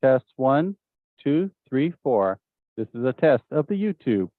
Test 1, 2, 3, 4. This is a test of the YouTube.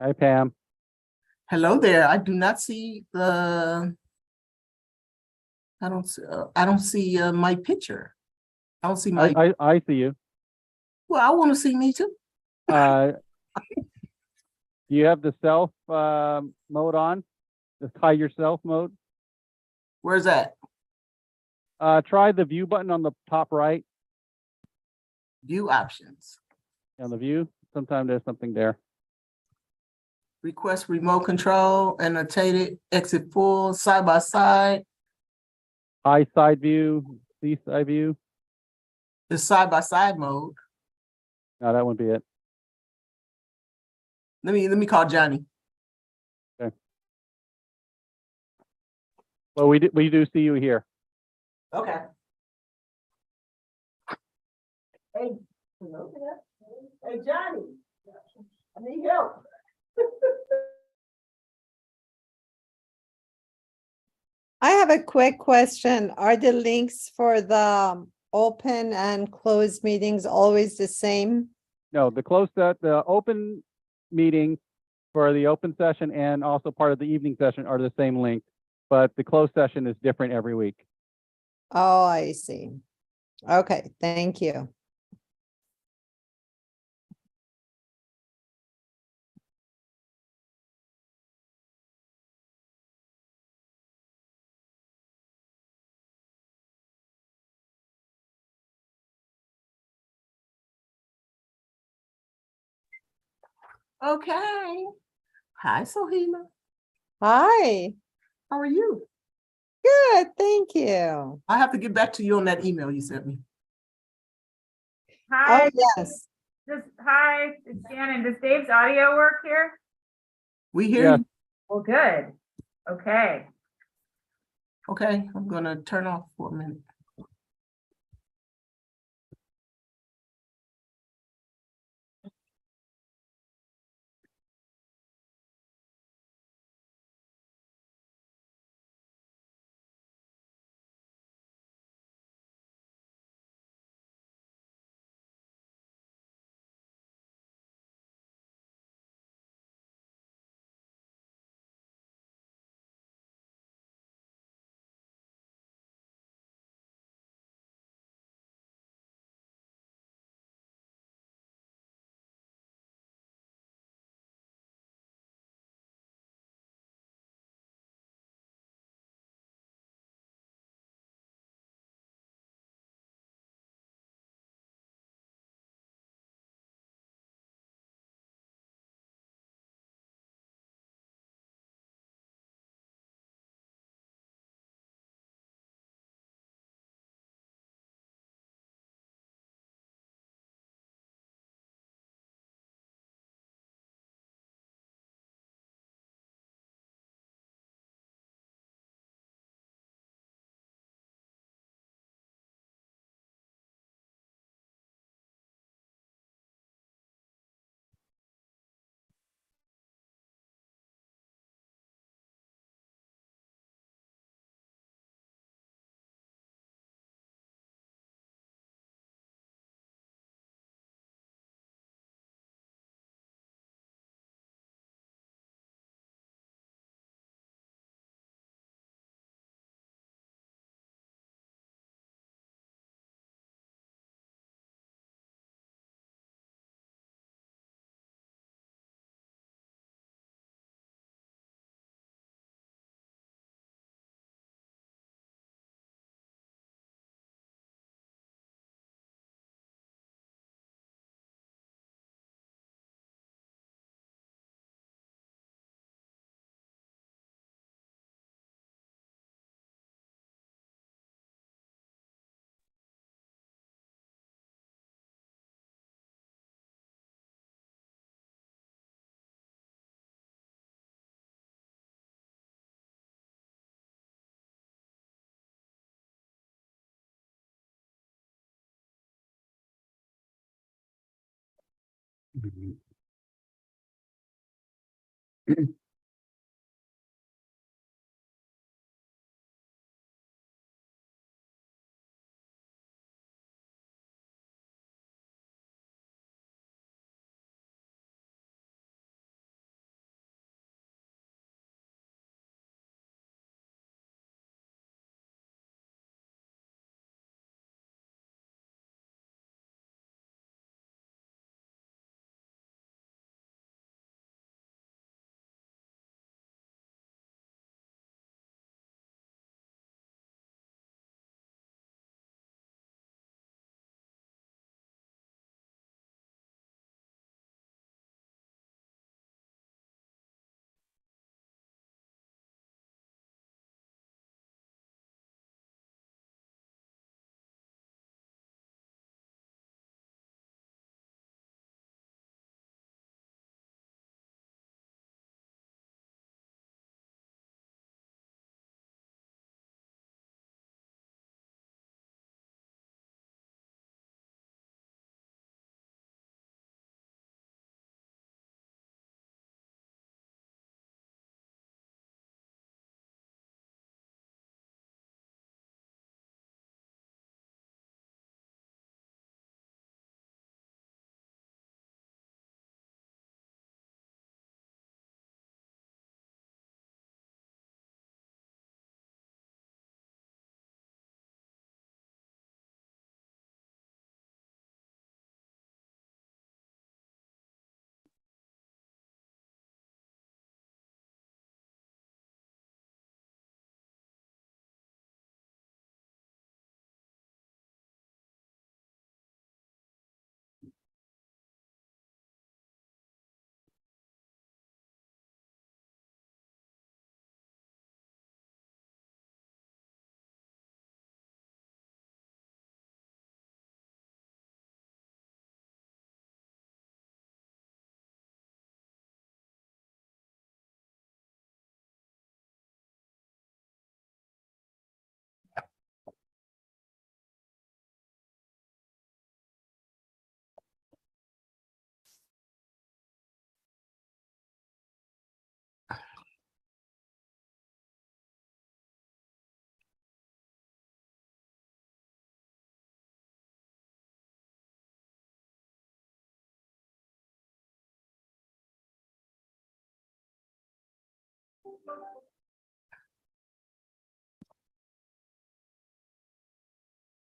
Hi, Pam. Hello there. I do not see the. I don't see my picture. I don't see my. I see you. Well, I want to see me too. You have the self mode on, the hide yourself mode. Where's that? Try the view button on the top right. View options. On the view, sometimes there's something there. Request remote control, annotated, exit full, side by side. High side view, see side view. The side by side mode. No, that wouldn't be it. Let me call Johnny. Okay. Well, we do see you here. Okay. Hey, hello there. Hey, Johnny. I need help. I have a quick question. Are the links for the open and closed meetings always the same? No, the open meeting for the open session and also part of the evening session are the same link, but the closed session is different every week. Oh, I see. Okay, thank you. Okay. Hi, Sohima. Hi, How are you? good, thank you. I have to get back to you on that email you sent me. Hi. Oh, yes. Hi, it's Shannon. Does Dave's audio work here? We hear Yes. you. Well, good. Okay. Okay, I'm gonna turn off for a minute.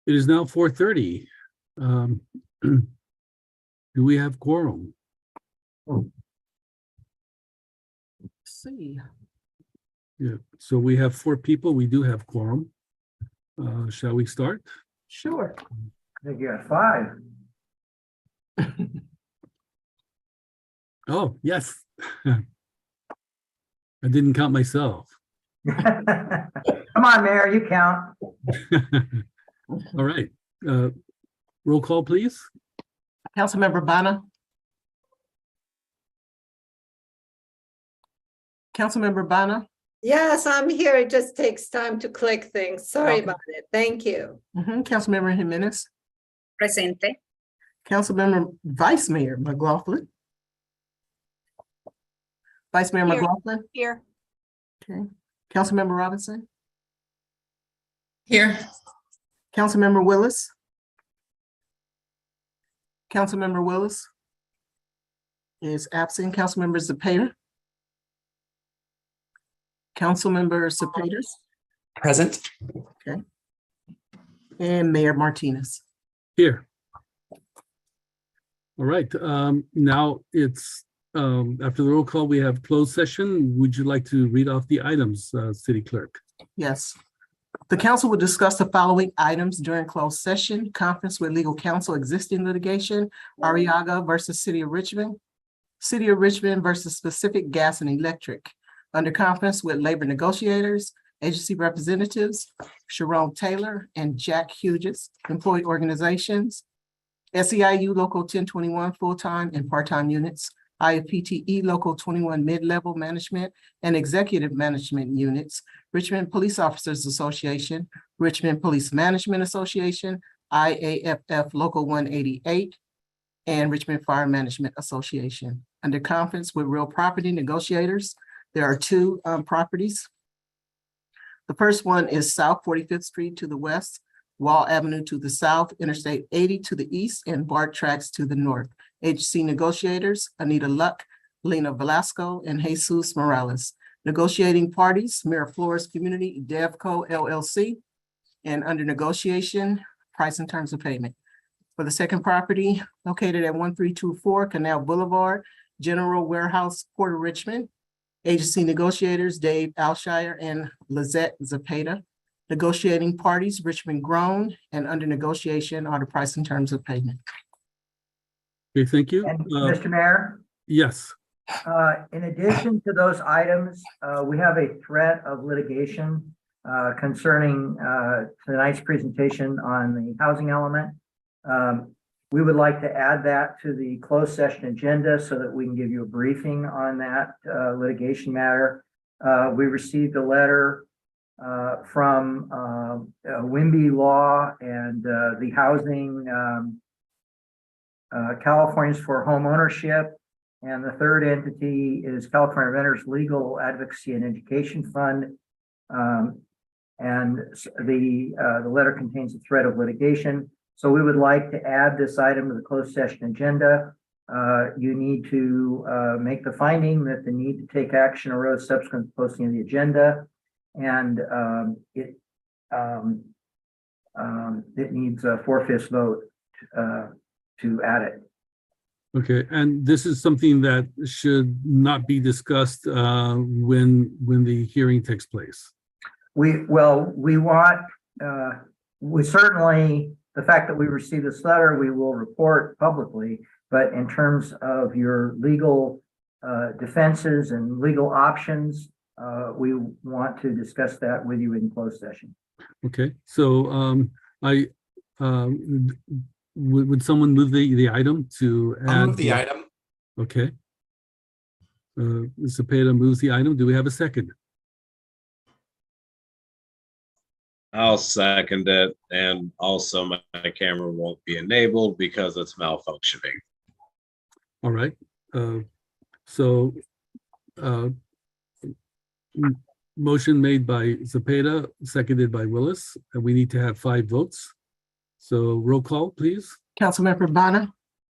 It is now 4:30. Do we have quorum? Let's see. Yeah, so we have 4 people. We do have quorum. Shall we start? Sure. I think you're at 5. Oh, yes. I didn't count myself. Come on, Mayor, you count. All right. Roll call, please. Councilmember Bonner. Councilmember Bonner. Yes, I'm here. It just takes time to click things. Sorry Okay. about it. Thank you. Councilmember Jimenez. Presente. Councilmember Vice Mayor McLaughlin. Vice Mayor Here. McLaughlin. Here. Okay. Councilmember Robinson. Here. Councilmember Willis. Councilmember Willis is absent. Councilmember Zepeda. Councilmember Zepeda Present. and Mayor Martinez. Here. All right. Now it's after the roll call, we have closed session. Would you like to read off the items, City Clerk? Yes. The council will discuss the following items during closed session: conference with legal counsel, existing litigation, Arriaga versus City of Richmond versus specific gas and electric. Under conference with labor negotiators, agency representatives, Sharon Taylor and Jack Hughes, employee organizations, SEIU Local 1021 full-time and part-time units, IFPTE Local 21 mid-level management and executive management units, Richmond Police Officers Association, Richmond Police Management Association, IAFF Local 188, and Richmond Fire Management Association. Under conference with real property negotiators, there are two properties. The first one is South 45th Street to the west, Wall Avenue to the south, Interstate 80 to the east, and BART tracks to the north. HC negotiators, Anita Luck, Lena Velasco, and Jesus Morales. Negotiating parties, Miraflores Community Devco LLC. And under negotiation, price and terms of payment. For the second property, located at 1324 Canal Boulevard, General Warehouse, Port of Richmond. Agency negotiators, Dave Alshire and Lizette Zapata. Negotiating parties, Richmond Grown, and under negotiation are the price and terms of payment. Okay, thank you. And Mr. Mayor, Yes, in addition to those items, we have a threat of litigation concerning tonight's presentation on the housing element. We would like to add that to the closed session agenda so that we can give you a briefing on that litigation matter. We received a letter from Wimby Law and the Housing Californians for Home Ownership. And the third entity is California Renters Legal Advocacy and Education Fund. And the letter contains a threat of litigation. So we would like to add this item to the closed session agenda. You need to make the finding that the need to take action arose subsequent to posting of the agenda. And it needs a 4/5 vote to add it. okay, and this is something that should not be discussed when the hearing takes place. We certainly, the fact that we received this letter, we will report publicly, but in terms of your legal defenses and legal options, we want to discuss that with you in closed session. Okay, so would someone move the item to add? I'll move the item. Okay. Cepeda moves the item. Do we have a second? I'll second it. And also my camera won't be enabled because it's malfunctioning. All right. So motion made by Cepeda, seconded by Willis, and we need to have 5 votes. So roll call, please. Councilmember Bonner,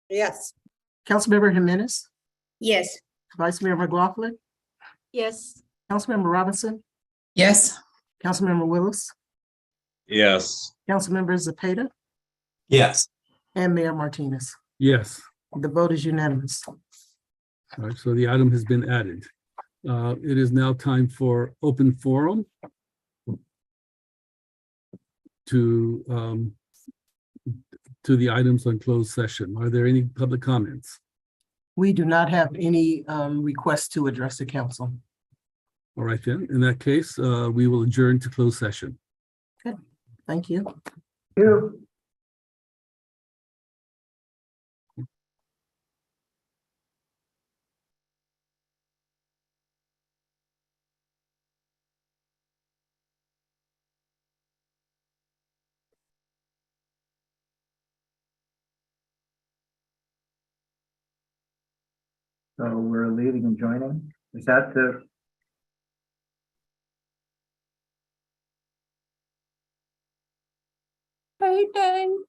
Yes. Councilmember Jimenez, Yes. Vice Mayor McLaughlin, Yes. Councilmember Robinson, Yes. Councilmember Willis, Yes. Councilmember Zapata, Yes. and Mayor Martinez. Yes. The vote is unanimous. All right, so the item has been added. It is now time for open forum to the items on closed session. Are there any public comments? We do not have any requests to address the council. All right, then, in that case, we will adjourn to closed session. Thank you. You. So we're leaving and joining. Is that the? Hey, dang.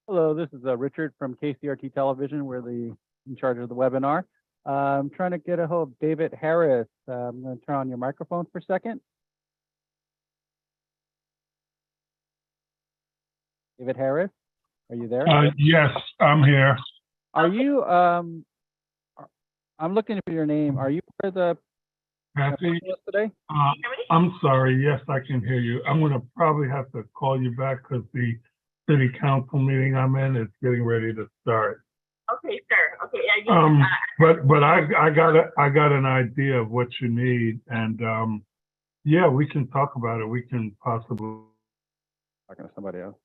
Hello, this is Richard from KCRT Television. We're in charge of the webinar. I'm trying to get a hold of David Harris. I'm going to turn on your microphone for a second. David Harris, are you there? Yes, I'm here. Are you, I'm looking for your name. Are you for the Kathy, panelist today? I'm sorry. Yes, I can hear you. I'm gonna probably have to call you back because the city council meeting I'm in is getting ready to start. Okay, sir. Okay, yeah, But I got an idea of what you need, and yeah, we can talk about it. We can possibly. Talking to somebody else.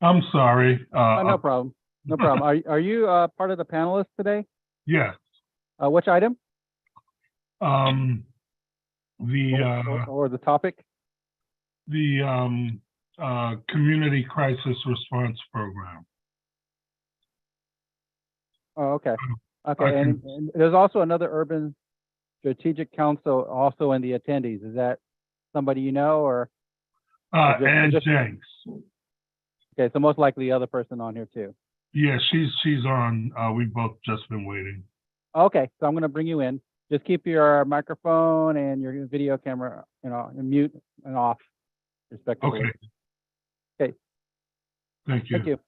I'm sorry. No problem. No problem. Are you part of the panelists today? Yes. Which item? The The topic? community crisis response program. Oh, okay. Okay, I and there's also another urban strategic council also in the attendees. Is that somebody you know, or? And Jenks. Okay, so most likely the other person on here too. Yeah, she's on. We've both just been waiting. Okay, so I'm gonna bring you in. Just keep your microphone and your video camera, in mute and off respectively. Okay. Okay. Thank you. Thank you.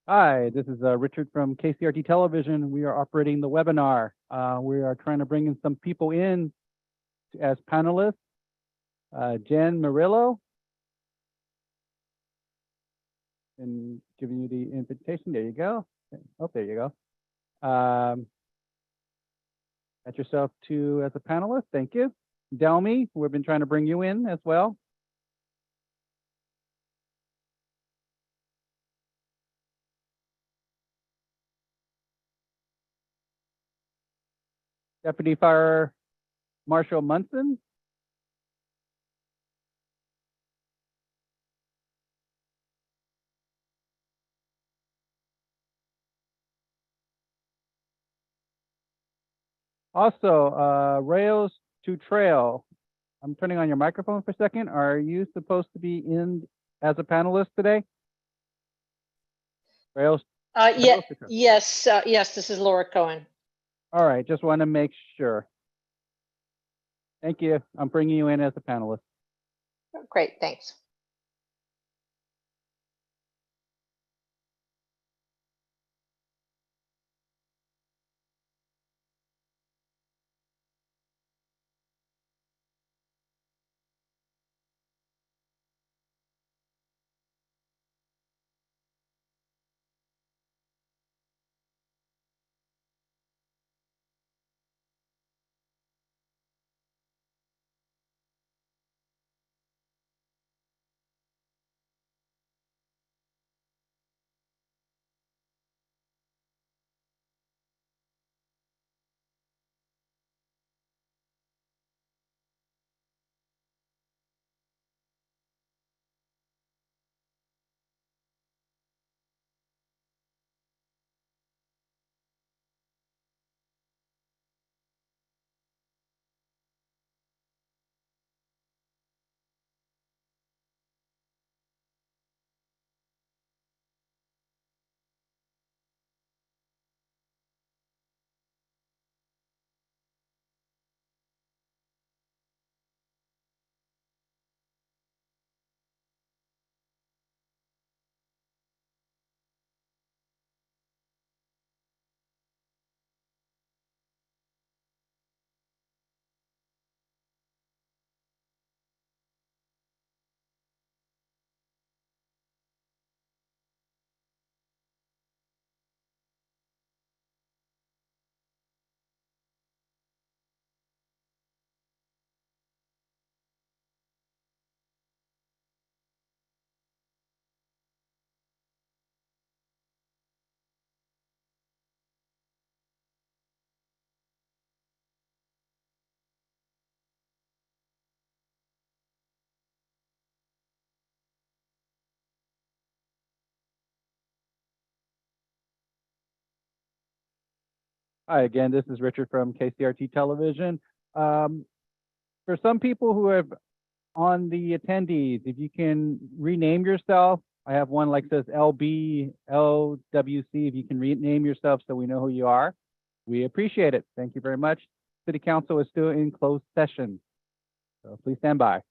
Hi, this is Richard from KCRT Television. We are operating the webinar. We are trying to bring in some people in as panelists. Jen Murillo. And giving you the invitation. There you go. Oh, there you go. Add yourself to as a panelist. Thank you. Delmy, we've been trying to bring you in as well. Deputy Fire Marshal Munson. Also, Rails to Trail. I'm turning on your microphone for a second. Are you supposed to be in as a panelist today? Rails. Yeah, Rails to Trail. yes, this is Laura Cohen. All right, just want to make sure. Thank you. I'm bringing you in as a panelist. Great, thanks. Hi again, this is Richard from KCRT Television. For some people who have on the attendees, if you can rename yourself, I have one like says LB, LWC, if you can rename yourself so we know who you are, we appreciate it. Thank you very much. City Council is still in closed session, so please stand by.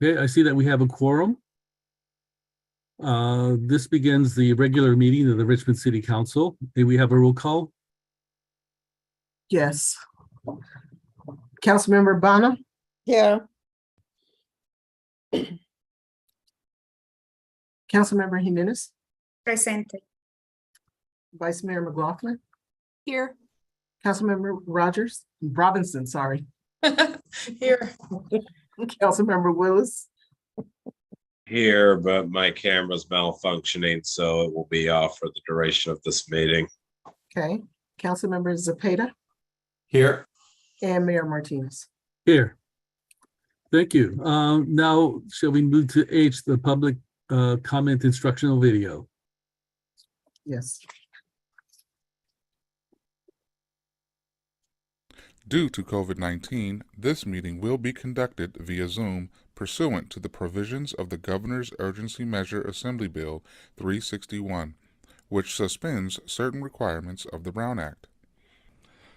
Okay, I see that we have a quorum. This begins the regular meeting of the Richmond City Council. May we have a roll call? Yes. Councilmember Bonner, Here. Councilmember Jimenez, Presente. Vice Mayor McLaughlin, Here. Councilmember Robinson, sorry. Here. Councilmember Willis, Here, but my camera's malfunctioning, so it will be off for the duration of this meeting. okay. Councilmember Zepeda Here. and Mayor Martinez. Here. Thank you. Now, shall we move to H, the public comment instructional video? Yes. Due to COVID-19, this meeting will be conducted via Zoom pursuant to the provisions of the Governor's Urgency Measure Assembly Bill 361, which suspends certain requirements of the Brown Act.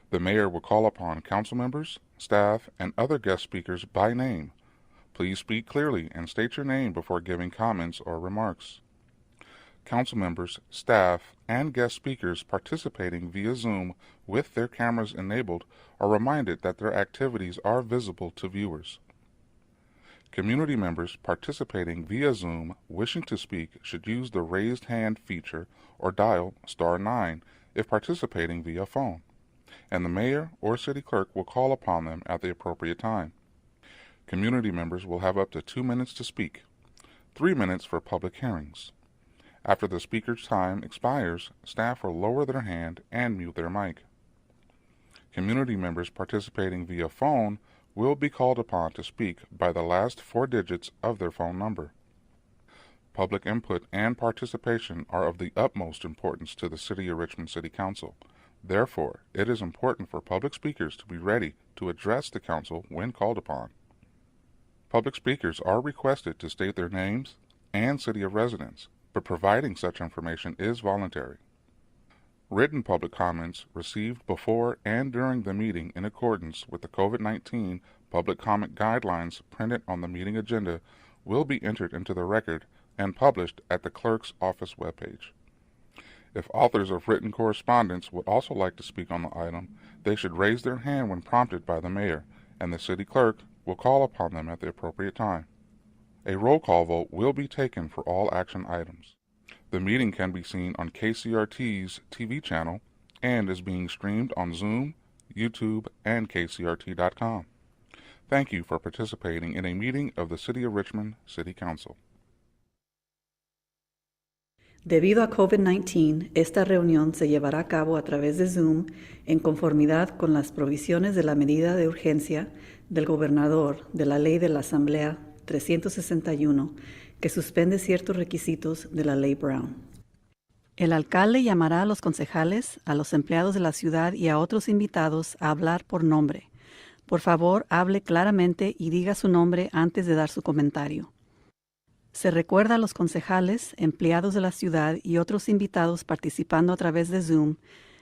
The mayor will call upon council members, staff, and other guest speakers by name. Please speak clearly and state your name before giving comments or remarks. Council members, staff, and guest speakers participating via Zoom with their cameras enabled are reminded that their activities are visible to viewers. Community members participating via Zoom wishing to speak should use the raised hand feature or dial *9 if participating via phone, and the mayor or city clerk will call upon them at the appropriate time. Community members will have up to 2 minutes to speak, 3 minutes for public hearings. After the speaker's time expires, staff will lower their hand and mute their mic. Community members participating via phone will be called upon to speak by the last 4 digits of their phone number. Public input and participation are of the utmost importance to the City of Richmond City Council. Therefore, it is important for public speakers to be ready to address the council when called upon. Public speakers are requested to state their names and city of residence, but providing such information is voluntary. Written public comments received before and during the meeting in accordance with the COVID-19 public comment guidelines printed on the meeting agenda will be entered into the record and published at the clerk's office webpage. If authors of written correspondence would also like to speak on the item, they should raise their hand when prompted by the mayor, and the city clerk will call upon them at the appropriate time. A roll call vote will be taken for all action items. The meeting can be seen on KCRT's TV channel and is being streamed on Zoom, YouTube, and KCRT.com. Thank you for participating in a meeting of the City of Richmond City Council. Debido a COVID-19, esta reunión se llevará a cabo a través de Zoom en conformidad con las provisiones de la medida de urgencia del gobernador de la Ley de la Asamblea 361, que suspende ciertos requisitos de la Ley Brown. El alcalde llamará a los concejales, a los empleados de la ciudad y a otros invitados a hablar por nombre. Por favor, hable claramente y diga su nombre antes de dar su comentario. Se recuerda a los concejales, empleados de la ciudad y otros invitados participando a través de Zoom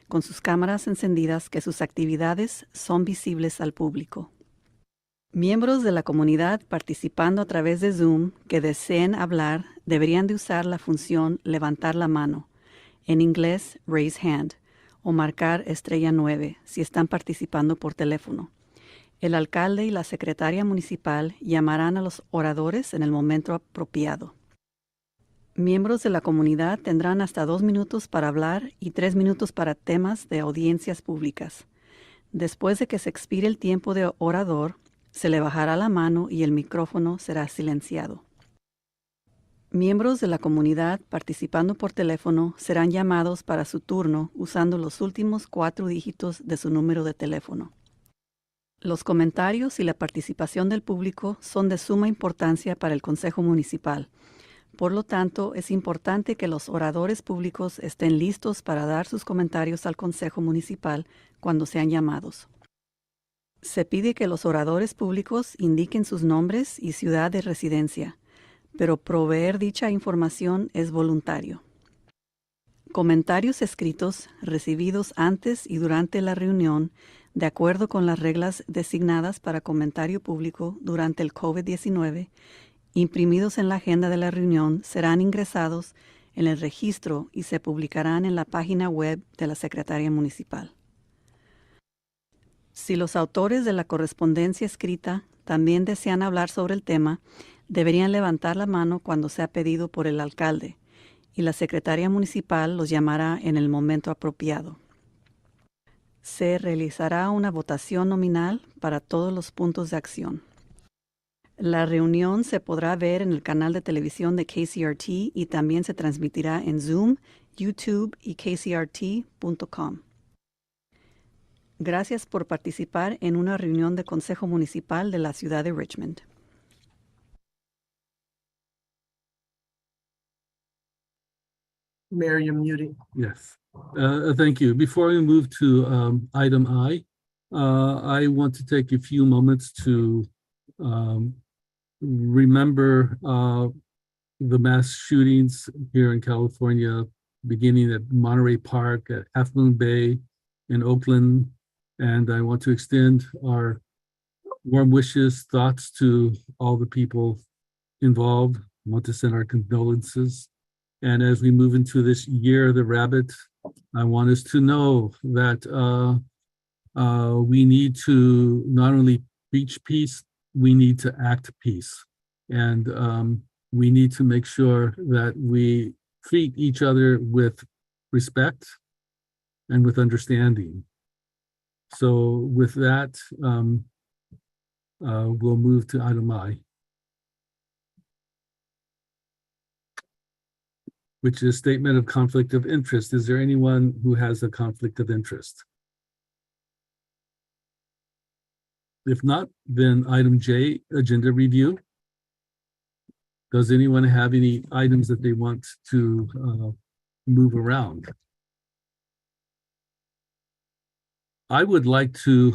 con sus cámaras encendidas que sus actividades son visibles al público. Miembros de la comunidad participando a través de Zoom que deseen hablar deberían de usar la función levantar la mano, en inglés raise hand, o marcar *9 si están participando por teléfono. El alcalde y la secretaria municipal llamarán a los oradores en el momento apropiado. Miembros de la comunidad tendrán hasta 2 minutos para hablar y 3 minutos para temas de audiencias públicas. Después de que se expire el tiempo de orador, se le bajará la mano y el micrófono será silenciado. Miembros de la comunidad participando por teléfono serán llamados para su turno usando los últimos 4 dígitos de su número de teléfono. Los comentarios y la participación del público son de suma importancia para el Consejo Municipal. Por lo tanto, es importante que los oradores públicos estén listos para dar sus comentarios al Consejo Municipal cuando sean llamados. Se pide que los oradores públicos indiquen sus nombres y ciudad de residencia, pero proveer dicha información es voluntario. Comentarios escritos recibidos antes y durante la reunión, de acuerdo con las reglas designadas para comentario público durante el COVID-19 imprimidos en la agenda de la reunión, serán ingresados en el registro y se publicarán en la página web de la Secretaría Municipal. Si los autores de la correspondencia escrita también desean hablar sobre el tema, deberían levantar la mano cuando sea pedido por el alcalde, y la Secretaría Municipal los llamará en el momento apropiado. Se realizará una votación nominal para todos los puntos de acción. La reunión se podrá ver en el canal de televisión de KCRT y también se transmitirá en Zoom, YouTube y kcrt.com. Gracias por participar en una reunión de Consejo Municipal de la ciudad de Richmond. Mayor, you're muted. Yes, thank you. Before we move to item I want to take a few moments to remember the mass shootings here in California, beginning at Monterey Park, at Half Moon Bay, in Oakland. And I want to extend our warm wishes, thoughts to all the people involved. I want to send our condolences. And as we move into this year of the rabbit, I want us to know that we need to not only preach peace, we need to act peace. And we need to make sure that we treat each other with respect and with understanding. So with that, we'll move to item I, which is statement of conflict of interest. Is there anyone who has a conflict of interest? If not, then item J, agenda review. Does anyone have any items that they want to move around? I would like to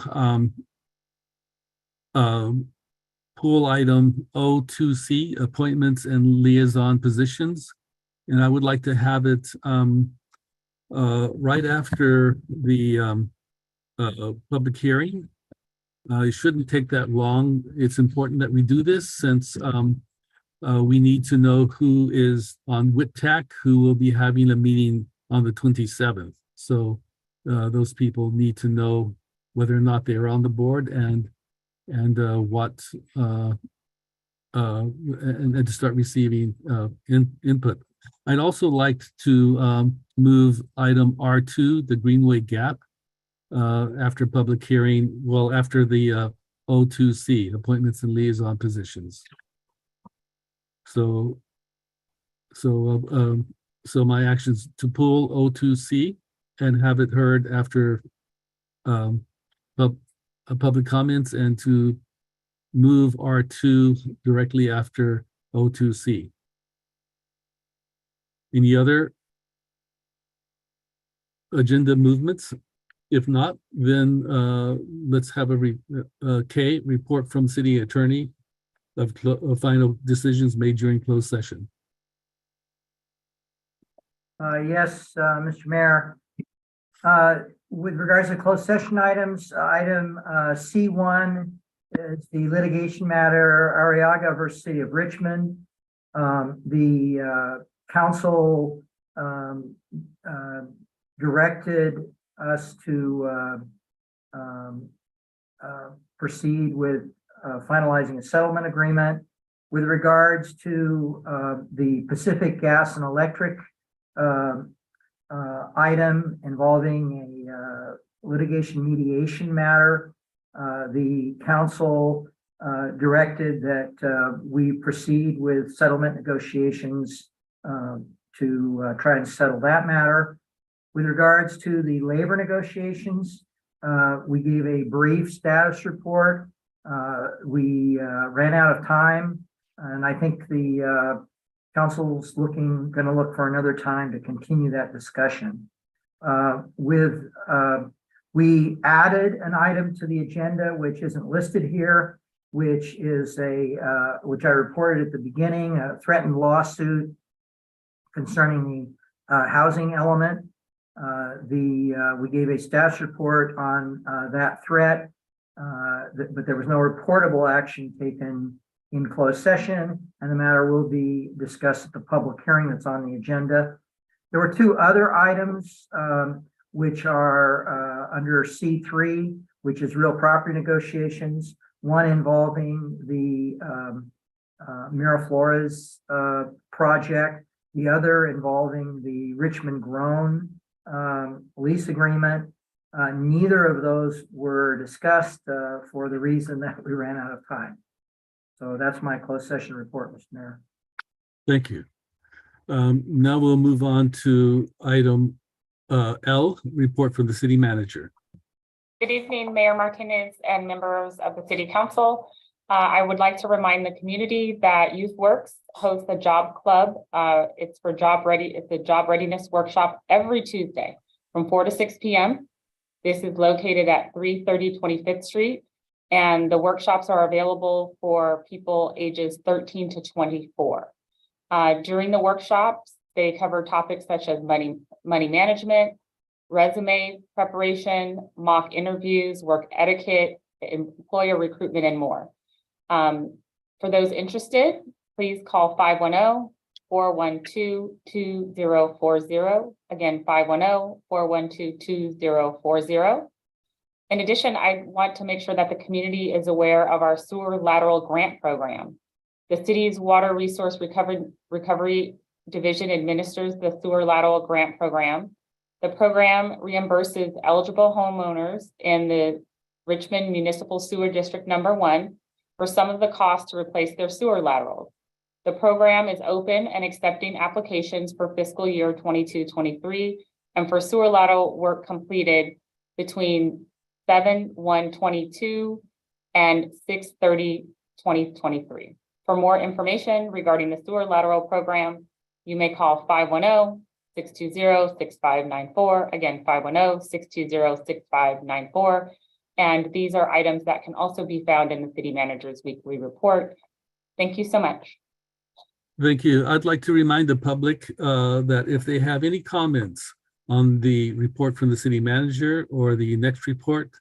pull item O2C, appointments and liaison positions. And I would like to have it right after the public hearing. It shouldn't take that long. It's important that we do this since we need to know who is on WITTAC, who will be having a meeting on the 27th. So those people need to know whether or not they are on the board and what and to start receiving input. I'd also like to move item R2, the Greenway gap, after public hearing, well, after the O2C, appointments and liaison positions. So my actions to pull O2C and have it heard after public comments, and to move R2 directly after O2C. Any other agenda movements? If not, then let's have a K, report from city attorney of final decisions made during closed session. Yes, Mr. Mayor. With regards to closed session items, item C1 is the litigation matter, Arriaga versus City of Richmond. The council directed us to proceed with finalizing a settlement agreement. With regards to the Pacific Gas and Electric item involving a litigation mediation matter, the council directed that we proceed with settlement negotiations to try and settle that matter. With regards to the labor negotiations, we gave a brief status report. We ran out of time, and I think the council's going to look for another time to continue that discussion. We added an item to the agenda which isn't listed here, which is which I reported at the beginning, a threatened lawsuit concerning the housing element. We gave a status report on that threat, but there was no reportable action taken in closed session, and the matter will be discussed at the public hearing that's on the agenda. There were two other items which are under C3, which is real property negotiations. One involving the Miraflores project, the other involving the Richmond Grown lease agreement. Neither of those were discussed for the reason that we ran out of time. So that's my closed session report, Mr. Mayor. Thank you. Now we'll move on to item L, report from the city manager. Good evening, Mayor Martinez and members of the City Council. I would like to remind the community that Youth Works hosts a job club. It's a job readiness workshop every Tuesday from 4 to 6 p.m. This is located at 330 25th Street, and the workshops are available for people ages 13 to 24. During the workshops, they cover topics such as money management, resume preparation, mock interviews, work etiquette, employer recruitment, and more. For those interested, please call 510-412-2040. Again, 510-412-2040. In addition, I want to make sure that the community is aware of our sewer lateral grant program. The city's Water Resource Recovery Division administers the sewer lateral grant program. The program reimburses eligible homeowners in the Richmond Municipal Sewer District Number 1 for some of the costs to replace their sewer laterals. The program is open and accepting applications for fiscal year 22-23 and for sewer lateral work completed between 7/1/22 and 6/30/2023. For more information regarding the sewer lateral program, you may call 510-620-6594. Again, 510-620-6594. And these are items that can also be found in the city manager's weekly report. Thank you so much. Thank you. I'd like to remind the public that if they have any comments on the report from the city manager or the next report,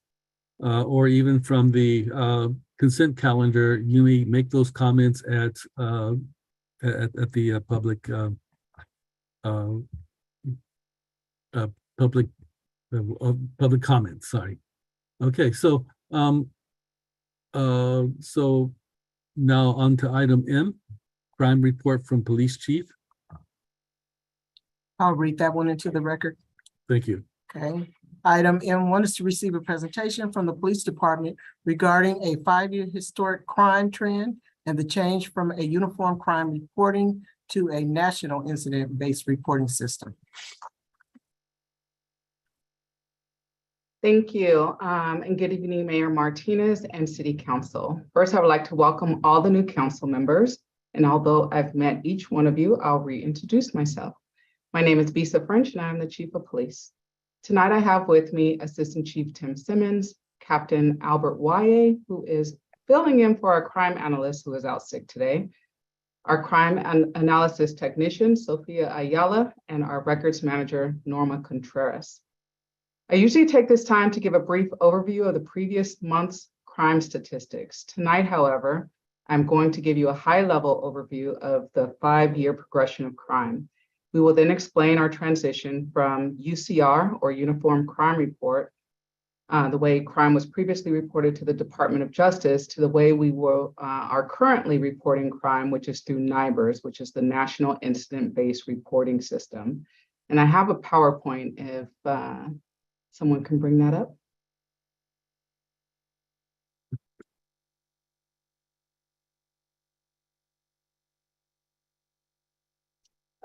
or even from the consent calendar, you may make those comments at the public public comments. Sorry. Okay, so so now on to item M, crime report from police chief. I'll read that one into the record. Thank you. Okay. Item M1 is to receive a presentation from the police department regarding a 5-year historic crime trend and the change from a uniform crime reporting to a national incident-based reporting system. Thank you, and good evening, Mayor Martinez and City Council. First, I would like to welcome all the new council members, and although I've met each one of you, I'll reintroduce myself. My name is Bisa French, and I'm the Chief of Police. Tonight, I have with me Assistant Chief Tim Simmons, Captain Albert Waye, who is filling in for our crime analyst who is out sick today, our crime analysis technician, Sophia Ayala, and our records manager, Norma Contreras. I usually take this time to give a brief overview of the previous month's crime statistics. Tonight, however, I'm going to give you a high-level overview of the 5-year progression of crime. We will then explain our transition from UCR, or Uniform Crime Report, the way crime was previously reported to the Department of Justice, to the way we are currently reporting crime, which is through NIBRS, which is the National Incident-Based Reporting System. And I have a PowerPoint if someone can bring that up.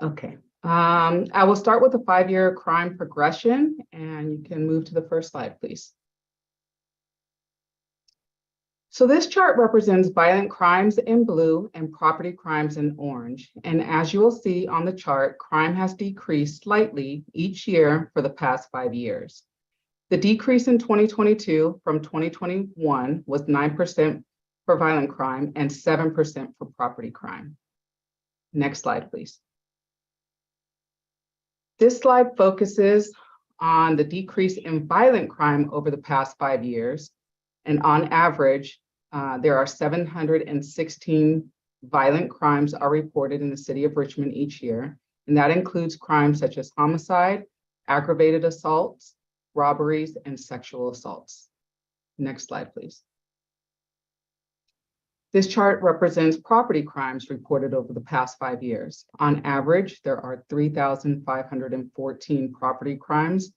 Okay. I will start with the 5-year crime progression, and you can move to the first slide, please. So this chart represents violent crimes in blue and property crimes in orange. And as you will see on the chart, crime has decreased slightly each year for the past 5 years. The decrease in 2022 from 2021 was 9% for violent crime and 7% for property crime. Next slide, please. This slide focuses on the decrease in violent crime over the past 5 years. And on average, There are 716 violent crimes are reported in the city of Richmond each year, and that includes crimes such as homicide, aggravated assaults, robberies, and sexual assaults. Next slide, please. This chart represents property crimes reported over the past 5 years. On average, there are 3,514 property crimes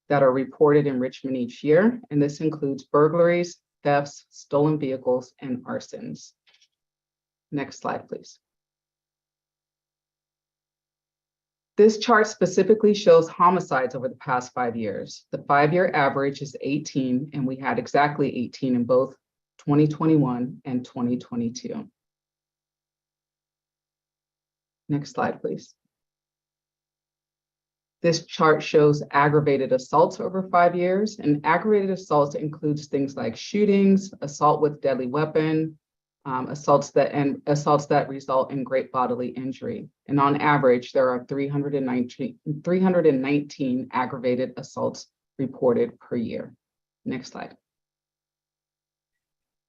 that are reported in Richmond each year, and this includes burglaries, thefts, stolen vehicles, and arsons. Next slide, please. This chart specifically shows homicides over the past 5 years. The 5-year average is 18, and we had exactly 18 in both 2021 and 2022. Next slide, please. This chart shows aggravated assaults over 5 years, and aggravated assaults includes things like shootings, assault with deadly weapon, assaults that result in great bodily injury. And on average, there are 319 aggravated assaults reported per year. Next slide.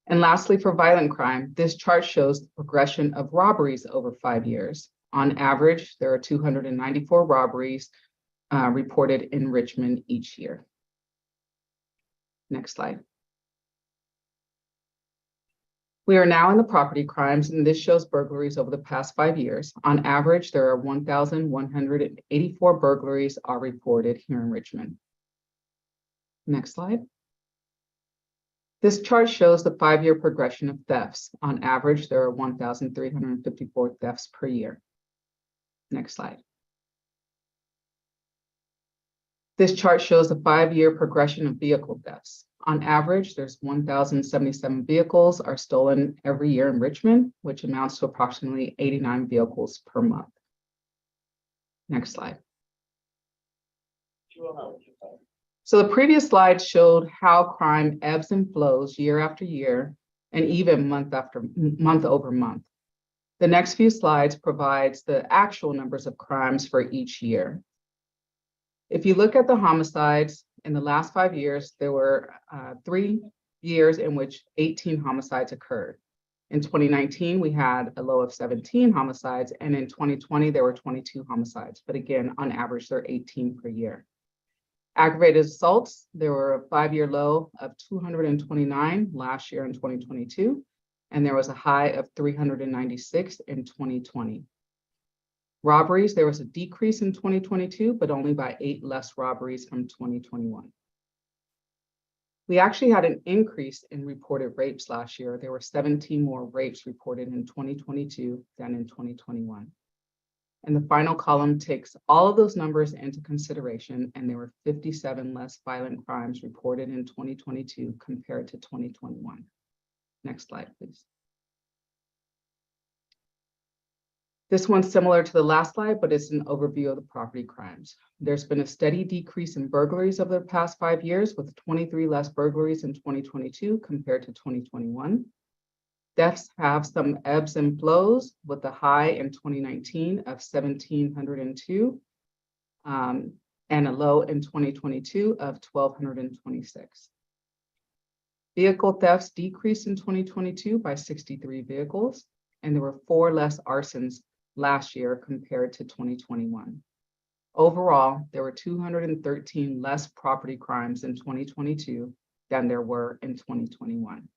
And lastly, for violent crime, this chart shows the progression of robberies over 5 years. On average, there are 294 robberies reported in Richmond each year. Next slide. We are now in the property crimes, and this shows burglaries over the past 5 years. On average, there are 1,184 burglaries are reported here in Richmond. Next slide. This chart shows the 5-year progression of thefts. On average, there are 1,354 thefts per year. Next slide. This chart shows the 5-year progression of vehicle thefts. On average, there's 1,077 vehicles are stolen every year in Richmond, which amounts to approximately 89 vehicles per month. Next slide. So the previous slide showed how crime ebbs and flows year after year, and even month over month. The next few slides provides the actual numbers of crimes for each year. If you look at the homicides, in the last 5 years, there were 3 years in which 18 homicides occurred. In 2019, we had a low of 17 homicides, and in 2020, there were 22 homicides. But again, on average, they're 18 per year. Aggravated assaults, there were a 5-year low of 229 last year in 2022, and there was a high of 396 in 2020. Robberies, there was a decrease in 2022, but only by 8 less robberies from 2021. We actually had an increase in reported rapes last year. There were 17 more rapes reported in 2022 than in 2021. And the final column takes all of those numbers into consideration, and there were 57 less violent crimes reported in 2022 compared to 2021. Next slide, please. This one's similar to the last slide, but it's an overview of the property crimes. There's been a steady decrease in burglaries over the past 5 years, with 23 less burglaries in 2022 compared to 2021. Thefts have some ebbs and flows, with a high in 2019 of 1,702 and a low in 2022 of 1,226. Vehicle thefts decreased in 2022 by 63 vehicles, and there were 4 less arsons last year compared to 2021. Overall, there were 213 less property crimes in 2022 than there were in 2021.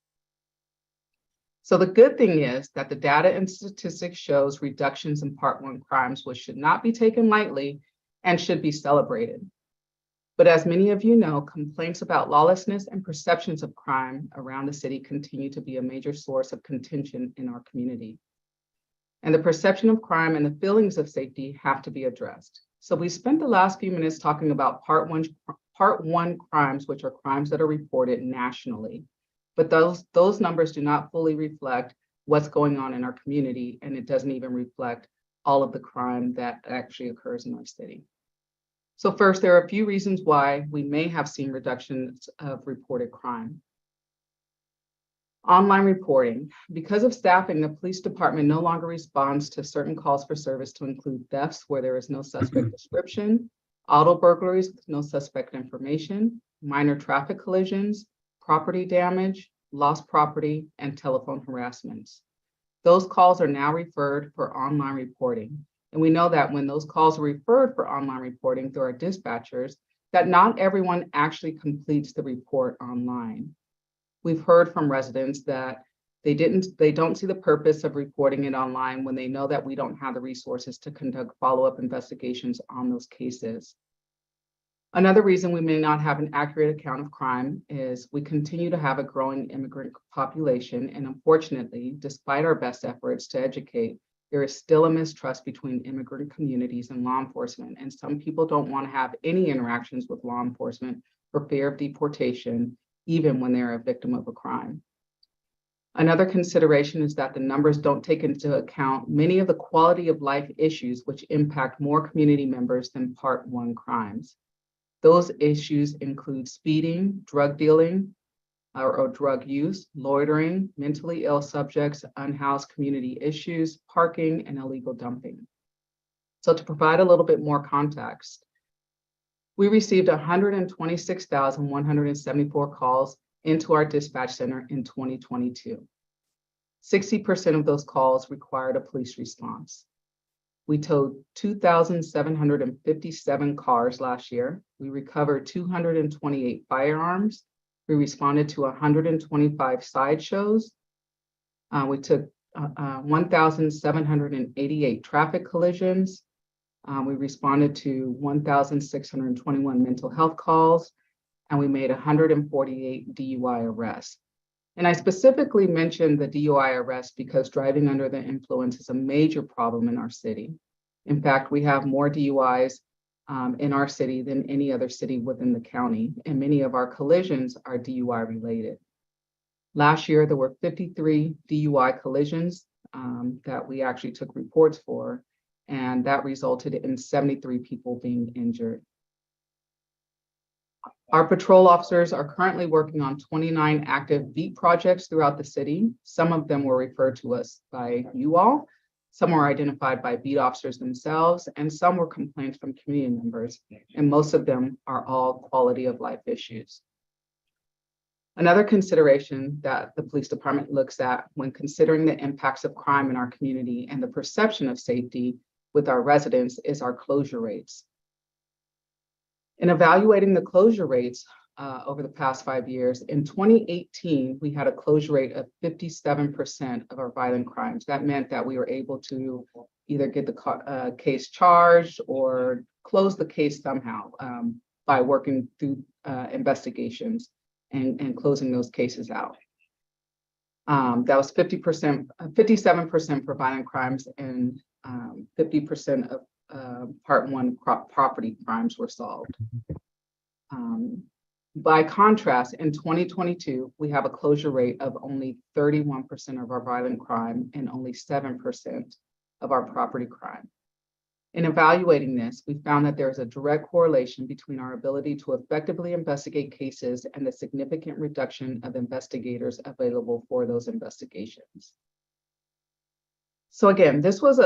So the good thing is that the data and statistics shows reductions in Part 1 crimes, which should not be taken lightly and should be celebrated. But as many of you know, complaints about lawlessness and perceptions of crime around the city continue to be a major source of contention in our community. And the perception of crime and the feelings of safety have to be addressed. So we spent the last few minutes talking about Part 1 crimes, which are crimes that are reported nationally. But those numbers do not fully reflect what's going on in our community, and it doesn't even reflect all of the crime that actually occurs in our city. So first, there are a few reasons why we may have seen reductions of reported crime. Online reporting. Because of staffing, the police department no longer responds to certain calls for service to include thefts where there is no suspect description, auto burglaries with no suspect information, minor traffic collisions, property damage, lost property, and telephone harassments. Those calls are now referred for online reporting. And we know that when those calls are referred for online reporting through our dispatchers, that not everyone actually completes the report online. We've heard from residents that they don't see the purpose of reporting it online when they know that we don't have the resources to conduct follow-up investigations on those cases. Another reason we may not have an accurate account of crime is we continue to have a growing immigrant population, and unfortunately, despite our best efforts to educate, there is still a mistrust between immigrant communities and law enforcement, and some people don't want to have any interactions with law enforcement for fear of deportation, even when they're a victim of a crime. Another consideration is that the numbers don't take into account many of the quality of life issues which impact more community members than Part 1 crimes. Those issues include speeding, drug dealing, or drug use, loitering, mentally ill subjects, unhoused community issues, parking, and illegal dumping. So to provide a little bit more context, we received 126,174 calls into our dispatch center in 2022. 60% of those calls required a police response. We towed 2,757 cars last year. We recovered 228 firearms. We responded to 125 sideshows. We took 1,788 traffic collisions. We responded to 1,621 mental health calls, and we made 148 DUI arrests. And I specifically mentioned the DUI arrests because driving under the influence is a major problem in our city. In fact, we have more DUIs in our city than any other city within the county, and many of our collisions are DUI related. Last year, there were 53 DUI collisions that we actually took reports for, and that resulted in 73 people being injured. Our patrol officers are currently working on 29 active beat projects throughout the city. Some of them were referred to us by you all. Some were identified by beat officers themselves, and some were complaints from community members, and most of them are all quality of life issues. Another consideration that the police department looks at when considering the impacts of crime in our community and the perception of safety with our residents is our closure rates. In evaluating the closure rates over the past 5 years, in 2018, we had a closure rate of 57% of our violent crimes. That meant that we were able to either get the case charged or close the case somehow by working through investigations and closing those cases out. That was 57% for violent crimes, and 50% of Part 1 property crimes were solved. By contrast, in 2022, we have a closure rate of only 31% of our violent crime and only 7% of our property crime. In evaluating this, we found that there is a direct correlation between our ability to effectively investigate cases and the significant reduction of investigators available for those investigations. So again, this was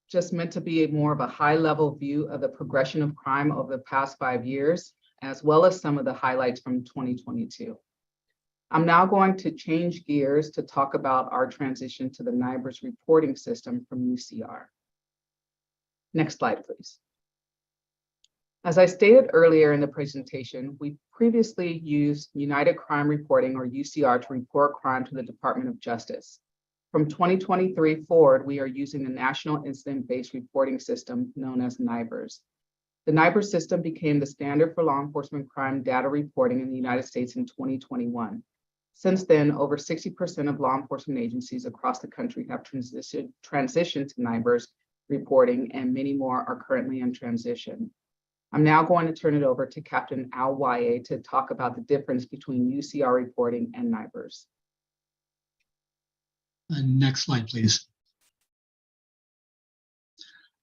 just meant to be more of a high-level view of the progression of crime over the past 5 years, as well as some of the highlights from 2022. I'm now going to change gears to talk about our transition to the NIBRS reporting system from UCR. Next slide, please. As I stated earlier in the presentation, we previously used United Crime Reporting, or UCR, to report crime to the Department of Justice. From 2023 forward, we are using the National Incident-Based Reporting System known as NIBRS. The NIBRS system became the standard for law enforcement crime data reporting in the United States in 2021. Since then, over 60% of law enforcement agencies across the country have transitioned to NIBRS reporting, and many more are currently in transition. I'm now going to turn it over to Captain Al Waye to talk about the difference between UCR reporting and NIBRS. Next slide, please.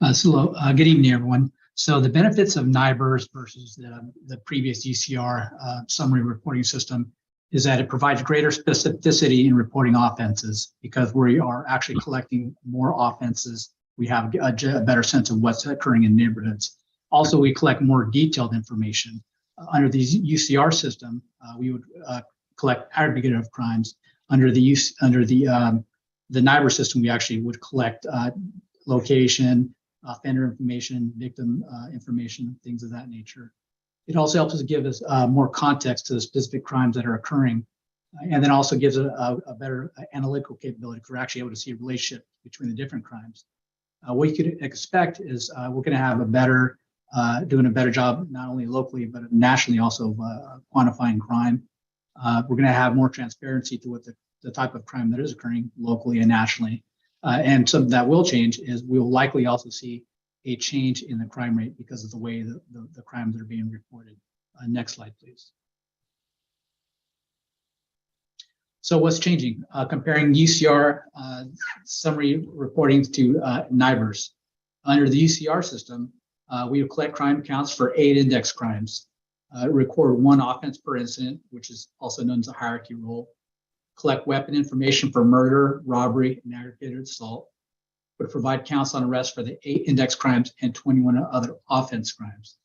Good evening, everyone. So the benefits of NIBRS versus the previous UCR summary reporting system is that it provides greater specificity in reporting offenses because we are actually collecting more offenses. We have a better sense of what's occurring in neighborhoods. Also, we collect more detailed information. Under the UCR system, we would collect aggregate of crimes. Under the NIBR system, we actually would collect location, offender information, victim information, things of that nature. It also helps us give us more context to the specific crimes that are occurring, and then also gives a better analytical capability for actually able to see a relationship between the different crimes. What you could expect is we're going to have doing a better job, not only locally, but nationally also of quantifying crime. We're going to have more transparency to what the type of crime that is occurring locally and nationally. And something that will change is we'll likely also see a change in the crime rate because of the way the crimes are being reported. Next slide, please. So what's changing? Comparing UCR summary reporting to NIBRs. Under the UCR system, we collect crime counts for 8 index crimes, record 1 offense per incident, which is also known as a hierarchy rule, collect weapon information for murder, robbery, and aggravated assault, would provide counts on arrest for the 8 index crimes and 21 other offense crimes.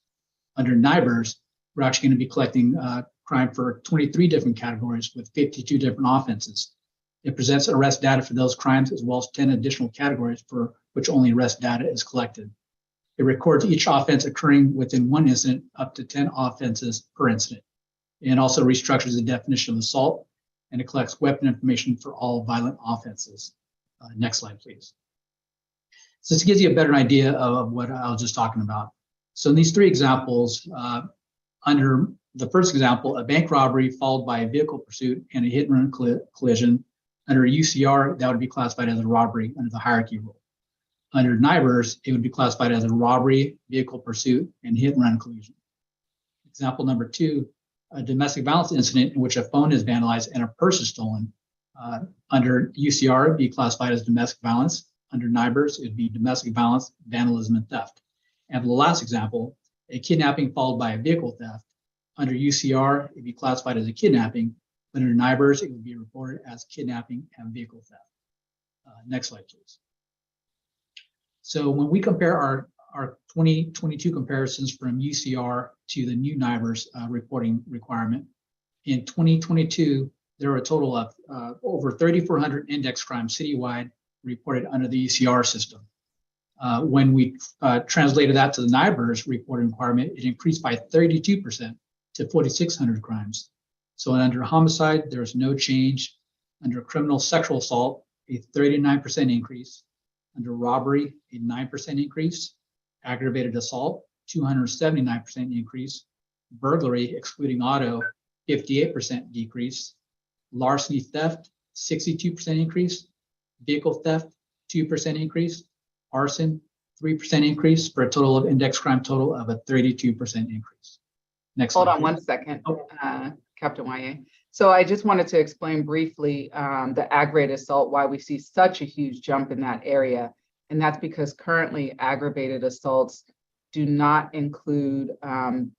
Under NIBRs, we're actually going to be collecting crime for 23 different categories with 52 different offenses. It presents arrest data for those crimes as well as 10 additional categories for which only arrest data is collected. It records each offense occurring within 1 incident up to 10 offenses per incident. And also restructures the definition of assault, and it collects weapon information for all violent offenses. Next slide, please. So this gives you a better idea of what I was just talking about. So in these 3 examples, under the first example, a bank robbery followed by a vehicle pursuit and a hit and run collision, under a UCR, that would be classified as a robbery under the hierarchy rule. Under NIBRs, it would be classified as a robbery, vehicle pursuit, and hit and run collision. Example number 2, a domestic violence incident in which a phone is vandalized and a purse is stolen. Under UCR, it would be classified as domestic violence. Under NIBRs, it would be domestic violence, vandalism, and theft. And for the last example, a kidnapping followed by a vehicle theft. Under UCR, it would be classified as a kidnapping, but under NIBRs, it would be reported as kidnapping and vehicle theft. Next slide, please. So when we compare our 2022 comparisons from UCR to the new NIBRs reporting requirement, in 2022, there were a total of over 3,400 index crimes citywide reported under the UCR system. When we translated that to the NIBRs reporting requirement, it increased by 32% to 4,600 crimes. So under homicide, there's no change. Under criminal sexual assault, a 39% increase. Under robbery, a 9% increase. Aggravated assault, 279% increase. Burglary, excluding auto, 58% decrease. Larceny theft, 62% increase. Vehicle theft, 2% increase. Arson, 3% increase, for a total of index crime total of a 32% increase. Next Hold slide, on please. 1 second, Captain Wye. So I just wanted to explain briefly the aggravated assault, why we see such a huge jump in that area. And that's because currently aggravated assaults do not include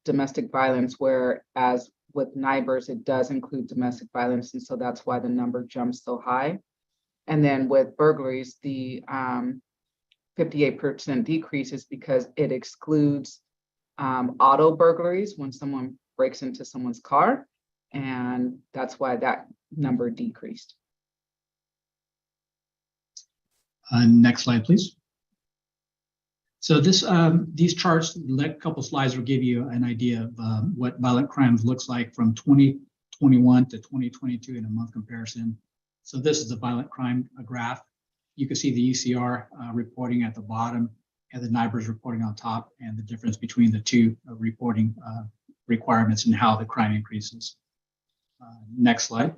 domestic violence, whereas with NIBRs, it does include domestic violence. And so that's why the number jumps so high. And then with burglaries, the 58% decrease is because it excludes auto burglaries when someone breaks into someone's car. And that's why that number decreased. Next slide, please. So these charts, the next couple slides will give you an idea of what violent crimes looks like from 2021 to 2022 in a month comparison. So this is the violent crime graph. You can see the UCR reporting at the bottom and the NIBRs reporting on top, and the difference between the 2 reporting requirements and how the crime increases. Next slide.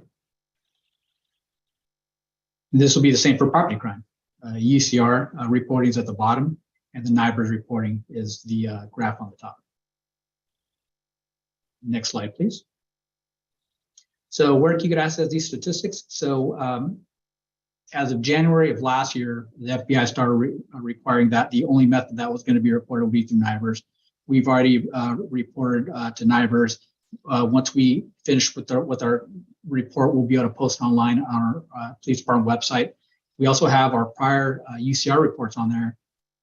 This will be the same for property crime. UCR reporting is at the bottom, and the NIBRs reporting is the graph on the top. Next slide, please. So where can you get access to these statistics? So as of January of last year, the FBI started requiring that the only method that was going to be reported will be through NIBRs. We've already reported to NIBRs. Once we finish with our report, we'll be able to post online on our police department website. We also have our prior UCR reports on there.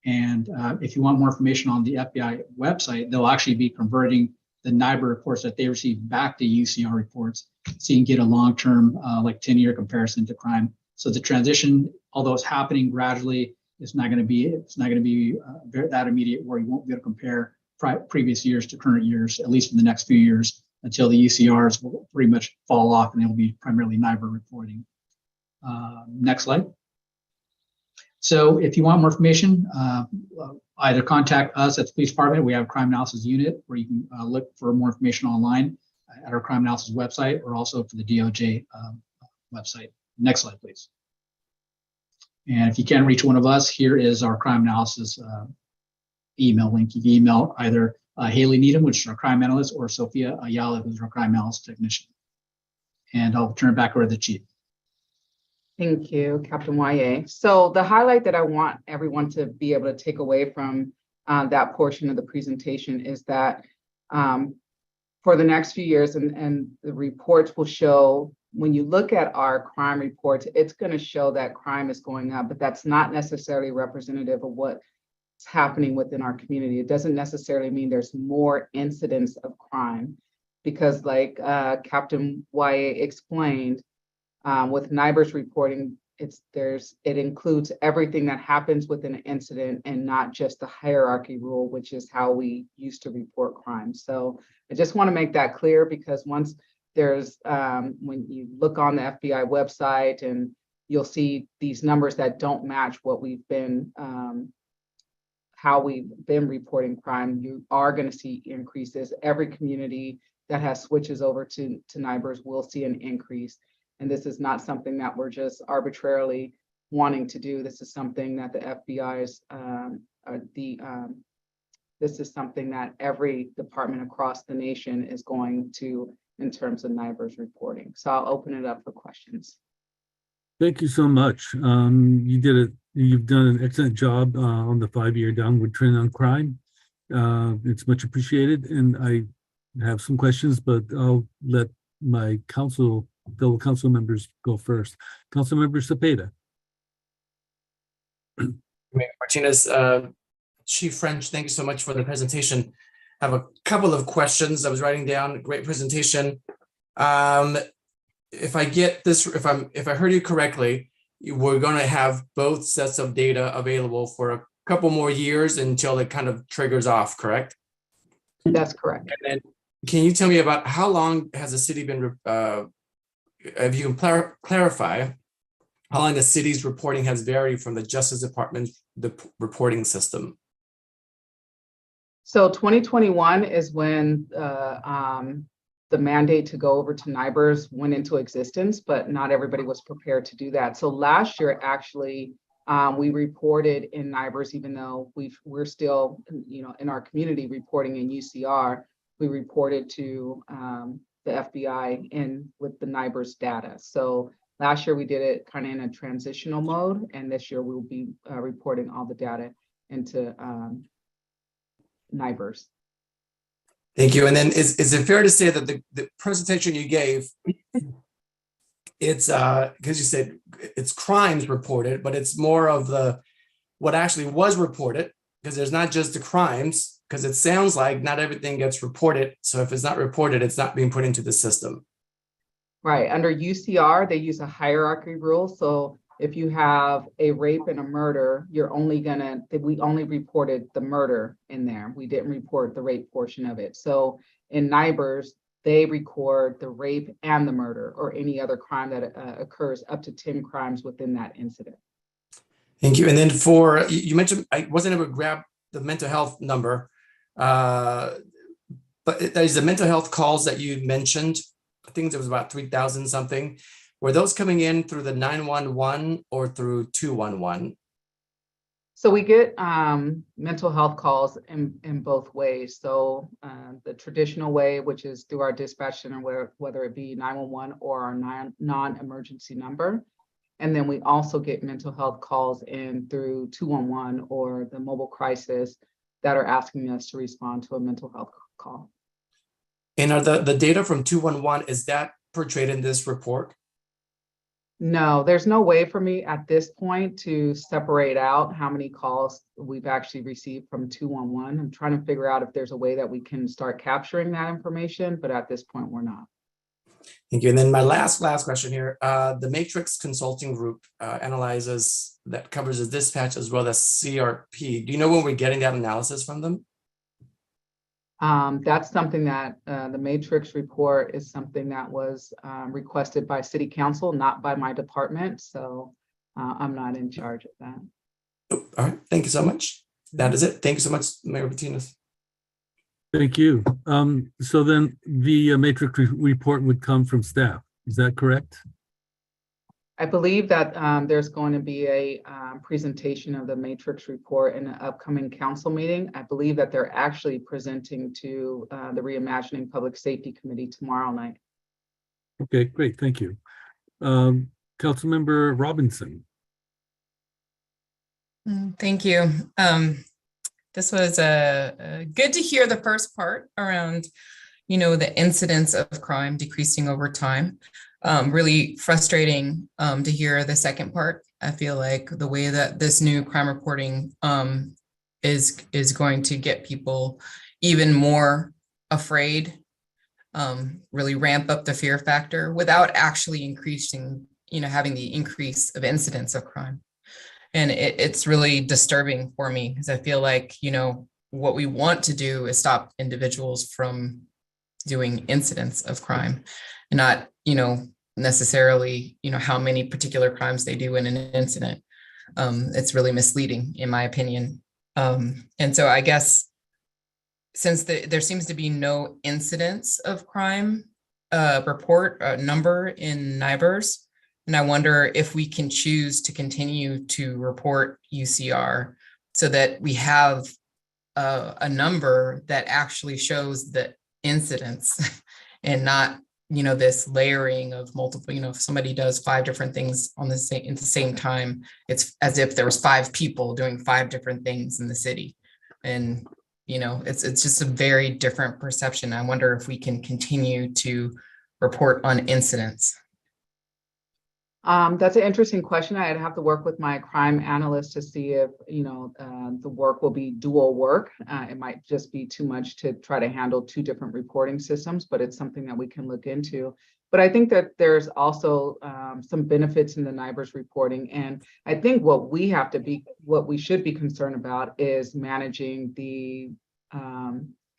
And if you want more information on the FBI website, they'll actually be converting the NIBR reports that they receive back to UCR reports, so you can get a long-term, like 10-year comparison to crime. So the transition, although it's happening gradually, it's not going to be that immediate where you won't be able to compare previous years to current years, at least in the next few years, until the UCRs will pretty much fall off and they'll be primarily NIBR reporting. Next slide. So if you want more information, either contact us at the police department. We have a crime analysis unit where you can look for more information online at our crime analysis website, or also for the DOJ website. Next slide, please. And if you can't reach one of us, here is our crime analysis email link. You can email either Haley Needham, which is our crime analyst, or Sophia Ayala, who's our crime analysis technician. And I'll turn it back over to the chief. Thank you, Captain Wye. So the highlight that I want everyone to be able to take away from that portion of the presentation is that for the next few years, and the reports will show, when you look at our crime reports, it's going to show that crime is going up, but that's not necessarily representative of what's happening within our community. It doesn't necessarily mean there's more incidents of crime, because like Captain Wye explained, with NIBR's reporting, it includes everything that happens within an incident and not just the hierarchy rule, which is how we used to report crime. So I just want to make that clear, because once there's, when you look on the FBI website and you'll see these numbers that don't match what we've been, how we've been reporting crime, you are going to see increases. Every community that has switches over to NIBRs will see an increase. And this is not something that we're just arbitrarily wanting to do. This is something that the FBI's, this is something that every department across the nation is going to, in terms of NIBR's reporting. So I'll open it up for questions. Thank you so much. You've done an excellent job on the 5-year downward trend on crime. It's much appreciated. And I have some questions, but I'll let my fellow council members go first. Councilmember Cepeda. Mayor Martinez, Chief French, thank you so much for the presentation. I have a couple of questions I was writing down. Great presentation. If I get this, if I heard you correctly, we're going to have both sets of data available for a couple more years until it kind of triggers off, correct? That's correct. And then can you tell me about how long has the city been, if you can clarify, how long the city's reporting has varied from the Justice Department's reporting system? So 2021 is when the mandate to go over to NIBRs went into existence, but not everybody was prepared to do that. So last year, actually, we reported in NIBRs, even though we're still, in our community reporting in UCR, we reported to the FBI with the NIBRs data. So last year we did it kind of in a transitional mode, and this year we'll be reporting all the data into NIBRs. Thank you. And then is it fair to say that the presentation you gave, it's because you said it's crimes reported, but it's more of what actually was reported, because there's not just the crimes, because it sounds like not everything gets reported. So if it's not reported, it's not being put into the system. Right. Under UCR, they use a hierarchy rule. So if you have a rape and a murder, we only reported the murder in there. We didn't report the rape portion of it. So in NIBRs, they record the rape and the murder, or any other crime that occurs, up to 10 crimes within that incident. Thank you. And then you mentioned, I wasn't able to grab the mental health number, but there's the mental health calls that you mentioned. I think there was about 3,000 something. Were those coming in through the 911 or through 211? So we get mental health calls in both ways. So the traditional way, which is through our dispatch center, whether it be 911 or our non-emergency number. And then we also get mental health calls in through 211 or the mobile crisis that are asking us to respond to a mental health call. And are the data from 211, is that portrayed in this report? No, there's no way for me at this point to separate out how many calls we've actually received from 211. I'm trying to figure out if there's a way that we can start capturing that information, but at this point, we're not. Thank you. And then my last question here, the Matrix Consulting Group that covers the dispatch as well as CRP. Do you know when we're getting that analysis from them? That's something that the matrix report is something that was requested by City Council, not by my department. So I'm not in charge of that. Oh, all right. Thank you so much. That is it. Thank you so much, Mayor Martinez. Thank you. So then the matrix report would come from staff. Is that correct? I believe that there's going to be a presentation of the matrix report in an upcoming council meeting. I believe that they're actually presenting to the Reimagining Public Safety Committee tomorrow night. Okay, great. Thank you. Councilmember Robinson. Thank you. This was good to hear the first part around, the incidence of crime decreasing over time. Really frustrating to hear the second part. I feel like the way that this new crime reporting is going to get people even more afraid, really ramp up the fear factor without actually increasing, having the increase of incidence of crime. And it's really disturbing for me because I feel like, what we want to do is stop individuals from doing incidents of crime and not, necessarily, how many particular crimes they do in an incident. It's really misleading, in my opinion. And so I guess since there seems to be no incidence of crime report number in NIBRS, and I wonder if we can choose to continue to report UCR so that we have a number that actually shows the incidence and not, this layering of multiple, if somebody does 5 different things at the same time, it's as if there was 5 people doing 5 different things in the city. And, it's just a very different perception. I wonder if we can continue to report on incidents. That's an interesting question. I'd have to work with my crime analyst to see if, the work will be dual work. It might just be too much to try to handle 2 different reporting systems, but it's something that we can look into. But I think that there's also some benefits in the NIBRS reporting. And I think what we should be concerned about is managing the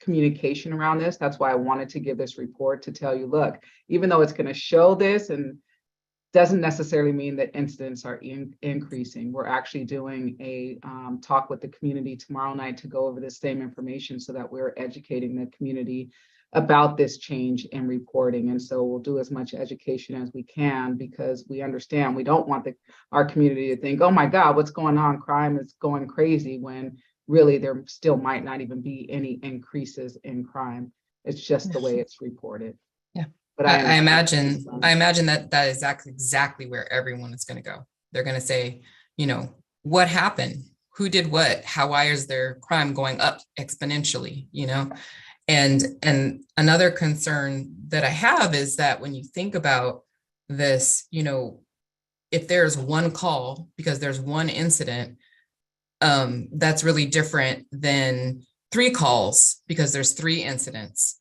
communication around this. That's why I wanted to give this report to tell you, look, even though it's going to show this and doesn't necessarily mean that incidents are increasing. We're actually doing a talk with the community tomorrow night to go over the same information so that we're educating the community about this change in reporting. And so we'll do as much education as we can because we understand we don't want our community to think, oh my God, what's going on? Crime is going crazy, when really there still might not even be any increases in crime. It's just the way it's reported. Yeah. But I imagine that is exactly where everyone is going to go. They're going to say, what happened? Who did what? Why is their crime going up exponentially? And another concern that I have is that when you think about this, if there's one call because there's one incident, that's really different than 3 calls because there's 3 incidents.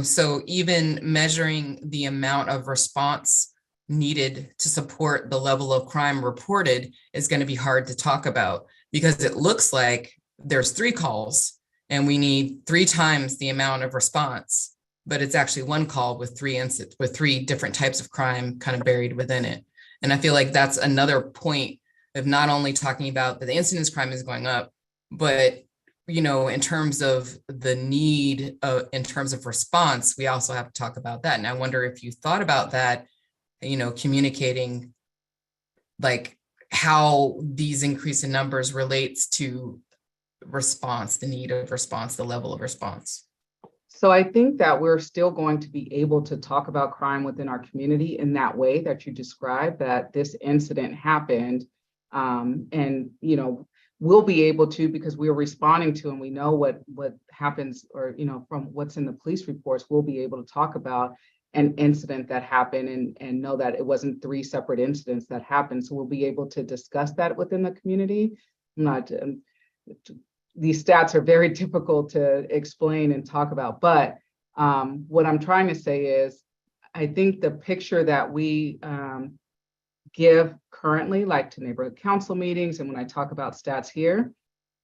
So even measuring the amount of response needed to support the level of crime reported is going to be hard to talk about because it looks like there's 3 calls and we need 3 times the amount of response, but it's actually 1 call with 3 different types of crime kind of buried within it. And I feel like that's another point of not only talking about that the incidence crime is going up, but in terms of the need in terms of response, we also have to talk about that. And I wonder if you thought about that, communicating like how these increase in numbers relates to response, the need of response, the level of response. So I think that we're still going to be able to talk about crime within our community in that way that you described, that this incident happened. And, we'll be able to, because we're responding to and we know what happens, or, from what's in the police reports, we'll be able to talk about an incident that happened and know that it wasn't 3 separate incidents that happened. So we'll be able to discuss that within the community. These stats are very difficult to explain and talk about, but what I'm trying to say is, I think the picture that we give currently, like to neighborhood council meetings, and when I talk about stats here,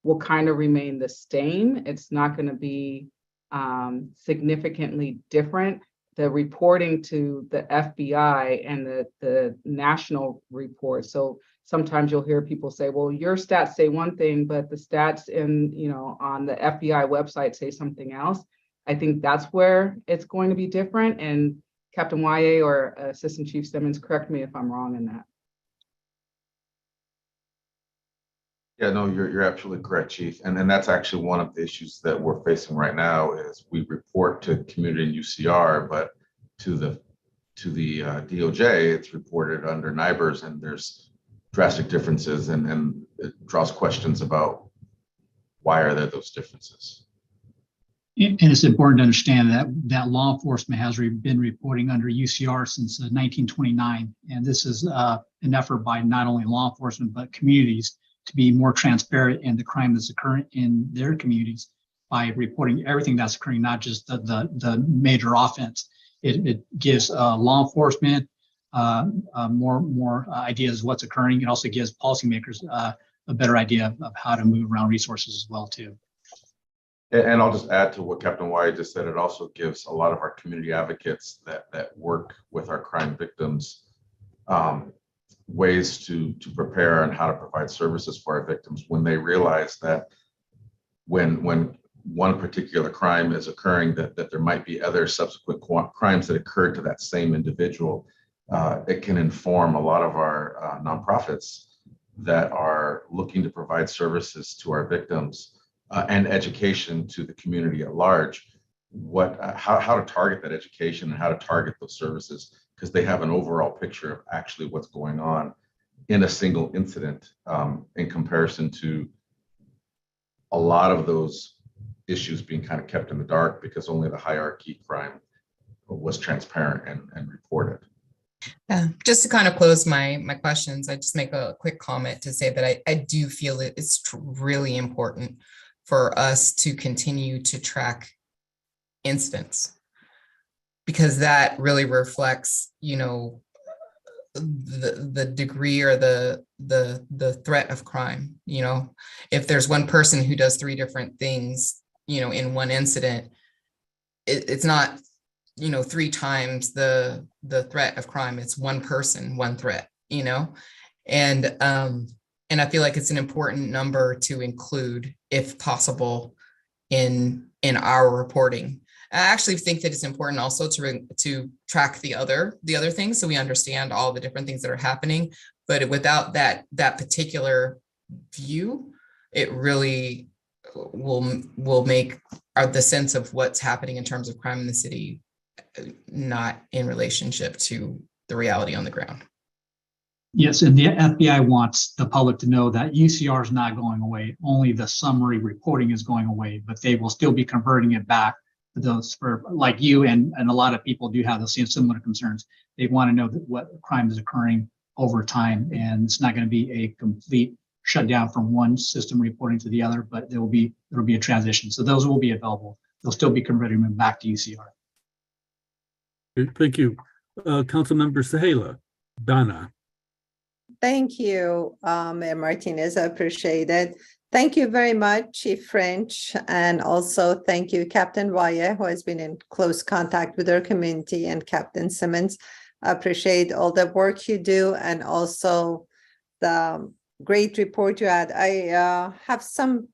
will kind of remain the same. It's not going to be significantly different. The reporting to the FBI and the national report. So sometimes you'll hear people say, well, your stats say one thing, but the stats on the FBI website say something else. I think that's where it's going to be different. And Captain Waye or Assistant Chief Simmons, correct me if I'm wrong in that. Yeah, no, you're absolutely correct, Chief. And that's actually one of the issues that we're facing right now is we report to community and UCR, but to the DOJ, it's reported under NIBRS, and there's drastic differences, and it draws questions about why are there those differences. And it's important to understand that law enforcement has been reporting under UCR since 1929. And this is an effort by not only law enforcement, but communities to be more transparent in the crime that's occurring in their communities by reporting everything that's occurring, not just the major offense. It gives law enforcement more ideas of what's occurring. It also gives policymakers a better idea of how to move around resources as well, too. And I'll just add to what Captain Wyatt just said. It also gives a lot of our community advocates that work with our crime victims ways to prepare and how to provide services for our victims when they realize that when one particular crime is occurring, that there might be other subsequent crimes that occurred to that same individual. It can inform a lot of our nonprofits that are looking to provide services to our victims and education to the community at large, how to target that education and how to target those services, because they have an overall picture of actually what's going on in a single incident in comparison to a lot of those issues being kind of kept in the dark because only the hierarchy crime was transparent and reported. Yeah, just to kind of close my questions, I just make a quick comment to say that I do feel that it's really important for us to continue to track incidents, because that really reflects, the degree or the threat of crime. If there's one person who does 3 different things, in one incident, it's not 3 times the threat of crime. It's one person, one threat, and I feel like it's an important number to include, if possible, in our reporting. I actually think that it's important also to track the other things, so we understand all the different things that are happening. But without that particular view, it really will make the sense of what's happening in terms of crime in the city not in relationship to the reality on the ground. Yes, and the FBI wants the public to know that UCR is not going away. Only the summary reporting is going away, but they will still be converting it back to those for like you and a lot of people do have the same similar concerns. They want to know that what crime is occurring over time, and it's not going to be a complete shutdown from one system reporting to the other, but there will be a transition. So those will be available. They'll still be converting them back to UCR. Thank you. Councilmember Sahela, Donna. Thank you, Mayor Martinez. I appreciate it. Thank you very much, Chief French, and also thank you, Captain Waye, who has been in close contact with our community, and Captain Simmons. I appreciate all the work you do and also the great report you had. I have some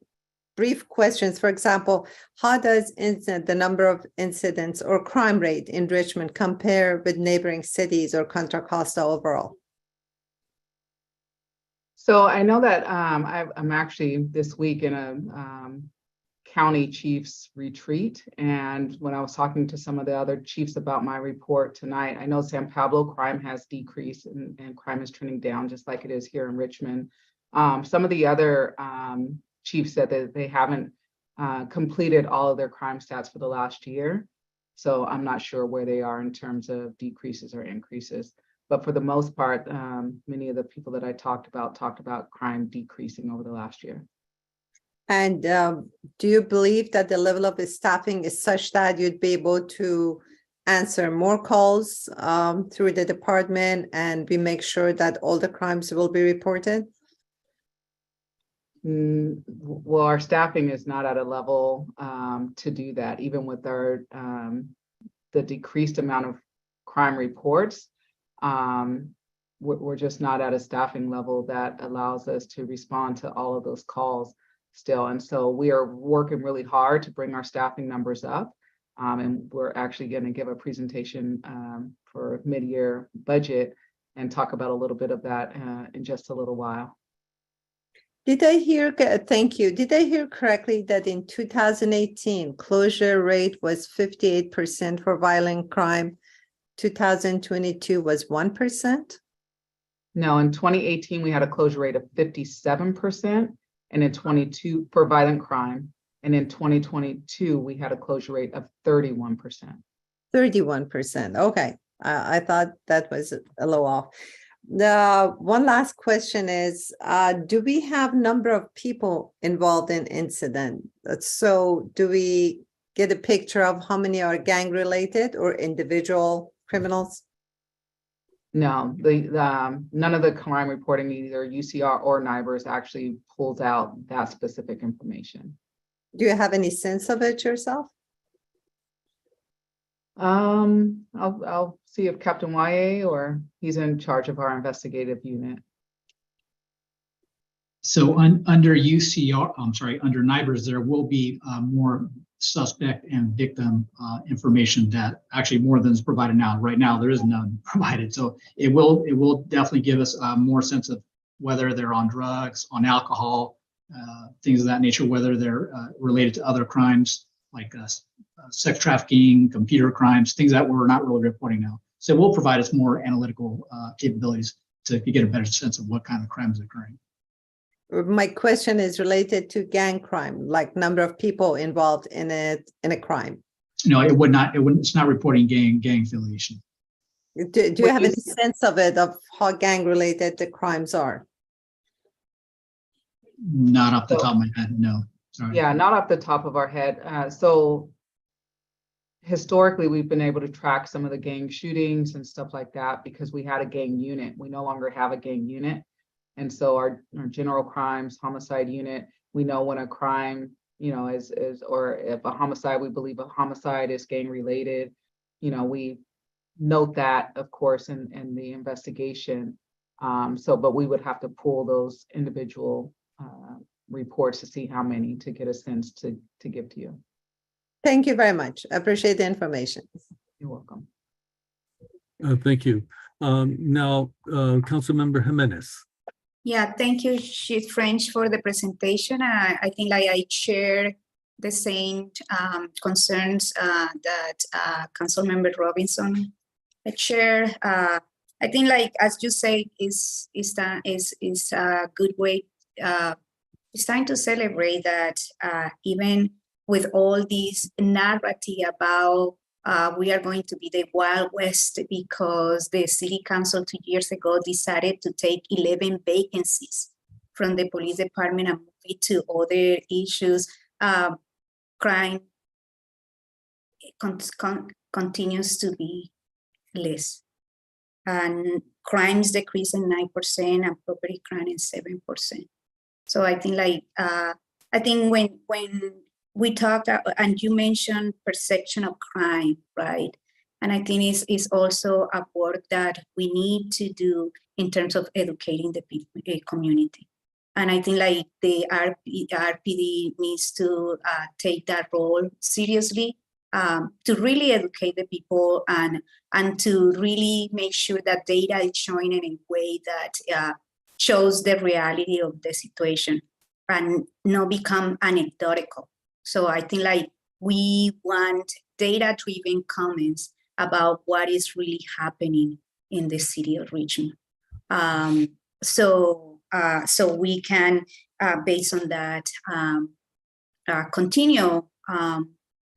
brief questions. For example, how does the number of incidents or crime rate in Richmond compare with neighboring cities or Contra Costa overall? So I know that I'm actually this week in a county chiefs retreat. And when I was talking to some of the other chiefs about my report tonight, I know San Pablo crime has decreased and crime is trending down just like it is here in Richmond. Some of the other chiefs said that they haven't completed all of their crime stats for the last year. So I'm not sure where they are in terms of decreases or increases. But for the most part, many of the people that I talked about crime decreasing over the last year. And do you believe that the level of staffing is such that you'd be able to answer more calls through the department and we make sure that all the crimes will be reported? Well, our staffing is not at a level to do that, even with our the decreased amount of crime reports. We're just not at a staffing level that allows us to respond to all of those calls still. And so we are working really hard to bring our staffing numbers up. And we're actually going to give a presentation for mid-year budget and talk about a little bit of that in just a little while. Did I hear, thank you. Did I hear correctly that in 2018, closure rate was 58% for violent crime? 2022 was 1%? No, in 2018, we had a closure rate of 57%, and in 22 for violent crime. And in 2022, we had a closure rate of 31%. 31%. Okay. I thought that was a little off. The one last question is, do we have number of people involved in incident? So do we get a picture of how many are gang related or individual criminals? No, none of the crime reporting, either UCR or NIBRS, actually pulls out that specific information. Do you have any sense of it yourself? I'll see if Captain YA or he's in charge of our investigative unit. So under UCR, I'm sorry, under NIBRS, there will be more suspect and victim information that actually more than is provided now. Right now, there is none provided. So it will definitely give us more sense of whether they're on drugs, on alcohol, things of that nature, whether they're related to other crimes like sex trafficking, computer crimes, things that we're not really reporting now. So it will provide us more analytical capabilities to get a better sense of what kind of crime is occurring. My question is related to gang crime, like number of people involved in a crime. No, it would not. It's not reporting gang affiliation. Do you have any sense of it, of how gang related the crimes are? Not off the top of my head, no. Sorry. Yeah, not off the top of our head. So historically, we've been able to track some of the gang shootings and stuff like that because we had a gang unit. We no longer have a gang unit. And so our general crimes, homicide unit, we know when a crime, is, or if a homicide, we believe a homicide is gang related, we note that, of course, in the investigation. But we would have to pull those individual reports to see how many to get a sense to give to you. Thank you very much. I appreciate the information. You're welcome. Thank you. Now, Councilmember Jimenez. Yeah, thank you, Chief French, for the presentation. I think I share the same concerns that Councilmember Robinson had shared. I think, as you say, is a good way. It's time to celebrate that even with all these narrative about we are going to be the Wild West because the city council 2 years ago decided to take 11 vacancies from the police department and move it to other issues. Crime continues to be less. And crimes decreasing 9% and property crime is 7%. So I think when we talked and you mentioned perception of crime, right? And I think it's also a work that we need to do in terms of educating the community. And I think the RPD needs to take that role seriously to really educate the people and to really make sure that data is showing in a way that shows the reality of the situation and not become anecdotal. So I think we want data-driven comments about what is really happening in the city of Richmond. So we can, based on that, continue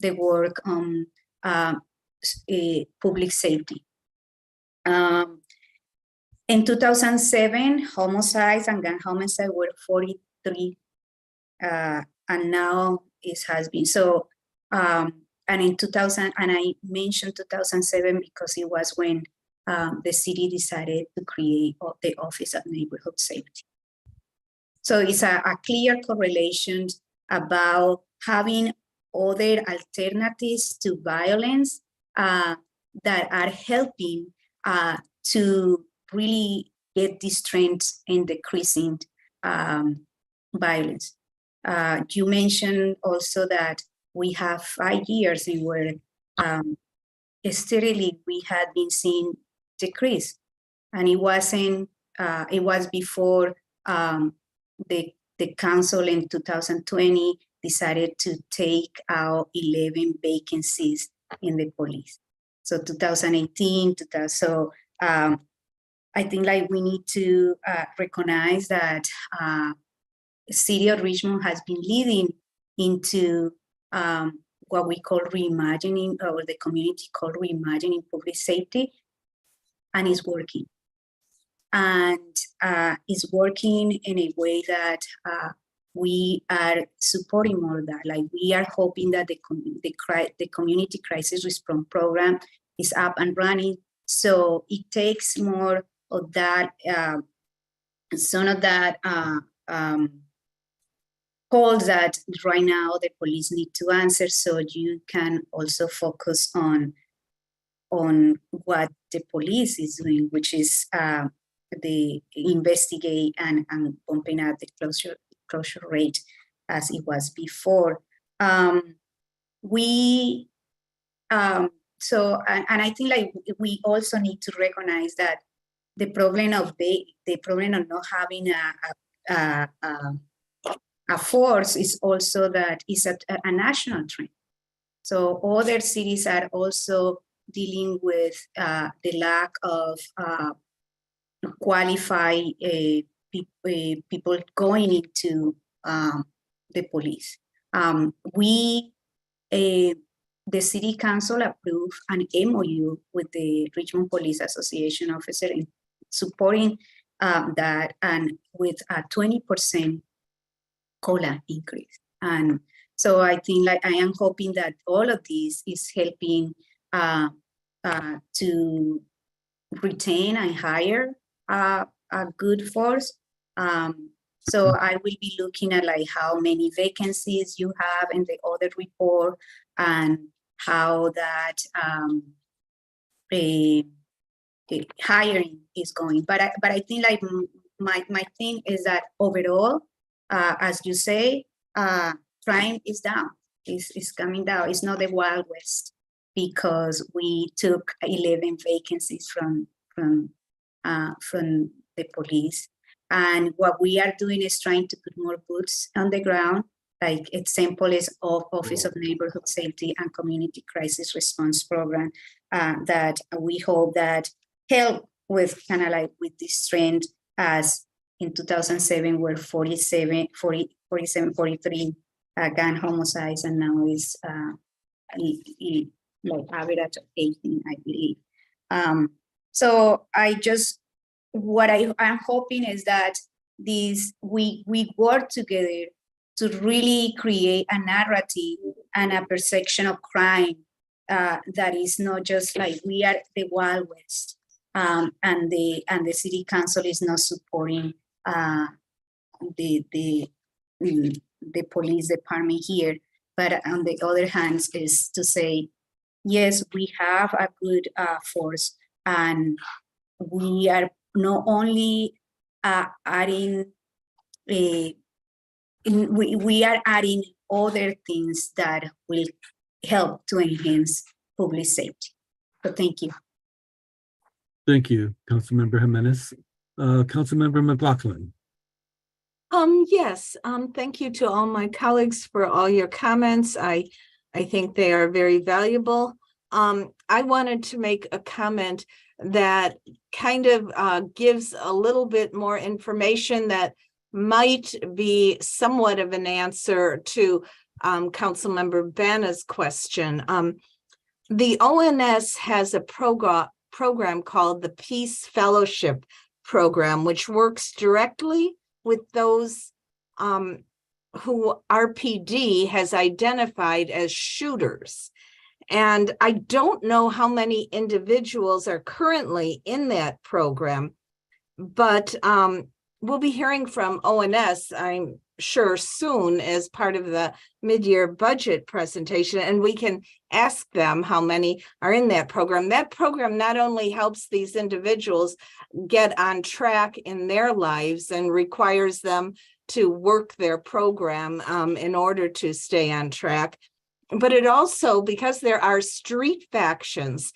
the work on public safety. In 2007, homicides and gun homicide were 43, and now it has been so. And in 2000, and I mentioned 2007 because it was when the city decided to create the Office of Neighborhood Safety. So it's a clear correlation about having other alternatives to violence that are helping to really get this trend in decreasing violence. You mentioned also that we have 5 years in where steadily we had been seeing decrease, and it wasn't. It was before the council in 2020 decided to take out 11 vacancies in the police. So 2018, so I think like we need to recognize that the city of Richmond has been leading into what we call reimagining, or the community called reimagining public safety, and it's working. And it's working in a way that we are supporting more of that. Like we are hoping that the community crisis response program is up and running. So it takes more of that, some of that calls that right now the police need to answer, so you can also focus on what the police is doing, which is the investigate and bumping up the closure rate as it was before. So I think like we also need to recognize that the problem of not having a force is also that is a national trend. So other cities are also dealing with the lack of qualified people going into the police. The city council approved an MOU with the Richmond Police Association officer in supporting that, and with a 20% COLA increase. And so I think like I am hoping that all of this is helping to retain and hire a good force. So I will be looking at like how many vacancies you have in the other report and how that hiring is going. But I think like my thing is that overall, as you say, crime is down. It's coming down. It's not the Wild West because we took 11 vacancies from the police. And what we are doing is trying to put more boots on the ground. Like example is of Office of Neighborhood Safety and Community Crisis Response Program that we hope that help with kind of like with this trend, as in 2007 were 43 gun homicides, and now is like average of 18, I believe. So what I'm hoping is that we work together to really create a narrative and a perception of crime that is not just like we are the Wild West, and the city council is not supporting the police department here. But on the other hand is to say, yes, we have a good force, and we are not only adding we are adding other things that will help to enhance public safety. So thank you. Thank you, Councilmember Jimenez. Councilmember McLaughlin. Yes, thank you to all my colleagues for all your comments. I think they are very valuable. I wanted to make a comment that kind of gives a little bit more information that might be somewhat of an answer to Councilmember Banna's question. the ONS has a program called the Peace Fellowship Program, which works directly with those who RPD has identified as shooters. And I don't know how many individuals are currently in that program, but we'll be hearing from ONS, I'm sure, soon as part of the mid-year budget presentation, and we can ask them how many are in that program. That program not only helps these individuals get on track in their lives and requires them to work their program in order to stay on track, but it also, because there are street factions,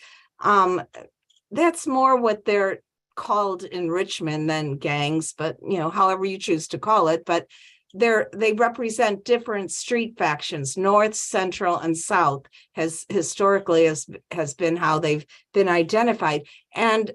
that's more what they're called in Richmond than gangs, but however you choose to call it, but they represent different street factions. North, Central, and South has historically has been how they've been identified. And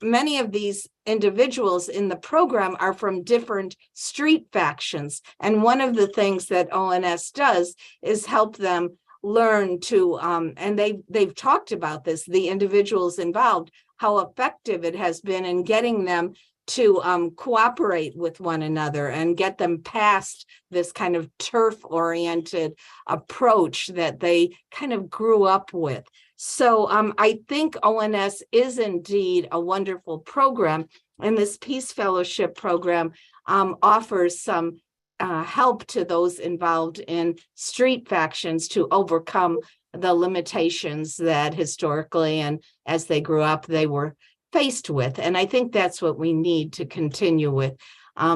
many of these individuals in the program are from different street factions. And one of the things that ONS does is help them learn to, and they've talked about this, the individuals involved, how effective it has been in getting them to cooperate with one another and get them past this kind of turf-oriented approach that they kind of grew up with. So I think ONS is indeed a wonderful program, and this Peace Fellowship program offers some help to those involved in street factions to overcome the limitations that historically and as they grew up they were faced with. And I think that's what we need to continue with.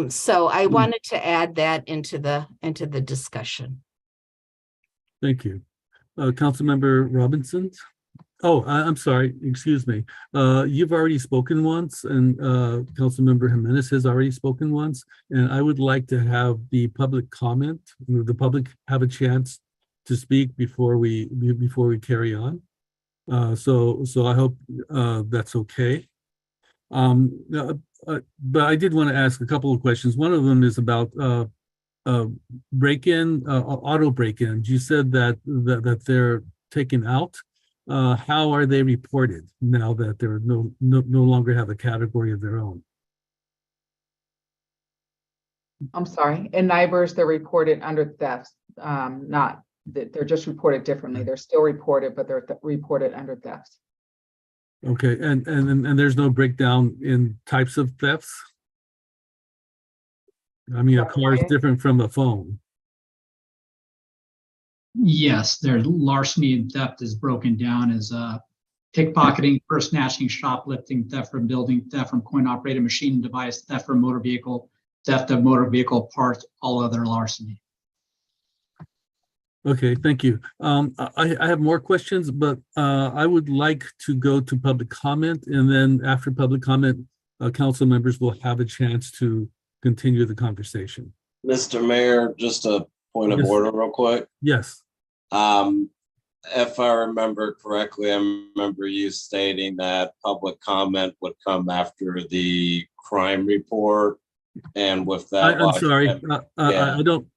So I wanted to add that into the discussion. Thank you. Councilmember Robinson? Oh, I'm sorry, excuse me. You've already spoken once, and Councilmember Jimenez has already spoken once, and I would like to have the public comment, the public have a chance to speak before we carry on. So I hope that's okay. But I did want to ask a couple of questions. One of them is about break-in, auto break-ins. You said that they're taken out. How are they reported now that they're no longer have a category of their own? I'm sorry. In NIBRS, they're reported under theft, not that they're just reported differently. They're still reported, but they're reported under theft. Okay, and there's no breakdown in types of thefts? I mean, a car is different from a phone. Yes, their larceny and theft is broken down as pickpocketing, purse snatching, shoplifting, theft from building, theft from coin-operated machine and device, theft from motor vehicle, theft of motor vehicle parts, all other larceny. Okay, thank you. I have more questions, but I would like to go to public comment, and then after public comment, council members will have a chance to continue the conversation. Mr. Mayor, just a point of Yes. order real quick. Yes. If I remember correctly, I remember you stating that public comment would come after the crime report. And with that, I'm sorry. yeah. I don't.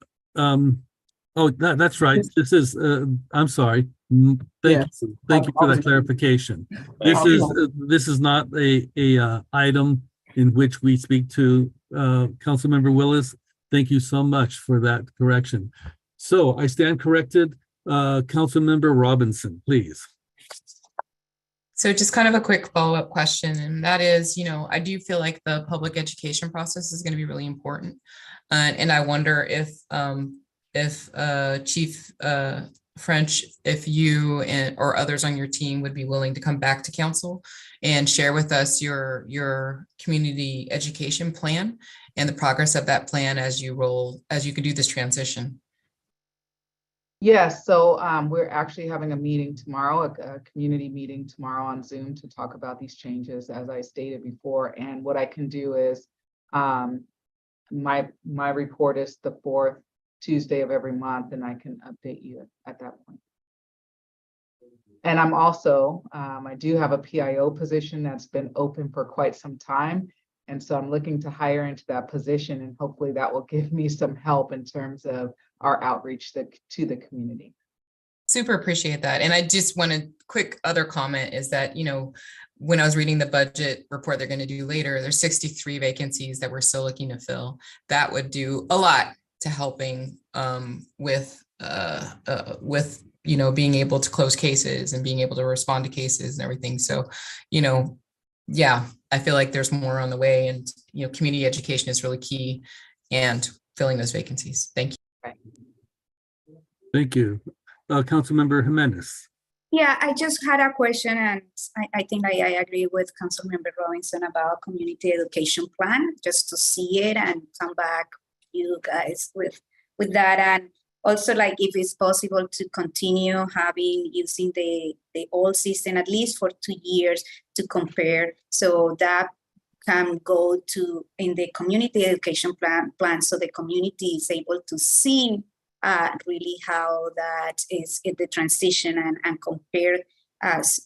Oh, that's right. This is. I'm sorry. Thank you for that clarification. This is not a item in which we speak to Councilmember Willis. Thank you so much for that correction. So I stand corrected. Councilmember Robinson, please. So just kind of a quick follow-up question, and that is, I do feel like the public education process is going to be really important. And I wonder if Chief French, if you or others on your team would be willing to come back to council and share with us your community education plan and the progress of that plan as you can do this transition. Yes, so we're actually having a meeting tomorrow, a community meeting tomorrow on Zoom to talk about these changes, as I stated before. And what I can do is my report is the 4th Tuesday of every month, and I can update you at that point. And I'm also, I do have a PIO position that's been open for quite some time. And so I'm looking to hire into that position, and hopefully that will give me some help in terms of our outreach to the community. Super appreciate that. And I just want a quick other comment is that, when I was reading the budget report they're going to do later, there's 63 vacancies that we're still looking to fill. That would do a lot to helping with being able to close cases and being able to respond to cases and everything. So, yeah, I feel like there's more on the way, and community education is really key and filling those vacancies. Thank you. Thank you. Councilmember Jimenez. Yeah, I just had a question, and I think I agree with Councilmember Robinson about community education plan, just to see it and come back you guys with that. And also, like, if it's possible to continue using the old system at least for 2 years to compare, so that can go to in the community education plan, so the community is able to see really how that is in the transition and compare as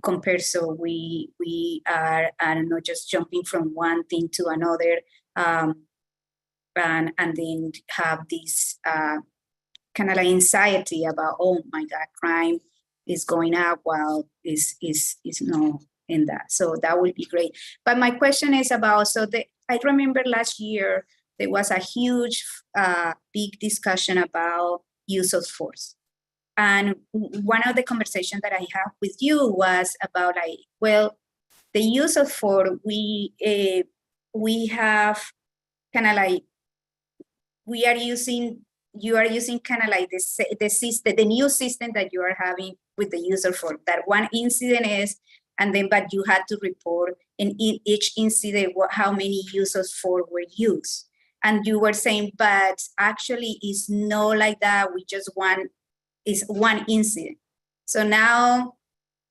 compare. So we are, I don't know, just jumping from one thing to another, and then have this kind of like anxiety about, oh my God, crime is going up while is not in that. So that would be great. But my question is about, I remember last year there was a huge, big discussion about use of force. And one of the conversations that I have with you was about, like, well, the use of force, we have kind of like, you are using kind of like the system, the new system that you are having with the use of force. That one incident is, and then, but you had to report in each incident how many use of force were used. And you were saying, but actually it's not like that. We just is one incident. So now,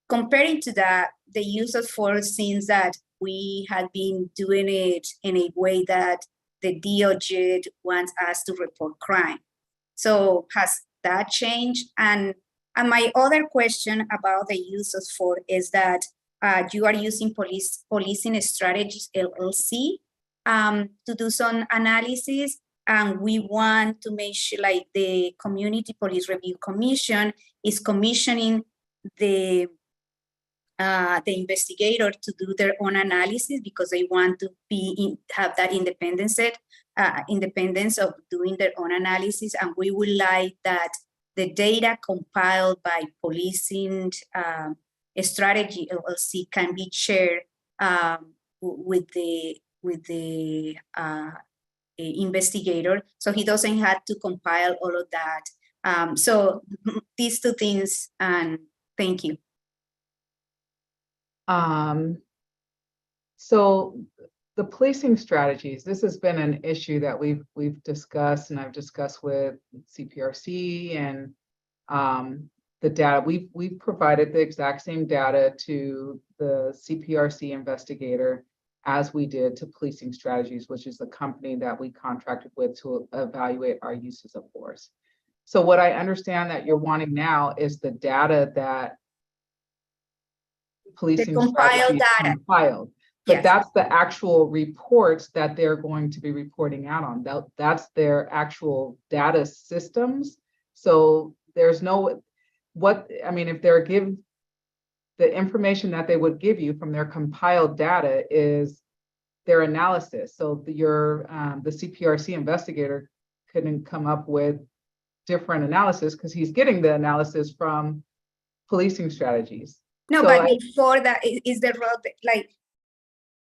comparing to that, the use of force seems that we had been doing it in a way that the DOJ wants us to report crime. So has that changed? And my other question about the use of force is that you are using policing strategies LLC to do some analysis, and we want to make sure, like, the Community Police Review Commission is commissioning the investigator to do their own analysis, because they want to have that independence of doing their own analysis. And we would like that the data compiled by Policing Strategy LLC can be shared with the investigator, so he doesn't have to compile all of that. So these two things, and thank you. So the policing strategies, this has been an issue that we've discussed, and I've discussed with CPRC and the data. We've provided the exact same data to the CPRC investigator as we did to Policing Strategies, which is the company that we contracted with to evaluate our uses of force. So what I understand that you're wanting now is the data that Policing Strategies compiled. But yes, that's the actual reports that they're going to be reporting out on. That's their actual data systems. So there's no, if they're given the information that they would give you from their compiled data is their analysis. So the CPRC investigator couldn't come up with different analysis because he's getting the analysis from Policing Strategies. No, so but before that is the road, like,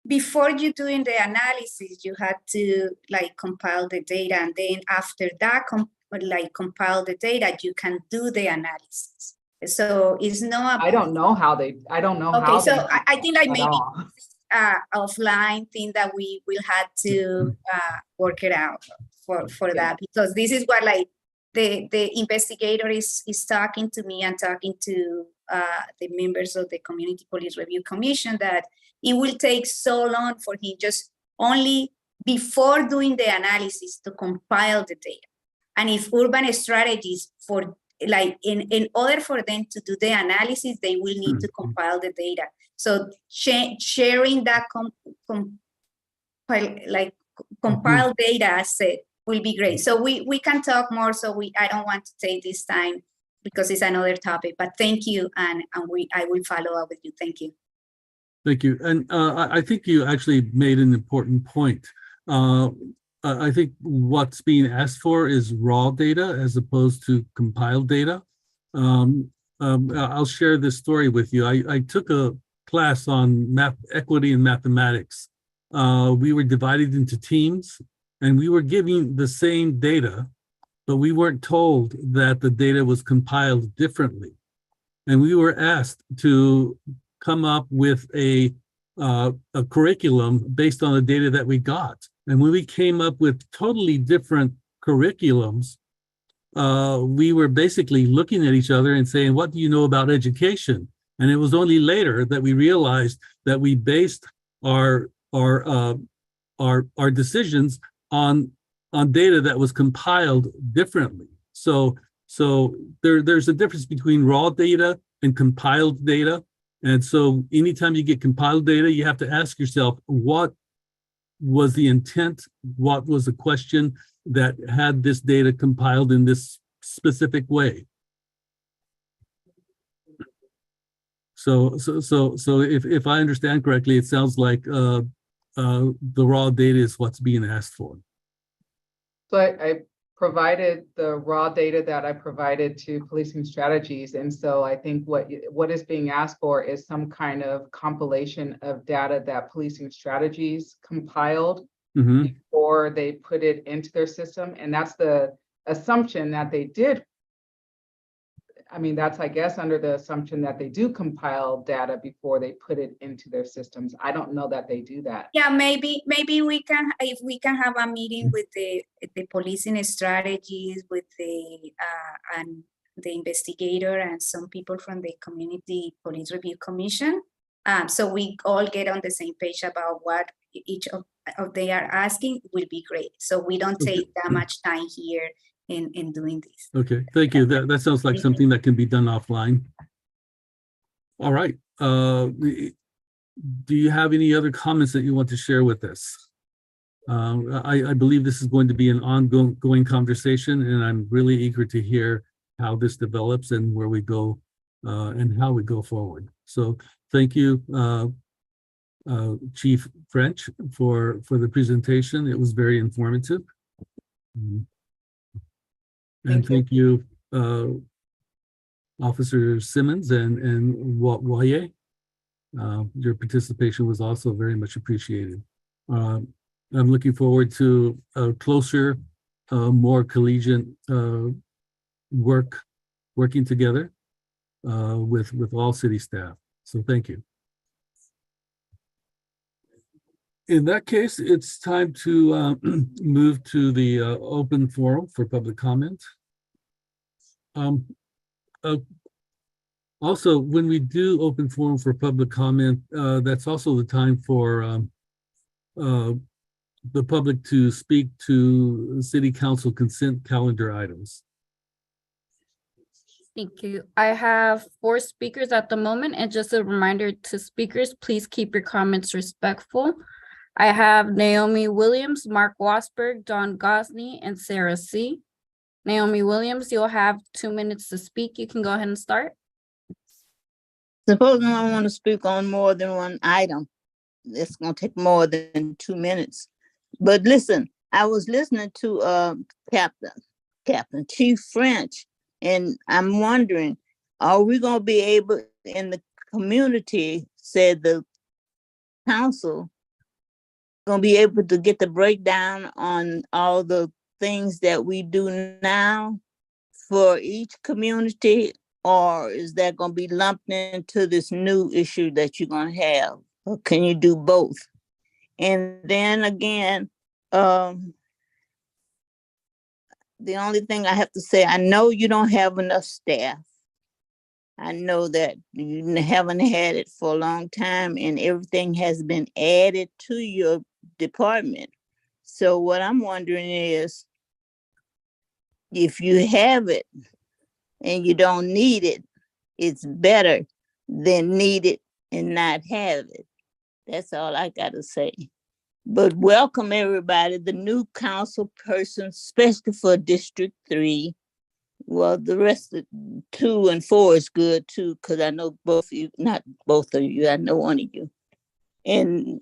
before you doing the analysis, you had to, like, compile the data, and then after that, compile the data, you can do the analysis. So it's not. I don't know how they. I don't know. Okay, so I think, like, maybe offline thing that we will have to work it out for that, because this is what, like, the investigator is talking to me and talking to the members of the Community Police Review Commission, that it will take so long for him just only before doing the analysis to compile the data. And if urban strategies for, like, in order for them to do the analysis, they will need to compile the data. So sharing that compiled data set will be great. So we can talk more. So I don't want to take this time because it's another topic. But thank you, and I will follow up with you. Thank you. Thank you. And I think you actually made an important point. I think what's being asked for is raw data as opposed to compiled data. I'll share this story with you. I took a class on equity in mathematics. We were divided into teams and we were giving the same data, but we weren't told that the data was compiled differently. And we were asked to come up with a curriculum based on the data that we got. And when we came up with totally different curriculums, we were basically looking at each other and saying, what do you know about education? And it was only later that we realized that we based our decisions on data that was compiled differently. So there's a difference between raw data and compiled data. And so anytime you get compiled data, you have to ask yourself, what was the intent? What was the question that had this data compiled in this specific way? So if I understand correctly, it sounds like the raw data is what's being asked for. So I provided the raw data that I provided to policing strategies. And so I think what is being asked for is some kind of compilation of data that policing strategies compiled before they put it into their system. And that's the assumption that they did. I mean, that's, I guess, under the assumption that they do compile data before they put it into their systems. I don't know that they do that. Yeah, maybe we can, if we can have a meeting with the policing strategies, with the and the investigator and some people from the Community Police Review Commission. So we all get on the same page about what each of they are asking will be great. So we don't take that much time here in doing this. Okay, thank you. That sounds like something that can be done offline. All right. Do you have any other comments that you want to share with us? I believe this is going to be an ongoing conversation, and I'm really eager to hear how this develops and where we go and how we go forward. So thank you, Chief French, for the presentation. It was very informative. And thank you, Officer Simmons and Waye. Your participation was also very much appreciated. I'm looking forward to a closer, more collegiate working together with all city staff. So thank you. In that case, it's time to move to the open forum for public comment. Also, when we do open forum for public comment, that's also the time for the public to speak to city council consent calendar items. Thank you. I have 4 speakers at the moment, and just a reminder to speakers, please keep your comments respectful. I have Naomi Williams, Mark Wasberg, Don Gosney, and Sarah C. Naomi Williams, you'll have 2 minutes to speak. You can go ahead and start. Supposing I want to speak on more than one item, it's going to take more than 2 minutes. But listen, I was listening to Captain Chief French, and I'm wondering, are we going to be able, in the community, said the council, going to be able to get the breakdown on all the things that we do now for each community, or is that going to be lumped into this new issue that you're going to have? Or can you do both? And then again, the only thing I have to say, I know you don't have enough staff. I know that you haven't had it for a long time, and everything has been added to your department. So what I'm wondering is, if you have it and you don't need it, it's better than need it and not have it. That's all I got to say. But welcome everybody, the new council person, especially for District 3. Well, the rest of 2 and 4 is good too, because I know both of you, not both of you, I know one of you. And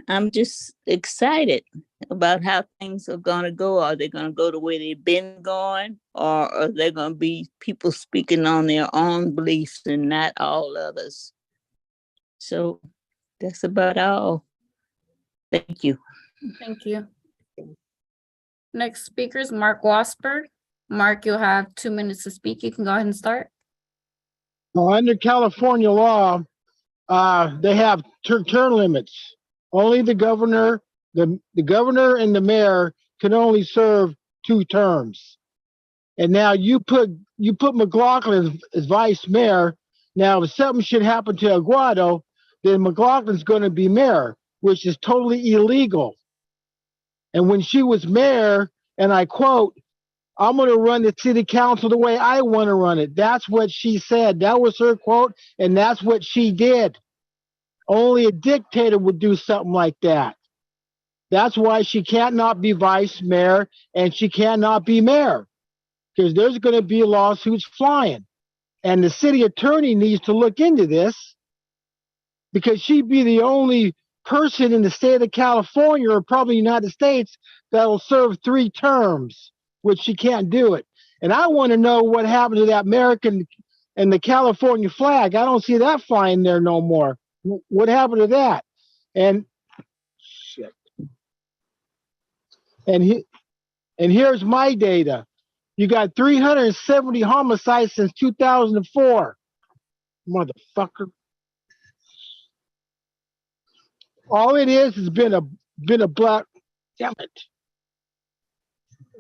I'm just excited about how things are going to go. Are they going to go the way they've been going, or are there going to be people speaking on their own beliefs and not all others? So that's about all. Thank you. Thank you. Next speaker is Mark Wasberg. Mark, you'll have 2 minutes to speak. You can go ahead and start. Well, under California law, they have term limits. Only the governor, the governor and the mayor can only serve 2 terms. And now you put McLaughlin as vice mayor. Now, if something should happen to Aguado, then McLaughlin's going to be mayor, which is totally illegal. And when she was mayor, and I quote, "I'm going to run the city council the way I want to run it." That's what she said. That was her quote, and that's what she did. Only a dictator would do something like that. That's why she can't not be vice mayor and she cannot be mayor, because there's going to be lawsuits flying. And the city attorney needs to look into this, because she'd be the only person in the state of California, or probably United States, that will serve 3 terms, which she can't do it. And I want to know what happened to that American and the California flag. I don't see that flying there no more. What happened to that? And shit. And here's my data. You got 370 homicides since 2004. Motherfucker. All it is has been a black, damn it.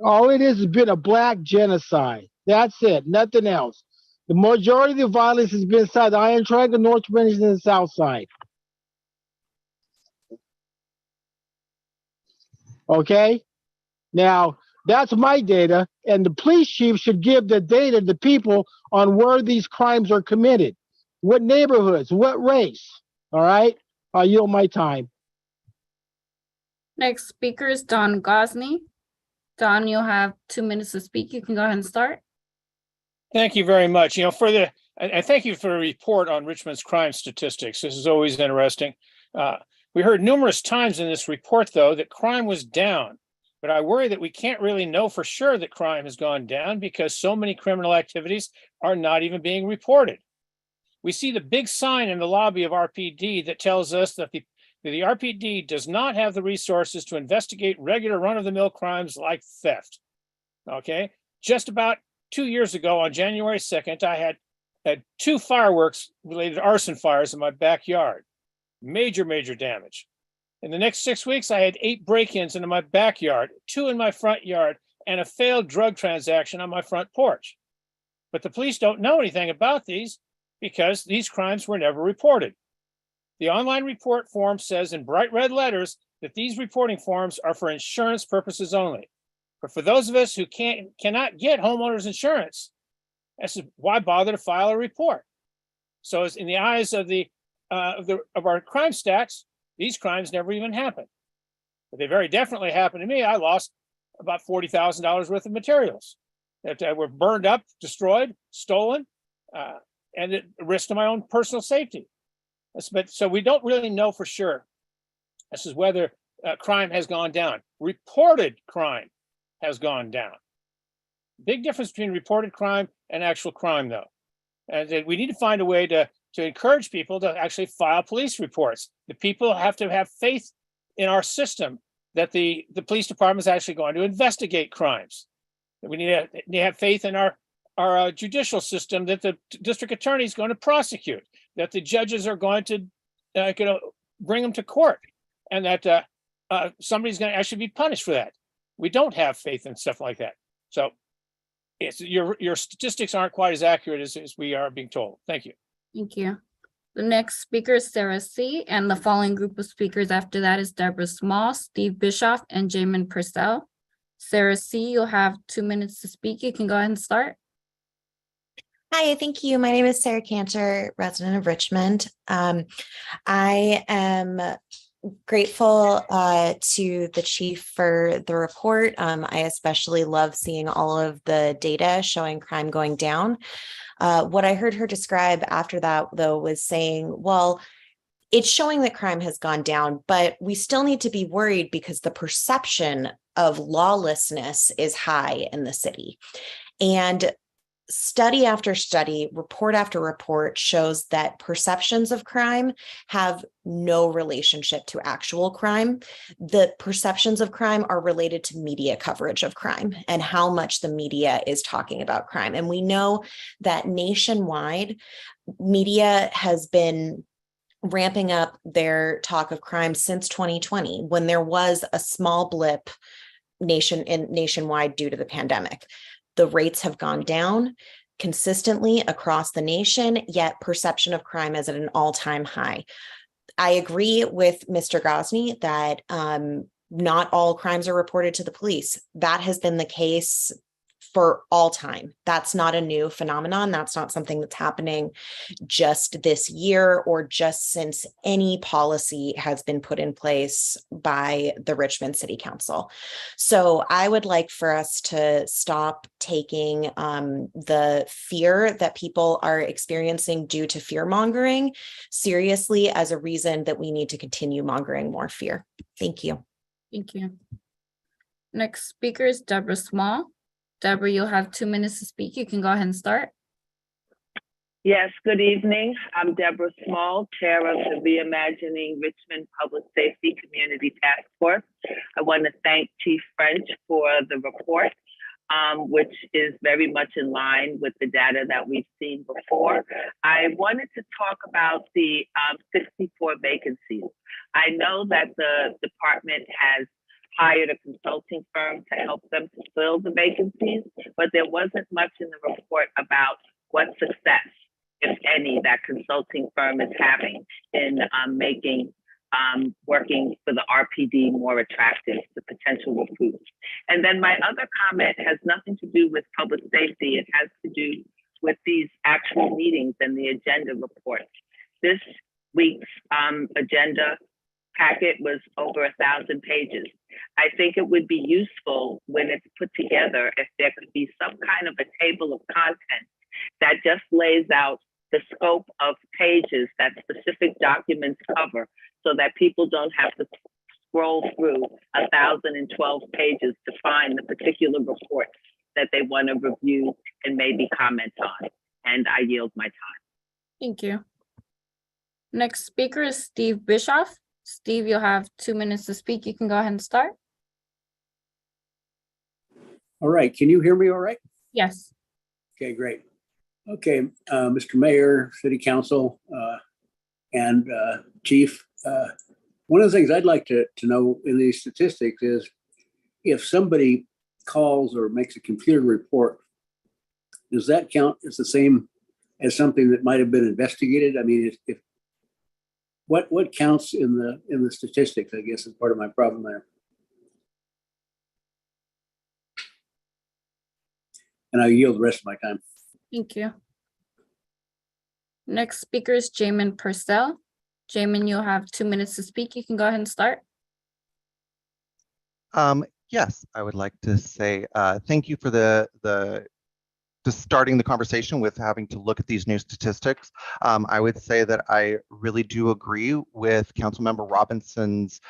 All it is has been a black genocide. That's it, nothing else. The majority of the violence has been inside the Iron Triangle, North Bennington, and the South Side. Okay? Now, that's my data, and the police chief should give the data to people on where these crimes are committed. What neighborhoods, what race, all right? I yield my time. Next speaker is Don Gosney. Don, you'll have 2 minutes to speak. You can go ahead and start. Thank you very much. I thank you for the report on Richmond's crime statistics. This is always interesting. We heard numerous times in this report, though, that crime was down. But I worry that we can't really know for sure that crime has gone down, because so many criminal activities are not even being reported. We see the big sign in the lobby of RPD that tells us that the RPD does not have the resources to investigate regular run-of-the-mill crimes like theft. Okay, just about 2 years ago on January 2nd, I had 2 fireworks-related arson fires in my backyard. Major damage. In the next 6 weeks, I had 8 break-ins into my backyard, 2 in my front yard, and a failed drug transaction on my front porch. But the police don't know anything about these because these crimes were never reported. The online report form says in bright red letters that these reporting forms are for insurance purposes only. But for those of us who cannot get homeowners insurance, this is why bother to file a report? So as in the eyes of our crime stats, these crimes never even happened. But they very definitely happened to me. I lost about $40,000 worth of materials that were burned up, destroyed, stolen, and at risk to my own personal safety. But so we don't really know for sure this is whether crime has gone down. Reported crime has gone down. Big difference between reported crime and actual crime, though. And we need to find a way to encourage people to actually file police reports. The people have to have faith in our system that the police department is actually going to investigate crimes. We need to have faith in our judicial system that the district attorney is going to prosecute, that the judges are going to bring them to court, and that somebody's going to actually be punished for that. We don't have faith in stuff like that. So your statistics aren't quite as accurate as we are being told. Thank you. Thank you. The next speaker is Sarah C. And the following group of speakers after that is Deborah Small, Steve Bischoff, and Jamin Purcell. Sarah C., you'll have 2 minutes to speak. You can go ahead and start. Hi, thank you. My name is Sarah Cantor, resident of Richmond. I am grateful to the chief for the report. I especially love seeing all of the data showing crime going down. What I heard her describe after that, though, was saying, well, it's showing that crime has gone down, but we still need to be worried because the perception of lawlessness is high in the city. And study after study, report after report shows that perceptions of crime have no relationship to actual crime. The perceptions of crime are related to media coverage of crime and how much the media is talking about crime. And we know that nationwide, media has been ramping up their talk of crime since 2020, when there was a small blip nationwide due to the pandemic. The rates have gone down consistently across the nation, yet perception of crime is at an all-time high. I agree with Mr. Gosney that not all crimes are reported to the police. That has been the case for all time. That's not a new phenomenon. That's not something that's happening just this year or just since any policy has been put in place by the Richmond City Council. So I would like for us to stop taking the fear that people are experiencing due to fear mongering seriously as a reason that we need to continue mongering more fear. Thank you. Thank you. Next speaker is Deborah Small. Deborah, you'll have 2 minutes to speak. You can go ahead and start. Yes, good evening. I'm Deborah Small, Chair of the Reimagining Richmond Public Safety Community Task Force. I want to thank Chief French for the report, which is very much in line with the data that we've seen before. I wanted to talk about the 64 vacancies. I know that the department has hired a consulting firm to help them to fill the vacancies, but there wasn't much in the report about what success, if any, that consulting firm is having in making working for the RPD more attractive to potential recruits. And then my other comment has nothing to do with public safety. It has to do with these actual meetings and the agenda reports. This week's agenda packet was over 1,000 pages. I think it would be useful when it's put together if there could be some kind of a table of content that just lays out the scope of pages that specific documents cover so that people don't have to scroll through 1,012 pages to find the particular report that they want to review and maybe comment on. And I yield my time. Thank you. Next speaker is Steve Bischoff. Steve, you'll have 2 minutes to speak. You can go ahead and start. All right. Can you hear me all right? Yes. Okay, great. Okay, Mr. Mayor, City Council, and Chief, one of the things I'd like to know in these statistics is if somebody calls or makes a computer report, does that count as the same as something that might have been investigated? I mean, if what counts in the statistics, I guess, is part of my problem there. And I yield the rest of my time. Thank you. Next speaker is Jamin Purcell. Jamin, you'll have 2 minutes to speak. You can go ahead and start. Yes, I would like to say thank you for just starting the conversation with having to look at these new statistics. I would say that I really do agree with Councilmember Robinson's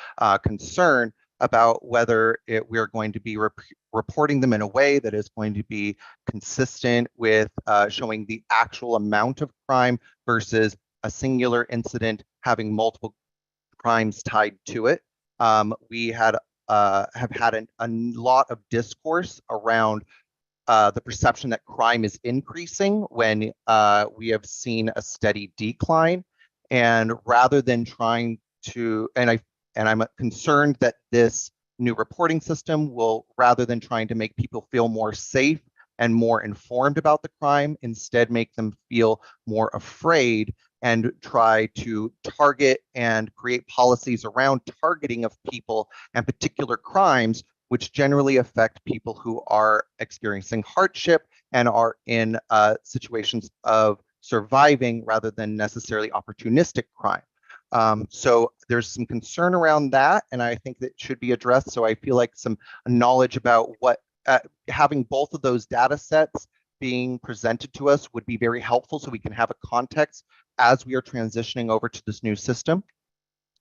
concern about whether we are going to be reporting them in a way that is going to be consistent with showing the actual amount of crime versus a singular incident having multiple crimes tied to it. We have had a lot of discourse around the perception that crime is increasing when we have seen a steady decline. And rather than trying to, and I'm concerned that this new reporting system will, rather than trying to make people feel more safe and more informed about the crime, instead make them feel more afraid and try to target and create policies around targeting of people and particular crimes, which generally affect people who are experiencing hardship and are in situations of surviving rather than necessarily opportunistic crime. So there's some concern around that, and I think that should be addressed. So I feel like some knowledge about what having both of those data sets being presented to us would be very helpful, so we can have a context as we are transitioning over to this new system.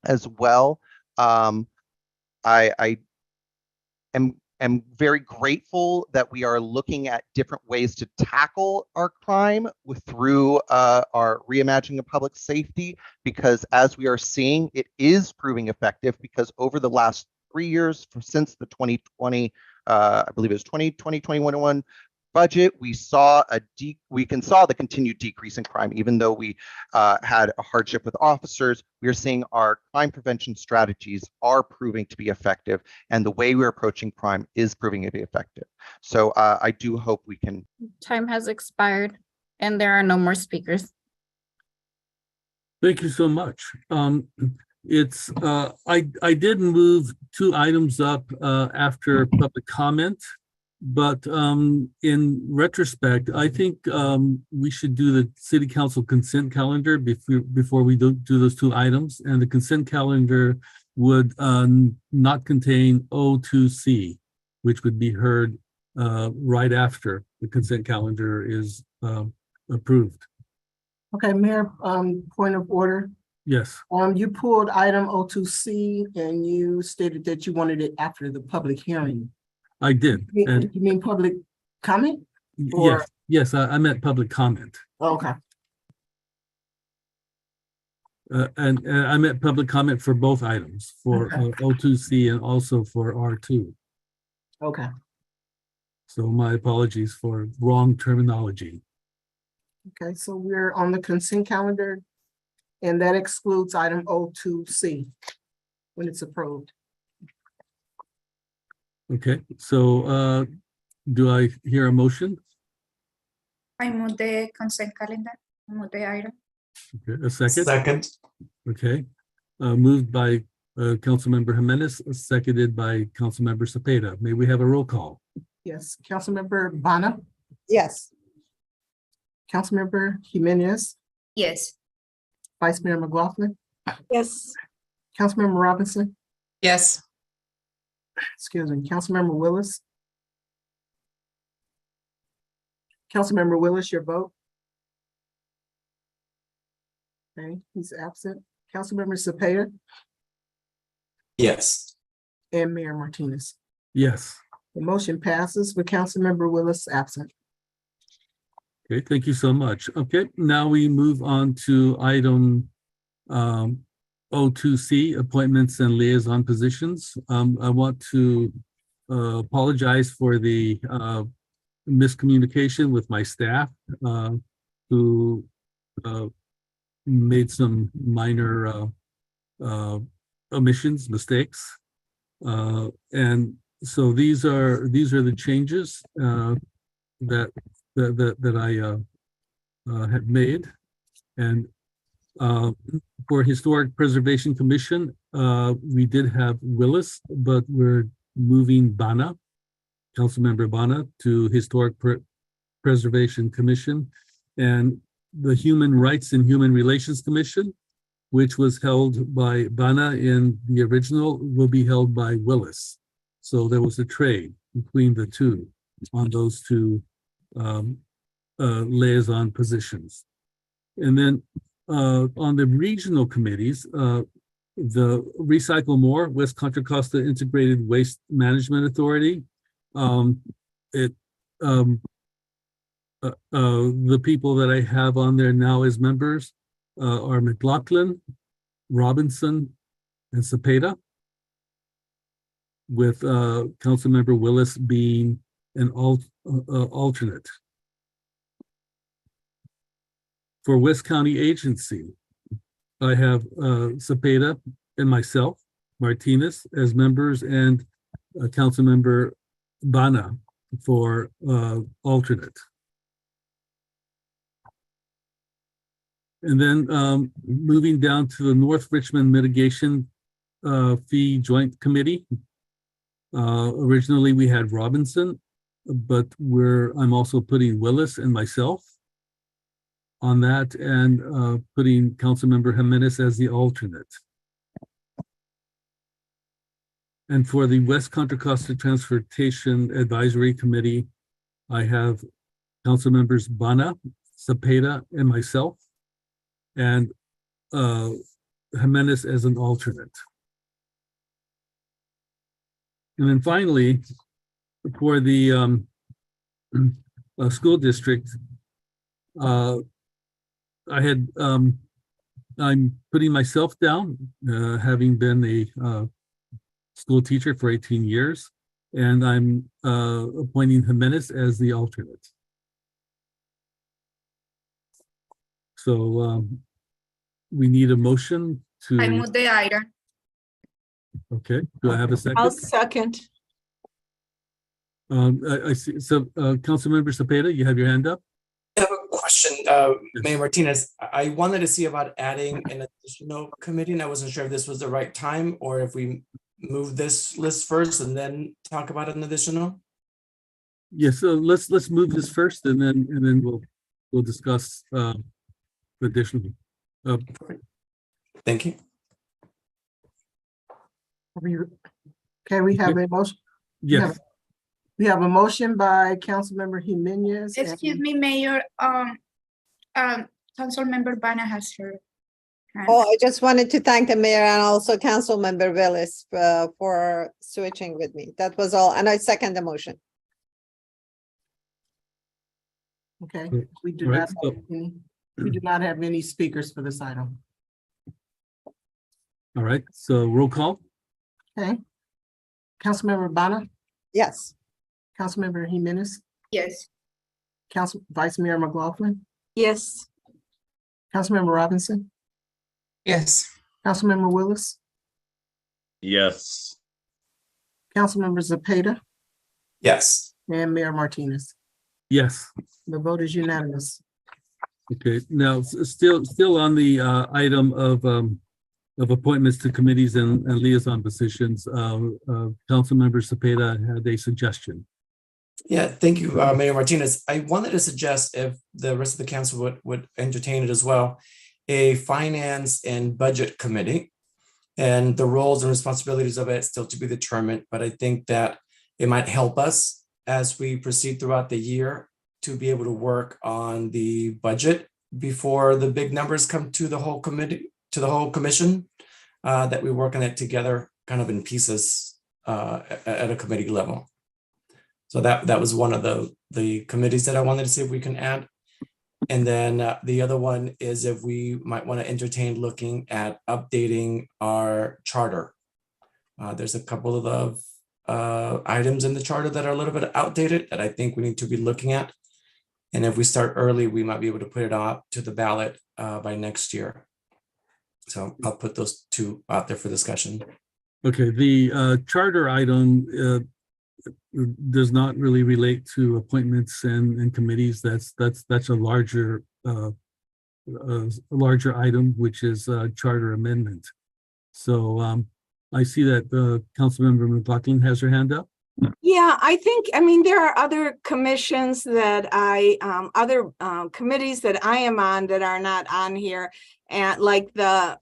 As well, I am very grateful that we are looking at different ways to tackle our crime through our reimagining of public safety, because as we are seeing, it is proving effective, because over the last 3 years, since the 2020, I believe it was 2021 budget, we saw the continued decrease in crime. Even though we had a hardship with officers, we are seeing our crime prevention strategies are proving to be effective, and the way we're approaching crime is proving to be effective. So I do hope we can. Time has expired and there are no more speakers. Thank you so much. I did move 2 items up after public comment. But in retrospect, I think we should do the city council consent calendar before we do those 2 items. And the consent calendar would not contain O2C, which would be heard right after the consent calendar is approved. Okay, Mayor, point of order. Yes. You pulled item O2C and you stated that you wanted it after the public hearing. I did. You mean public comment? Or? Yes, I meant public comment. Okay. And I meant public comment for both items, for O2C and also for R2. Okay. So my apologies for wrong terminology. Okay, so we're on the consent calendar, and that excludes item O2C when it's approved. Okay, so do I hear a motion? I move the consent calendar. I move the item. Okay, a second? Second. Okay, moved by Councilmember Jimenez, seconded by Councilmember Cepeda. May we have a roll call? Yes, Councilmember Bana, Yes. Councilmember Jimenez, Yes. Vice Mayor McLaughlin, Yes. Councilmember Robinson, Yes. excuse me, Councilmember Willis. Councilmember Willis, your vote? Okay, he's absent. Councilmember Cepeda Yes. and Mayor Martinez. Yes. The motion passes with Councilmember Willis absent. Okay, thank you so much. Okay, now we move on to item O2C, appointments and liaison positions. I want to apologize for the miscommunication with my staff who made some minor omissions, mistakes. And so these are the changes that I have made. And for Historic Preservation Commission, we did have Willis, but we're moving Bana, Councilmember Bana, to Historic Preservation Commission. And the Human Rights and Human Relations Commission, which was held by Bana in the original, will be held by Willis. So there was a trade between the two on those 2 liaison positions. And then on the regional committees, the Recycle More, West Contra Costa Integrated Waste Management Authority, the people that I have on there now as members are McLaughlin, Robinson, and Cepeda, with Councilmember Willis being an alternate. For West County Agency, I have Cepeda and myself, Martinez, as members, and Councilmember Bana for alternate. And then moving down to the North Richmond Mitigation Fee Joint Committee. Originally we had Robinson, but I'm also putting Willis and myself. on that and putting Councilmember Jimenez as the alternate. And for the West Contra Costa Transportation Advisory Committee, I have council members Bana, Cepeda, and myself, and Jimenez as an alternate. And then finally, for the school district, I'm putting myself down, having been a school teacher for 18 years, and I'm appointing Jimenez as the alternate. So we need a motion to. I move the item. Okay, do I have a second? I'll second. I see. So, Councilmember Cepeda, you have your hand up? I have a question, Mayor Martinez. I wanted to see about adding an additional committee, and I wasn't sure if this was the right time or if we move this list first and then talk about an additional. Yes, so let's move this first, and then we'll discuss additional. Thank you. Okay, we have a motion. Yes. We have a motion by Councilmember Jimenez. Excuse me, Mayor, Councilmember Bana has her hand. Oh, I just wanted to thank the mayor and also Councilmember Willis for switching with me. That was all. And I second the motion. Okay, we do All right, not have any, we do not have any speakers for this item. All right, so roll call. Okay. Councilmember Bana, Yes. Councilmember Jimenez, Yes. Vice Mayor McLaughlin, Yes. Councilmember Robinson, Yes. Councilmember Willis, Yes. Councilmember Cepeda, Yes. and Mayor Martinez. Yes. The vote is unanimous. Okay, now still on the item of appointments to committees and liaison positions, Councilmember Cepeda had a suggestion. Yeah, thank you, Mayor Martinez. I wanted to suggest, if the rest of the council would entertain it as well, a finance and budget committee. And the roles and responsibilities of it still to be determined, but I think that it might help us as we proceed throughout the year to be able to work on the budget before the big numbers come to the whole committee, to the whole commission, that we work on it together kind of in pieces at a committee level. So that was one of the committees that I wanted to see if we can add. And then the other one is if we might want to entertain looking at updating our charter. There's a couple of items in the charter that are a little bit outdated that I think we need to be looking at. And if we start early, we might be able to put it out to the ballot by next year. So I'll put those two out there for discussion. Okay, the charter item does not really relate to appointments and committees. That's a larger item, which is charter amendment. So I see that Councilmember McLaughlin has her hand up. Yeah, I mean, there are other commissions that other committees that I am on that are not on here. And like the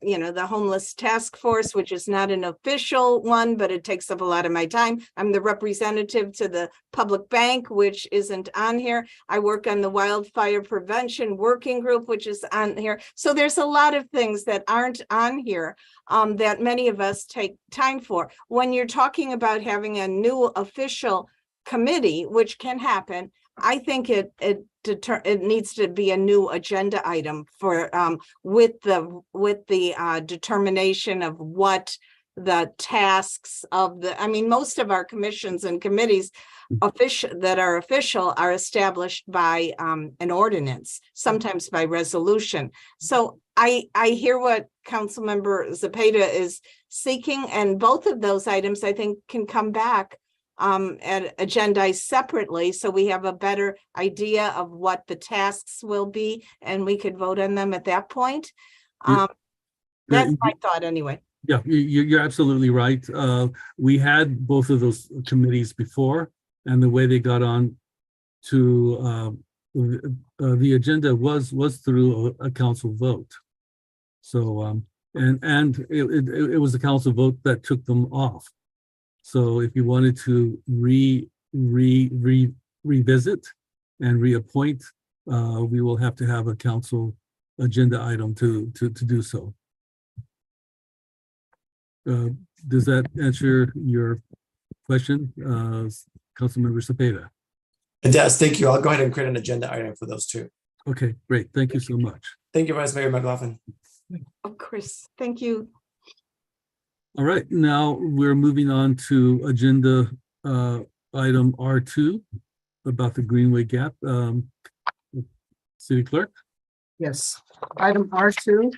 homeless task force, which is not an official one, but it takes up a lot of my time. I'm the representative to the public bank, which isn't on here. I work on the wildfire prevention working group, which is on here. So there's a lot of things that aren't on here that many of us take time for. When you're talking about having a new official committee, which can happen, I think it needs to be a new agenda item for with the determination of what the tasks of I mean, most of our commissions and committees that are official are established by an ordinance, sometimes by resolution. So I hear what Councilmember Cepeda is seeking, and both of those items I think can come back and agendize separately, so we have a better idea of what the tasks will be, and we could vote on them at that point. That's my thought anyway. Yeah, you're absolutely right. We had both of those committees before, and the way they got on to the agenda was through a council vote. So, and it was the council vote that took them off. So if you wanted to revisit and reappoint, we will have to have a council agenda item to do so. Does that answer your question, Councilmember Cepeda? It does. Thank you. I'll go ahead and create an agenda item for those two. Okay, great. Thank you so much. Thank you, Vice Mayor McLaughlin. Of course, thank you. All right, now we're moving on to agenda item R2 about the Greenway Gap. City Clerk? Yes, item R2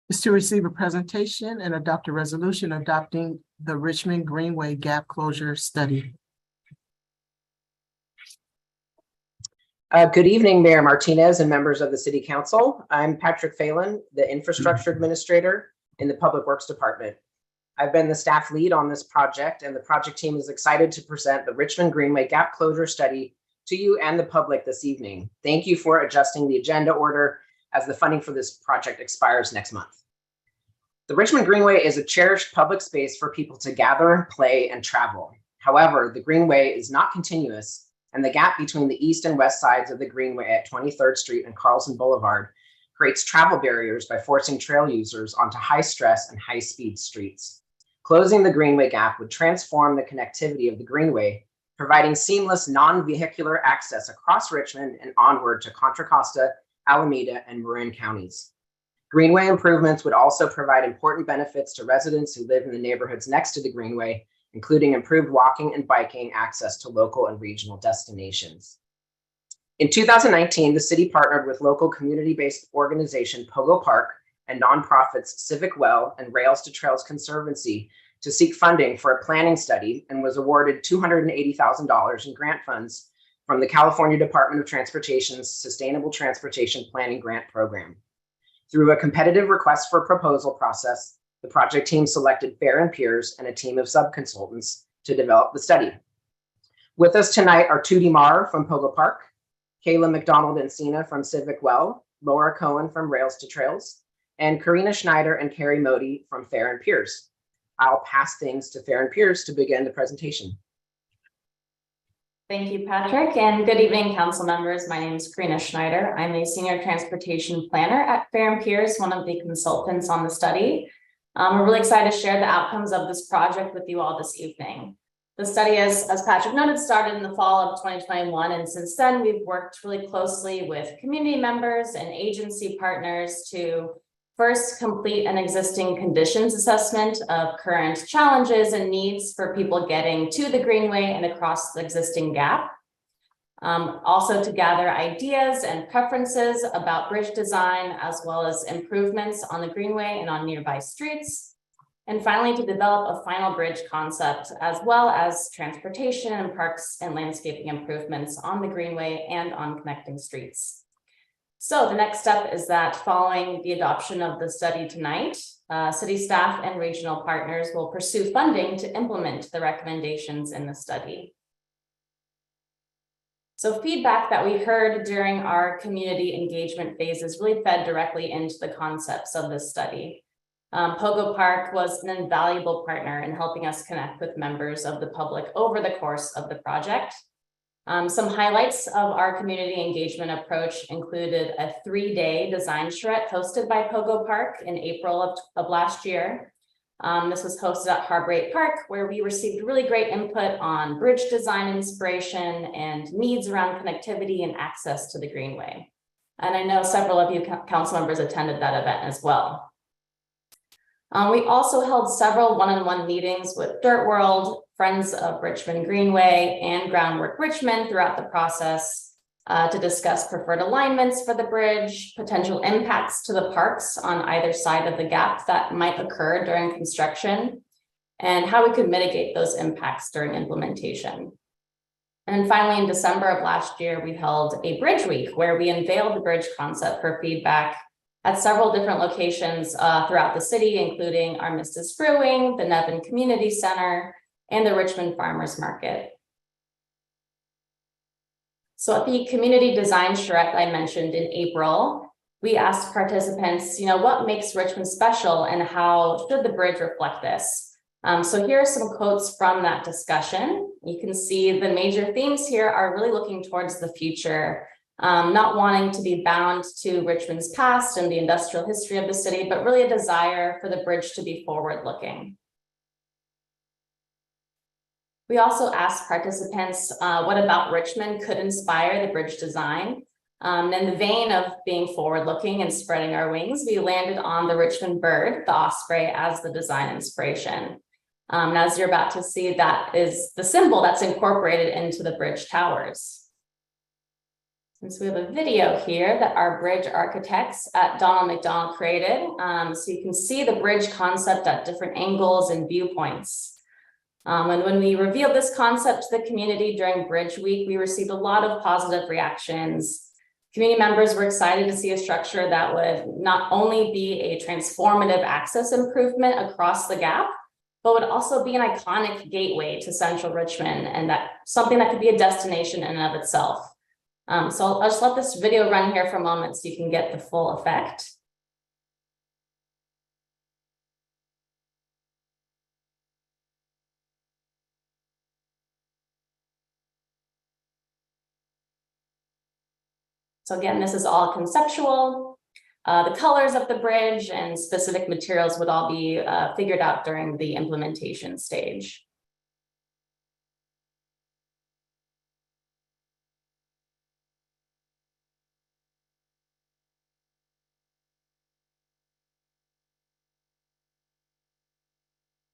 is to receive a presentation and adopt a resolution adopting the Richmond Greenway Gap Closure Study. Good evening, Mayor Martinez and members of the City Council. I'm Patrick Phelan, the Infrastructure Administrator in the Public Works Department. I've been the staff lead on this project, and the project team is excited to present the Richmond Greenway Gap Closure Study to you and the public this evening. Thank you for adjusting the agenda order as the funding for this project expires next month. The Richmond Greenway is a cherished public space for people to gather, play, and travel. However, the Greenway is not continuous, and the gap between the east and west sides of the Greenway at 23rd Street and Carlson Boulevard creates travel barriers by forcing trail users onto high-stress and high-speed streets. Closing the Greenway gap would transform the connectivity of the Greenway, providing seamless non-vehicular access across Richmond and onward to Contra Costa, Alameda, and Marin counties. Greenway improvements would also provide important benefits to residents who live in the neighborhoods next to the Greenway, including improved walking and biking access to local and regional destinations. In 2019, the city partnered with local community-based organization Pogo Park and nonprofits Civic Well and Rails to Trails Conservancy to seek funding for a planning study, and was awarded $280,000 in grant funds from the California Department of Transportation's Sustainable Transportation Planning Grant Program. Through a competitive request for proposal process, the project team selected Fair & Peers and a team of sub-consultants to develop the study. With us tonight are Tootie Marr from Pogo Park, Kayla McDonald Encina from Civic Well, Laura Cohen from Rails to Trails, and Karina Schneider and Carrie Modi from Fair & Peers. I'll pass things to Fair & Peers to begin the presentation. Thank you, Patrick, and good evening, council members. My name is Karina Schneider. I'm a senior transportation planner at Fair & Peers, one of the consultants on the study. We're really excited to share the outcomes of this project with you all this evening. The study, as Patrick noted, started in the fall of 2021, and since then we've worked really closely with community members and agency partners to first complete an existing conditions assessment of current challenges and needs for people getting to the Greenway and across the existing gap. Also to gather ideas and preferences about bridge design, as well as improvements on the Greenway and on nearby streets. And finally, to develop a final bridge concept, as well as transportation and parks and landscaping improvements on the Greenway and on connecting streets. So the next step is that following the adoption of the study tonight, city staff and regional partners will pursue funding to implement the recommendations in the study. So feedback that we heard during our community engagement phases really fed directly into the concepts of this study. Pogo Park was an invaluable partner in helping us connect with members of the public over the course of the project. Some highlights of our community engagement approach included a 3-day design charrette hosted by Pogo Park in April of last year. This was hosted at Harbor 8 Park, where we received really great input on bridge design inspiration and needs around connectivity and access to the Greenway. And I know several of you council members attended that event as well. We also held several one-on-one meetings with Dirt World, Friends of Richmond Greenway, and Groundwork Richmond throughout the process to discuss preferred alignments for the bridge, potential impacts to the parks on either side of the gap that might occur during construction, and how we could mitigate those impacts during implementation. And finally, in December of last year, we held a Bridge Week where we unveiled the bridge concept for feedback at several different locations throughout the city, including Armistice Brewing, the Nevin Community Center, and the Richmond Farmers Market. So at the community design charrette I mentioned in April, we asked participants, what makes Richmond special and how should the bridge reflect this? So here are some quotes from that discussion. You can see the major themes here are really looking towards the future, not wanting to be bound to Richmond's past and the industrial history of the city, but really a desire for the bridge to be forward-looking. We also asked participants, what about Richmond could inspire the bridge design? In the vein of being forward-looking and spreading our wings, we landed on the Richmond bird, the osprey, as the design inspiration. And as you're about to see, that is the symbol that's incorporated into the bridge towers. And so we have a video here that our bridge architects at Donald McDonald created. So you can see the bridge concept at different angles and viewpoints. And when we revealed this concept to the community during Bridge Week, we received a lot of positive reactions. Community members were excited to see a structure that would not only be a transformative access improvement across the gap, but would also be an iconic gateway to central Richmond, and that something that could be a destination in and of itself. So I'll just let this video run here for a moment so you can get the full effect. So again, this is all conceptual. The colors of the bridge and specific materials would all be figured out during the implementation stage.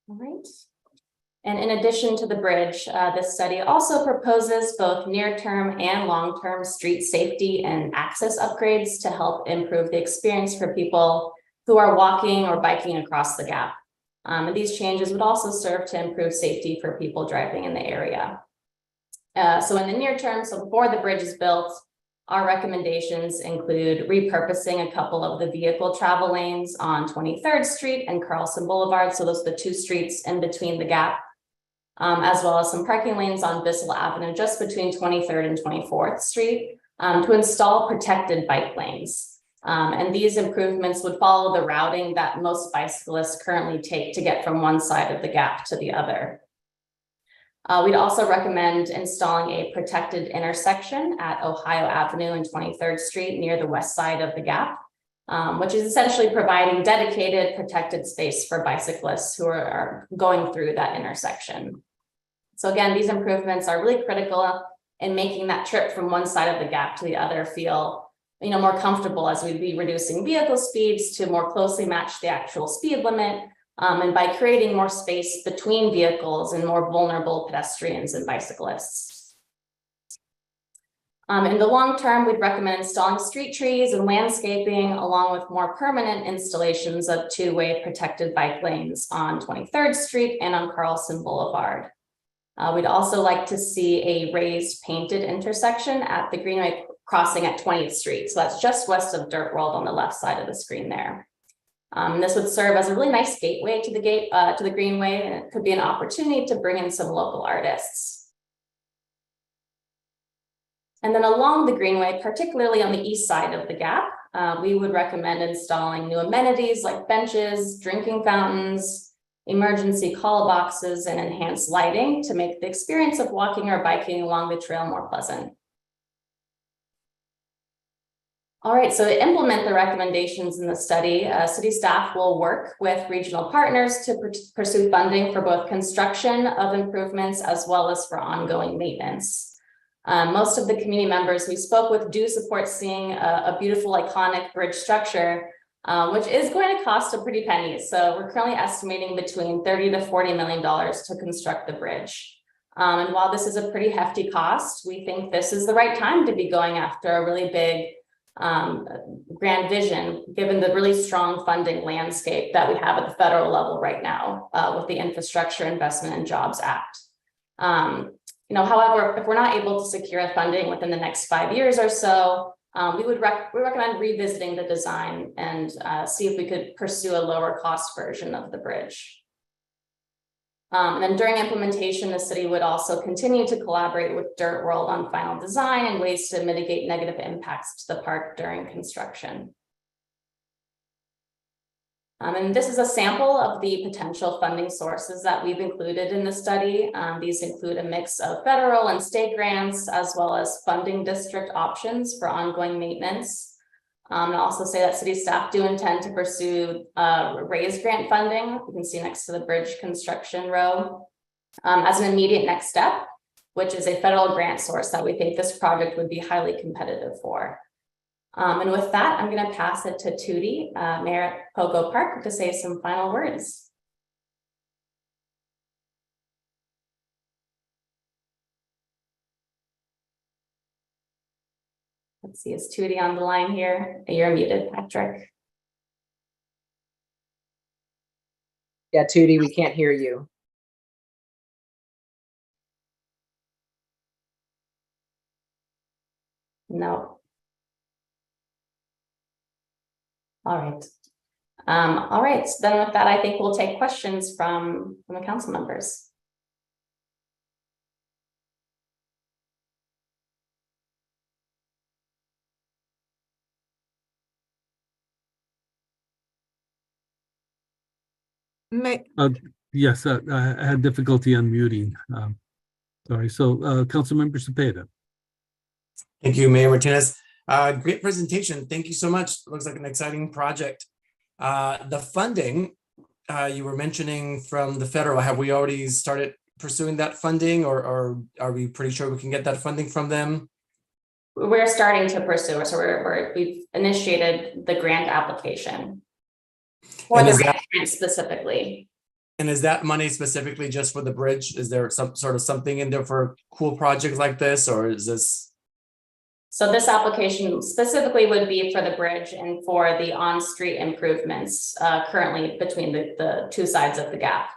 All right. And in addition to the bridge, this study also proposes both near-term and long-term street safety and access upgrades to help improve the experience for people who are walking or biking across the gap. And these changes would also serve to improve safety for people driving in the area. So in the near term, so before the bridge is built, our recommendations include repurposing a couple of the vehicle travel lanes on 23rd Street and Carlson Boulevard. So those are the two streets in between the gap. As well as some parking lanes on Bissell Avenue, just between 23rd and 24th Street, to install protected bike lanes. And these improvements would follow the routing that most bicyclists currently take to get from one side of the gap to the other. We'd also recommend installing a protected intersection at Ohio Avenue and 23rd Street near the west side of the gap, which is essentially providing dedicated protected space for bicyclists who are going through that intersection. So again, these improvements are really critical in making that trip from one side of the gap to the other feel, more comfortable, as we'd be reducing vehicle speeds to more closely match the actual speed limit, and by creating more space between vehicles and more vulnerable pedestrians and bicyclists. In the long term, we'd recommend installing street trees and landscaping, along with more permanent installations of two-way protected bike lanes on 23rd Street and on Carlson Boulevard. We'd also like to see a raised painted intersection at the Greenway crossing at 20th Street. So that's just west of Dirt World on the left side of the screen there. This would serve as a really nice gateway to the Greenway, and it could be an opportunity to bring in some local artists. And then along the Greenway, particularly on the east side of the gap, we would recommend installing new amenities like benches, drinking fountains, emergency call boxes, and enhanced lighting to make the experience of walking or biking along the trail more pleasant. All right, so to implement the recommendations in the study, city staff will work with regional partners to pursue funding for both construction of improvements as well as for ongoing maintenance. Most of the community members we spoke with do support seeing a beautiful, iconic bridge structure, which is going to cost a pretty penny. So we're currently estimating between $30 to $40 million to construct the bridge. And while this is a pretty hefty cost, we think this is the right time to be going after a really big grand vision, given the really strong funding landscape that we have at the federal level right now with the Infrastructure Investment and Jobs Act. However, if we're not able to secure funding within the next 5 years or so, we recommend revisiting the design and see if we could pursue a lower cost version of the bridge. And then during implementation, the city would also continue to collaborate with Dirt World on final design and ways to mitigate negative impacts to the park during construction. And this is a sample of the potential funding sources that we've included in the study. These include a mix of federal and state grants, as well as funding district options for ongoing maintenance. And I'll also say that city staff do intend to pursue raised grant funding. You can see next to the bridge construction row as an immediate next step, which is a federal grant source that we think this project would be highly competitive for. And with that, I'm going to pass it to Tootie, Mayor at Pogo Park, to say some final words. Let's see, is Tootie on the line here? You're muted, Patrick. Yeah, Tootie, we can't hear you. No. All right. All right, so then with that, I think we'll take questions from the council members. Yes, I had difficulty unmuting. Sorry. So, Councilmember Cepeda. Thank you, Mayor Martinez. Great presentation. Thank you so much. Looks like an exciting project. The funding you were mentioning from the federal, have we already started pursuing that funding, or are we pretty sure we can get that funding from them? We're starting to pursue it. So we've initiated the grant application for the grant specifically. And is that money specifically just for the bridge? Is there some sort of something in there for cool projects like this, or is this? So this application specifically would be for the bridge and for the on-street improvements currently between the two sides of the gap.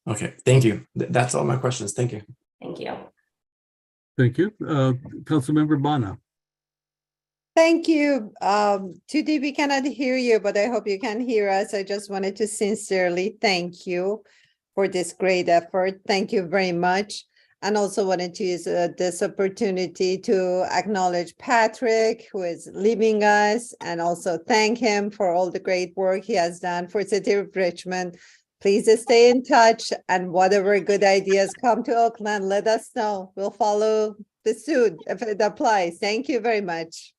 Okay, thank you. That's all my questions. Thank you. Thank you. Thank you. Councilmember Bana. Thank you. Today we cannot hear you, but I hope you can hear us. I just wanted to sincerely thank you for this great effort. Thank you very much. And also wanted to use this opportunity to acknowledge Patrick, who is leaving us, and also thank him for all the great work he has done for City of Richmond. Please stay in touch, and whatever good ideas come to Oakland, let us know. We'll follow the suit if it applies. Thank you very much.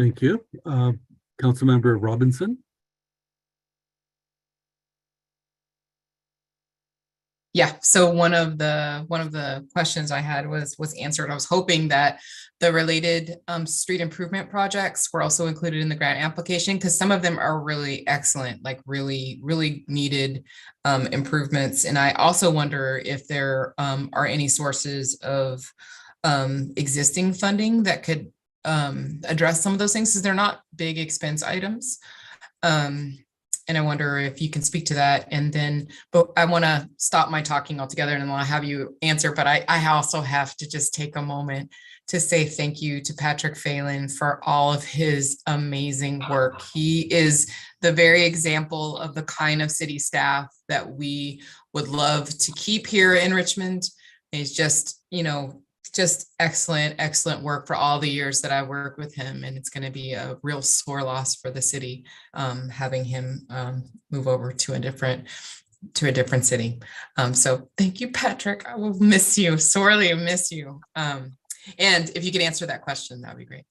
Thank you. Councilmember Robinson. Yeah, so one of the questions I had was answered. I was hoping that the related street improvement projects were also included in the grant application, because some of them are really excellent, like really needed improvements. And I also wonder if there are any sources of existing funding that could address some of those things, because they're not big expense items. And I wonder if you can speak to that. And then, but I want to stop my talking altogether and then I'll have you answer. But I also have to just take a moment to say thank you to Patrick Phelan for all of his amazing work. He is the very example of the kind of city staff that we would love to keep here in Richmond. He's just, just excellent work for all the years that I worked with him. And it's going to be a real sore loss for the city having him move over to a different city. So thank you, Patrick. I will miss you, sorely miss you. And if you could answer that question, that would be great.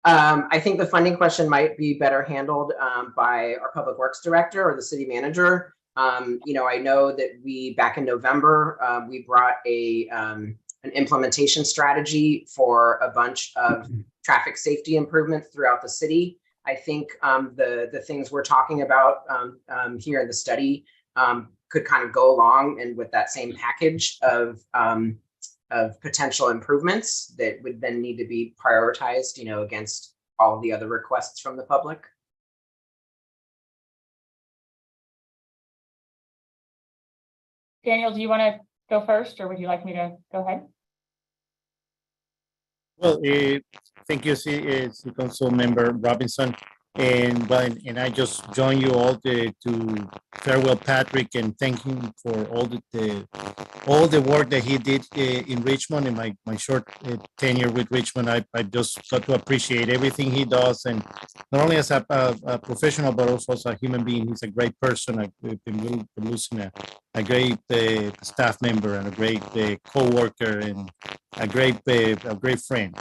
I think the funding question might be better handled by our public works director or the city manager. I know that back in November, we brought an implementation strategy for a bunch of traffic safety improvements throughout the city. I think the things we're talking about here in the study could kind of go along and with that same package of potential improvements that would then need to be prioritized, against all of the other requests from the public. Daniel, do you want to go first, or would you like me to go ahead? Well, thank you, Council Member Robinson. And I just join you all to farewell Patrick and thank him for all the work that he did in Richmond. In my short tenure with Richmond, I just got to appreciate everything he does, and not only as a professional, but also as a human being. He's a great person. We've been losing a great staff member and a great co-worker and a great friend.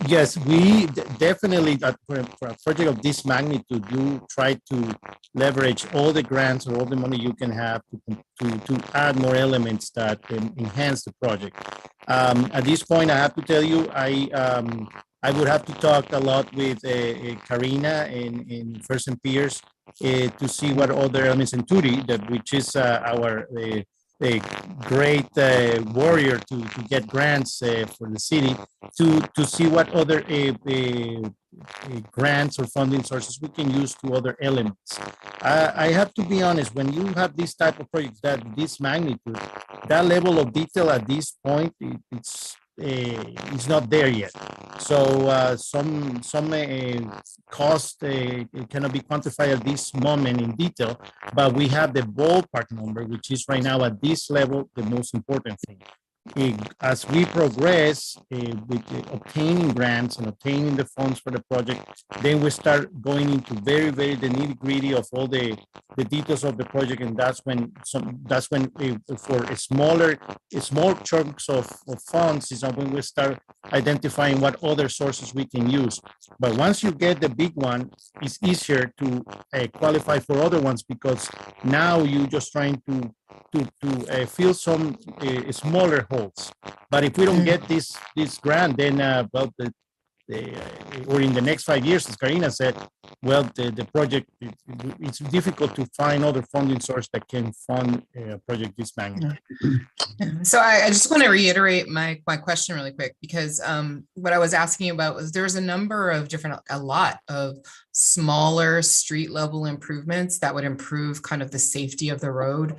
Yes, we definitely, for a project of this magnitude, you try to leverage all the grants or all the money you can have to add more elements that enhance the project. At this point, I have to tell you, I would have to talk a lot with Karina in First and Pierce to see what other elements in Turi, which is our a great warrior to get grants for the city, to see what other grants or funding sources we can use to other elements. I have to be honest, when you have this type of projects that this magnitude, that level of detail at this point, it's not there yet. So some cost cannot be quantified at this moment in detail, but we have the ballpark number, which is right now at this level the most important thing. As we progress with obtaining grants and obtaining the funds for the project, then we start going into very the nitty gritty of all the details of the project, and that's when for small chunks of funds is when we start identifying what other sources we can use. But once you get the big one, it's easier to qualify for other ones, because now you're just trying to fill some smaller holes. But if we don't get this grant, then or in the next 5 years, as Karina said, well, the project, it's difficult to find other funding source that can fund a project this magnitude. So I just want to reiterate my question really quick, because what I was asking about was there's a lot of smaller street level improvements that would improve kind of the safety of the road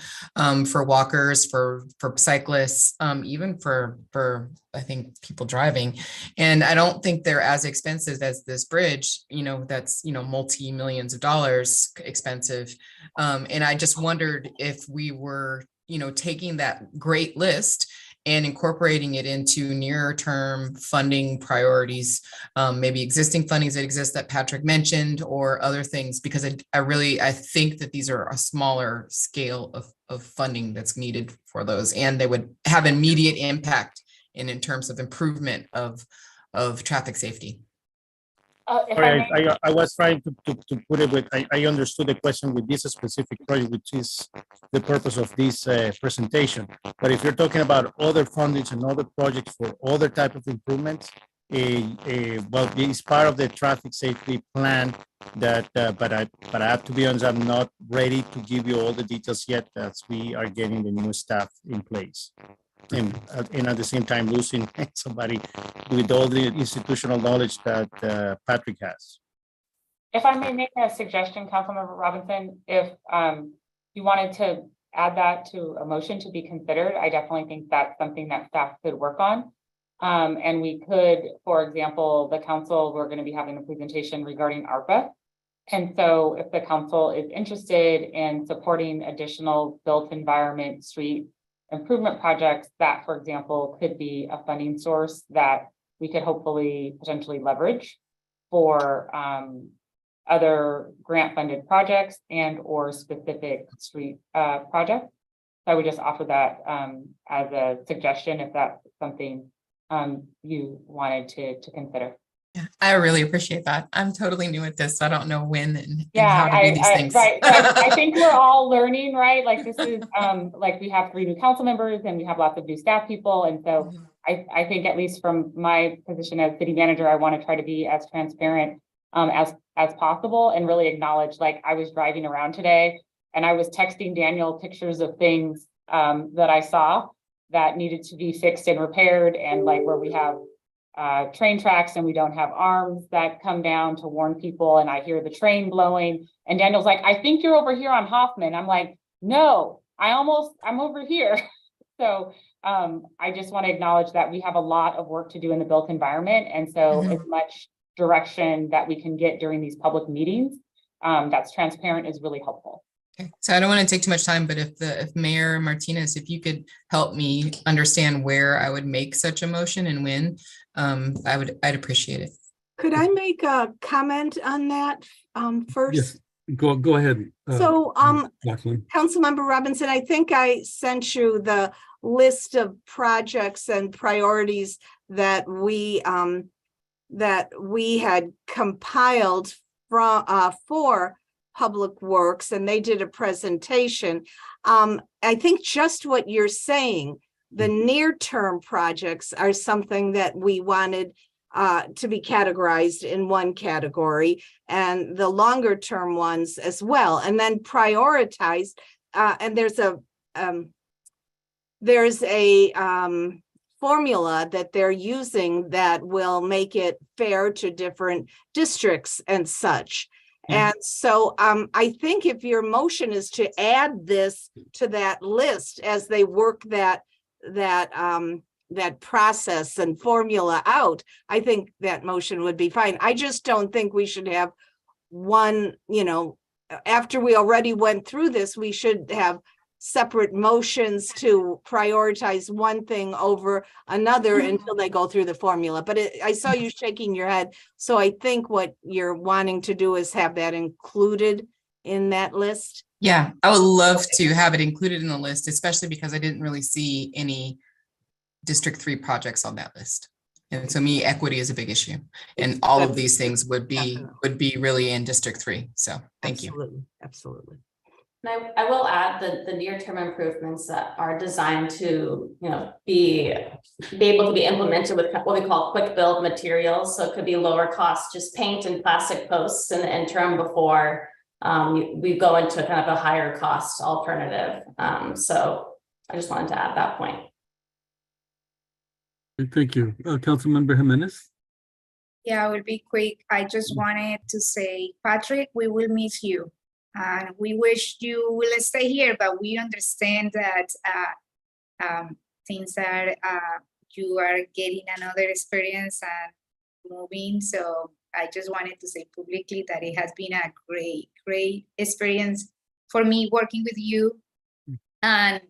for walkers, for cyclists, even for I think people driving. And I don't think they're as expensive as this bridge, that's, multi-millions of dollars expensive. And I just wondered if we were, taking that great list and incorporating it into nearer term funding priorities, maybe existing fundings that exist that Patrick mentioned, or other things, because I think that these are a smaller scale of funding that's needed for those, and they would have immediate impact in terms of improvement of traffic safety. Sorry, I was trying to put it with, I understood the question with this specific project, which is the purpose of this presentation. But if you're talking about other fundings and other projects for other type of improvements, well, it's part of the traffic safety plan that, but I have to be honest, I'm not ready to give you all the details yet, as we are getting the new staff in place. And at the same time losing somebody with all the institutional knowledge that Patrick has. If I may make a suggestion, Councilmember Robinson, if you wanted to add that to a motion to be considered, I definitely think that's something that staff could work on. And we could, for example, the council, we're going to be having a presentation regarding ARPA. And so if the council is interested in supporting additional built environment street improvement projects, that, for example, could be a funding source that we could hopefully potentially leverage for other grant funded projects and or specific street projects. So I would just offer that as a suggestion if that's something you wanted to consider. Yeah, I really appreciate that. I'm totally new at this, so I don't know when and how to do these things. Right. So I think we're all learning, right? Like this is like we have 3 new council members and we have lots of new staff people. And so I think, at least from my position as city manager, I want to try to be as transparent as possible, and really acknowledge, like, I was driving around today and I was texting Daniel pictures of things that I saw that needed to be fixed and repaired, and like where we have train tracks and we don't have arms that come down to warn people, and I hear the train blowing, and Daniel's like, I think you're over here on Hoffman. I'm like, no, I'm over here. So I just want to acknowledge that we have a lot of work to do in the built environment, and so as much direction that we can get during these public meetings, that's transparent is really helpful. Okay, so I don't want to take too much time, but if Mayor Martinez, if you could help me understand where I would make such a motion and when, I'd appreciate it. Could I make a comment on that first? Yes, go ahead. So, Jacqueline. Councilmember Robinson, I think I sent you the list of projects and priorities that we had compiled for Public Works, and they did a presentation. I think just what you're saying, the near-term projects are something that we wanted to be categorized in one category, and the longer term ones as well, and then prioritized. And there's a formula that they're using that will make it fair to different districts and such. And so I think if your motion is to add this to that list as they work that process and formula out, I think that motion would be fine. I just don't think we should have one, after we already went through this, we should have separate motions to prioritize one thing over another until they go through the formula. But I saw you shaking your head. So I think what you're wanting to do is have that included in that list. Yeah, I would love to have it included in the list, especially because I didn't really see any District 3 projects on that list. And to me, equity is a big issue. And all of these things would be really in District 3. So thank you. Absolutely. And I will add the near-term improvements that are designed to, be able to be implemented with what we call quick build materials. So it could be lower cost, just paint and plastic posts in the interim before we go into kind of a higher cost alternative. So I just wanted to add that point. Thank you. Councilmember Jimenez. Yeah, I will be quick. I just wanted to say, Patrick, we will miss you. And we wish you will stay here, but we understand that things are, you are getting another experience and moving. So I just wanted to say publicly that it has been a great experience for me working with you. And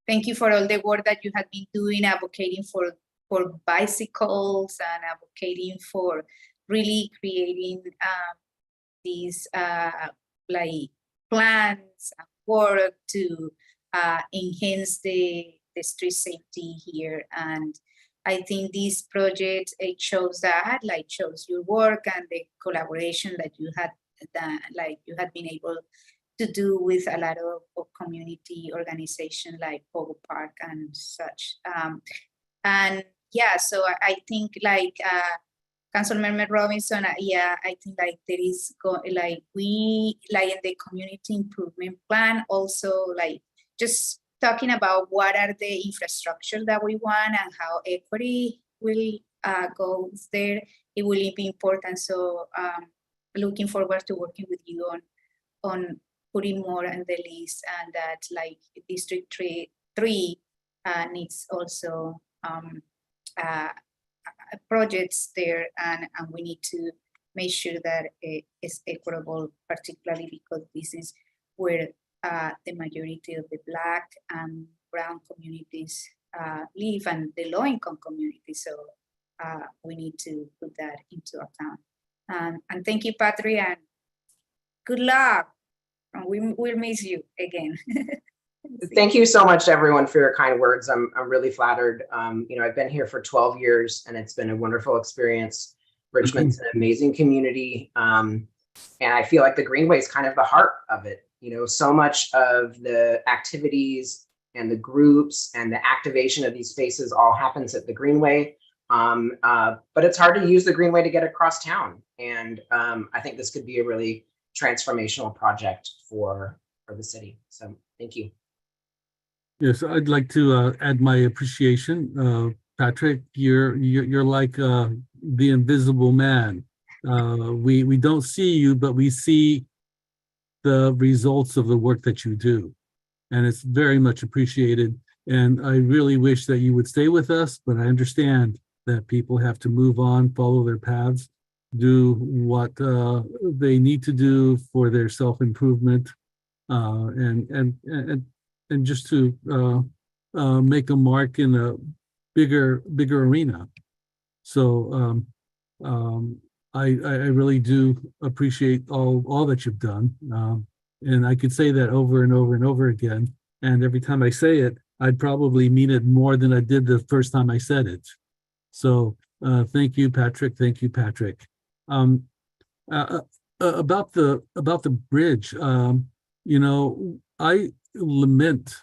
thank you for all the work that you have been doing, advocating for bicycles and advocating for really creating these like plans and work to enhance the street safety here. And I think this project, it shows that, like, shows your work and the collaboration that you had been able to do with a lot of community organizations like Pogo Park and such. And yeah, so I think like Councilmember Robinson, yeah, I think like there is we in the community improvement plan also, like just talking about what are the infrastructure that we want and how equity will go there. It will be important. So looking forward to working with you on putting more on the list, and that like District 3 needs also projects there, and we need to make sure that it is equitable, particularly because this is where the majority of the Black and brown communities live, and the low-income communities. So we need to put that into account. And thank you, Patrick, and good luck. We'll miss you again. Thank you so much to everyone for your kind words. I'm really flattered. I've been here for 12 years and it's been a wonderful experience. Richmond's an amazing community. And I feel like the Greenway is kind of the heart of it. So much of the activities and the groups and the activation of these spaces all happens at the Greenway. But it's hard to use the Greenway to get across town. And I think this could be a really transformational project for the city. So thank you. Yes, I'd like to add my appreciation. Patrick, you're like the invisible man. We don't see you, but we see the results of the work that you do. And it's very much appreciated. And I really wish that you would stay with us, but I understand that people have to move on, follow their paths. do what they need to do for their self-improvement, and just to make a mark in a bigger arena. So I really do appreciate all that you've done, and I could say that over and over and over again. And every time I say it, I'd probably mean it more than I did the first time I said it. So thank you, Patrick. Thank you, Patrick. About the bridge, you know, I lament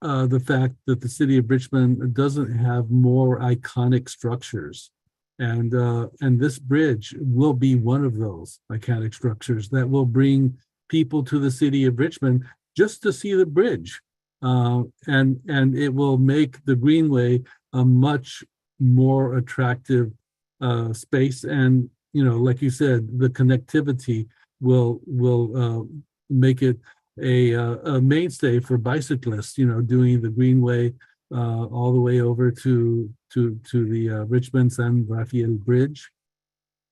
the fact that the city of Richmond doesn't have more iconic structures, and this bridge will be one of those iconic structures that will bring people to the city of Richmond just to see the bridge, and it will make the Greenway a much more attractive space. And you know, like you said, the connectivity will make it a mainstay for bicyclists, you know, doing the Greenway all the way over to the Richmond San Rafael Bridge.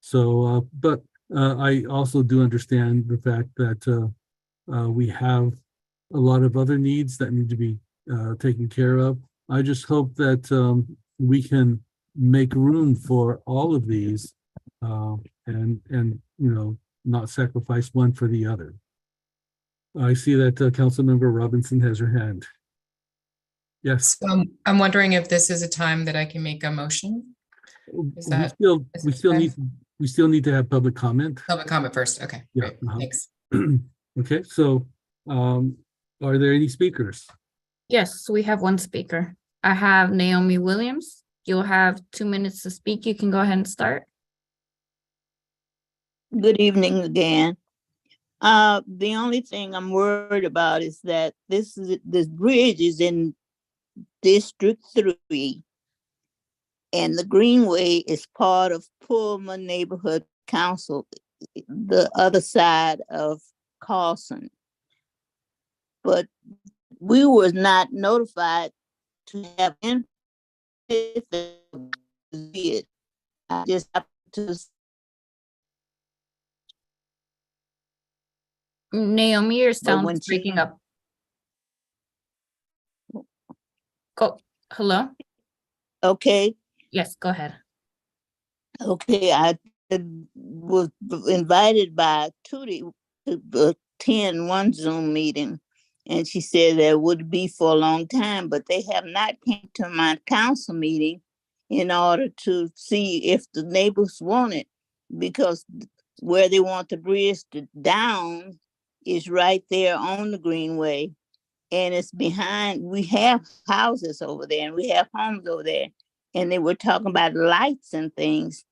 So, but I also do understand the fact that we have a lot of other needs that need to be taken care of. I just hope that we can make room for all of these, and you know, not sacrifice one for the other. I see that Councilmember Robinson has her hand. Yes. I'm wondering if this is a time that I can make a motion. Is that we still need to have public comment. Public comment first? Okay. Yeah. Great. Thanks. Okay. So, are there any speakers? Yes, we have one speaker. I have Naomi Williams. You'll have 2 minutes to speak. You can go ahead and start. Good evening again. The only thing I'm worried about is that this bridge is in District 3, and the Greenway is part of Pullman Neighborhood Council, the other side of Carlson. But we was not notified to have input. I just have to. Naomi, your sound is breaking up. Go. Hello? Okay. Yes, go ahead. Okay, I was invited by Tootie to attend one Zoom meeting, and she said that would be for a long time, but they have not came to my council meeting in order to see if the neighbors want it, because where they want the bridge to down is right there on the Greenway, and it's behind. We have houses over there and we have homes over there, and they were talking about lights and things.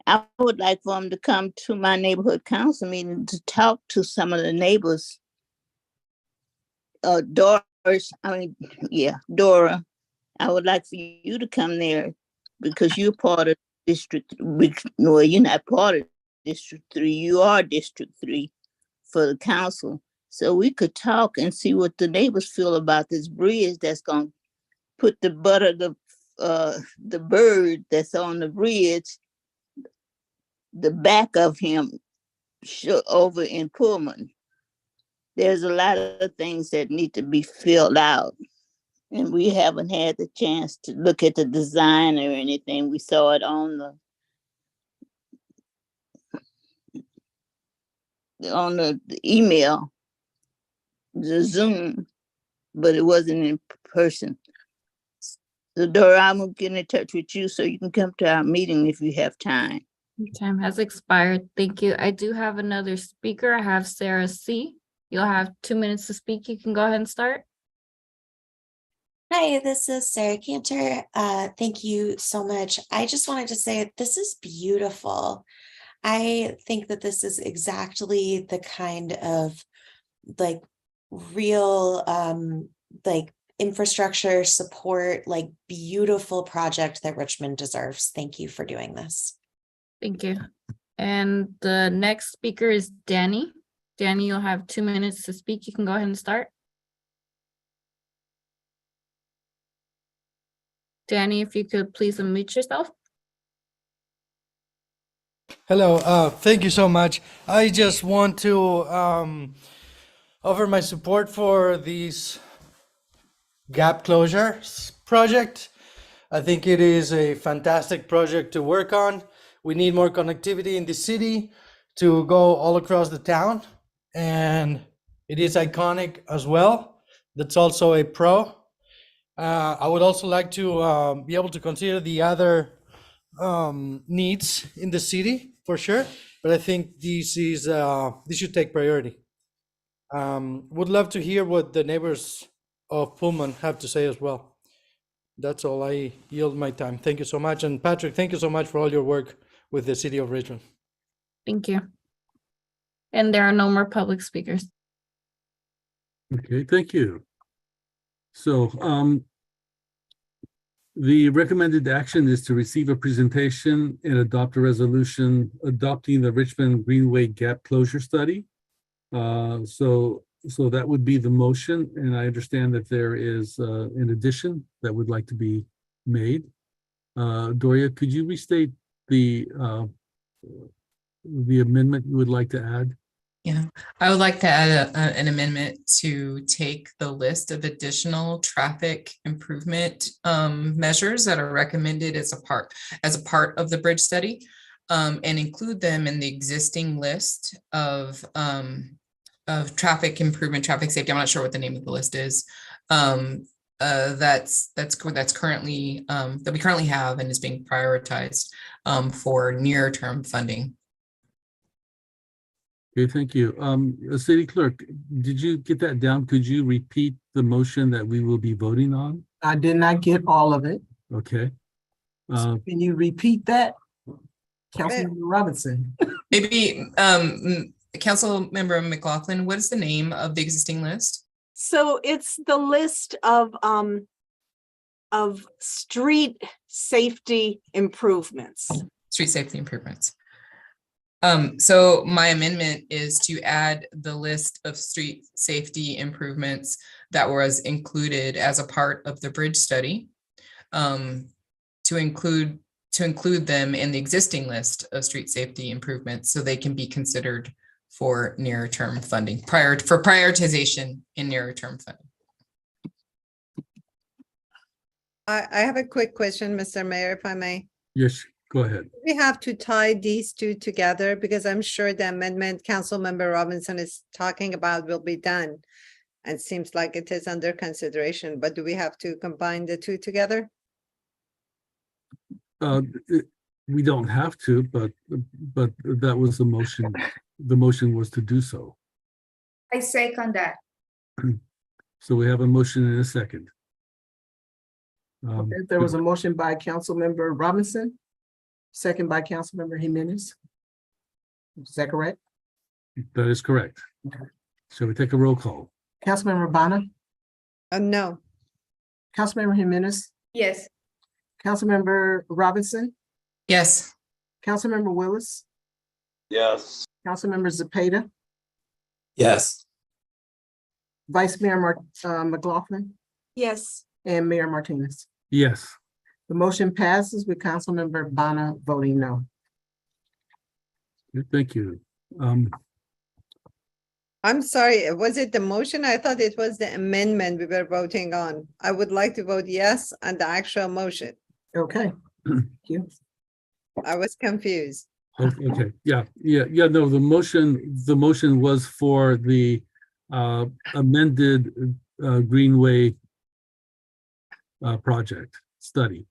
I would like for them to come to my neighborhood council meeting to talk to some of the neighbors. Dora, I would like for you to come there because you're part of District. No, you're not part of District 3. You are District 3 for the council. So we could talk and see what the neighbors feel about this bridge that's going to put the butt of the bird that's on the bridge, the back of him over in Pullman. There's a lot of things that need to be filled out, and we haven't had the chance to look at the design or anything. We saw it on the email, the Zoom, but it wasn't in person. So Dora, I'm gonna get in touch with you so you can come to our meeting if you have time. Time has expired. Thank you. I do have another speaker. I have Sarah C. You'll have 2 minutes to speak. You can go ahead and start. Hi, this is Sarah Cantor. Thank you so much. I just wanted to say this is beautiful. I think that this is exactly the kind of like real like infrastructure support, like beautiful project that Richmond deserves. Thank you for doing this. Thank you. And the next speaker is Danny. Danny, you'll have 2 minutes to speak. You can go ahead and start. Danny, if you could please unmute yourself. Hello, thank you so much. I just want to offer my support for this gap closure project. I think it is a fantastic project to work on. We need more connectivity in the city to go all across the town, and it is iconic as well. That's also a pro. I would also like to be able to consider the other needs in the city for sure, but I think this should take priority. Would love to hear what the neighbors of Pullman have to say as well. That's all. I yield my time. Thank you so much. And Patrick, thank you so much for all your work with the city of Richmond. Thank you. And there are no more public speakers. Okay, thank you. So the recommended action is to receive a presentation and adopt a resolution adopting the Richmond Greenway Gap Closure Study. So that would be the motion, and I understand that there is an addition that would like to be made. Doria, could you restate the amendment you would like to add? Yeah, I would like to add an amendment to take the list of additional traffic improvement measures that are recommended as a part of the bridge study, and include them in the existing list of traffic improvement, traffic safety. I'm not sure what the name of the list is. That's currently that we currently have and is being prioritized for near term funding. Okay, thank you. City Clerk, did you get that down? Could you repeat the motion that we will be voting on? I did not get all of it. Okay. Can you repeat that? Councilmember Robinson. Maybe Councilmember McLaughlin, what is the name of the existing list? So it's the list of street safety improvements. Street safety improvements. So my amendment is to add the list of street safety improvements that was included as a part of the bridge study, to include them in the existing list of street safety improvements so they can be considered for nearer term funding for prioritization in nearer term funding. I have a quick question, Mr. Mayor, if I may. Yes, go ahead. We have to tie these two together because I'm sure the amendment Councilmember Robinson is talking about will be done. And seems like it is under consideration, but do we have to combine the two together? We don't have to, but that was the motion. The motion was to do so. I second that. So we have a motion and a second. Okay, there was a motion by Councilmember Robinson, second by Councilmember Jimenez. Is that correct? That is correct. Okay. Shall we take a roll call? Councilmember Bonner, No. Councilmember Jimenez, Yes. Councilmember Robinson, Yes. Councilmember Willis, Yes. Councilmember Zepeda, Yes. Vice Mayor McLaughlin, Yes. and Mayor Martinez. Yes. The motion passes with Councilmember Bonner voting no. Thank you. I'm sorry, was it the motion? I thought it was the amendment we were voting on. I would like to vote yes on the actual motion. Okay. Thank you. I was confused. Okay. Yeah. No, the motion was for the amended Greenway project study.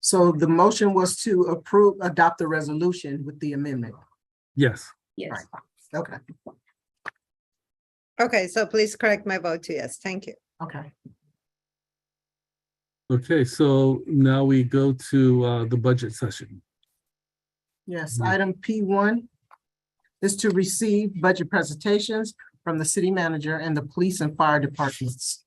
So the motion was to adopt the resolution with the amendment. Yes. Yes. Okay. Okay, so please correct my vote to yes. Thank you. Okay. Okay, so now we go to the budget session. Yes, item P1 is to receive budget presentations from the city manager and the police and fire departments.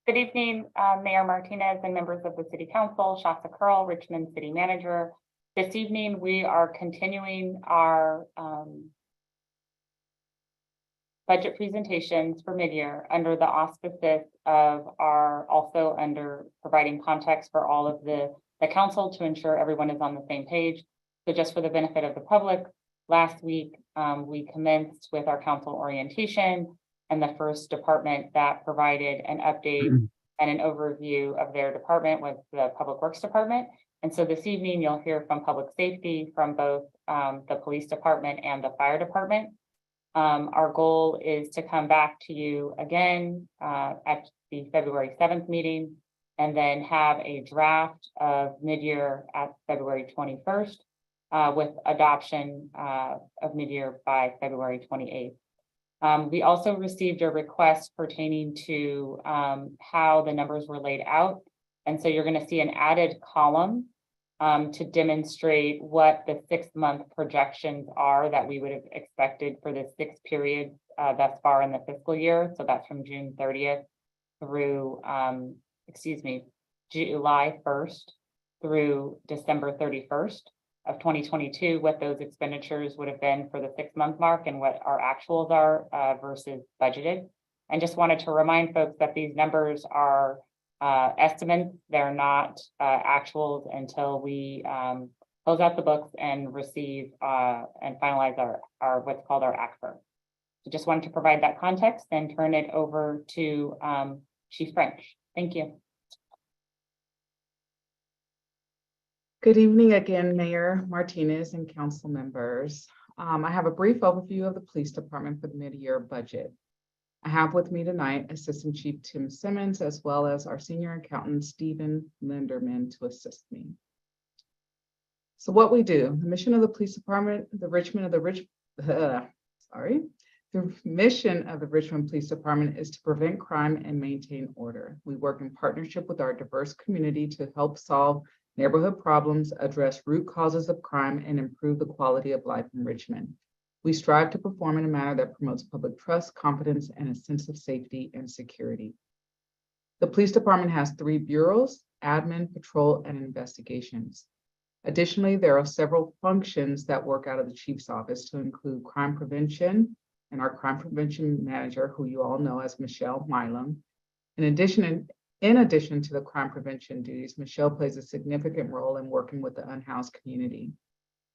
Good evening, Mayor Martinez and members of the City Council, Shasta Curl, Richmond City Manager. This evening, we are continuing our budget presentations for mid-year under the auspices of also under providing context for all of the council to ensure everyone is on the same page. So just for the benefit of the public, last week, we commenced with our council orientation, and the first department that provided an update and an overview of their department was the Public Works Department. And so this evening, you'll hear from Public Safety, from both the Police Department and the Fire Department. Our goal is to come back to you again at the February 7th meeting, and then have a draft of mid-year at February 21st with adoption of mid-year by February 28th. We also received a request pertaining to how the numbers were laid out. And so you're going to see an added column to demonstrate what the 6-month projections are that we would have expected for the 6 periods thus far in the fiscal year. So that's from June 30th through, July 1st through December 31st of 2022, what those expenditures would have been for the 6-month mark and what our actuals are versus budgeted. And just wanted to remind folks that these numbers are estimates. They're not actuals until we close out the books and receive and finalize our what's called our ACFR. So just wanted to provide that context and turn it over to Chief French. Thank you. Good evening again, Mayor Martinez and council members. I have a brief overview of the police department for the mid-year budget. I have with me tonight Assistant Chief Tim Simmons, as well as our senior accountant, Stephen Linderman, to assist me. So what we do, the mission of the police department, the mission of the Richmond Police Department is to prevent crime and maintain order. We work in partnership with our diverse community to help solve neighborhood problems, address root causes of crime, and improve the quality of life in Richmond. We strive to perform in a manner that promotes public trust, confidence, and a sense of safety and security. The police department has 3 bureaus: admin, patrol, and investigations. Additionally, there are several functions that work out of the chief's office to include crime prevention and our crime prevention manager, who you all know as Michelle Milam. In addition to the crime prevention duties, Michelle plays a significant role in working with the unhoused community.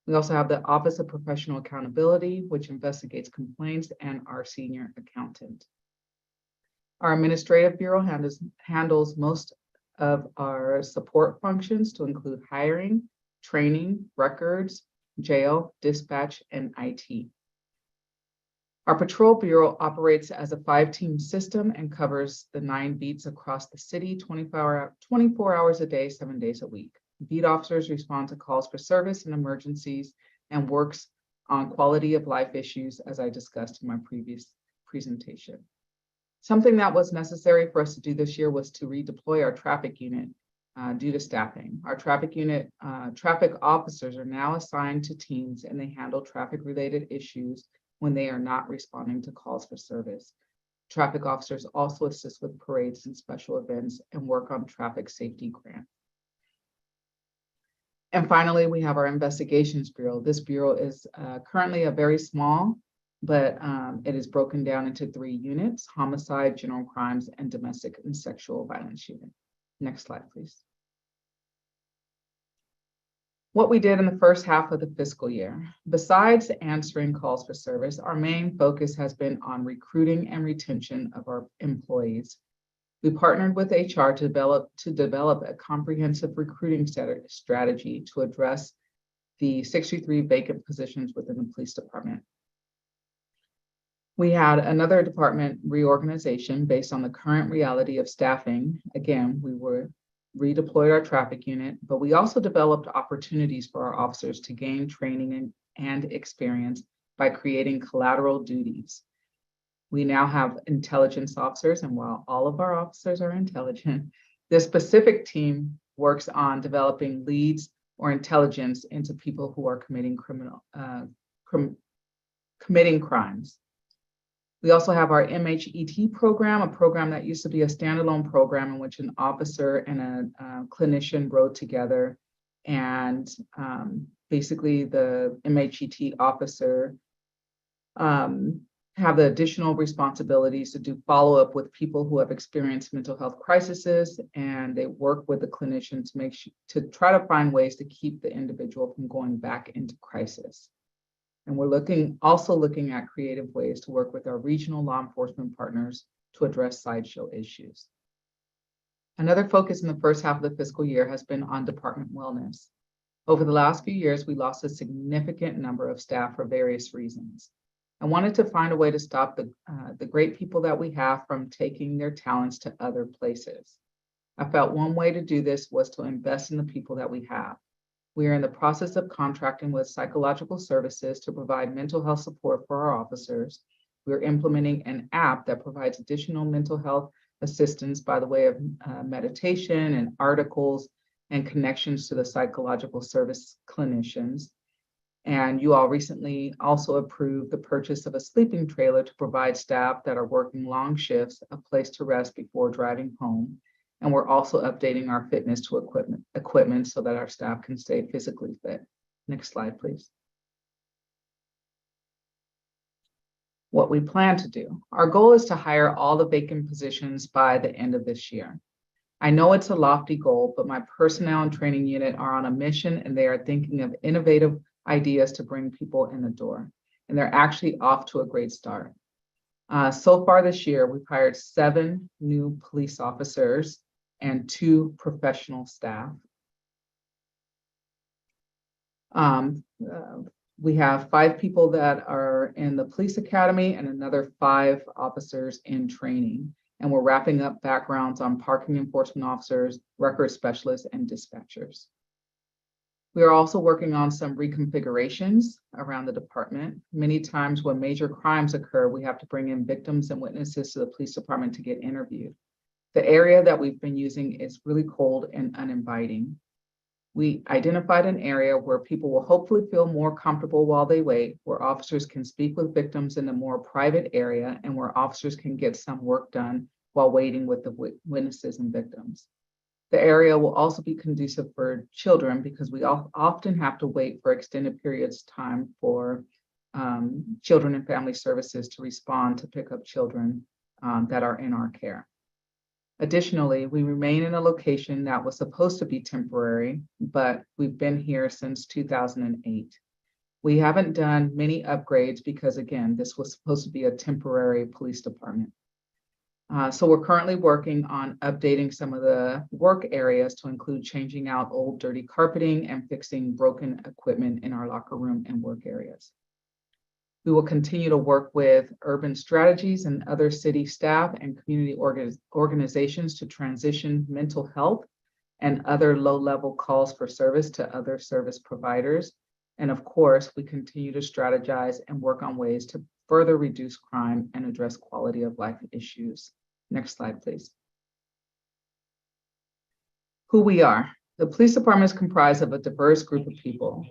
We also have the Office of Professional Accountability, which investigates complaints, and our senior accountant. Our administrative bureau handles most of our support functions to include hiring, training, records, jail, dispatch, and IT. Our patrol bureau operates as a 5-team system and covers the 9 beats across the city 24 hours a day, 7 days a week. Beat officers respond to calls for service and emergencies and works on quality of life issues, as I discussed in my previous presentation. Something that was necessary for us to do this year was to redeploy our traffic unit due to staffing. Our traffic unit traffic officers are now assigned to teams, and they handle traffic-related issues when they are not responding to calls for service. Traffic officers also assist with parades and special events and work on traffic safety grants. And finally, we have our investigations bureau. This bureau is currently a very small, but it is broken down into 3 units: homicide, general crimes, and domestic and sexual violence unit. Next slide, please. What we did in the first half of the fiscal year. Besides answering calls for service, our main focus has been on recruiting and retention of our employees. We partnered with HR to develop a comprehensive recruiting strategy to address the 63 vacant positions within the police department. We had another department reorganization based on the current reality of staffing. Again, we redeployed our traffic unit, but we also developed opportunities for our officers to gain training and experience by creating collateral duties. We now have intelligence officers, and while all of our officers are intelligent, this specific team works on developing leads or intelligence into people who are committing crimes. We also have our MHET program, a program that used to be a standalone program in which an officer and a clinician rode together. And basically the MHET officer have the additional responsibilities to do follow-up with people who have experienced mental health crises, and they work with the clinicians to try to find ways to keep the individual from going back into crisis. And we're also looking at creative ways to work with our regional law enforcement partners to address sideshow issues. Another focus in the first half of the fiscal year has been on department wellness. Over the last few years, we lost a significant number of staff for various reasons. I wanted to find a way to stop the great people that we have from taking their talents to other places. I felt one way to do this was to invest in the people that we have. We are in the process of contracting with psychological services to provide mental health support for our officers. We're implementing an app that provides additional mental health assistance by the way of meditation and articles and connections to the psychological service clinicians. And you all recently also approved the purchase of a sleeping trailer to provide staff that are working long shifts a place to rest before driving home. And we're also updating our fitness to equipment so that our staff can stay physically fit. Next slide, please. What we plan to do. Our goal is to hire all the vacant positions by the end of this year. I know it's a lofty goal, but my personnel and training unit are on a mission, and they are thinking of innovative ideas to bring people in the door. And they're actually off to a great start. So far this year, we've hired 7 new police officers and 2 professional staff. We have 5 people that are in the police academy and another 5 officers in training. And we're wrapping up backgrounds on parking enforcement officers, record specialists, and dispatchers. We are also working on some reconfigurations around the department. Many times when major crimes occur, we have to bring in victims and witnesses to the police department to get interviewed. The area that we've been using is really cold and uninviting. We identified an area where people will hopefully feel more comfortable while they wait, where officers can speak with victims in a more private area, and where officers can get some work done while waiting with the witnesses and victims. The area will also be conducive for children because we often have to wait for extended periods of time for children and family services to respond to pick up children that are in our care. Additionally, we remain in a location that was supposed to be temporary, but we've been here since 2008. We haven't done many upgrades because, again, this was supposed to be a temporary police department. So we're currently working on updating some of the work areas to include changing out old dirty carpeting and fixing broken equipment in our locker room and work areas. We will continue to work with urban strategies and other city staff and community organizations to transition mental health and other low-level calls for service to other service providers. And of course, we continue to strategize and work on ways to further reduce crime and address quality of life issues. Next slide, please. Who we are. The police department is comprised of a diverse group of people.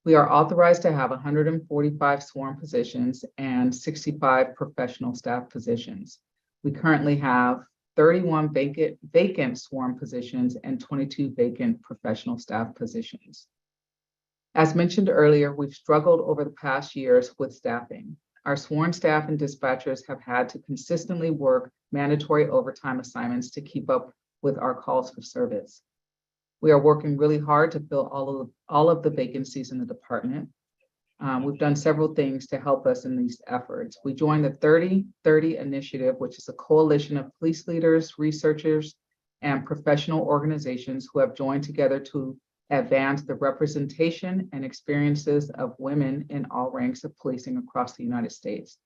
We are authorized to have 145 sworn positions and 65 professional staff positions. We currently have 31 vacant sworn positions and 22 vacant professional staff positions. As mentioned earlier, we've struggled over the past years with staffing. Our sworn staff and dispatchers have had to consistently work mandatory overtime assignments to keep up with our calls for service. We are working really hard to fill all of the vacancies in the department. We've done several things to help us in these efforts. We joined the 30/30 initiative, which is a coalition of police leaders, researchers, and professional organizations who have joined together to advance the representation and experiences of women in all ranks of policing across the United States.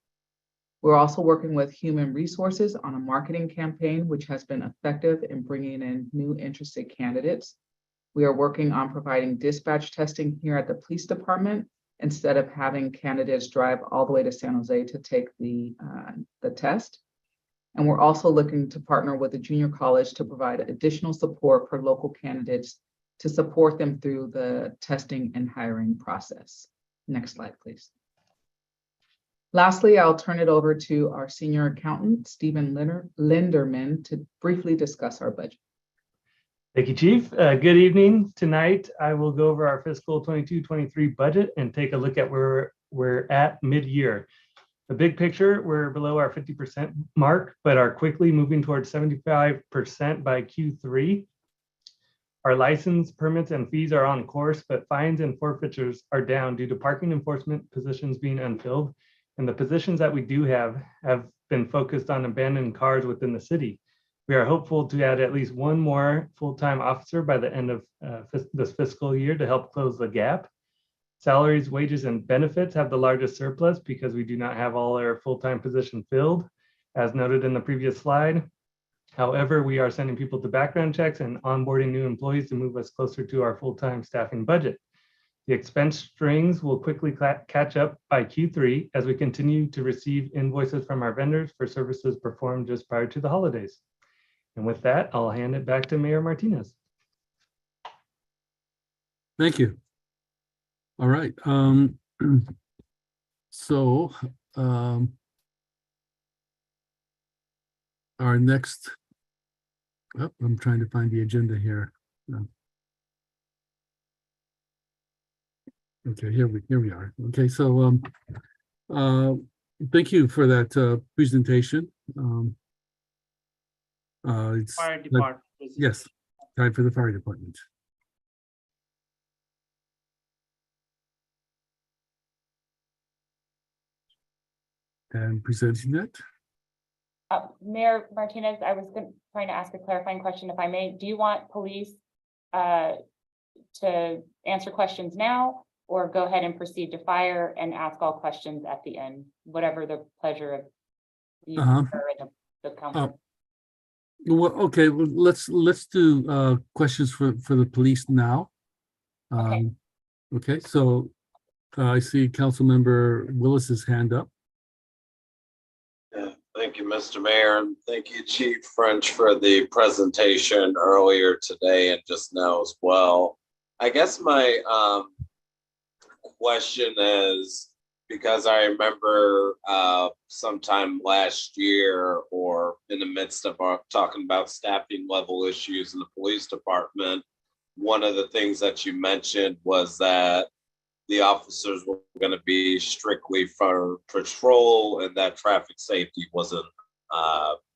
We're also working with human resources on a marketing campaign, which has been effective in bringing in new interested candidates. We are working on providing dispatch testing here at the police department instead of having candidates drive all the way to San Jose to take the test. And we're also looking to partner with a junior college to provide additional support for local candidates to support them through the testing and hiring process. Next slide, please. Lastly, I'll turn it over to our senior accountant, Stephen Linderman, to briefly discuss our budget. Thank you, Chief. Good evening. Tonight, I will go over our fiscal 22-23 budget and take a look at where we're at mid-year. The big picture, we're below our 50% mark, but are quickly moving towards 75% by Q3. Our license, permits, and fees are on course, but fines and forfeitures are down due to parking enforcement positions being unfilled. And the positions that we do have been focused on abandoned cars within the city. We are hopeful to add at least one more full-time officer by the end of this fiscal year to help close the gap. Salaries, wages, and benefits have the largest surplus because we do not have all our full-time position filled, as noted in the previous slide. However, we are sending people to background checks and onboarding new employees to move us closer to our full-time staffing budget. The expense strings will quickly catch up by Q3 as we continue to receive invoices from our vendors for services performed just prior to the holidays. And with that, I'll hand it back to Mayor Martinez. Thank you. All right. Our next, I'm trying to find the agenda here. Okay, here we are. Okay, so thank you for that presentation. It's Fire department. yes, time for the fire department. And presenting that. Mayor Martinez, I was trying to ask a clarifying question, if I may. Do you want police to answer questions now, or go ahead and proceed to fire and ask all questions at the end, whatever the pleasure of you or the council? Well, okay, well, let's do questions for the police now. Okay, so I see Councilmember Willis's hand up. Thank you, Mr. Mayor, and thank you, Chief French, for the presentation earlier today and just now as well. I guess my question is, because I remember sometime last year or in the midst of our talking about staffing level issues in the police department, one of the things that you mentioned was that the officers were going to be strictly for patrol and that traffic safety wasn't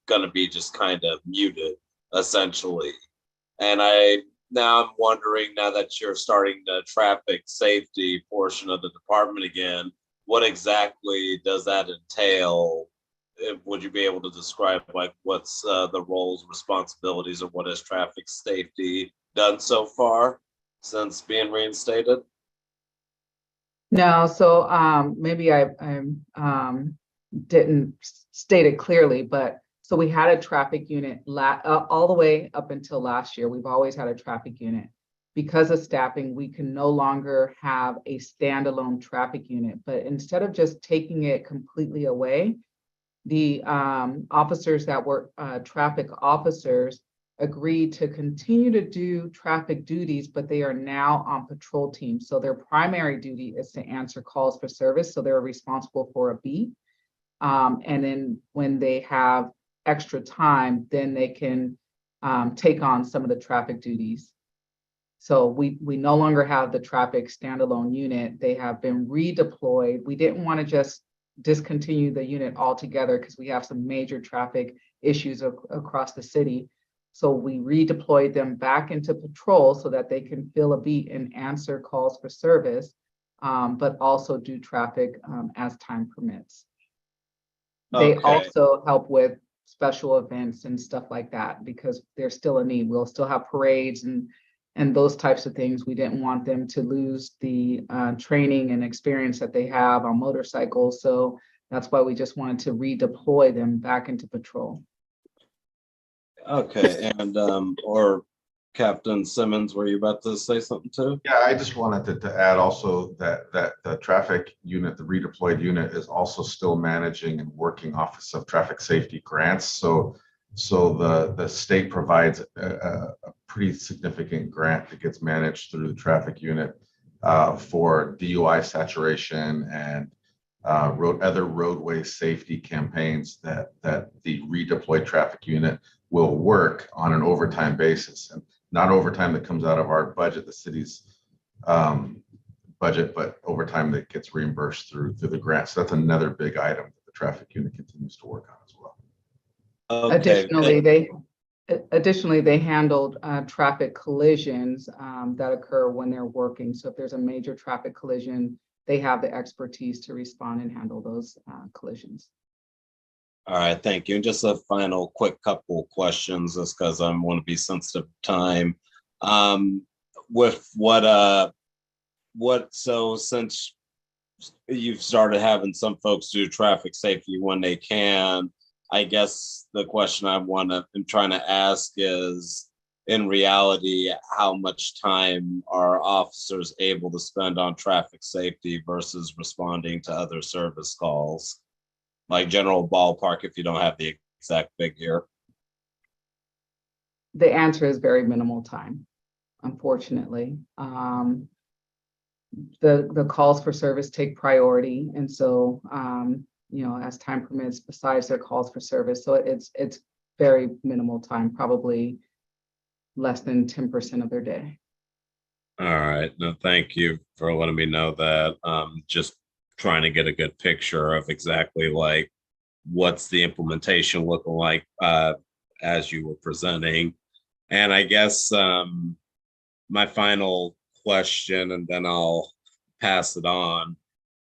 going to be just kind of muted, essentially. And now I'm wondering, now that you're starting the traffic safety portion of the department again, what exactly does that entail? Would you be able to describe like what's the roles, responsibilities, or what has traffic safety done so far since being reinstated? No, so maybe I didn't state it clearly, but so we had a traffic unit all the way up until last year. We've always had a traffic unit. Because of staffing, we can no longer have a standalone traffic unit, but instead of just taking it completely away, the officers that were traffic officers agreed to continue to do traffic duties, but they are now on patrol teams. So their primary duty is to answer calls for service. So they're responsible for a beat. And then when they have extra time, then they can take on some of the traffic duties. So we no longer have the traffic standalone unit. They have been redeployed. We didn't want to just discontinue the unit altogether because we have some major traffic issues across the city. So we redeployed them back into patrol so that they can fill a beat and answer calls for service, but also do traffic as time permits. They also help with special events and stuff like that because there's still a need. We'll still have parades and those types of things. We didn't want them to lose the training and experience that they have on motorcycles. So that's why we just wanted to redeploy them back into patrol. Okay, and or Captain Simmons, were you about to say something too? Yeah, I just wanted to add also that the traffic unit, the redeployed unit, is also still managing and working Office of Traffic Safety grants. So the state provides a pretty significant grant that gets managed through the traffic unit for DUI saturation and other roadway safety campaigns that the redeployed traffic unit will work on an overtime basis, and not overtime that comes out of our budget, the city's budget, but overtime that gets reimbursed through the grant. So that's another big item that traffic unit continues to work on as well. Okay. Additionally, they handled traffic collisions that occur when they're working. So if there's a major traffic collision, they have the expertise to respond and handle those collisions. All right, thank you. And just a final quick couple questions, just because I want to be sensitive to time. With so since you've started having some folks do traffic safety when they can, I guess the question I'm trying to ask is, in reality, how much time are officers able to spend on traffic safety versus responding to other service calls? Like general ballpark, if you don't have the exact figure. The answer is very minimal time, unfortunately. The calls for service take priority. And so, as time permits, besides their calls for service. So it's very minimal time, probably less than 10% of their day. All right. No, thank you for letting me know that. Just trying to get a good picture of exactly like what's the implementation looking like as you were presenting. And I guess my final question, and then I'll pass it on,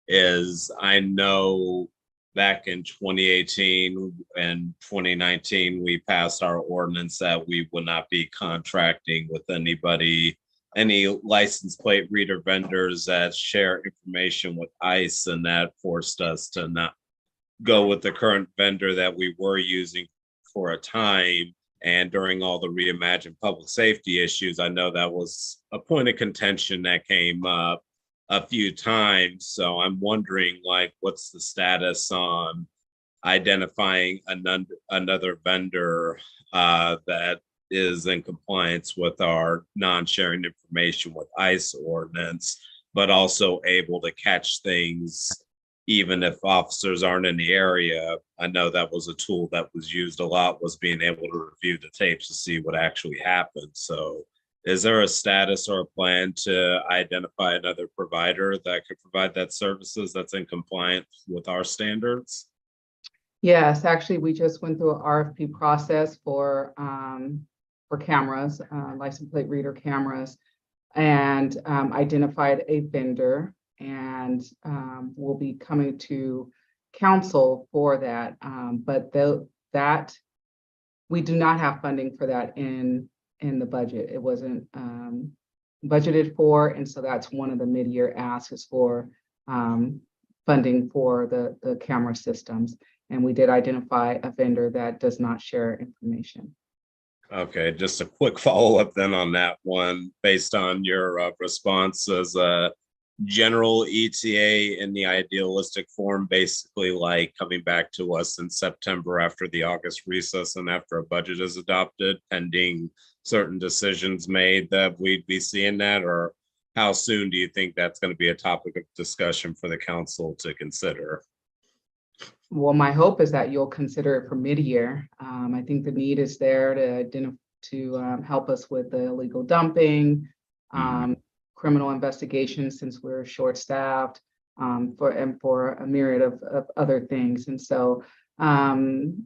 is I know back in 2018 and 2019, we passed our ordinance that we would not be contracting with any license plate reader vendors that share information with ICE, and that forced us to not go with the current vendor that we were using for a time. And during all the reimagined public safety issues, I know that was a point of contention that came up a few times. So I'm wondering, like, what's the status on identifying another vendor that is in compliance with our non-sharing information with ICE ordinance, but also able to catch things even if officers aren't in the area. I know that was a tool that was used a lot, was being able to review the tapes to see what actually happened. So is there a status or a plan to identify another provider that could provide that services that's in compliance with our standards? Yes, actually, we just went through an RFP process for cameras, license plate reader cameras, and identified a vendor, and we'll be coming to council for that. But that we do not have funding for that in the budget. It wasn't budgeted for, and so that's one of the mid-year asks is for funding for the camera systems. And we did identify a vendor that does not share information. Okay, just a quick follow-up then on that one, based on your responses. General ETA in the idealistic form, basically like coming back to us in September after the August recess and after a budget is adopted, pending certain decisions made, that we'd be seeing that? Or how soon do you think that's going to be a topic of discussion for the council to consider? Well, my hope is that you'll consider it for mid-year. I think the need is there to help us with the illegal dumping, criminal investigations, since we're short-staffed, for a myriad of other things. And so, Mr.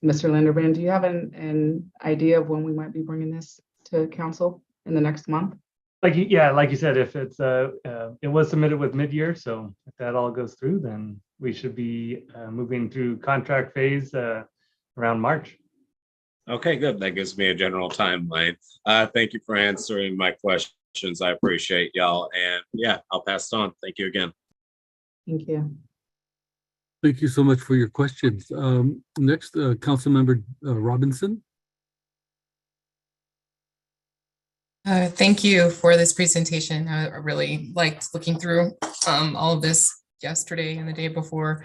Linderman, do you have an idea of when we might be bringing this to council in the next month? Like you said, if it's it was submitted with mid-year, so if that all goes through, then we should be moving through contract phase around March. Okay, good. That gives me a general timeline. Thank you for answering my questions. I appreciate y'all. And yeah, I'll pass it on. Thank you again. Thank you. Thank you so much for your questions. Next, Councilmember Robinson. Thank you for this presentation. I really liked looking through all of this yesterday and the day before.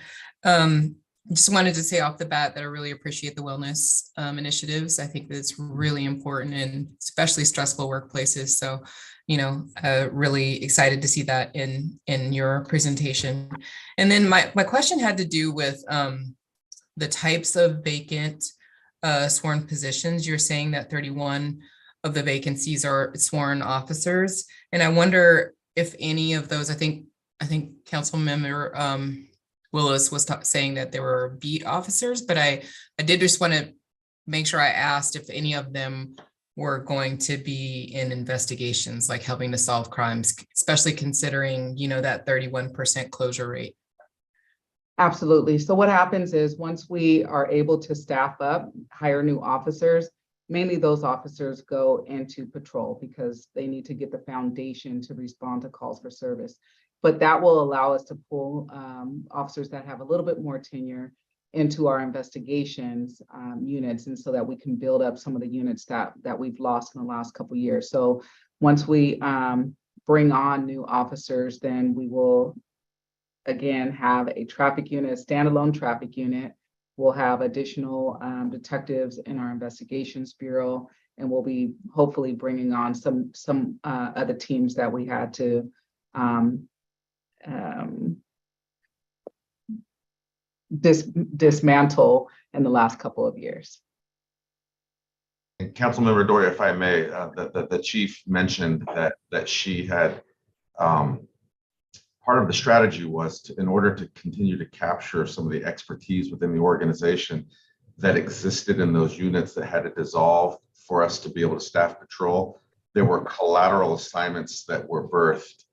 Just wanted to say off the bat that I really appreciate the wellness initiatives. I think that it's really important in especially stressful workplaces. So, really excited to see that in your presentation. And then my question had to do with the types of vacant sworn positions. You're saying that 31 of the vacancies are sworn officers. And I wonder if any of those, I think Council Member Willis was saying that there were beat officers, but I did just want to make sure I asked if any of them were going to be in investigations, like helping to solve crimes, especially considering, that 31% closure rate. Absolutely. So what happens is once we are able to staff up, hire new officers, mainly those officers go into patrol because they need to get the foundation to respond to calls for service. But that will allow us to pull officers that have a little bit more tenure into our investigations units, and so that we can build up some of the units that we've lost in the last couple of years. So once we bring on new officers, then we will again have a traffic unit, a standalone traffic unit. We'll have additional detectives in our investigations bureau, and we'll be hopefully bringing on some other teams that we had to dismantle in the last couple of years. And Councilmember Doria, if I may, the chief mentioned that she had part of the strategy was to, in order to continue to capture some of the expertise within the organization that existed in those units that had to dissolve for us to be able to staff patrol. There were collateral assignments that were birthed,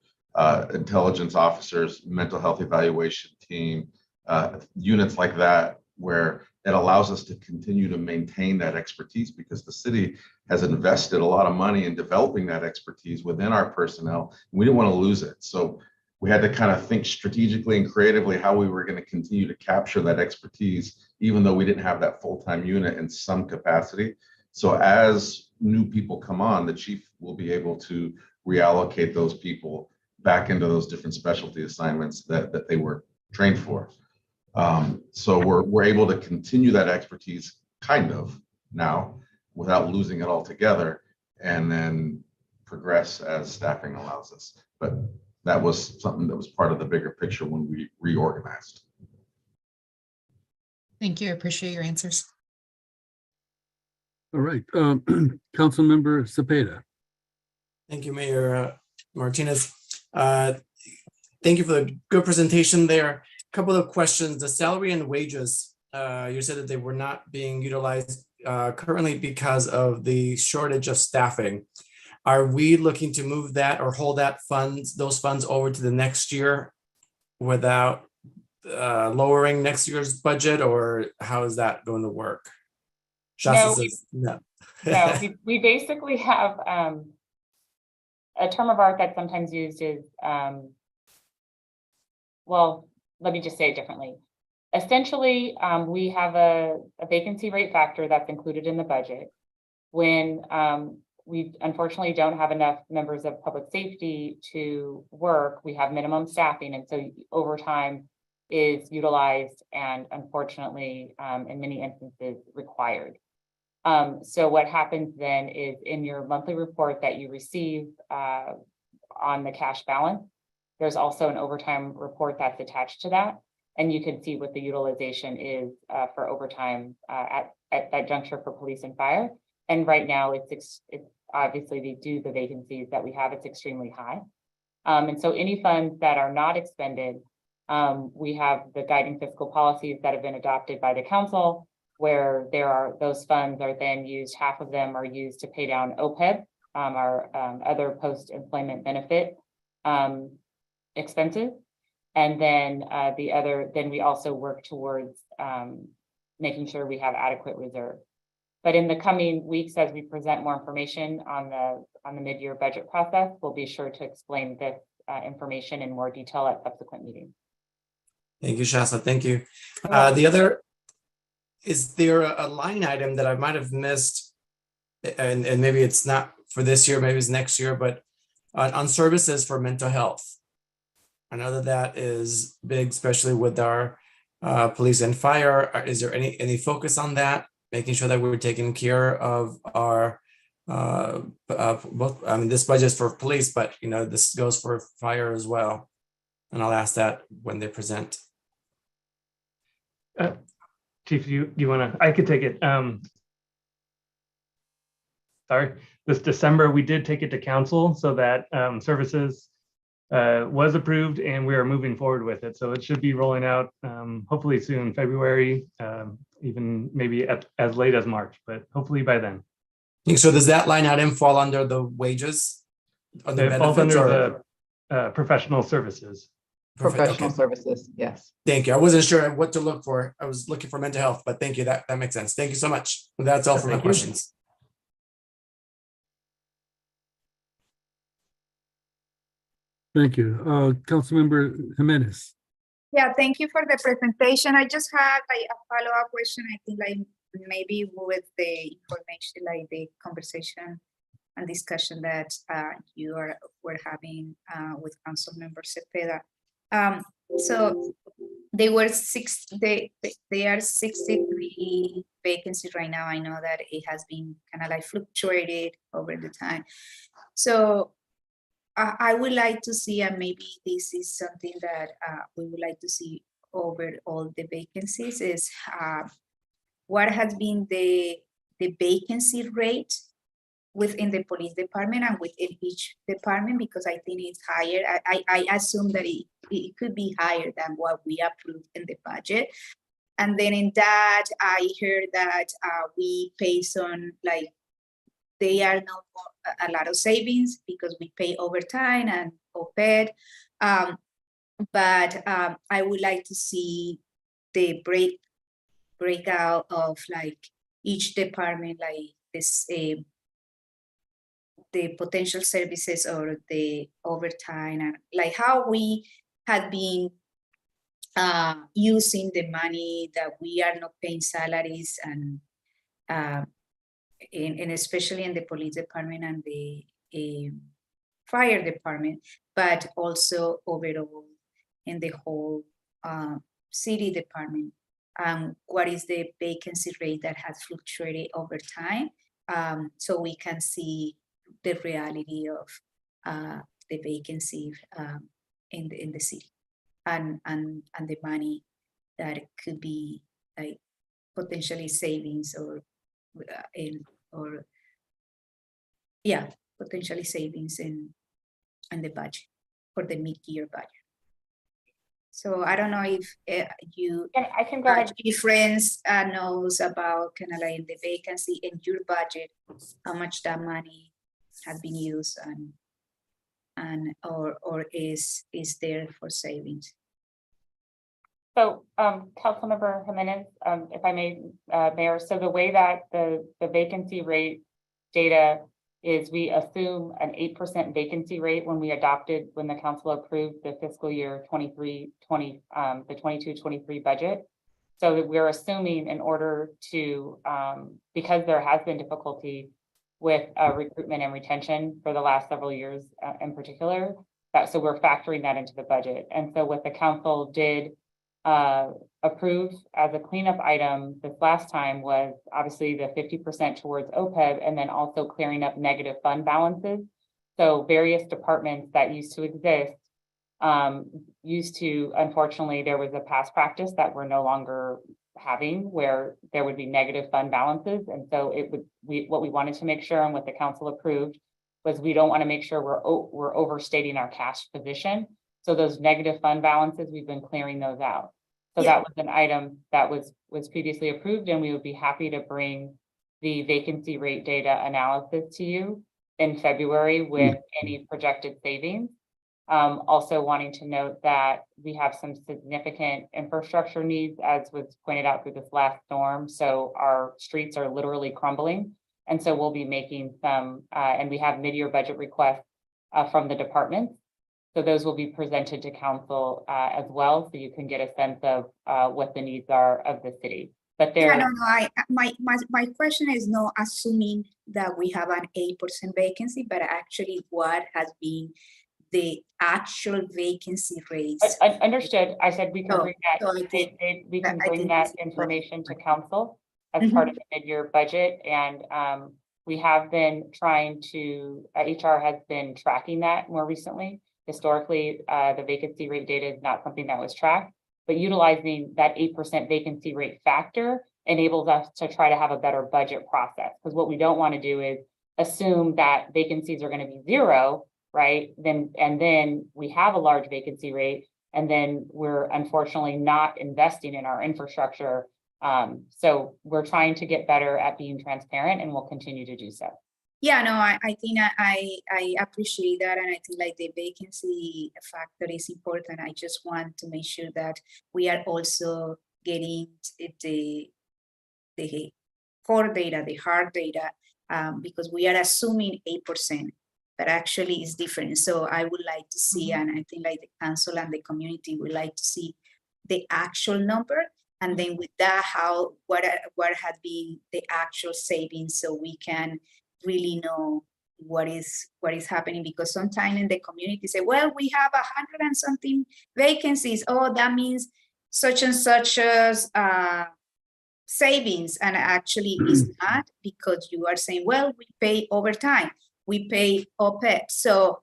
intelligence officers, mental health evaluation team, units like that, where it allows us to continue to maintain that expertise because the city has invested a lot of money in developing that expertise within our personnel. We didn't want to lose it. So we had to kind of think strategically and creatively how we were going to continue to capture that expertise, even though we didn't have that full-time unit in some capacity. So as new people come on, the chief will be able to reallocate those people back into those different specialty assignments that they were trained for. So we're able to continue that expertise kind of now without losing it altogether, and then progress as staffing allows us. But that was something that was part of the bigger picture when we reorganized. Thank you. I appreciate your answers. All right, Councilmember Cepeda. Thank you, Mayor Martinez. Thank you for the good presentation there. A couple of questions. The salary and wages, you said that they were not being utilized currently because of the shortage of staffing. Are we looking to move that or hold those funds over to the next year without lowering next year's budget, or how is that going to work? No, No. No, we basically have a term of art that's sometimes used is, well, let me just say it differently. Essentially, we have a vacancy rate factor that's included in the budget. When we unfortunately don't have enough members of public safety to work, we have minimum staffing, and so overtime is utilized and unfortunately, in many instances, required. So what happens then is in your monthly report that you receive on the cash balance, there's also an overtime report that's attached to that. And you can see what the utilization is for overtime at that juncture for police and fire. And right now it's obviously due to the vacancies that we have, it's extremely high. And so any funds that are not expended, we have the guiding fiscal policies that have been adopted by the council, where those funds are then used, half of them are used to pay down OPEB, our other post-employment benefit expenses. And then we also work towards making sure we have adequate reserve. But in the coming weeks, as we present more information on the mid-year budget process, we'll be sure to explain this information in more detail at subsequent meetings. Thank you, Shasta. Thank you. Is there a line item that I might have missed, and maybe it's not for this year, maybe it's next year, but on services for mental health? I know that is big, especially with our police and fire. Is there any focus on that, making sure that we're taking care of our both? I mean, this budget is for police, but this goes for fire as well. And I'll ask that when they present. Chief, you want to? I could take it. Sorry, this December we did take it to council so that services was approved, and we are moving forward with it. So it should be rolling out hopefully soon, February, even maybe as late as March, but hopefully by then. So does that line item fall under the wages? Under It falls benefits, under or the professional services. Perfect, Professional okay. services, yes. Thank you. I wasn't sure what to look for. I was looking for mental health, but thank you. That makes sense. Thank you so much. That's all for my Thank you. questions. Thank you. Councilmember Jimenez. Yeah, thank you for the presentation. I just had like a follow-up question. I think like maybe with the information, like the conversation and discussion that were having with Councilmember Cepeda. So they are 63 vacancies right now. I know that it has been kind of like fluctuated over the time. So I would like to see, and maybe this is something that we would like to see over all the vacancies, is what has been the vacancy rate within the police department and within each department, because I think it's higher. I assume that it could be higher than what we approved in the budget. And then in that, I heard that we pay some, like, they are not a lot of savings because we pay overtime and OPED. But I would like to see the breakout of like each department, like this, the potential services or the overtime, and like how we had been using the money that we are not paying salaries, and especially in the police department and the fire department, but also overall in the whole city department. What is the vacancy rate that has fluctuated over time, so we can see the reality of the vacancy in the city, and the money that could be like potentially savings potentially savings in the budget for the mid-year budget. So I don't know if I can go ahead. Friends knows about kind of like the vacancy in your budget, how much that money has been used, or is there for savings. So, Councilmember Jimenez, if I may, Mayor, so the way that the vacancy rate data is, we assume an 8% vacancy rate when the council approved the fiscal year 22-23 budget. So that we're assuming, in order to, because there has been difficulty with recruitment and retention for the last several years in particular, so we're factoring that into the budget. And so what the council did approve as a cleanup item this last time was obviously the 50% towards OPEB, and then also clearing up negative fund balances. So various departments that used to exist, unfortunately, there was a past practice that we're no longer having, where there would be negative fund balances. And so what we wanted to make sure, and what the council approved, was we don't want to make sure we're overstating our cash position. So those negative fund balances, we've been clearing those out. So that was an item that was previously approved, and we would be happy to bring the vacancy rate data analysis to you in February with any projected savings. Also wanting to note that we have some significant infrastructure needs, as was pointed out through this last storm. So our streets are literally crumbling. And so we'll be making some, and we have mid-year budget requests from the departments. So those will be presented to council as well, so you can get a sense of what the needs are of the city. But my question is not assuming that we have an 8% vacancy, but actually what has been the actual vacancy rates. Understood. I said we can bring that information to council as part of the mid-year budget, and we have been trying to. HR has been tracking that more recently. Historically, the vacancy rate data is not something that was tracked, but utilizing that 8% vacancy rate factor enables us to try to have a better budget process. Because what we don't want to do is assume that vacancies are going to be zero right? Then we have a large vacancy rate, and then we're unfortunately not investing in our infrastructure. So we're trying to get better at being transparent, and we'll continue to do so. Yeah, no, I think I appreciate that. And I think like the vacancy factor is important. I just want to make sure that we are also getting the core data, the hard data, because we are assuming 8%, but actually it's different. So I would like to see, and I think like the council and the community would like to see the actual number. And then with that, what had been the actual savings, so we can really know what is happening. Because sometimes in the community say, well, we have 100 and something vacancies. Oh, that means such and such as savings. And actually it's not, because you are saying, well, we pay overtime, we pay OPEX. So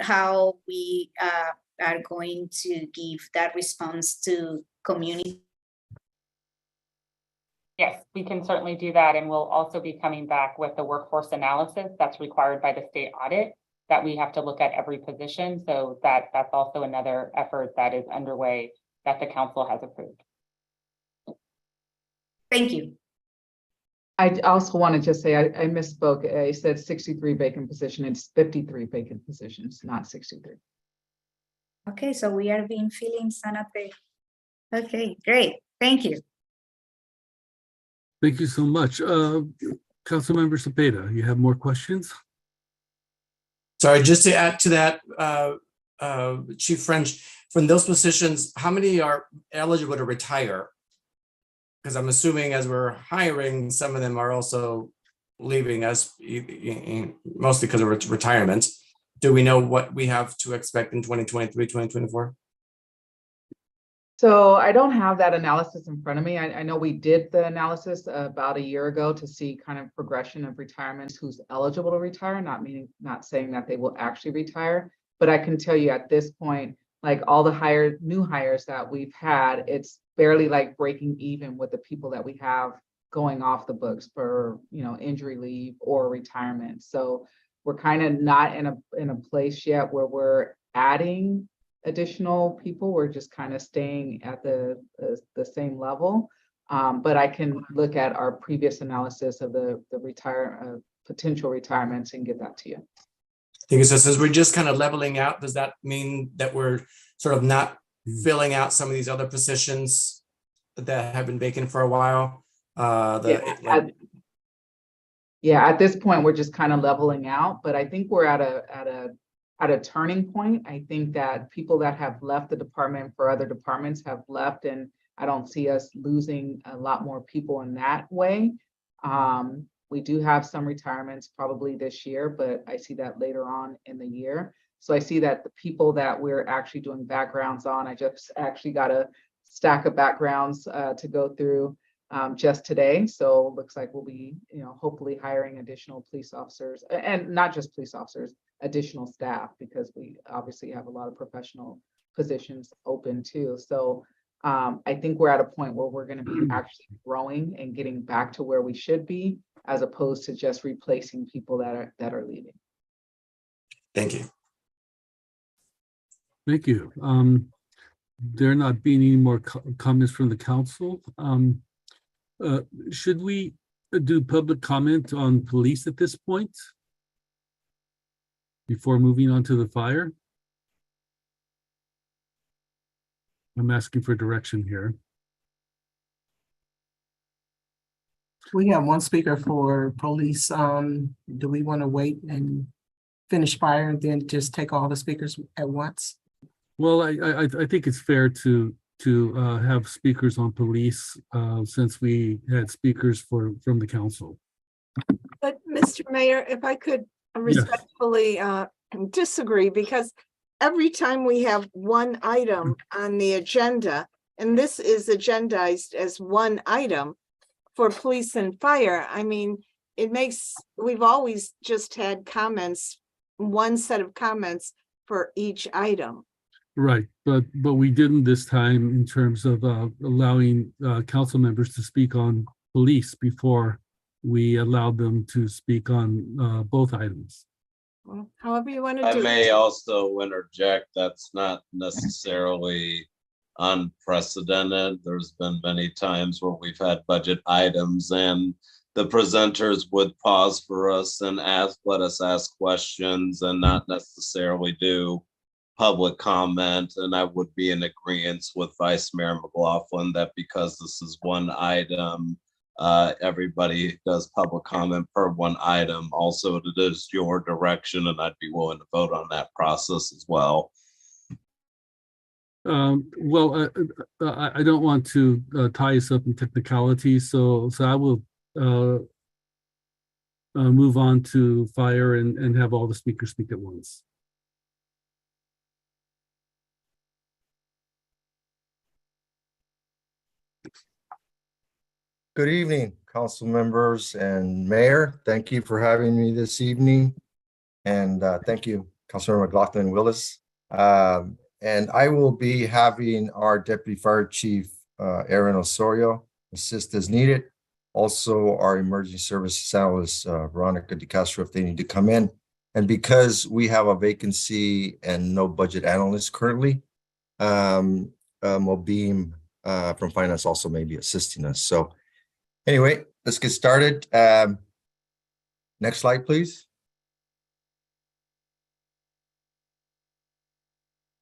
how we are going to give that response to community? Yes, we can certainly do that. And we'll also be coming back with the workforce analysis that's required by the state audit, that we have to look at every position. So that's also another effort that is underway that the council has approved. Thank you. I also want to just say, I misspoke. I said 63 vacant positions. It's 53 vacant positions, not 63. Okay, so we are being feeling sanate. Okay, great. Thank you. Thank you so much. Councilmember Cepeda, you have more questions? Sorry, just to add to that, Chief French, from those positions, how many are eligible to retire? Because I'm assuming as we're hiring, some of them are also leaving us, mostly because of retirement. Do we know what we have to expect in 2023, 2024? So I don't have that analysis in front of me. I know we did the analysis about a year ago to see kind of progression of retirements, who's eligible to retire, not saying that they will actually retire. But I can tell you at this point, like all the new hires that we've had, it's barely like breaking even with the people that we have going off the books for, injury leave or retirement. So we're kind of not in a place yet where we're adding additional people. We're just kind of staying at the same level. But I can look at our previous analysis of the potential retirements and get that to you. I think it says we're just kind of leveling out. Does that mean that we're sort of not filling out some of these other positions that have been vacant for a while? At this point, we're just kind of leveling out. But I think we're at a turning point. I think that people that have left the department for other departments have left, and I don't see us losing a lot more people in that way. We do have some retirements probably this year, but I see that later on in the year. So I see that the people that we're actually doing backgrounds on, I just actually got a stack of backgrounds to go through just today. So it looks like we'll be, hopefully hiring additional police officers, and not just police officers, additional staff, because we obviously have a lot of professional positions open too. So I think we're at a point where we're going to be actually growing and getting back to where we should be, as opposed to just replacing people that are leaving. Thank you. Thank you. There not being any more comments from the council. Should we do public comment on police at this point before moving on to the fire? I'm asking for direction here. We have one speaker for police. Do we want to wait and finish fire and then just take all the speakers at once? Well, I think it's fair to have speakers on police since we had speakers from the council. But Mr. Mayor, if I could respectfully disagree, because every time we have one item on the agenda, and this is agendized as one item for police and fire, I mean, we've always just had comments, one set of comments for each item. Right, but we didn't this time in terms of allowing council members to speak on police before we allowed them to speak on both items. Well, however you want to I do may it. also interject, that's not necessarily unprecedented. There's been many times where we've had budget items and the presenters would pause for us and let us ask questions and not necessarily do public comment. And I would be in agreement with Vice Mayor McLaughlin that because this is one item, everybody does public comment per one item. Also, it is your direction, and I'd be willing to vote on that process as well. Well, I don't want to tie us up in technicalities, so I will move on to fire and have all the speakers speak at once. Good evening, council members and mayor. Thank you for having me this evening. And thank you, Councilmember McLaughlin Willis. And I will be having our Deputy Fire Chief, Aaron Osorio, assist as needed. Also, our Emergency Services Analyst, Veronica DeCastro, if they need to come in. And because we have a vacancy and no budget analyst currently, Mobeam from finance also may be assisting us. So anyway, let's get started. Next slide, please.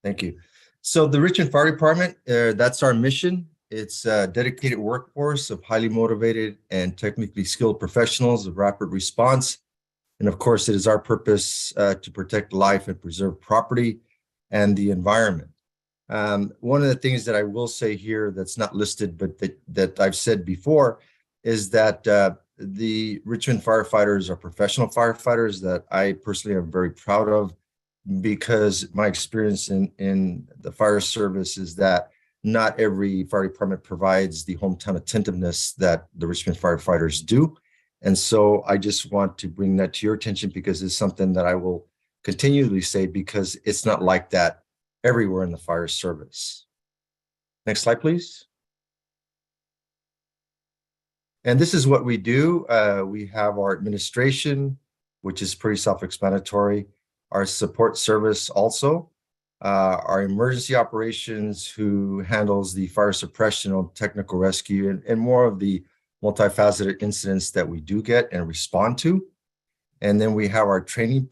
Thank you. So the Richmond Fire Department, that's our mission. It's a dedicated workforce of highly motivated and technically skilled professionals of rapid response. And of course, it is our purpose to protect life and preserve property and the environment. One of the things that I will say here that's not listed, but that I've said before, is that the Richmond firefighters are professional firefighters that I personally am very proud of, because my experience in the fire service is that not every fire department provides the hometown attentiveness that the Richmond firefighters do. And so I just want to bring that to your attention, because it's something that I will continually say, because it's not like that everywhere in the fire service. Next slide, please. And this is what we do. We have our administration, which is pretty self-explanatory. Our support service also, our emergency operations, who handles the fire suppression and technical rescue and more of the multifaceted incidents that we do get and respond to. And then we have our training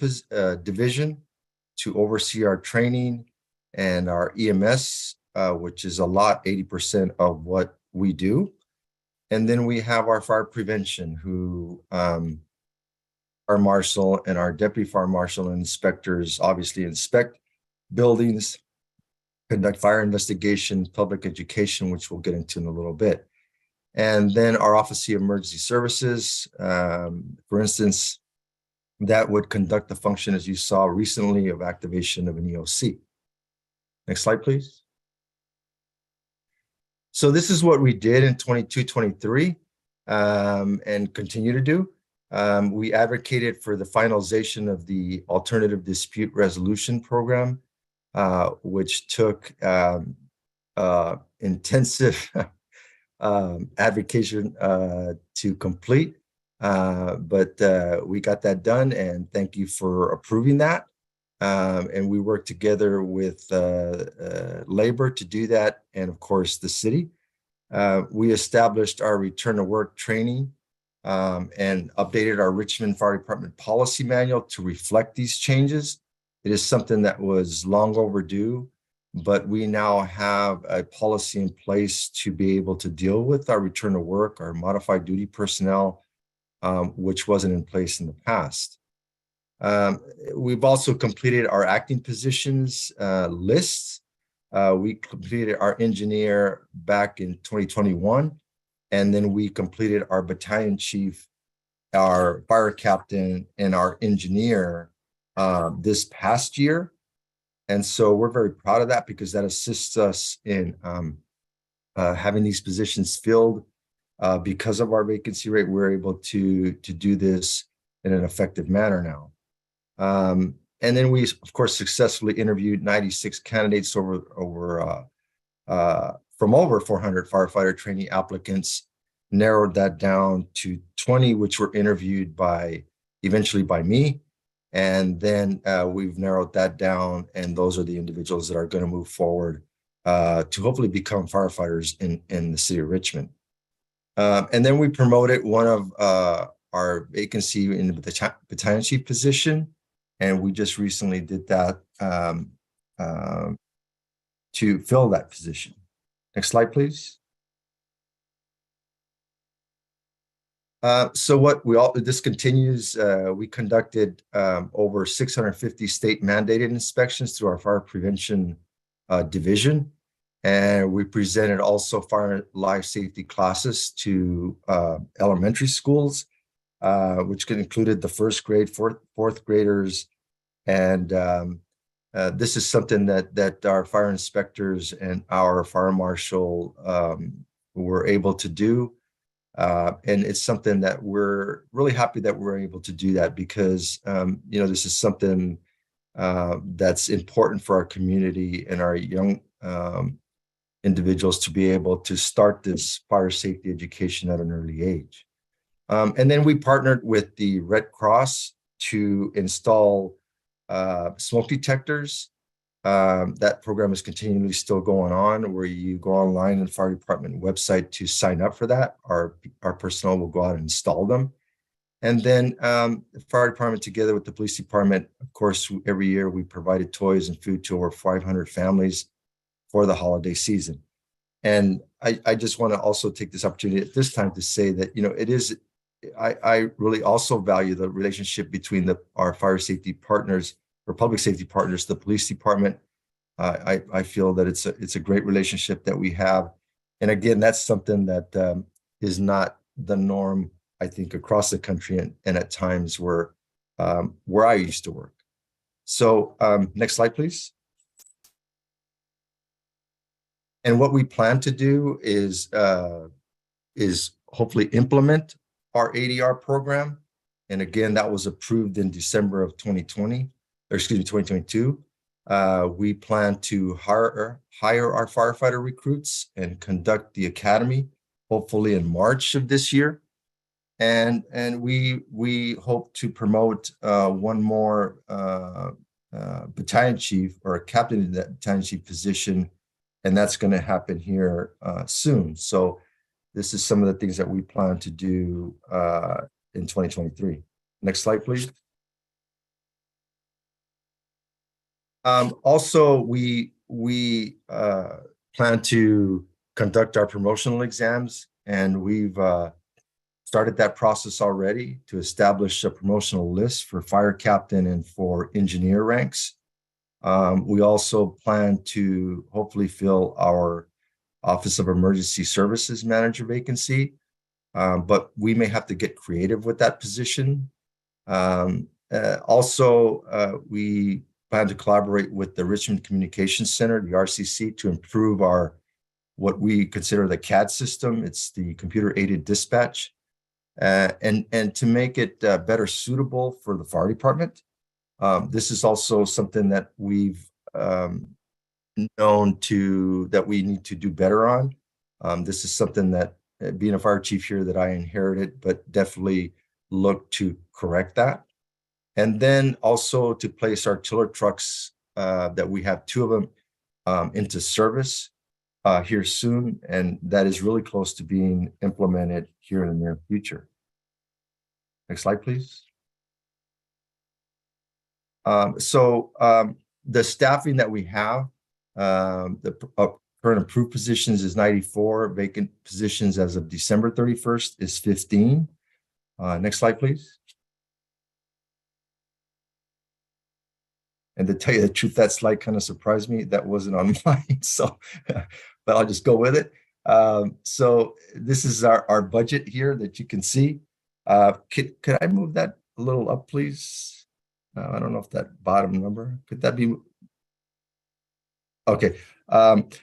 division to oversee our training, and our EMS, which is a lot, 80% of what we do. And then we have our fire prevention, who our marshal and our deputy fire marshal and inspectors obviously inspect buildings, conduct fire investigation, public education, which we'll get into in a little bit. And then our Office of Emergency Services, for instance, that would conduct the function, as you saw recently, of activation of an EOC. Next slide, please. So this is what we did in 22-23 and continue to do. We advocated for the finalization of the Alternative Dispute Resolution Program, which took intensive advocation to complete, but we got that done, and thank you for approving that. And we worked together with labor to do that, and of course the city. We established our return to work training and updated our Richmond Fire Department policy manual to reflect these changes. It is something that was long overdue, but we now have a policy in place to be able to deal with our return to work, our modified duty personnel, which wasn't in place in the past. We've also completed our acting positions lists. We completed our engineer back in 2021. And then we completed our battalion chief, our fire captain, and our engineer this past year. And so we're very proud of that, because that assists us in having these positions filled. Because of our vacancy rate, we're able to do this in an effective manner now. And then we, of course, successfully interviewed 96 candidates from over 400 firefighter trainee applicants, narrowed that down to 20, which were interviewed eventually by me. And then we've narrowed that down, and those are the individuals that are going to move forward to hopefully become firefighters in the city of Richmond. And then we promoted one of our vacancy in the battalion chief position, and we just recently did that to fill that position. Next slide, please. So what this continues, we conducted over 650 state mandated inspections through our fire prevention division. And we presented also fire and life safety classes to elementary schools, which included the first grade, fourth graders. And this is something that our fire inspectors and our fire marshal were able to do. And it's something that we're really happy that we're able to do that, because this is something that's important for our community and our young individuals to be able to start this fire safety education at an early age. And then we partnered with the Red Cross to install smoke detectors. That program is continually still going on, where you go online on the fire department website to sign up for that. Our personnel will go out and install them. And then the fire department, together with the police department, of course, every year we provided toys and food to over 500 families for the holiday season. And I just want to also take this opportunity at this time to say that, it is, I really also value the relationship between our fire safety partners or public safety partners, the police department. I feel that it's a great relationship that we have. And again, that's something that is not the norm, I think, across the country and at times where I used to work. So next slide, please. And what we plan to do is hopefully implement our ADR program. And again, that was approved in December of 2022. We plan to hire our firefighter recruits and conduct the academy, hopefully in March of this year. And we hope to promote one more battalion chief or a captain in that battalion chief position, and that's going to happen here soon. So this is some of the things that we plan to do in 2023. Next slide, please. Also, we plan to conduct our promotional exams, and we've started that process already to establish a promotional list for fire captain and for engineer ranks. We also plan to hopefully fill our Office of Emergency Services Manager vacancy, but we may have to get creative with that position. Also, we plan to collaborate with the Richmond Communications Center, the RCC, to improve what we consider the CAD system. It's the computer-aided dispatch, and to make it better suitable for the fire department. This is also something that we've known that we need to do better on. This is something that, being a fire chief here, that I inherited, but definitely look to correct that. And then also to place our tiller trucks, that we have 2 of them into service here soon, and that is really close to being implemented here in the near future. Next slide, please. So the staffing that we have, the current approved positions is 94, vacant positions as of December 31st is 15. Next slide, please. And to tell you the truth, that slide kind of surprised me. That wasn't on mine, so, but I'll just go with it. So this is our budget here that you can see. Could I move that a little up, please? I don't know if that bottom number, could that be? Okay,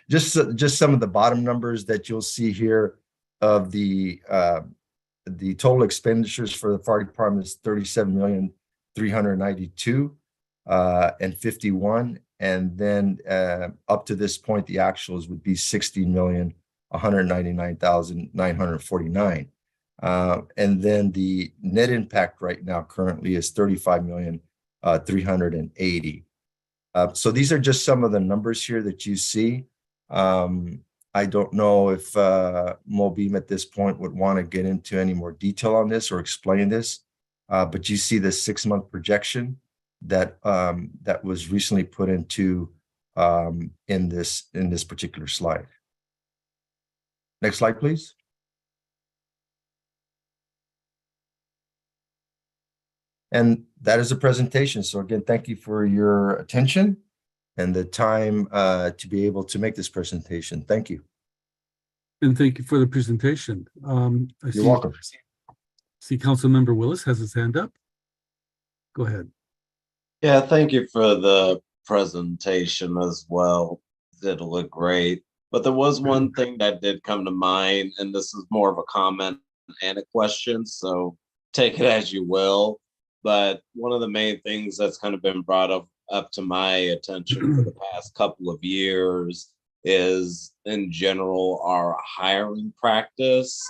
just some of the bottom numbers that you'll see here of the total expenditures for the fire department is 37,392,000 and 51, and then up to this point the actuals would be 60,199,949, and then the net impact right now currently is 35,183,000 380. So these are just some of the numbers here that you see. I don't know if Mobim at this point would want to get into any more detail on this or explain this, but you see the 6-month projection that that was recently put into in this particular slide. Next slide, please. And that is a presentation. So again, thank you for your attention and the time to be able to make this presentation. Thank you. And thank you for the presentation. You're welcome. See Councilmember Willis has his hand up. Go ahead. Yeah, thank you for the presentation as well. Did look great. But there was one thing that did come to mind, and this is more of a comment and a question, so take it as you will. But one of the main things that's kind of been brought up to my attention for the past couple of years is, in general, our hiring practice.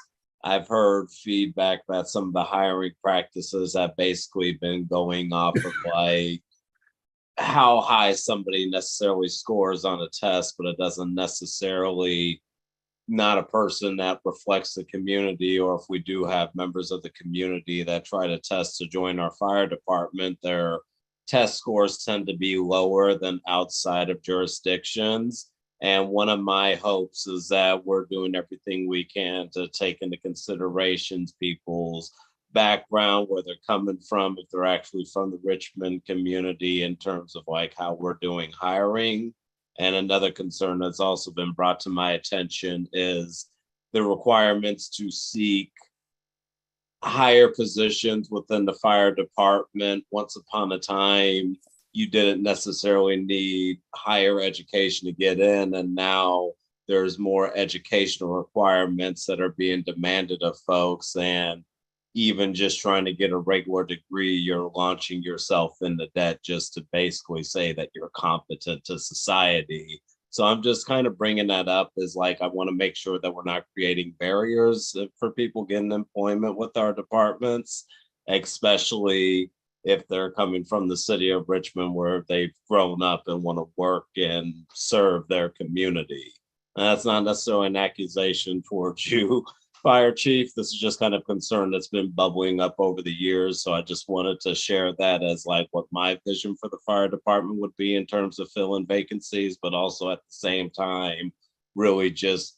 I've heard feedback that some of the hiring practices have basically been going off of like how high somebody necessarily scores on a test, but it doesn't necessarily, not a person that reflects the community. Or if we do have members of the community that try to test to join our fire department, their test scores tend to be lower than outside of jurisdictions. And one of my hopes is that we're doing everything we can to take into considerations people's background, where they're coming from, if they're actually from the Richmond community, in terms of like how we're doing hiring. And another concern that's also been brought to my attention is the requirements to seek higher positions within the fire department. Once upon a time, you didn't necessarily need higher education to get in, and now there's more educational requirements that are being demanded of folks. And even just trying to get a regular degree, you're launching yourself into debt just to basically say that you're competent to society. So I'm just kind of bringing that up as like, I want to make sure that we're not creating barriers for people getting employment with our departments, especially if they're coming from the city of Richmond, where they've grown up and want to work and serve their community. And that's not necessarily an accusation towards you, Fire Chief. This is just kind of concern that's been bubbling up over the years. So I just wanted to share that as like what my vision for the fire department would be in terms of filling vacancies, but also at the same time, really just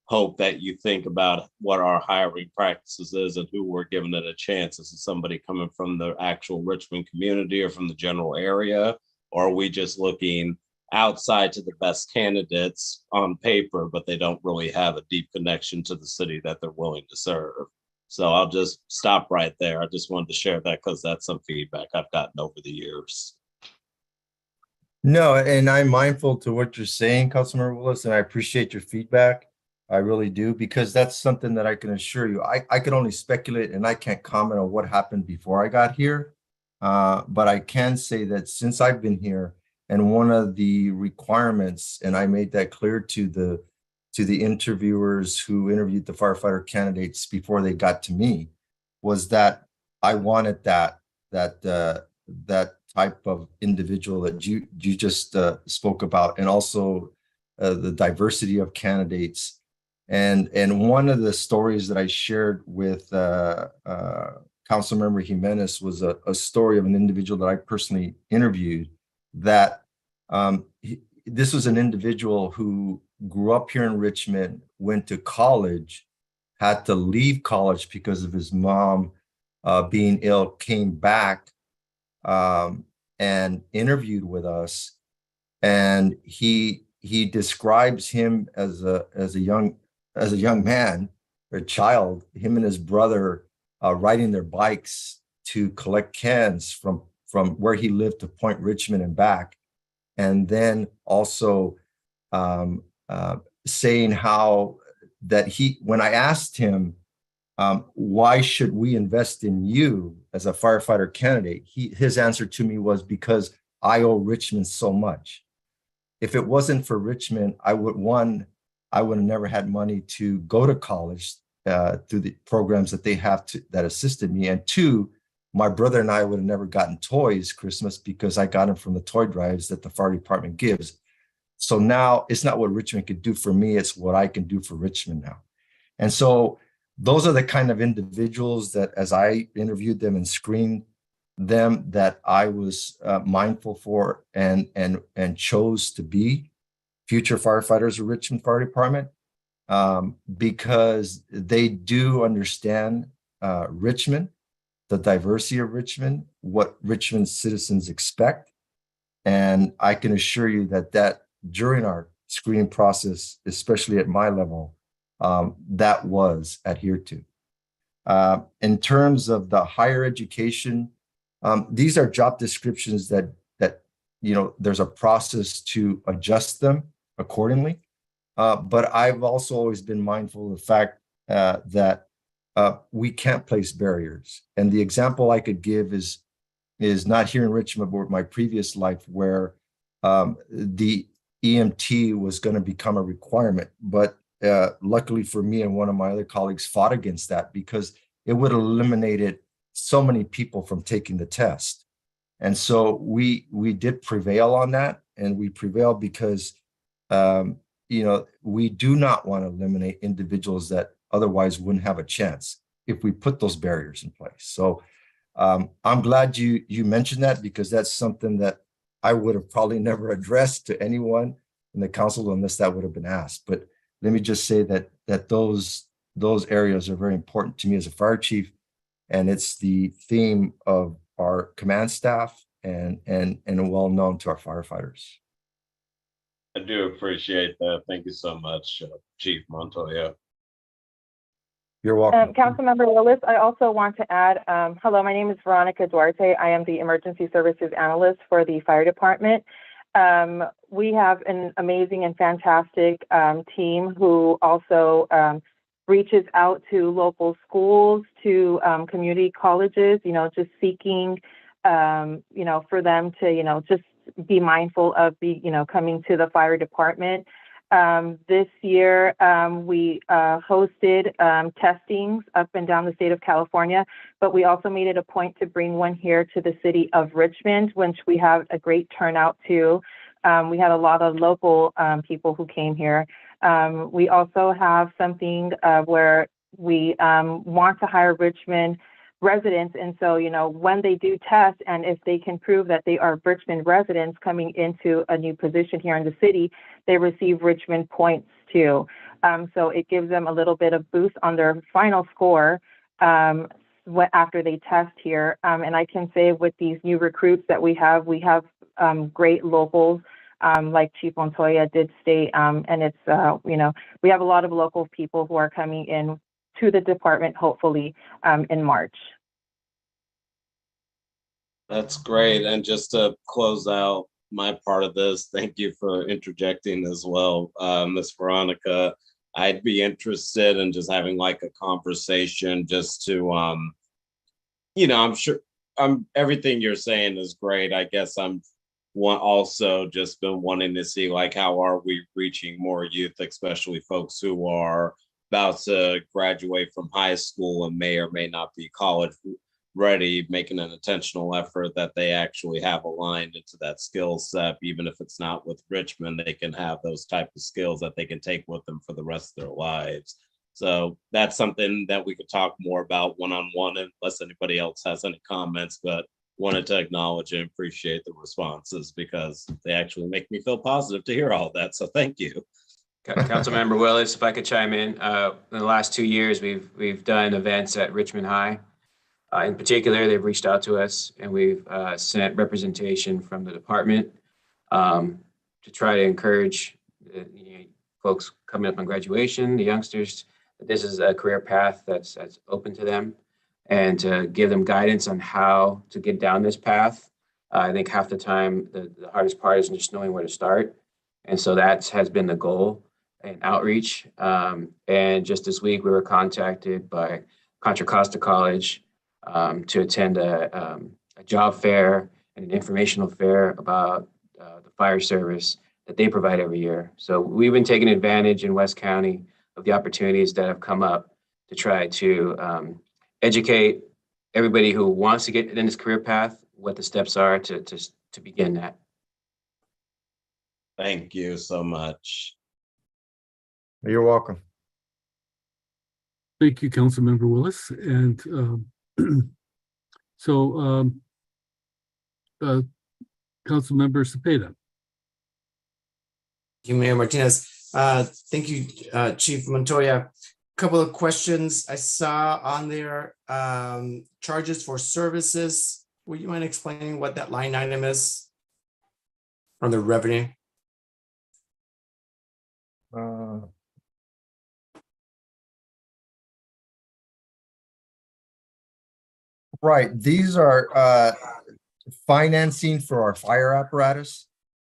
hope that you think about what our hiring practices is and who we're giving it a chance. Is it somebody coming from the actual Richmond community or from the general area? Or are we just looking outside to the best candidates on paper, but they don't really have a deep connection to the city that they're willing to serve? So I'll just stop right there. I just wanted to share that because that's some feedback I've gotten over the years. No, and I'm mindful to what you're saying, Councilmember Willis, and I appreciate your feedback. I really do, because that's something that I can assure you. I can only speculate and I can't comment on what happened before I got here. But I can say that since I've been here, and one of the requirements, and I made that clear to the interviewers who interviewed the firefighter candidates before they got to me, was that I wanted that type of individual that you just spoke about, and also the diversity of candidates. And one of the stories that I shared with Councilmember Jimenez was a story of an individual that I personally interviewed, that this was an individual who grew up here in Richmond, went to college, had to leave college because of his mom being ill, came back and interviewed with us. And he describes him as a young man or a child, him and his brother riding their bikes to collect cans from where he lived to Point Richmond and back. And then also saying how that when I asked him, why should we invest in you as a firefighter candidate? His answer to me was, because I owe Richmond so much. If it wasn't for Richmond, I would have never had money to go to college through the programs that they have that assisted me. And two, my brother and I would have never gotten toys Christmas because I got them from the toy drives that the fire department gives. So now it's not what Richmond could do for me, it's what I can do for Richmond now. And so those are the kind of individuals that, as I interviewed them and screened them, that I was mindful for and chose to be future firefighters of Richmond Fire Department, because they do understand Richmond, the diversity of Richmond, what Richmond citizens expect. And I can assure you that during our screening process, especially at my level, that was adhered to. In terms of the higher education, these are job descriptions that there's a process to adjust them accordingly. But I've also always been mindful of the fact that we can't place barriers. And the example I could give is not here in Richmond, but my previous life, where the EMT was going to become a requirement. But luckily for me and one of my other colleagues fought against that because it would have eliminated so many people from taking the test. And so we did prevail on that, and we prevailed because we do not want to eliminate individuals that otherwise wouldn't have a chance if we put those barriers in place. So I'm glad you mentioned that, because that's something that I would have probably never addressed to anyone in the council unless that would have been asked. But let me just say that those areas are very important to me as a fire chief, and it's the theme of our command staff and well known to our firefighters. I do appreciate that. Thank you so much, Chief Montoya. You're welcome. Councilmember Willis, I also want to add, hello, my name is Veronica Duarte. I am the Emergency Services Analyst for the Fire Department. We have an amazing and fantastic team who also reaches out to local schools, to community colleges, just seeking, for them to, just be mindful of coming to the fire department. This year, we hosted testings up and down the state of California, but we also made it a point to bring one here to the city of Richmond, which we have a great turnout to. We had a lot of local people who came here. We also have something where we want to hire Richmond residents. And so, when they do test, and if they can prove that they are Richmond residents coming into a new position here in the city, they receive Richmond points too. So it gives them a little bit of boost on their final score after they test here. And I can say with these new recruits that we have great locals, like Chief Montoya did state, and it's, we have a lot of local people who are coming in to the department, hopefully in March. That's great. And just to close out my part of this, thank you for interjecting as well, Ms. Veronica. I'd be interested in just having like a conversation just to, I'm sure everything you're saying is great. I guess I'm also just been wanting to see like, how are we reaching more youth, especially folks who are about to graduate from high school and may or may not be college ready, making an intentional effort that they actually have aligned into that skill set. Even if it's not with Richmond, they can have those type of skills that they can take with them for the rest of their lives. So that's something that we could talk more about one-on-one, unless anybody else has any comments, but wanted to acknowledge and appreciate the responses because they actually make me feel positive to hear all that. So thank you. Councilmember Willis, if I could chime in the last 2 years, we've done events at Richmond High. In particular, they've reached out to us, and we've sent representation from the department to try to encourage folks coming up on graduation, the youngsters, that this is a career path that's open to them, and to give them guidance on how to get down this path. I think half the time, the hardest part is just knowing where to start. And so that has been the goal and outreach. And just this week, we were contacted by Contra Costa College to attend a job fair and an informational fair about the fire service that they provide every year. So we've been taking advantage in West County of the opportunities that have come up to try to educate everybody who wants to get in this career path what the steps are to begin that. Thank you so much. You're welcome. Thank you, Councilmember Willis. And Councilmember Cepeda. Thank you, Mayor Martinez. Thank you, Chief Montoya. Couple of questions I saw on there. Charges for services. Would you mind explaining what that line item is from the revenue? Right. These are financing for our fire apparatus.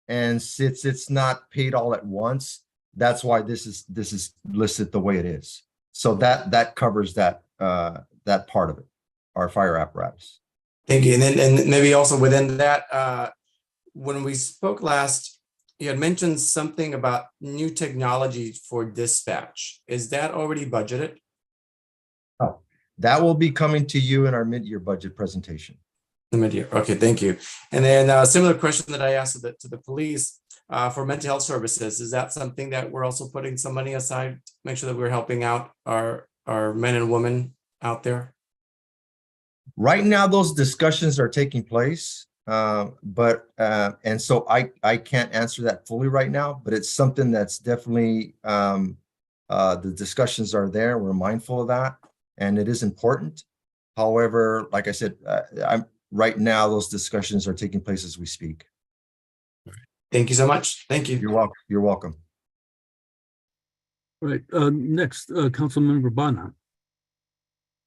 And since it's not paid all at once, that's why this is listed the way it is. So that covers that that part of it, our fire apparatus. Thank you. And maybe also within that, when we spoke last, you had mentioned something about new technology for dispatch. Is that already budgeted? Oh, that will be coming to you in our mid-year budget presentation. The mid-year. Okay, thank you. And then a similar question that I asked to the police for mental health services. Is that something that we're also putting some money aside, make sure that we're helping out our men and women out there? Right now, those discussions are taking place, and so I can't answer that fully right now, but it's something that's definitely, the discussions are there. We're mindful of that, and it is important. However, like I said, right now, those discussions are taking place as we speak. Thank you so much. Thank you. You're welcome. You're welcome. All right, next, Councilmember Bana.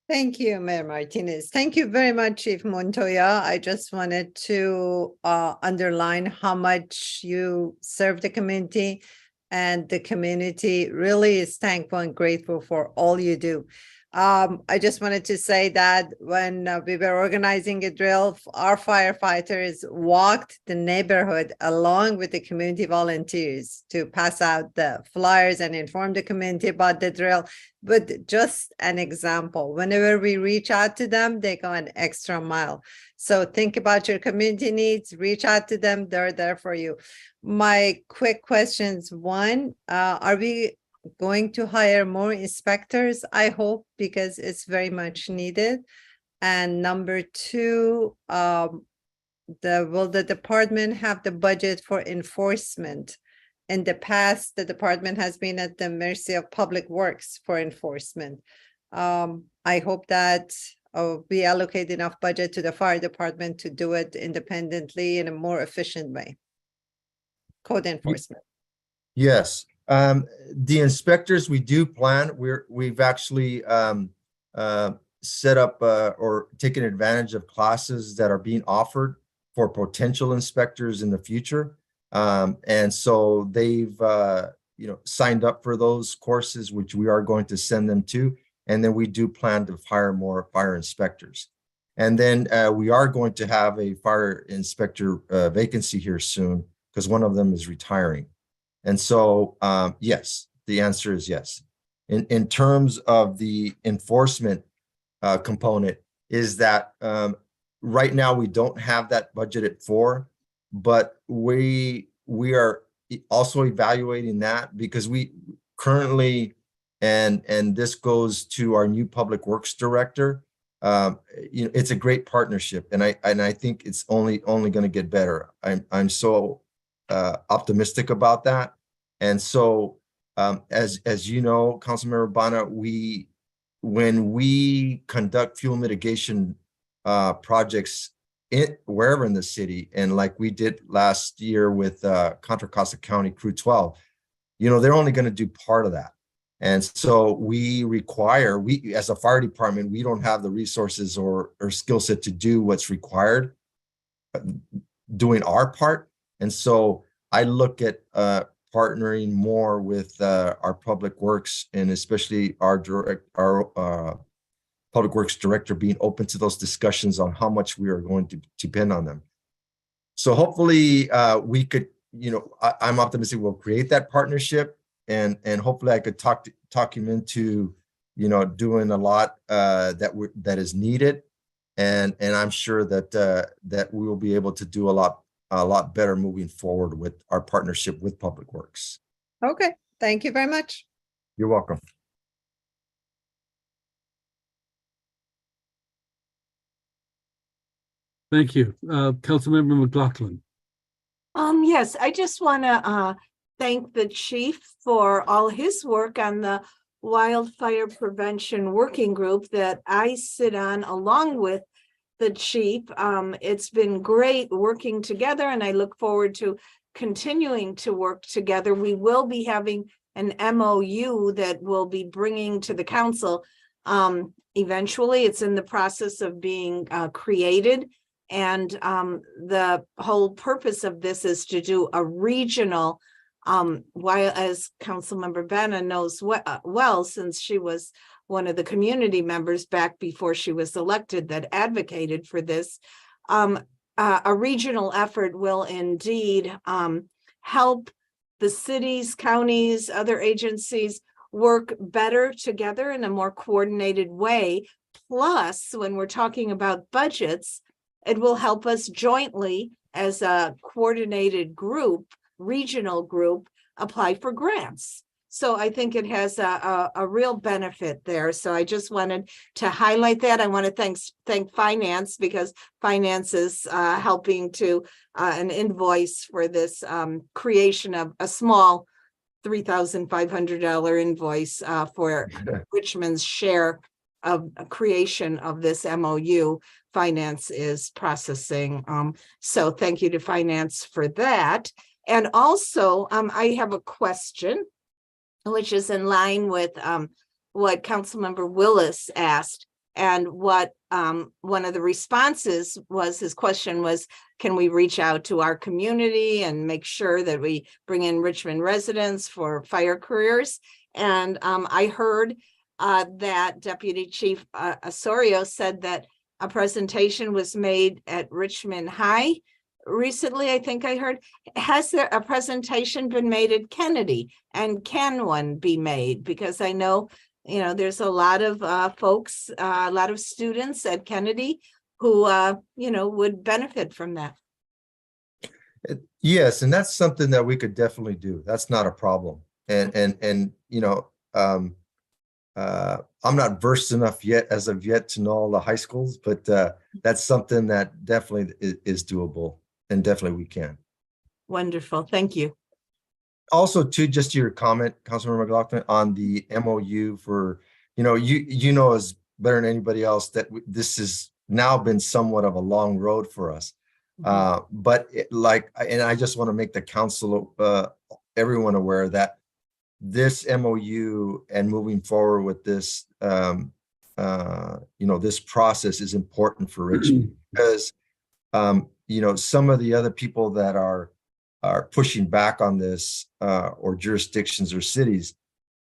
Thank you, Mayor Martinez. Thank you very much, Chief Montoya. I just wanted to underline how much you serve the community, and the community really is thankful and grateful for all you do. I just wanted to say that when we were organizing a drill, our firefighters walked the neighborhood along with the community volunteers to pass out the flyers and inform the community about the drill. But just an example, whenever we reach out to them, they go an extra mile. So think about your community needs, reach out to them, they're there for you. My quick questions, one, are we going to hire more inspectors? I hope, because it's very much needed. And number two, will the department have the budget for enforcement? In the past, the department has been at the mercy of Public Works for enforcement. I hope that we allocate enough budget to the fire department to do it independently in a more efficient way. Code enforcement. Yes. The inspectors, we do plan, we've actually set up or taken advantage of classes that are being offered for potential inspectors in the future. And so they've signed up for those courses, which we are going to send them to. And then we do plan to hire more fire inspectors. And then we are going to have a fire inspector vacancy here soon, because one of them is retiring. And so, yes, the answer is yes. In terms of the enforcement component, is that right now we don't have that budgeted for, but we are also evaluating that, because we currently, and this goes to our new Public Works Director, it's a great partnership, and I think it's only going to get better. I'm so optimistic about that. And so, as you know, Councilmember Bana, when we conduct fuel mitigation projects wherever in the city, and like we did last year with Contra Costa County Crew 12, they're only going to do part of that. And so we as a fire department, we don't have the resources or skill set to do what's required, doing our part. And so I look at partnering more with our Public Works, and especially our Public Works Director being open to those discussions on how much we are going to depend on them. So hopefully we could, I'm optimistic we'll create that partnership, and hopefully I could talk him into, doing a lot that is needed. and I'm sure that that we will be able to do a lot better moving forward with our partnership with Public Works. Okay, thank you very much. You're welcome. Thank you. Councilmember McLaughlin. Yes, I just want to thank the chief for all his work on the wildfire prevention working group that I sit on along with the chief. It's been great working together, and I look forward to continuing to work together. We will be having an MOU that we'll be bringing to the council. Eventually, it's in the process of being created. And the whole purpose of this is to do a regional, while as Councilmember Banna knows well, since she was one of the community members back before she was elected that advocated for this, a regional effort will indeed help the cities, counties, other agencies work better together in a more coordinated way. Plus, when we're talking about budgets, it will help us jointly as a coordinated group, regional group, apply for grants. So I think it has a real benefit there. So I just wanted to highlight that. I want to thank finance, because finance is helping to an invoice for this creation of a small $3,500 invoice for Richmond's share of creation of this MOU. Finance is processing. So thank you to finance for that. And also, I have a question, which is in line with what Councilmember Willis asked, and what one of the responses was, his question was, can we reach out to our community and make sure that we bring in Richmond residents for fire careers? And I heard that Deputy Chief Osorio said that a presentation was made at Richmond High recently. I think I heard. Has there a presentation been made at Kennedy, and can one be made? Because I know, you know, there's a lot of folks, a lot of students at Kennedy who, you know, would benefit from that. Yes, and that's something that we could definitely do. That's not a problem. And you know, I'm not versed enough yet as of yet to know all the high schools, but that's something that definitely is doable, and definitely we can. Wonderful, thank you. Also, to just your comment, Councilmember McLaughlin, on the MOU for, you know, you know as better than anybody else that this has now been somewhat of a long road for us. But and I just want to make the council, everyone aware that this MOU and moving forward with this, you know, this process is important for Richmond, because, you know, some of the other people that are pushing back on this, or jurisdictions or cities,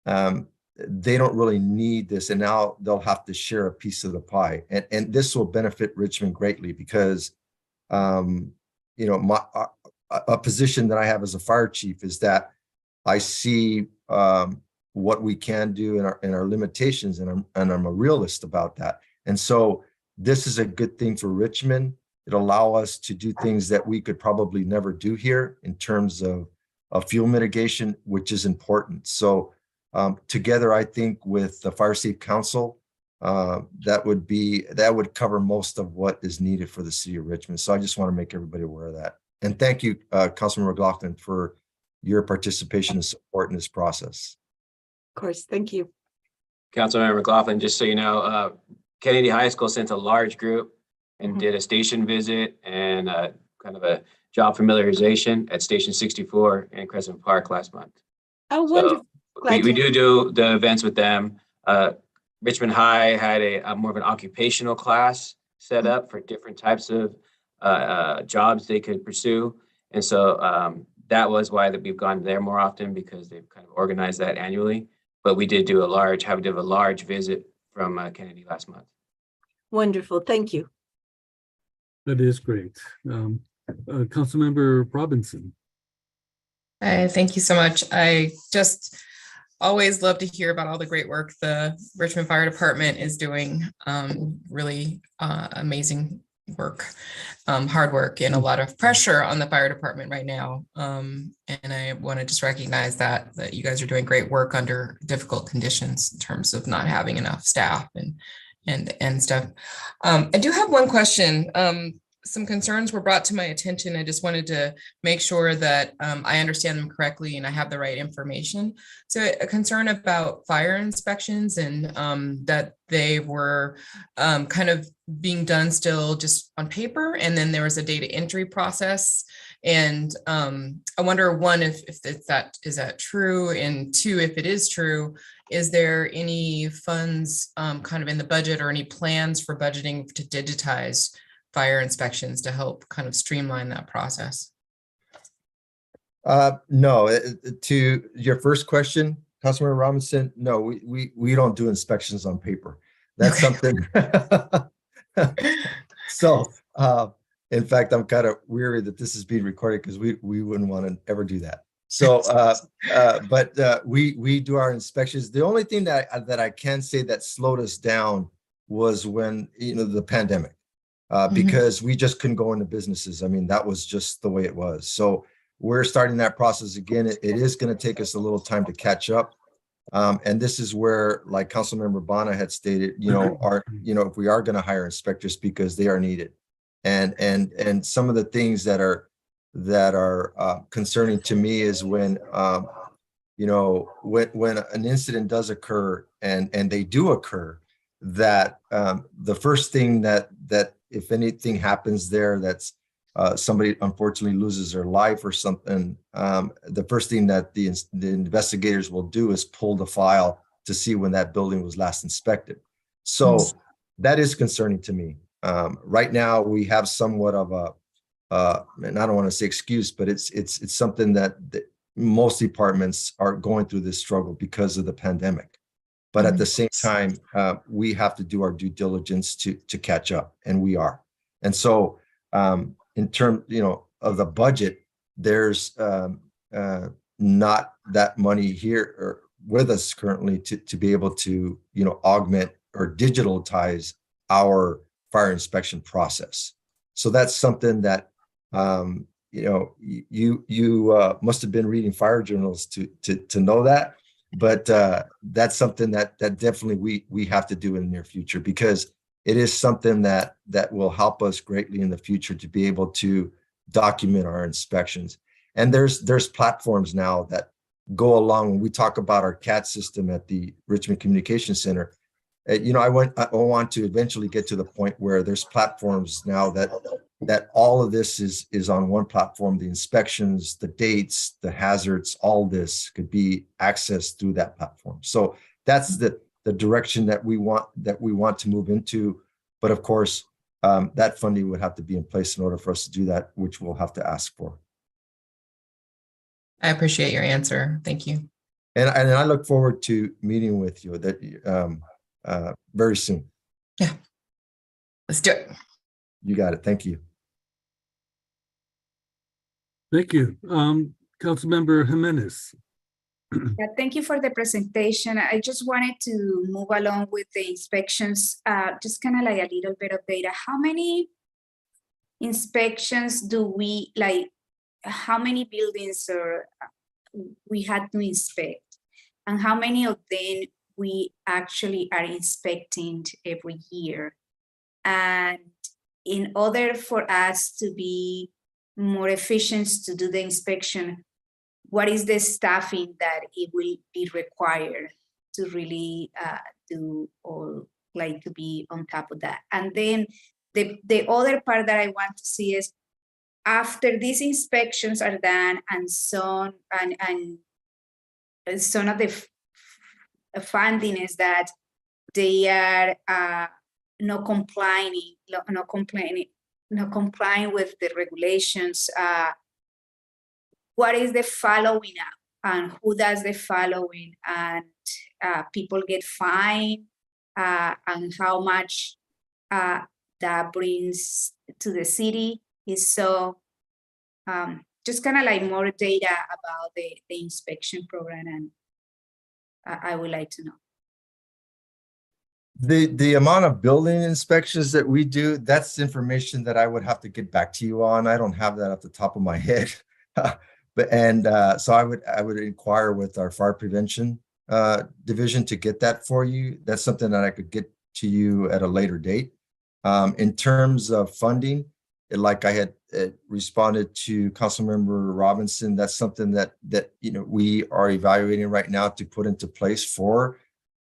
they don't really need this, and now they'll have to share a piece of the pie, and this will benefit Richmond greatly, because you know, a position that I have as a fire chief is that I see what we can do in our limitations, and I'm a realist about that. And so this is a good thing for Richmond. It'll allow us to do things that we could probably never do here in terms of fuel mitigation, which is important. So together, I think with the Fire Safe Council, that would cover most of what is needed for the city of Richmond. So I just want to make everybody aware of that. And thank you, Councilman McLaughlin, for your participation and support in this process. Of course, thank you. Councilmember McLaughlin, just so you know, Kennedy High School sent a large group and did a station visit and kind of a job familiarization at Station 64 in Crescent Park last month. Oh, wonderful. So we do the events with them. Richmond High had a more of an occupational class set up for different types of jobs they could pursue. And so that was why we've gone there more often, because they've kind of organized that annually. But we did do a large visit from Kennedy last month. Wonderful, thank you. That is great. Councilmember Robinson. Thank you so much. I just always love to hear about all the great work the Richmond Fire Department is doing. Really amazing work, hard work, and a lot of pressure on the fire department right now. And I want to just recognize that you guys are doing great work under difficult conditions in terms of not having enough staff and stuff. I do have one question. Some concerns were brought to my attention. I just wanted to make sure that I understand them correctly and I have the right information. So a concern about fire inspections and that they were kind of being done still just on paper, and then there was a data entry process. And I wonder, one, if that is that true, and two, if it is true, is there any funds kind of in the budget or any plans for budgeting to digitize fire inspections to help kind of streamline that process? No, to your first question, Councilmember Robinson, no, we don't do inspections on paper. That's something. So, in fact, I'm kind of weary that this is being recorded because we wouldn't want to ever do that. So, but we do our inspections. The only thing that I can say that slowed us down was when, the pandemic. Because we just couldn't go into businesses. I mean, that was just the way it was. So we're starting that process again. It is going to take us a little time to catch up. And this is where, like Councilmember Bonner had stated, if we are going to hire inspectors, because they are needed. And some of the things that are concerning to me is when when an incident does occur, and they do occur, that the first thing that if anything happens there, that's somebody unfortunately loses their life or something, the first thing that the investigators will do is pull the file to see when that building was last inspected. So that is concerning to me. Right now, we have somewhat of and I don't want to say excuse, but it's something that most departments are going through this struggle because of the pandemic. But at the same time, we have to do our due diligence to catch up, and we are. And so, in terms, of the budget, there's not that money here or with us currently to be able to, augment or digitalize our fire inspection process. So that's something that, you must have been reading fire journals to know that. But that's something that definitely we have to do in the near future, because it is something that will help us greatly in the future to be able to document our inspections. And there's platforms now that go along. When we talk about our CAT system at the Richmond Communication Center, I want to eventually get to the point where there's platforms now that all of this is on one platform. The inspections, the dates, the hazards, all this could be accessed through that platform. So that's the direction that we want to move into. But of course, that funding would have to be in place in order for us to do that, which we'll have to ask for. I appreciate your answer. Thank you. And I look forward to meeting with you very soon. Yeah, let's do it. You got it. Thank you. Thank you. Councilmember Jimenez. Yeah, thank you for the presentation. I just wanted to move along with the inspections, just kind of like a little bit of data. How many inspections do we, how many buildings we had to inspect, and how many of them we actually are inspecting every year? And in order for us to be more efficient to do the inspection, what is the staffing that it will be required to really do, or to be on top of that? And then the other part that I want to see is, after these inspections are done and some of the funding is that they are not complying with the regulations, what is the following up, and who does the following, and people get fined, and how much that brings to the city is. So just kind of like more data about the inspection program I would like to know. The amount of building inspections that we do, that's information that I would have to get back to you on. I don't have that off the top of my head. So I would inquire with our fire prevention division to get that for you. That's something that I could get to you at a later date. In terms of funding, like I had responded to Councilmember Robinson, that's something that we are evaluating right now to put into place for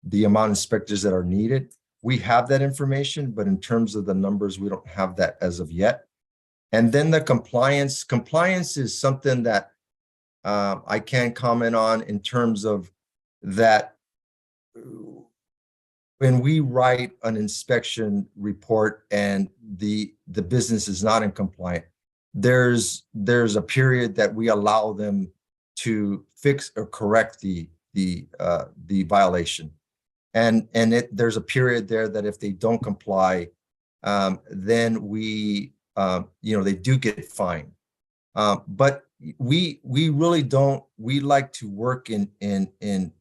the amount of inspectors that are needed. We have that information, but in terms of the numbers, we don't have that as of yet. And then the compliance is something that I can comment on in terms of that. When we write an inspection report and the business is not in compliant, there's a period that we allow them to fix or correct the violation. And there's a period there that if they don't comply, then we, they do get fined. But we really don't, we like to work in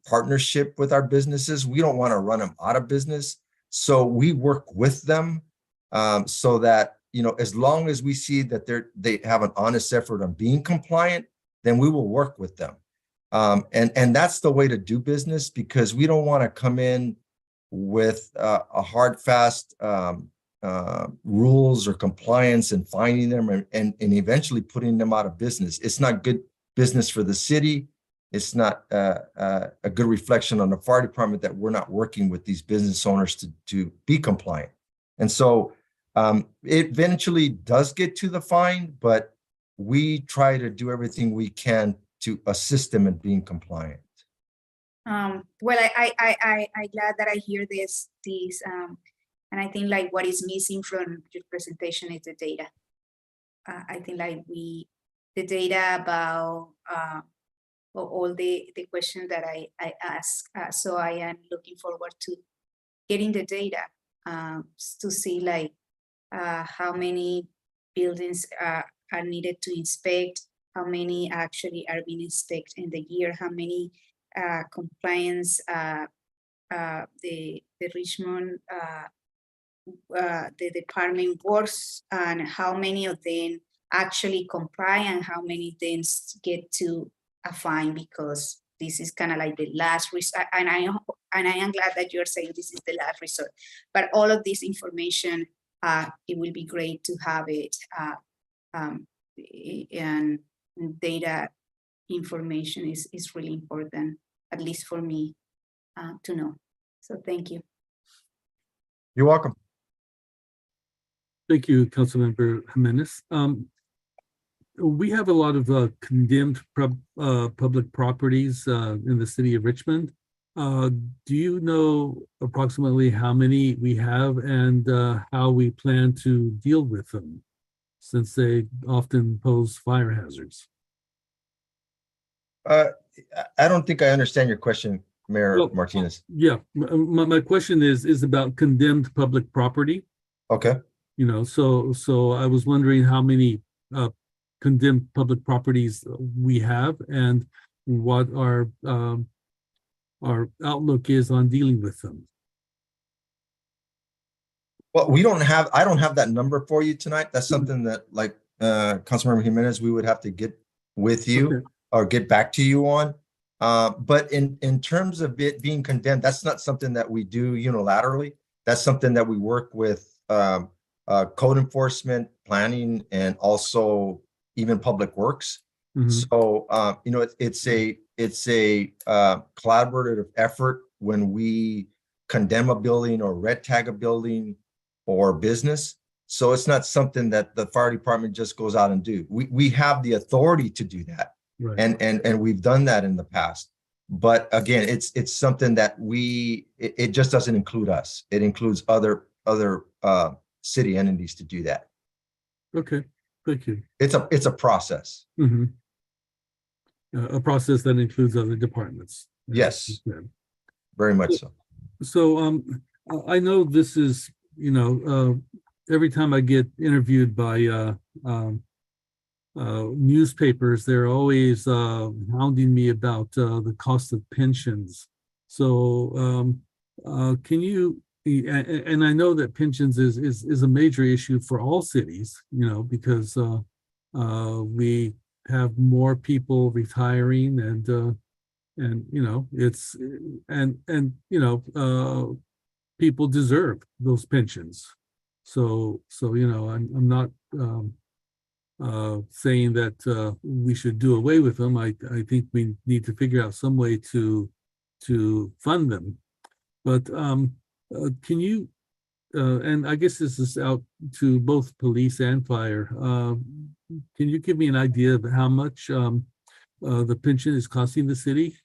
partnership with our businesses. We don't want to run them out of business. So we work with them so that, as long as we see that they have an honest effort on being compliant, then we will work with them. And that's the way to do business, because we don't want to come in with a hard, fast rules or compliance and finding them and eventually putting them out of business. It's not good business for the city. It's not a good reflection on the fire department that we're not working with these business owners to be compliant. And so it eventually does get to the fine, but we try to do everything we can to assist them in being compliant. Well, I glad that I hear this, and I think like what is missing from your presentation is the data. I think like the data about all the questions that I asked. So I am looking forward to getting the data to see like how many buildings are needed to inspect, how many actually are being inspected in the year, how many compliance the Richmond the department works, and how many of them actually comply and how many then get to a fine, because this is kind of like the last resort. And I am glad that you're saying this is the last resort. But all of this information, it will be great to have it and data information is really important, at least for me to know. So thank you. You're welcome. Thank you, Councilmember Jimenez. We have a lot of condemned public properties in the city of Richmond. Do you know approximately how many we have and how we plan to deal with them, since they often pose fire hazards? I don't think I understand your question, Mayor Martinez. Yeah, my question is about condemned public property. Okay. So I was wondering how many condemned public properties we have and what our outlook is on dealing with them. Well, I don't have that number for you tonight. That's something that, like Councilmember Jimenez, we would have to get with you or get back to you on. But in terms of it being condemned, that's not something that we do unilaterally. That's something that we work with code enforcement, planning, and also even public works. Mm-hmm. So it's a collaborative effort when we condemn a building or red tag a building or business. So it's not something that the fire department just goes out and do. We have the authority to do that. Right. And we've done that in the past. But again, it's something that it just doesn't include us. It includes other city entities to do that. Okay, thank you. It's a process. Mm-hmm. A process that includes other departments. Yes, very much so. So I know this is, every time I get interviewed by newspapers, they're always hounding me about the cost of pensions. So can you, and I know that pensions is a major issue for all cities, you know, because we have more people retiring and you know, it's and you know, people deserve those pensions. So you know, I'm not saying that we should do away with them. I think we need to figure out some way to fund them. But can you, and I guess this is out to both police and fire, can you give me an idea of how much the pension is costing the city?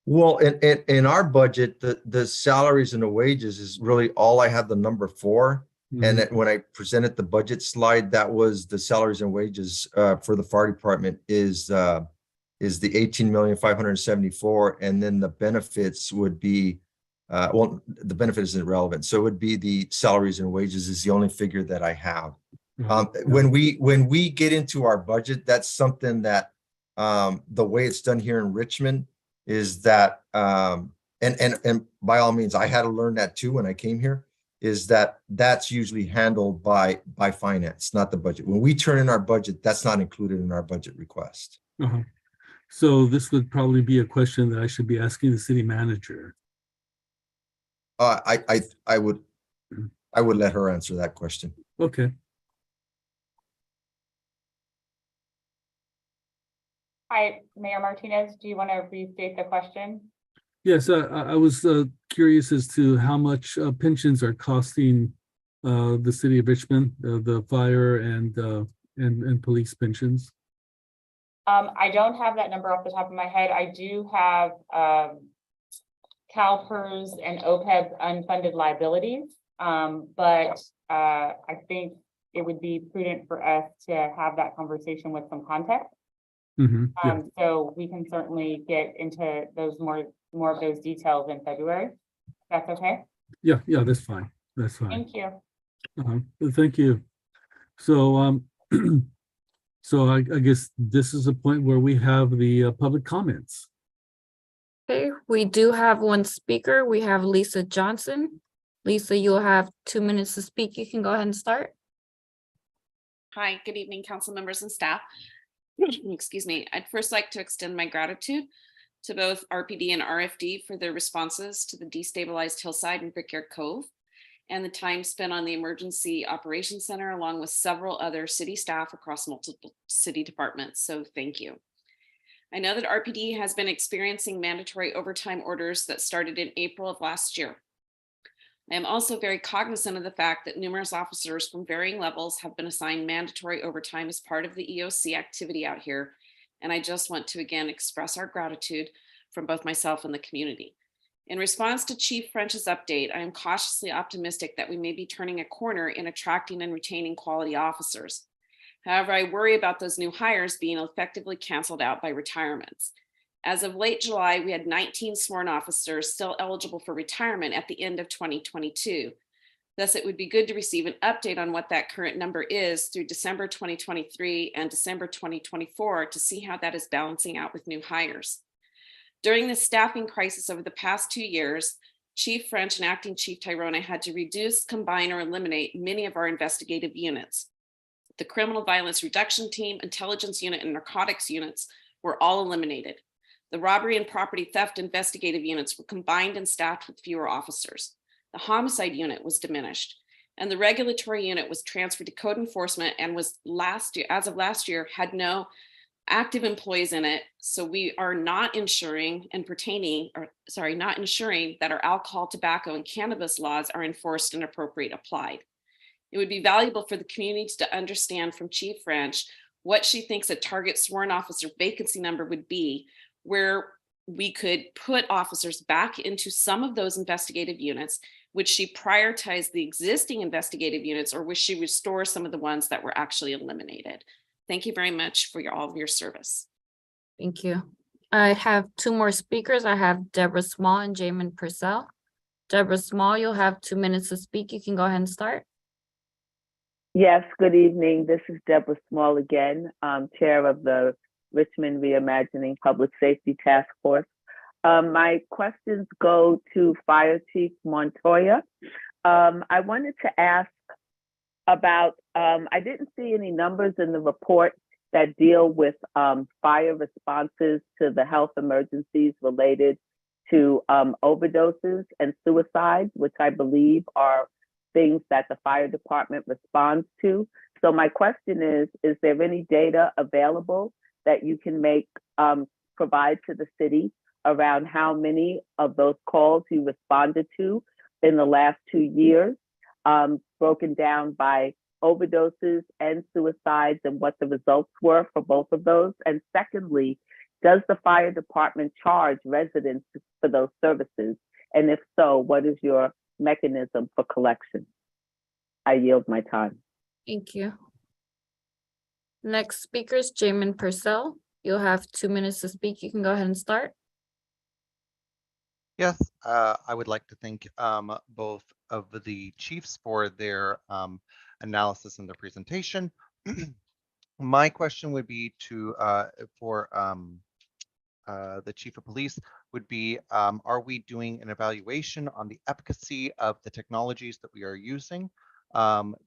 Well, in our budget, the salaries and the wages is really all I have the number for. And that when I presented the budget slide, that was the salaries and wages for the fire department is the 18,574,000, and then the benefits would be well, the benefit isn't relevant, so it would be the salaries and wages is the only figure that I have. When we get into our budget, that's something that the way it's done here in Richmond is that and by all means, I had to learn that too when I came here, is that that's usually handled by finance, not the budget. When we turn in our budget, that's not included in our budget request. So this would probably be a question that I should be asking the city manager. I would let her answer that question. Okay. Hi, Mayor Martinez, do you want to restate the question? Yes, I was curious as to how much pensions are costing the city of Richmond, the fire and police pensions. I don't have that number off the top of my head. I do have CalPERS and OPEB unfunded liabilities, but I think it would be prudent for us to have that conversation with some context. Yeah. So we can certainly get into those more of those details in February. That's okay. Yeah, that's fine. That's fine. Thank you. Thank you. So so I guess this is a point where we have the public comments. Okay, we do have one speaker. We have Lisa Johnson. Lisa, you'll have 2 minutes to speak. You can go ahead and start. Hi, good evening, council members and staff. Excuse me. I'd first like to extend my gratitude to both RPD and RFD for their responses to the destabilized hillside in Brickyard Cove and the time spent on the Emergency Operations Center, along with several other city staff across multiple city departments. So thank you. I know that RPD has been experiencing mandatory overtime orders that started in April of last year. I am also very cognizant of the fact that numerous officers from varying levels have been assigned mandatory overtime as part of the EOC activity out here. And I just want to again express our gratitude from both myself and the community. In response to Chief French's update, I am cautiously optimistic that we may be turning a corner in attracting and retaining quality officers. However, I worry about those new hires being effectively canceled out by retirements. As of late July, we had 19 sworn officers still eligible for retirement at the end of 2022. Thus, it would be good to receive an update on what that current number is through December 2023 and December 2024 to see how that is balancing out with new hires. During the staffing crisis over the past 2 years, Chief French and Acting Chief Tyrone had to reduce, combine, or eliminate many of our investigative units. The Criminal Violence Reduction Team, Intelligence Unit, and Narcotics units were all eliminated. The robbery and property theft investigative units were combined and staffed with fewer officers. The homicide unit was diminished, and the regulatory unit was transferred to code enforcement and was as of last year, had no active employees in it. So we are not ensuring that our alcohol, tobacco, and cannabis laws are enforced and appropriately applied. It would be valuable for the community to understand from Chief French what she thinks a target sworn officer vacancy number would be, where we could put officers back into some of those investigative units. Would she prioritize the existing investigative units, or would she restore some of the ones that were actually eliminated? Thank you very much for all of your service. Thank you. I have 2 more speakers. I have Deborah Small and Jamin Purcell. Deborah Small, you'll have 2 minutes to speak. You can go ahead and start. Yes, good evening. This is Deborah Small again, Chair of the Richmond Reimagining Public Safety Task Force. My questions go to Fire Chief Montoya. I wanted to ask about, I didn't see any numbers in the report that deal with fire responses to the health emergencies related to overdoses and suicides, which I believe are things that the fire department responds to. So my question is there any data available that you can provide to the city around how many of those calls you responded to in the last 2 years, broken down by overdoses and suicides and what the results were for both of those? And secondly, does the fire department charge residents for those services? And if so, what is your mechanism for collection? I yield my time. Thank you. Next speaker is Jamin Purcell. You'll have 2 minutes to speak. You can go ahead and start. Yes, I would like to thank both of the chiefs for their analysis and their presentation. My question would be to for the chief of police would be, are we doing an evaluation on the efficacy of the technologies that we are using,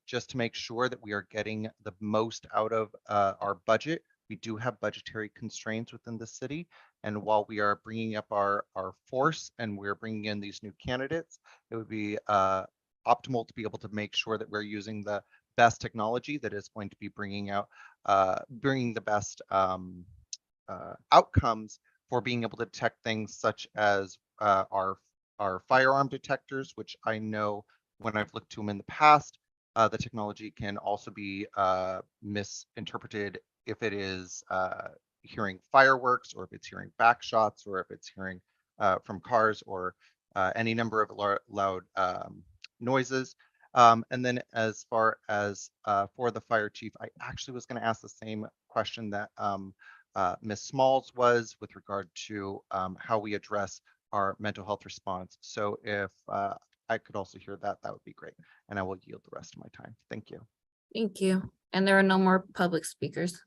just to make sure that we are getting the most out of our budget? We do have budgetary constraints within the city. And while we are bringing up our force and we're bringing in these new candidates, it would be optimal to be able to make sure that we're using the best technology that is going to be bringing the best outcomes for being able to detect things such as our firearm detectors, which I know when I've looked to them in the past, the technology can also be misinterpreted if it is hearing fireworks, or if it's hearing back shots, or if it's hearing from cars, or any number of loud noises. And then as far as for the fire chief, I actually was going to ask the same question that Ms. Smalls was with regard to how we address our mental health response. So if I could also hear that, that would be great. And I will yield the rest of my time. Thank you. Thank you. And there are no more public speakers.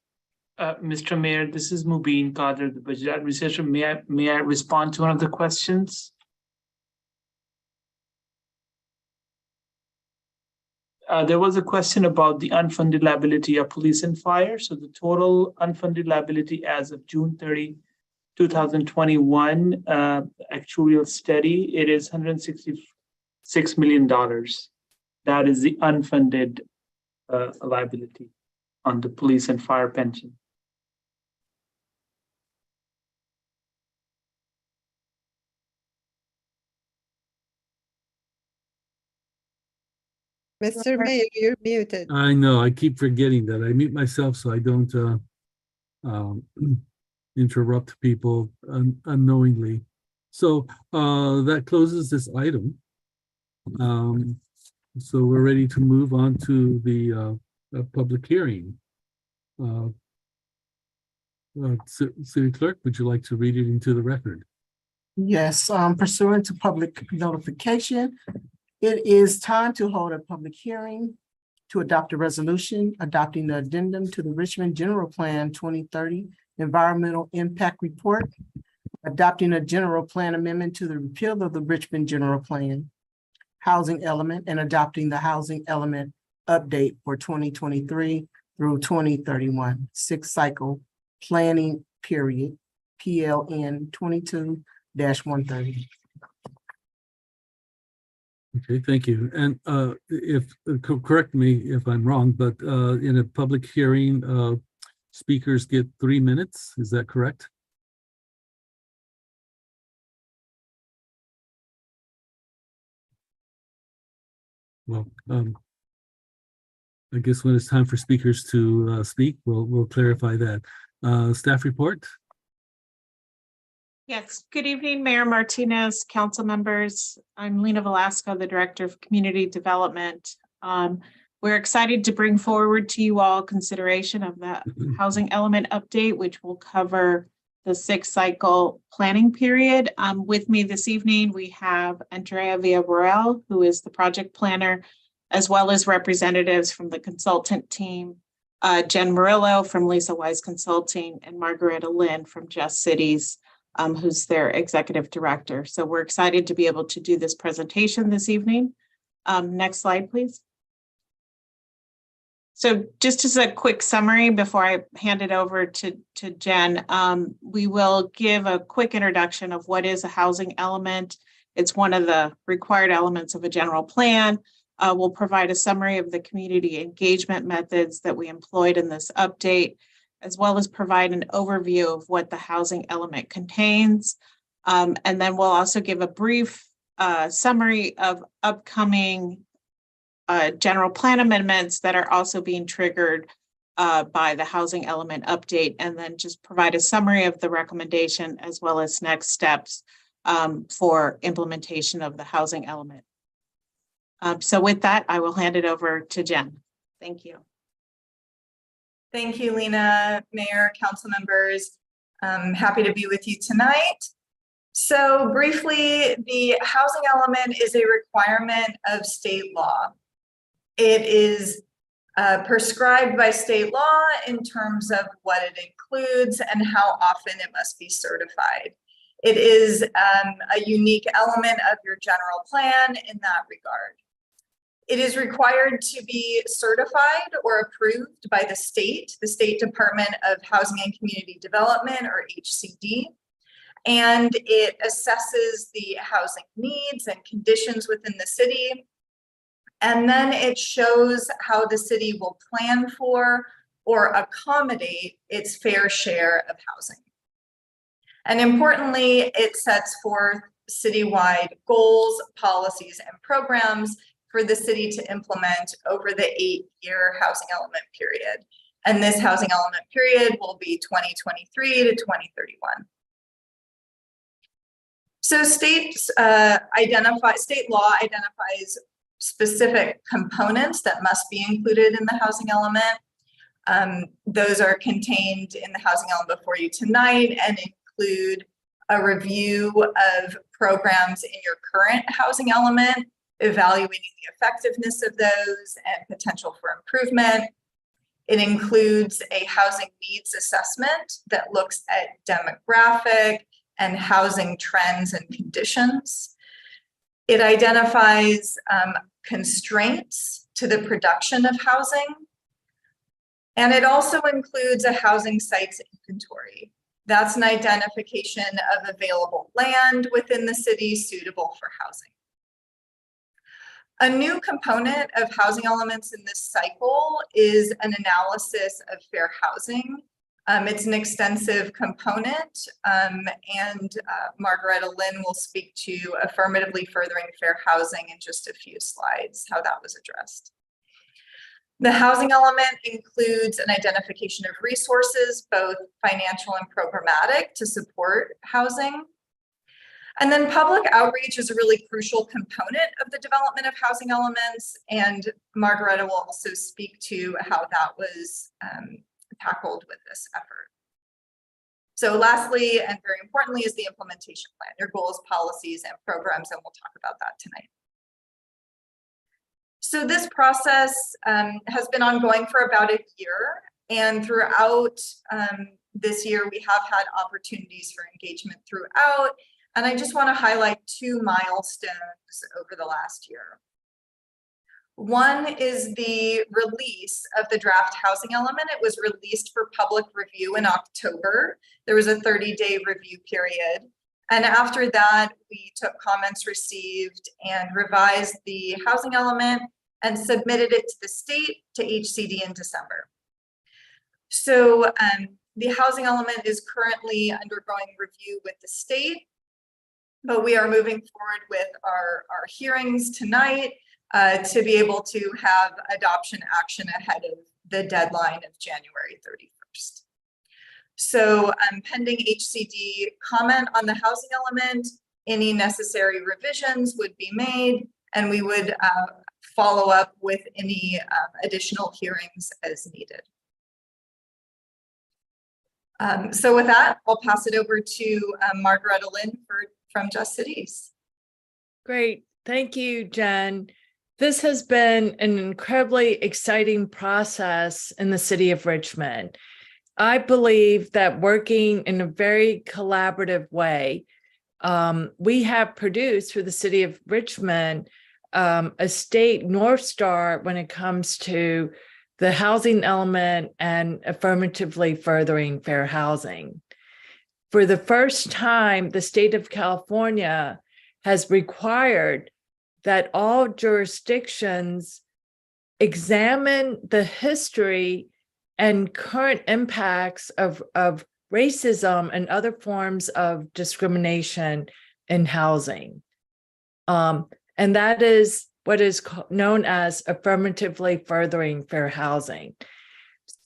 Mr. Mayor, this is Mubin Qadir, the budget administrator. May I respond to one of the questions? There was a question about the unfunded liability of police and fire. So the total unfunded liability as of June 30, 2021, actuarial study, it is $166 million. That is the unfunded liability on the police and fire pension. Mr. Mayor, you're muted. I know, I keep forgetting that. I mute myself so I don't interrupt people unknowingly. So that closes this item. So we're ready to move on to the public hearing. City Clerk, would you like to read it into the record? Yes, pursuant to public notification, it is time to hold a public hearing to adopt a resolution adopting the addendum to the Richmond General Plan 2030 Environmental Impact Report, adopting a general plan amendment to the repeal of the Richmond General Plan housing element, and adopting the housing element update for 2023 through 2031, 6-cycle planning period, PLN 22-130. Okay, thank you. And correct me if I'm wrong, but in a public hearing, speakers get 3 minutes. Is that correct? Well, I guess when it's time for speakers to speak, we'll clarify that. Staff report. Yes, good evening, Mayor Martinez, council members. I'm Lena Velasco, the Director of Community Development. We're excited to bring forward to you all consideration of the housing element update, which will cover the 6-cycle planning period. With me this evening, we have Andrea Villaborel, who is the project planner, as well as representatives from the consultant team, Jen Murillo from Lisa Wise Consulting, and Margareta Lynn from Just Cities. who's their executive director. So we're excited to be able to do this presentation this evening. Next slide, please. So just as a quick summary before I hand it over to Jen, we will give a quick introduction of what is a housing element. It's one of the required elements of a general plan. We'll provide a summary of the community engagement methods that we employed in this update, as well as provide an overview of what the housing element contains. And then we'll also give a brief summary of upcoming general plan amendments that are also being triggered by the housing element update, and then just provide a summary of the recommendation as well as next steps for implementation of the housing element. So with that, I will hand it over to Jen. Thank you. Thank you, Lena, Mayor, council members. I'm happy to be with you tonight. So briefly, the housing element is a requirement of state law. It is prescribed by state law in terms of what it includes and how often it must be certified. It is a unique element of your general plan in that regard. It is required to be certified or approved by the State Department of Housing and Community Development, or HCD, and it assesses the housing needs and conditions within the city. And then it shows how the city will plan for or accommodate its fair share of housing. And importantly, it sets forth citywide goals, policies, and programs for the city to implement over the 8-year housing element period. And this housing element period will be 2023 to 2031. So state law identifies specific components that must be included in the housing element. Those are contained in the housing element before you tonight and include a review of programs in your current housing element, evaluating the effectiveness of those and potential for improvement. It includes a housing needs assessment that looks at demographic and housing trends and conditions. It identifies constraints to the production of housing. And it also includes a housing sites inventory. That's an identification of available land within the city suitable for housing. A new component of housing elements in this cycle is an analysis of fair housing. It's an extensive component, and Margaretta Lynn will speak to affirmatively furthering fair housing in just a few slides, how that was addressed. The housing element includes an identification of resources, both financial and programmatic, to support housing. And then public outreach is a really crucial component of the development of housing elements, and Margaretta will also speak to how that was tackled with this effort. So lastly, and very importantly, is the implementation plan, your goals, policies, and programs, and we'll talk about that tonight. So this process has been ongoing for about a year, and throughout this year, we have had opportunities for engagement throughout. And I just want to highlight 2 milestones over the last year. One is the release of the draft housing element. It was released for public review in October. There was a 30-day review period. And after that, we took comments received and revised the housing element and submitted it to the state, to HCD in December. So the housing element is currently undergoing review with the state. But we are moving forward with our hearings tonight to be able to have adoption action ahead of the deadline of January 31st. So pending HCD comment on the housing element, any necessary revisions would be made, and we would follow up with any additional hearings as needed. So with that, I'll pass it over to Margaretta Lynn from Just Cities. Great. Thank you, Jen. This has been an incredibly exciting process in the city of Richmond. I believe that working in a very collaborative way, we have produced for the city of Richmond a state North Star when it comes to the housing element and affirmatively furthering fair housing. For the first time, the state of California has required that all jurisdictions examine the history and current impacts of racism and other forms of discrimination in housing. And that is what is known as affirmatively furthering fair housing,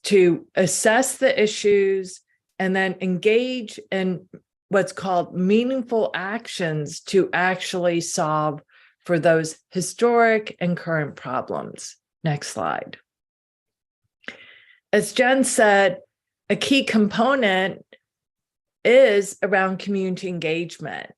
to assess the issues and then engage in what's called meaningful actions to actually solve for those historic and current problems. Next slide. As Jen said, a key component is around community engagement.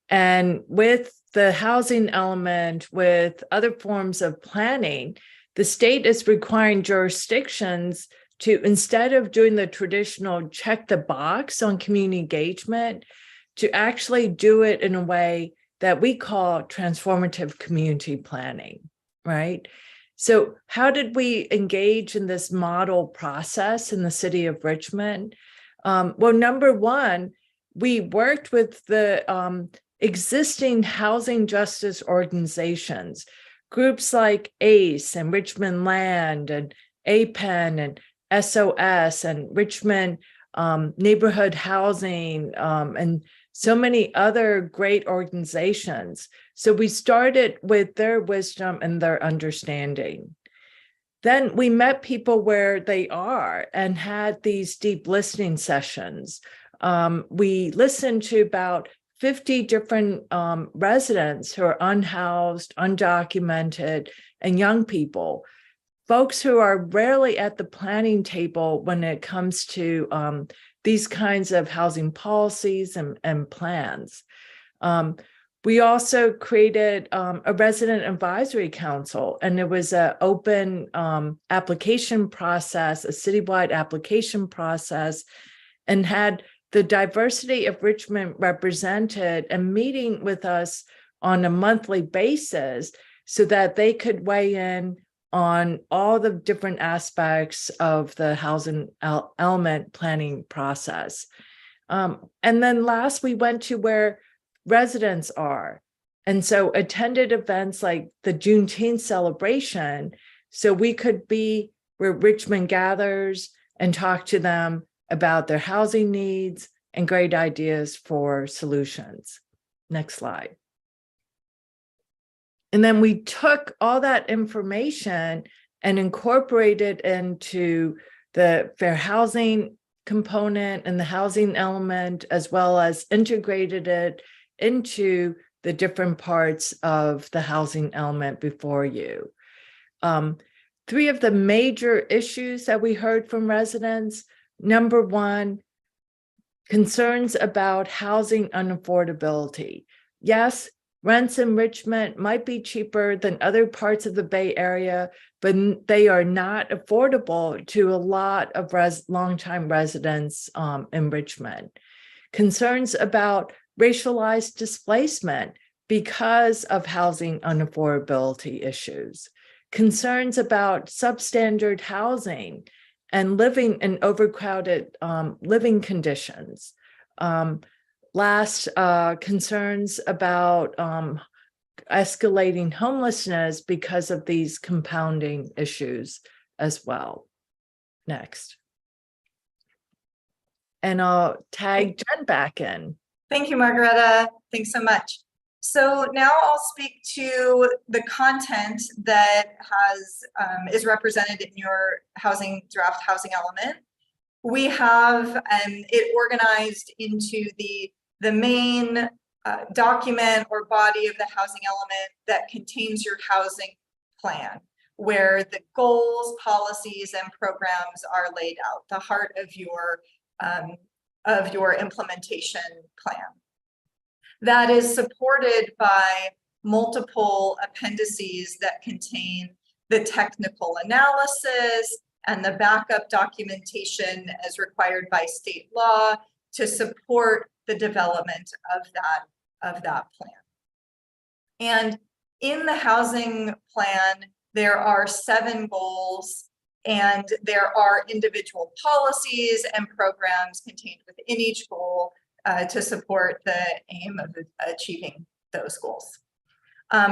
And with the housing element, with other forms of planning, the state is requiring jurisdictions to, instead of doing the traditional check the box on community engagement, to actually do it in a way that we call transformative community planning, right? So how did we engage in this model process in the city of Richmond? Well, number one, we worked with the existing housing justice organizations, groups like ACE and Richmond Land and APEN and SOS and Richmond Neighborhood Housing and so many other great organizations. So we started with their wisdom and their understanding. Then we met people where they are and had these deep listening sessions. We listened to about 50 different residents who are unhoused, undocumented, and young people, folks who are rarely at the planning table when it comes to these kinds of housing policies and plans. We also created a resident advisory council, and it was an open application process, a citywide application process, and had the diversity of Richmond represented and meeting with us on a monthly basis so that they could weigh in on all the different aspects of the housing element planning process. And then last, we went to where residents are. And so attended events like the Juneteenth celebration, so we could be where Richmond gathers and talk to them about their housing needs and great ideas for solutions. Next slide. And then we took all that information and incorporated into the fair housing component and the housing element, as well as integrated it into the different parts of the housing element before you. Three of the major issues that we heard from residents: number one, concerns about housing unaffordability. Yes, rents in Richmond might be cheaper than other parts of the Bay Area, but they are not affordable to a lot of longtime residents in Richmond. Concerns about racialized displacement because of housing unaffordability issues. Concerns about substandard housing and living in overcrowded living conditions. Last, concerns about escalating homelessness because of these compounding issues as well. Next. And I'll tag Jen back in. Thank you, Margaretta. Thanks so much. So now I'll speak to the content that is represented in your draft housing element. We have it organized into the main document or body of the housing element that contains your housing plan, where the goals, policies, and programs are laid out, the heart of your implementation plan. That is supported by multiple appendices that contain the technical analysis, and the backup documentation as required by state law to support the development of that plan. And in the housing plan, there are 7 goals, and there are individual policies and programs contained within each goal to support the aim of achieving those goals.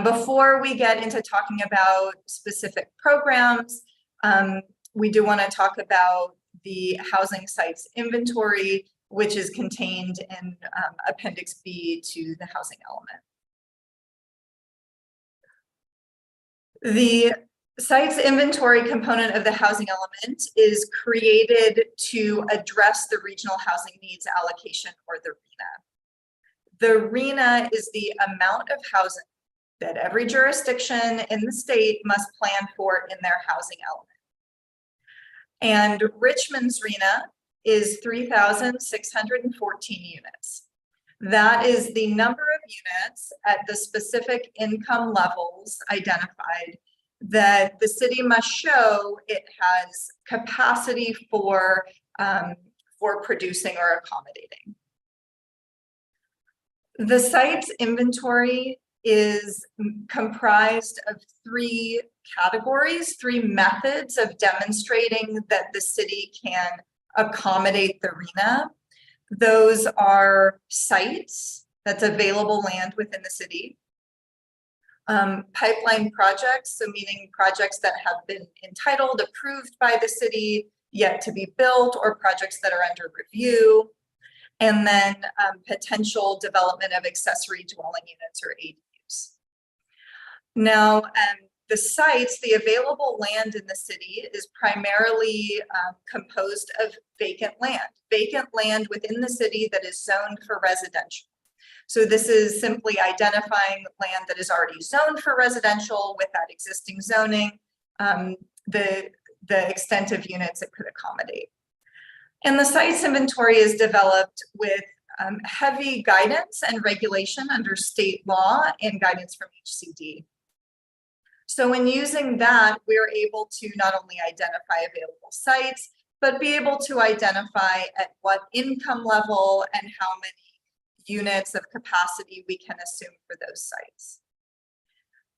Before we get into talking about specific programs, we do want to talk about the housing sites inventory, which is contained in Appendix B to the housing element. The sites inventory component of the housing element is created to address the regional housing needs allocation, or the RHNA. The RHNA is the amount of housing that every jurisdiction in the state must plan for in their housing element. And Richmond's RHNA is 3,614 units. That is the number of units at the specific income levels identified that the city must show it has capacity for producing or accommodating. The site's inventory is comprised of 3 categories, 3 methods of demonstrating that the city can accommodate the RHNA. Those are sites, that's available land within the city. Pipeline projects, so meaning projects that have been entitled, approved by the city, yet to be built, or projects that are under review. And then potential development of accessory dwelling units, or ADUs. Now, the sites, the available land in the city is primarily composed of vacant land within the city that is zoned for residential. So this is simply identifying land that is already zoned for residential with that existing zoning, the extent of units it could accommodate. And the sites inventory is developed with heavy guidance and regulation under state law and guidance from HCD. So in using that, we're able to not only identify available sites, but be able to identify at what income level and how many units of capacity we can assume for those sites.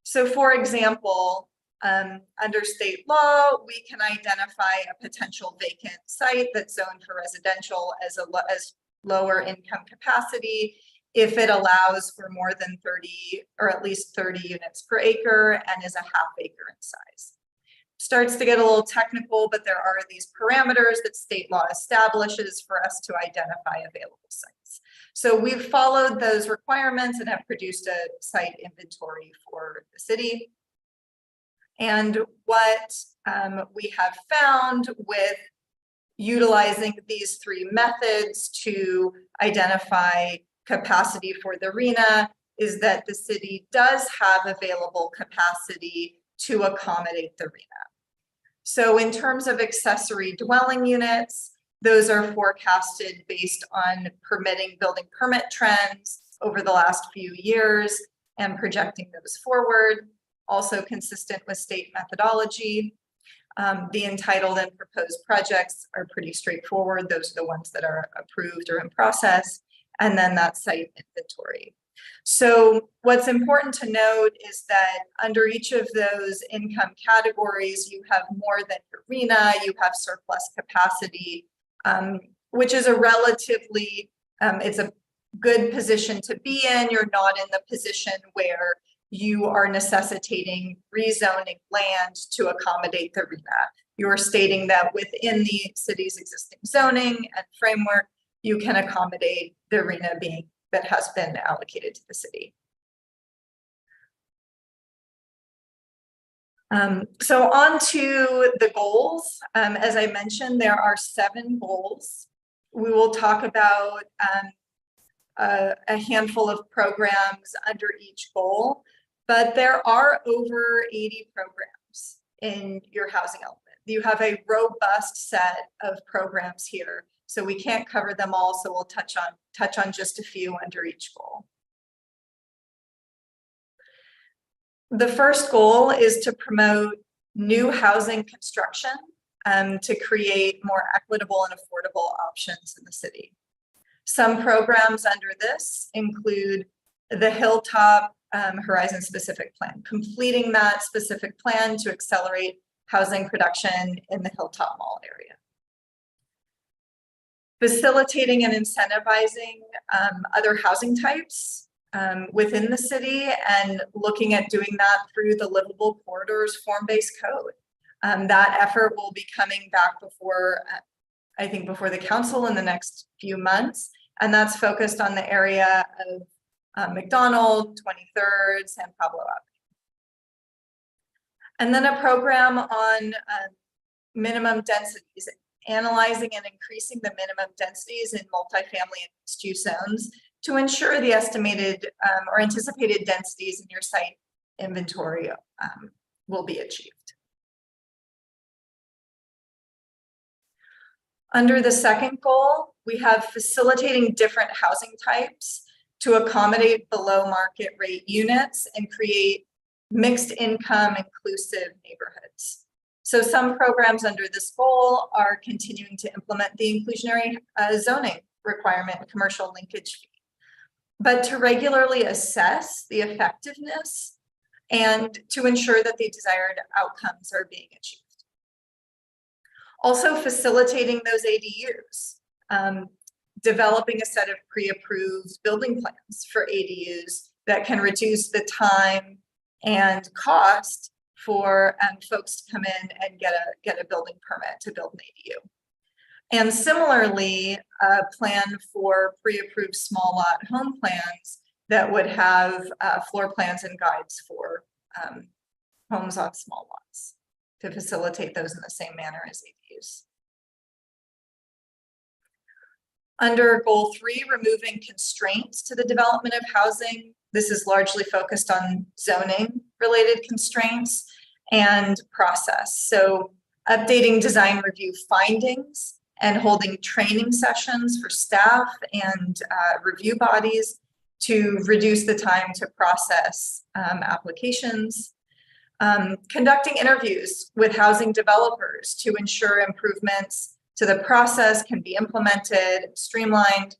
So for example, under state law, we can identify a potential vacant site that's zoned for residential as lower income capacity if it allows for more than 30 or at least 30 units per acre and is a ½ acre in size. Starts to get a little technical, but there are these parameters that state law establishes for us to identify available sites. So we've followed those requirements and have produced a site inventory for the city. And what we have found with utilizing these 3 methods to identify capacity for the RHNA is that the city does have available capacity to accommodate the RHNA. So in terms of accessory dwelling units, those are forecasted based on building permit trends over the last few years and projecting those forward, also consistent with state methodology. The entitled and proposed projects are pretty straightforward. Those are the ones that are approved or in process, and then that site inventory. So what's important to note is that under each of those income categories, you have more than your RHNA, you have surplus capacity, which is a relatively, it's a good position to be in. You're not in the position where you are necessitating rezoning land to accommodate the RHNA. You're stating that within the city's existing zoning and framework, you can accommodate the RHNA that has been allocated to the city. So on to the goals. As I mentioned, there are 7 goals. We will talk about a handful of programs under each goal, but there are over 80 programs in your housing element. You have a robust set of programs here, so we can't cover them all, so we'll touch on just a few under each goal. The first goal is to promote new housing construction to create more equitable and affordable options in the city. Some programs under this include the Hilltop Horizon Specific Plan, completing that specific plan to accelerate housing production in the Hilltop Mall area. Facilitating and incentivizing other housing types within the city, and looking at doing that through the Livable Corridors form-based code. That effort will be coming back before, I think, before the council in the next few months, and that's focused on the area of McDonald, 23rd, San Pablo Avenue. And then a program on minimum densities, analyzing and increasing the minimum densities in multifamily and mixed-use zones to ensure the estimated or anticipated densities in your site inventory will be achieved. Under the second goal, we have facilitating different housing types to accommodate below market rate units and create mixed income inclusive neighborhoods. So some programs under this goal are continuing to implement the inclusionary zoning requirement commercial linkage fee, but to regularly assess the effectiveness and to ensure that the desired outcomes are being achieved. Also facilitating those ADUs, developing a set of pre-approved building plans for ADUs that can reduce the time and cost for folks to come in and get a building permit to build an ADU. And similarly, a plan for pre-approved small lot home plans that would have floor plans and guides for homes on small lots to facilitate those in the same manner as ADUs. Under goal 3, removing constraints to the development of housing. This is largely focused on zoning related constraints and process. So updating design review findings and holding training sessions for staff and review bodies to reduce the time to process applications. Conducting interviews with housing developers to ensure improvements to the process can be implemented, streamlined.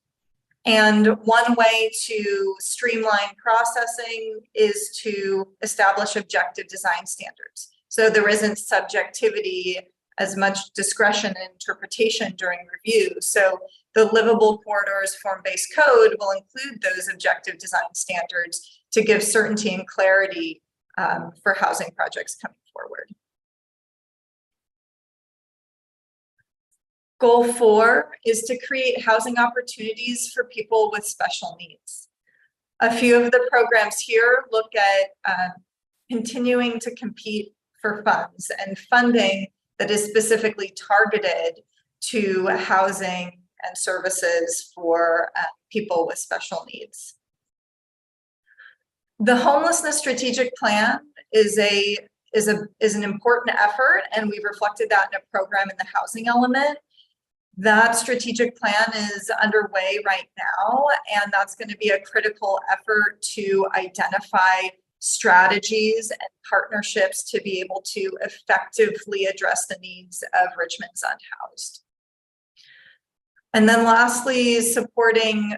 And one way to streamline processing is to establish objective design standards. So there isn't subjectivity, as much discretion and interpretation during review. So the Livable Corridors form-based code will include those objective design standards to give certainty and clarity for housing projects coming forward. Goal 4 is to create housing opportunities for people with special needs. A few of the programs here look at continuing to compete for funds and funding that is specifically targeted to housing and services for people with special needs. The homelessness strategic plan is an important effort, and we've reflected that in a program in the housing element. That strategic plan is underway right now, and that's going to be a critical effort to identify strategies and partnerships to be able to effectively address the needs of Richmond's unhoused. And then lastly, supporting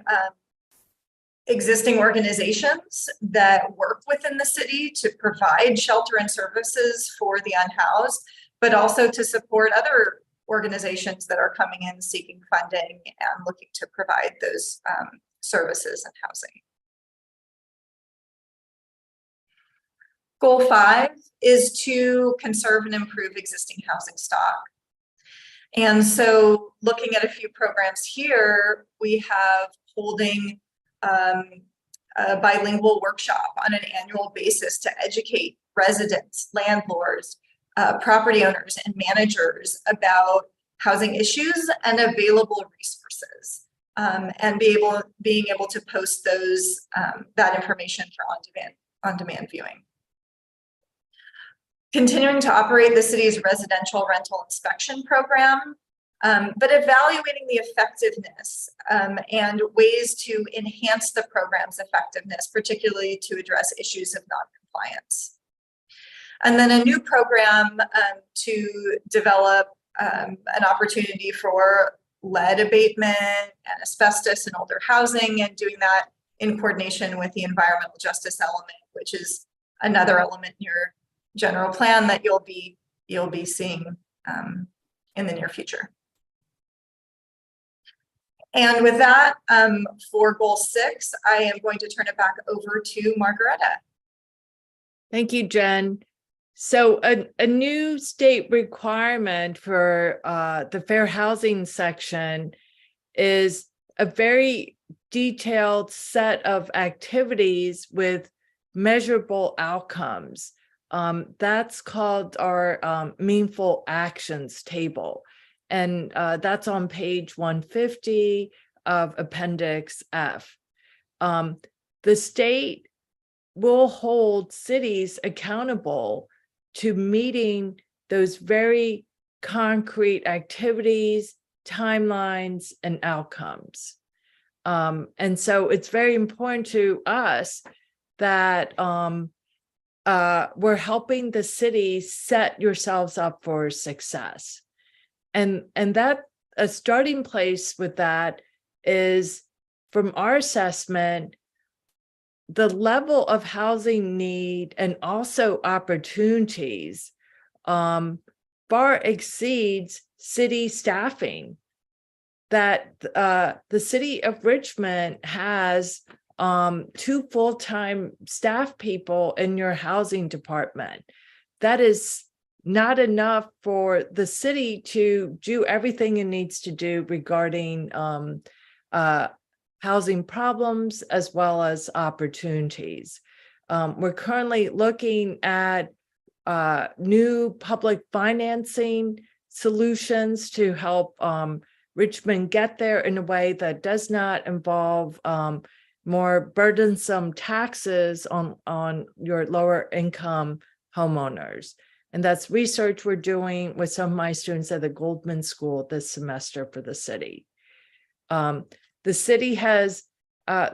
existing organizations that work within the city to provide shelter and services for the unhoused, but also to support other organizations that are coming in seeking funding and looking to provide those services and housing. Goal 5 is to conserve and improve existing housing stock. And so looking at a few programs here, we have holding a bilingual workshop on an annual basis to educate residents, landlords, property owners, and managers about housing issues and available resources, and being able to post those that information for on-demand viewing. Continuing to operate the city's residential rental inspection program, but evaluating the effectiveness and ways to enhance the program's effectiveness, particularly to address issues of non-compliance. And then a new program to develop an opportunity for lead abatement and asbestos in older housing, and doing that in coordination with the environmental justice element, which is another element in your general plan that you'll be seeing in the near future. And with that, for goal 6, I am going to turn it back over to Margaretta. Thank you, Jen. So a new state requirement for the fair housing section is a very detailed set of activities with measurable outcomes. That's called our meaningful actions table. And that's on page 150 of Appendix F. The state will hold cities accountable to meeting those very concrete activities, timelines, and outcomes. And so it's very important to us that we're helping the city set yourselves up for success. And that a starting place with that is, from our assessment, the level of housing need and also opportunities far exceeds city staffing. That the city of Richmond has 2 full-time staff people in your housing department. That is not enough for the city to do everything it needs to do regarding housing problems as well as opportunities. We're currently looking at new public financing solutions to help Richmond get there in a way that does not involve more burdensome taxes on your lower income homeowners. And that's research we're doing with some of my students at the Goldman School this semester for the city. The city has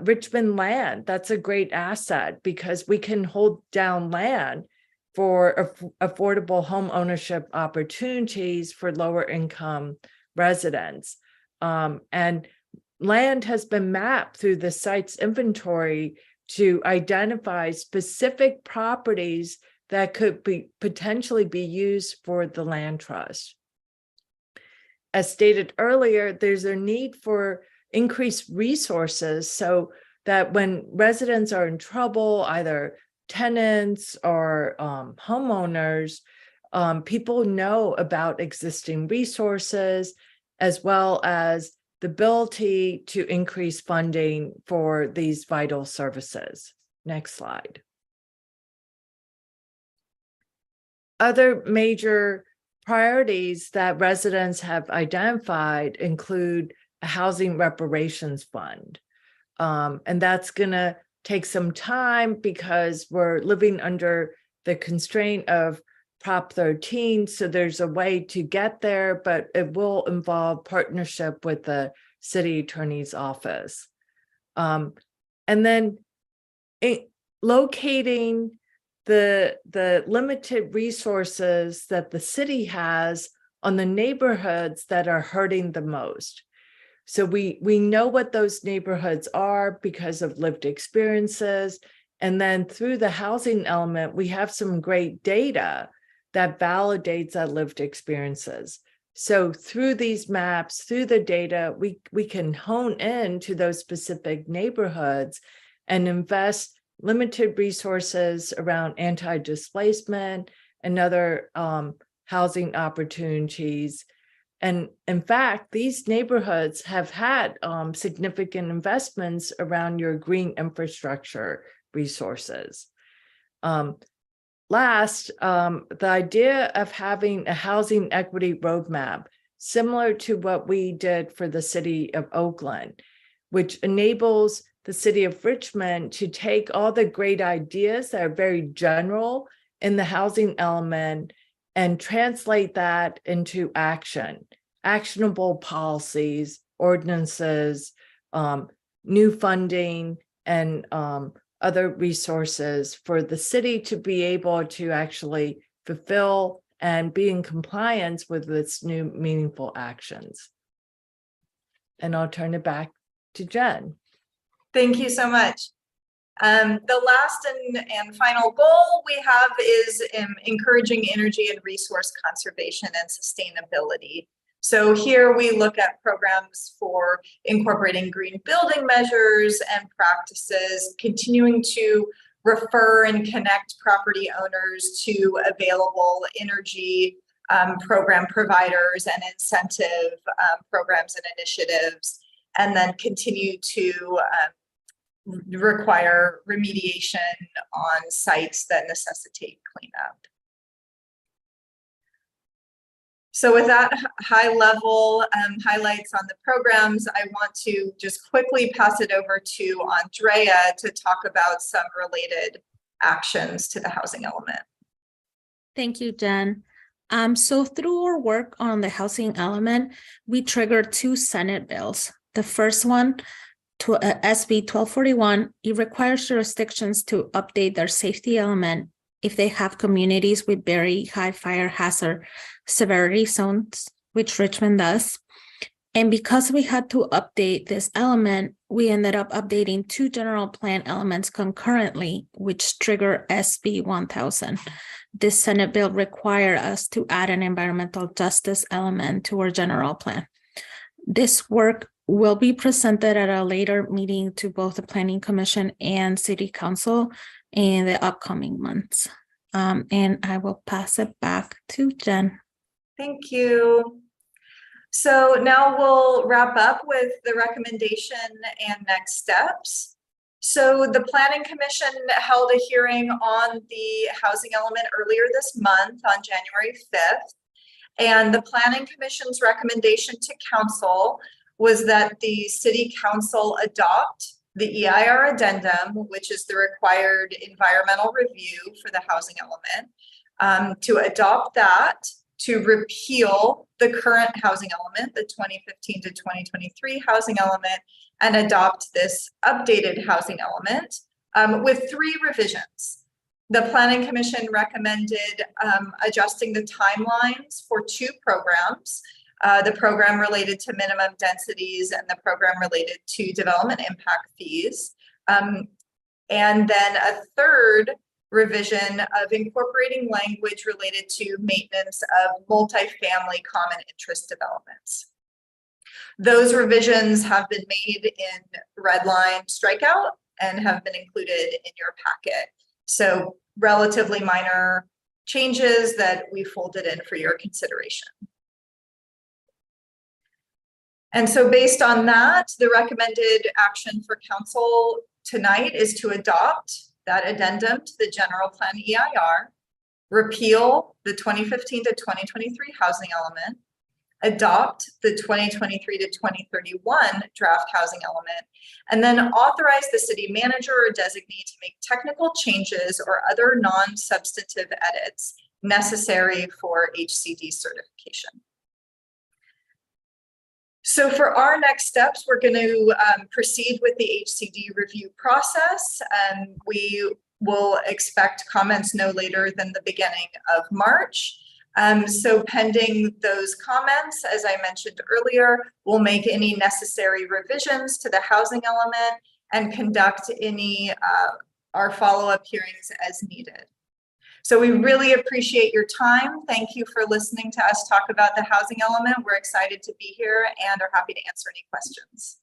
Richmond land. That's a great asset because we can hold down land for affordable home ownership opportunities for lower income residents. And land has been mapped through the site's inventory to identify specific properties that could potentially be used for the land trust. As stated earlier, there's a need for increased resources so that when residents are in trouble, either tenants or homeowners, people know about existing resources as well as the ability to increase funding for these vital services. Next slide. Other major priorities that residents have identified include a housing reparations fund. And that's going to take some time because we're living under the constraint of Prop 13. So there's a way to get there, but it will involve partnership with the city attorney's office. And then locating the limited resources that the city has on the neighborhoods that are hurting the most. So we know what those neighborhoods are because of lived experiences. And then through the housing element, we have some great data that validates our lived experiences. So through these maps, through the data, we can hone in to those specific neighborhoods and invest limited resources around anti-displacement and other housing opportunities. And in fact, these neighborhoods have had significant investments around your green infrastructure resources. Last, the idea of having a housing equity roadmap, similar to what we did for the city of Oakland, which enables the city of Richmond to take all the great ideas that are very general in the housing element and translate that into action, actionable policies, ordinances, new funding, and other resources for the city to be able to actually fulfill and be in compliance with its new meaningful actions. And I'll turn it back to Jen. Thank you so much. The last and final goal we have is encouraging energy and resource conservation and sustainability. So here we look at programs for incorporating green building measures and practices, continuing to refer and connect property owners to available energy program providers and incentive programs and initiatives, and then continue to require remediation on sites that necessitate cleanup. So with that high level highlights on the programs, I want to just quickly pass it over to Andrea to talk about some related actions to the housing element. Thank you, Jen. So through our work on the housing element, we triggered 2 Senate bills. The first one, to SB 1241, it requires jurisdictions to update their safety element if they have communities with very high fire hazard severity zones, which Richmond does. And because we had to update this element, we ended up updating 2 general plan elements concurrently, which trigger SB 1000. This Senate bill required us to add an environmental justice element to our general plan. This work will be presented at a later meeting to both the Planning Commission and City Council in the upcoming months. And I will pass it back to Jen. Thank you. So now we'll wrap up with the recommendation and next steps. So the Planning Commission held a hearing on the housing element earlier this month on January 5th. And the Planning Commission's recommendation to Council was that the City Council adopt the EIR addendum, which is the required environmental review for the housing element, to adopt that, to repeal the current housing element, the 2015 to 2023 housing element, and adopt this updated housing element with 3 revisions. The Planning Commission recommended adjusting the timelines for 2 programs, the program related to minimum densities and the program related to development impact fees. And then a third revision of incorporating language related to maintenance of multifamily common interest developments. Those revisions have been made in red line strikeout and have been included in your packet. So relatively minor changes that we folded in for your consideration. And so based on that, the recommended action for Council tonight is to adopt that addendum to the general plan EIR, repeal the 2015 to 2023 housing element, adopt the 2023 to 2031 draft housing element, and then authorize the city manager or designee to make technical changes or other non-substantive edits necessary for HCD certification. So for our next steps, we're going to proceed with the HCD review process. We will expect comments no later than the beginning of March. So pending those comments, as I mentioned earlier, we'll make any necessary revisions to the housing element and conduct any our follow-up hearings as needed. So we really appreciate your time. Thank you for listening to us talk about the housing element. We're excited to be here and are happy to answer any questions.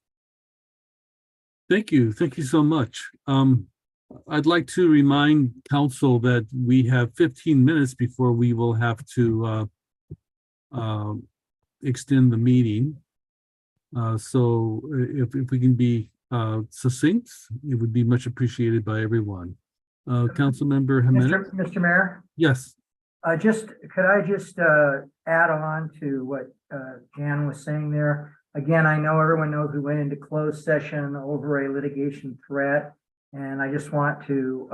Thank you. Thank you so much. I'd like to remind council that we have 15 minutes before we will have to extend the meeting. So if we can be succinct, it would be much appreciated by everyone. Councilmember Jimenez? Mr. Mayor? Yes. Could I just add on to what Jan was saying there? Again, I know everyone knows we went into closed session over a litigation threat, and I just want to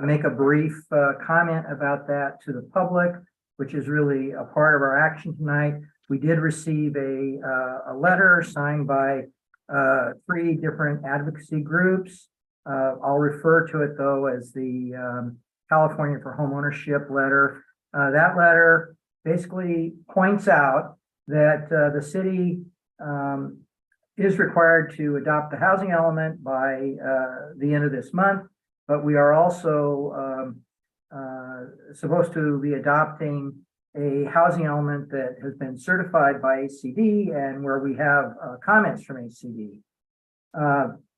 make a brief comment about that to the public, which is really a part of our action tonight. We did receive a letter signed by 3 different advocacy groups. I'll refer to it though as the California for Homeownership letter. That letter basically points out that the city is required to adopt the housing element by the end of this month, but we are also supposed to be adopting a housing element that has been certified by HCD and where we have comments from HCD.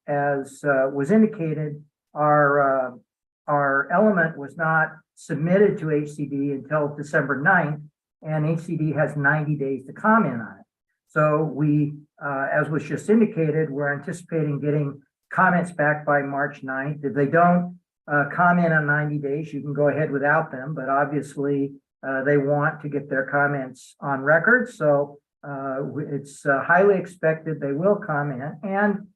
As was indicated, our element was not submitted to HCD until December 9th, and HCD has 90 days to comment on it. So we, as was just indicated, we're anticipating getting comments back by March 9th. If they don't comment on 90 days, you can go ahead without them, but obviously they want to get their comments on record. So it's highly expected they will comment. And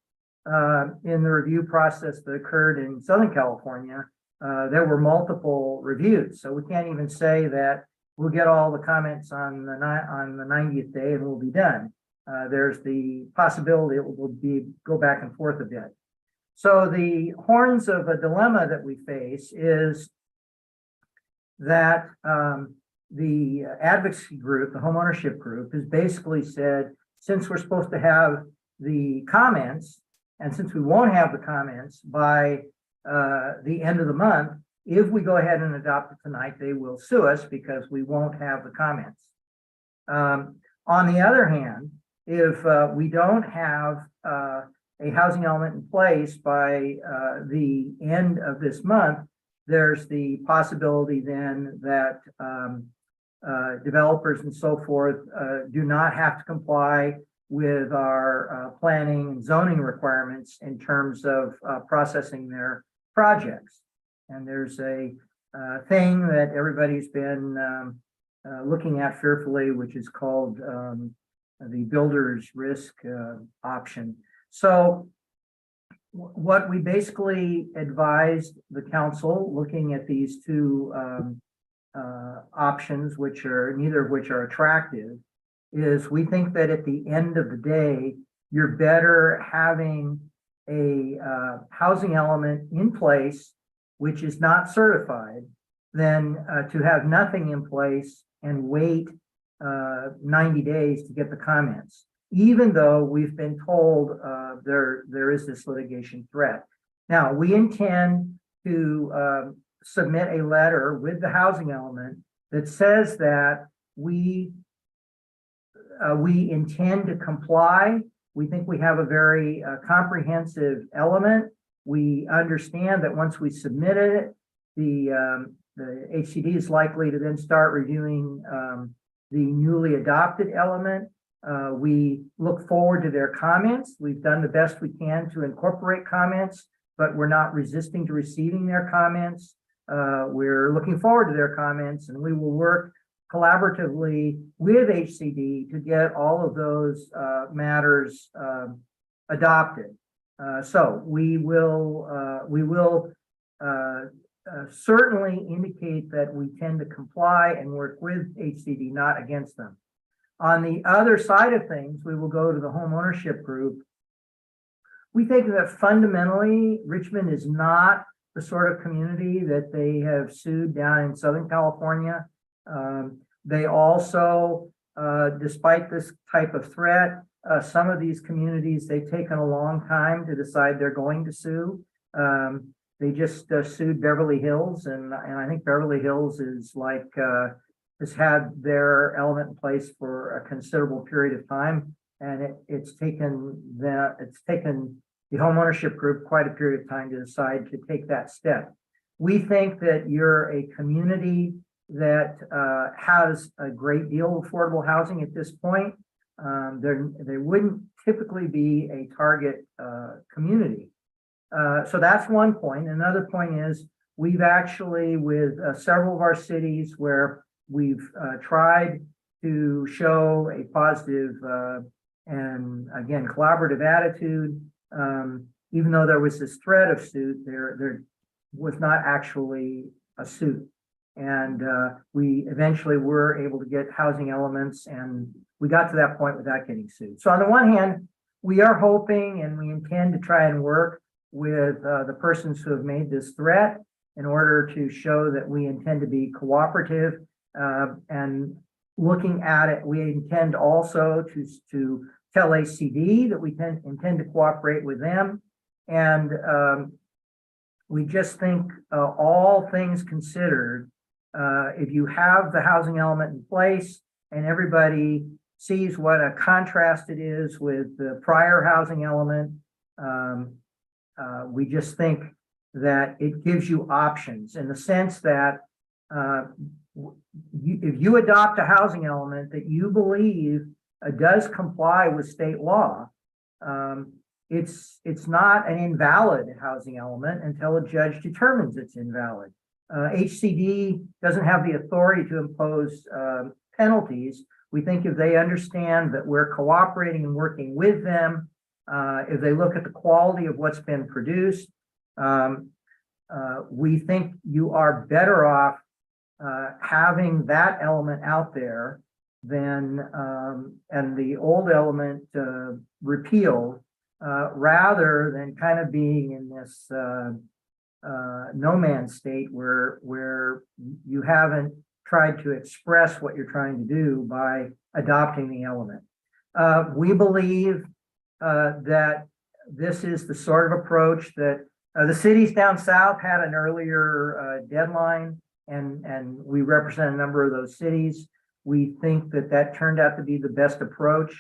in the review process that occurred in Southern California, there were multiple reviews. So we can't even say that we'll get all the comments on the 90th day and we'll be done. There's the possibility it will go back and forth a bit. So the horns of a dilemma that we face is that the advocacy group, the homeownership group, has basically said, since we're supposed to have the comments, and since we won't have the comments by the end of the month, if we go ahead and adopt it tonight, they will sue us because we won't have the comments. On the other hand, if we don't have a housing element in place by the end of this month, there's the possibility then that developers and so forth do not have to comply with our planning and zoning requirements in terms of processing their projects. And there's a thing that everybody's been looking at fearfully, which is called the builder's risk option. So what we basically advised the council, looking at these two options, which are neither of which are attractive, is we think that at the end of the day, you're better having a housing element in place which is not certified than to have nothing in place and wait 90 days to get the comments, even though we've been told there is this litigation threat. Now, we intend to submit a letter with the housing element that says that we intend to comply. We think we have a very comprehensive element. We understand that once we submit it, the HCD is likely to then start reviewing the newly adopted element. We look forward to their comments. We've done the best we can to incorporate comments, but we're not resisting to receiving their comments. We're looking forward to their comments, and we will work collaboratively with HCD to get all of those matters adopted. So we will certainly indicate that we tend to comply and work with HCD, not against them. On the other side of things, we will go to the homeownership group. We think that fundamentally, Richmond is not the sort of community that they have sued down in Southern California. They also, despite this type of threat, some of these communities, they've taken a long time to decide they're going to sue. They just sued Beverly Hills, and I think Beverly Hills is like, has had their element in place for a considerable period of time. And it's taken the homeownership group quite a period of time to decide to take that step. We think that you're a community that has a great deal of affordable housing at this point. They wouldn't typically be a target community. So that's one point. Another point is we've actually, with several of our cities where we've tried to show a positive and again, collaborative attitude, even though there was this threat of suit, there was not actually a suit. And we eventually were able to get housing elements, and we got to that point without getting sued. So on the one hand, we are hoping and we intend to try and work with the persons who have made this threat in order to show that we intend to be cooperative And looking at it, we intend also to tell ACD that we intend to cooperate with them. And we just think all things considered, if you have the housing element in place and everybody sees what a contrast it is with the prior housing element, we just think that it gives you options in the sense that if you adopt a housing element that you believe does comply with state law, it's not an invalid housing element until a judge determines it's invalid. HCD doesn't have the authority to impose penalties. We think if they understand that we're cooperating and working with them, if they look at the quality of what's been produced, we think you are better off having that element out there than and the old element repealed, rather than kind of being in this no man's state where you haven't tried to express what you're trying to do by adopting the element. We believe that this is the sort of approach that the cities down south had an earlier deadline, and we represent a number of those cities. We think that that turned out to be the best approach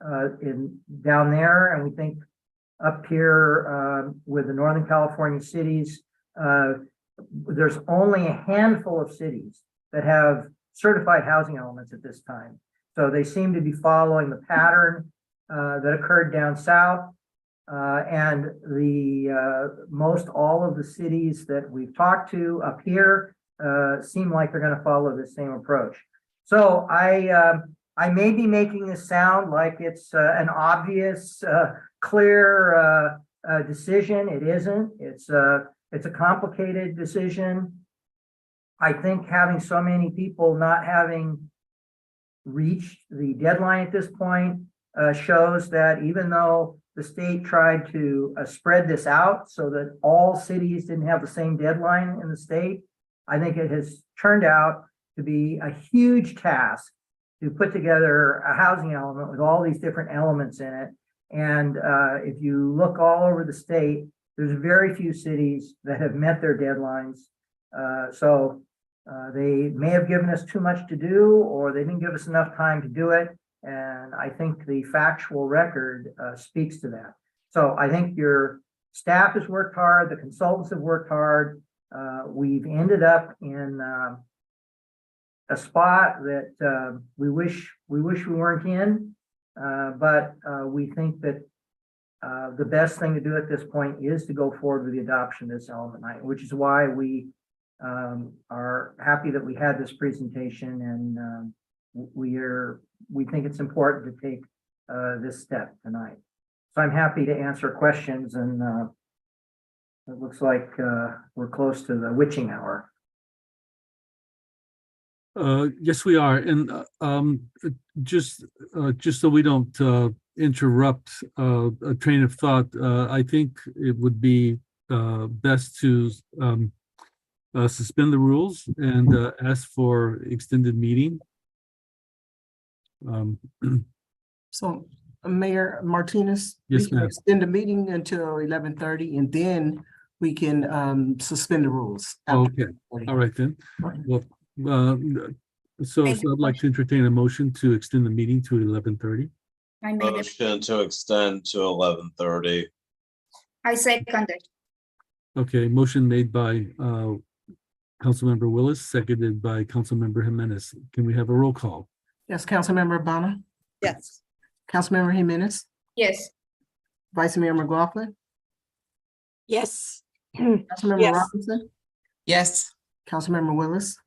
down there, and we think up here with the Northern California cities, there's only a handful of cities that have certified housing elements at this time. So they seem to be following the pattern that occurred down south. And most all of the cities that we've talked to up here seem like they're going to follow the same approach. So I may be making this sound like it's an obvious, clear decision. It isn't. It's a complicated decision. I think having so many people not having reached the deadline at this point shows that even though the state tried to spread this out so that all cities didn't have the same deadline in the state, I think it has turned out to be a huge task to put together a housing element with all these different elements in it. And if you look all over the state, there's very few cities that have met their deadlines. So they may have given us too much to do, or they didn't give us enough time to do it. And I think the factual record speaks to that. So I think your staff has worked hard, the consultants have worked hard. We've ended up in a spot that we wish we weren't in, but we think that the best thing to do at this point is to go forward with the adoption of this element, which is why we are happy that we had this presentation, and we think it's important to take this step tonight. So I'm happy to answer questions, and it looks like we're close to the witching hour. Yes, we are. And just so we don't interrupt a train of thought, I think it would be best to suspend the rules and ask for extended meeting. So Mayor Martinez, Yes, we can ma'am. extend the meeting until 11:30, and then we can suspend the rules. Okay, all right then. Well, so I'd like to entertain a motion to extend the meeting to 11:30. I made it. Motion to extend to 11:30. I seconded. Okay, motion made by Councilmember Willis, seconded by Councilmember Jimenez. Can we have a roll call? Yes, Councilmember Urbana, Yes. Councilmember Jimenez, Yes. Vice Mayor McLaughlin, Yes. Councilmember Yes. Robinson, Yes. Councilmember Willis,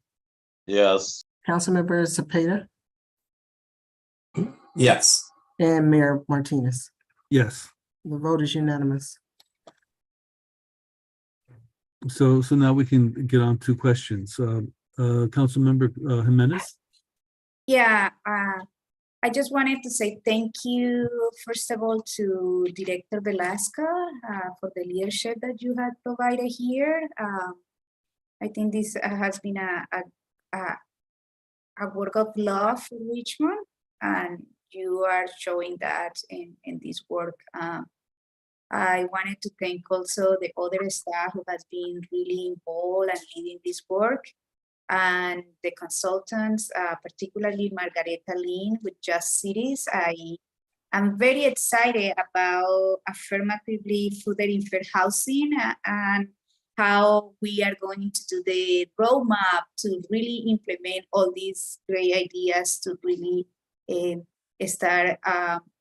Yes. Councilmember Zepeda, Yes. and Mayor Martinez. Yes. The vote is unanimous. So now we can get on to questions. Councilmember Jimenez? Yeah, I just wanted to say thank you, first of all, to Director Velasco for the leadership that you have provided here. I think this has been a a work of love for Richmond, and you are showing that in this work. I wanted to thank also the other staff who has been really involved and leading this work, and the consultants, particularly Margareta Lin with Just Cities. I'm very excited about affirmatively furthering fair housing and how we are going to do the roadmap to really implement all these great ideas to really start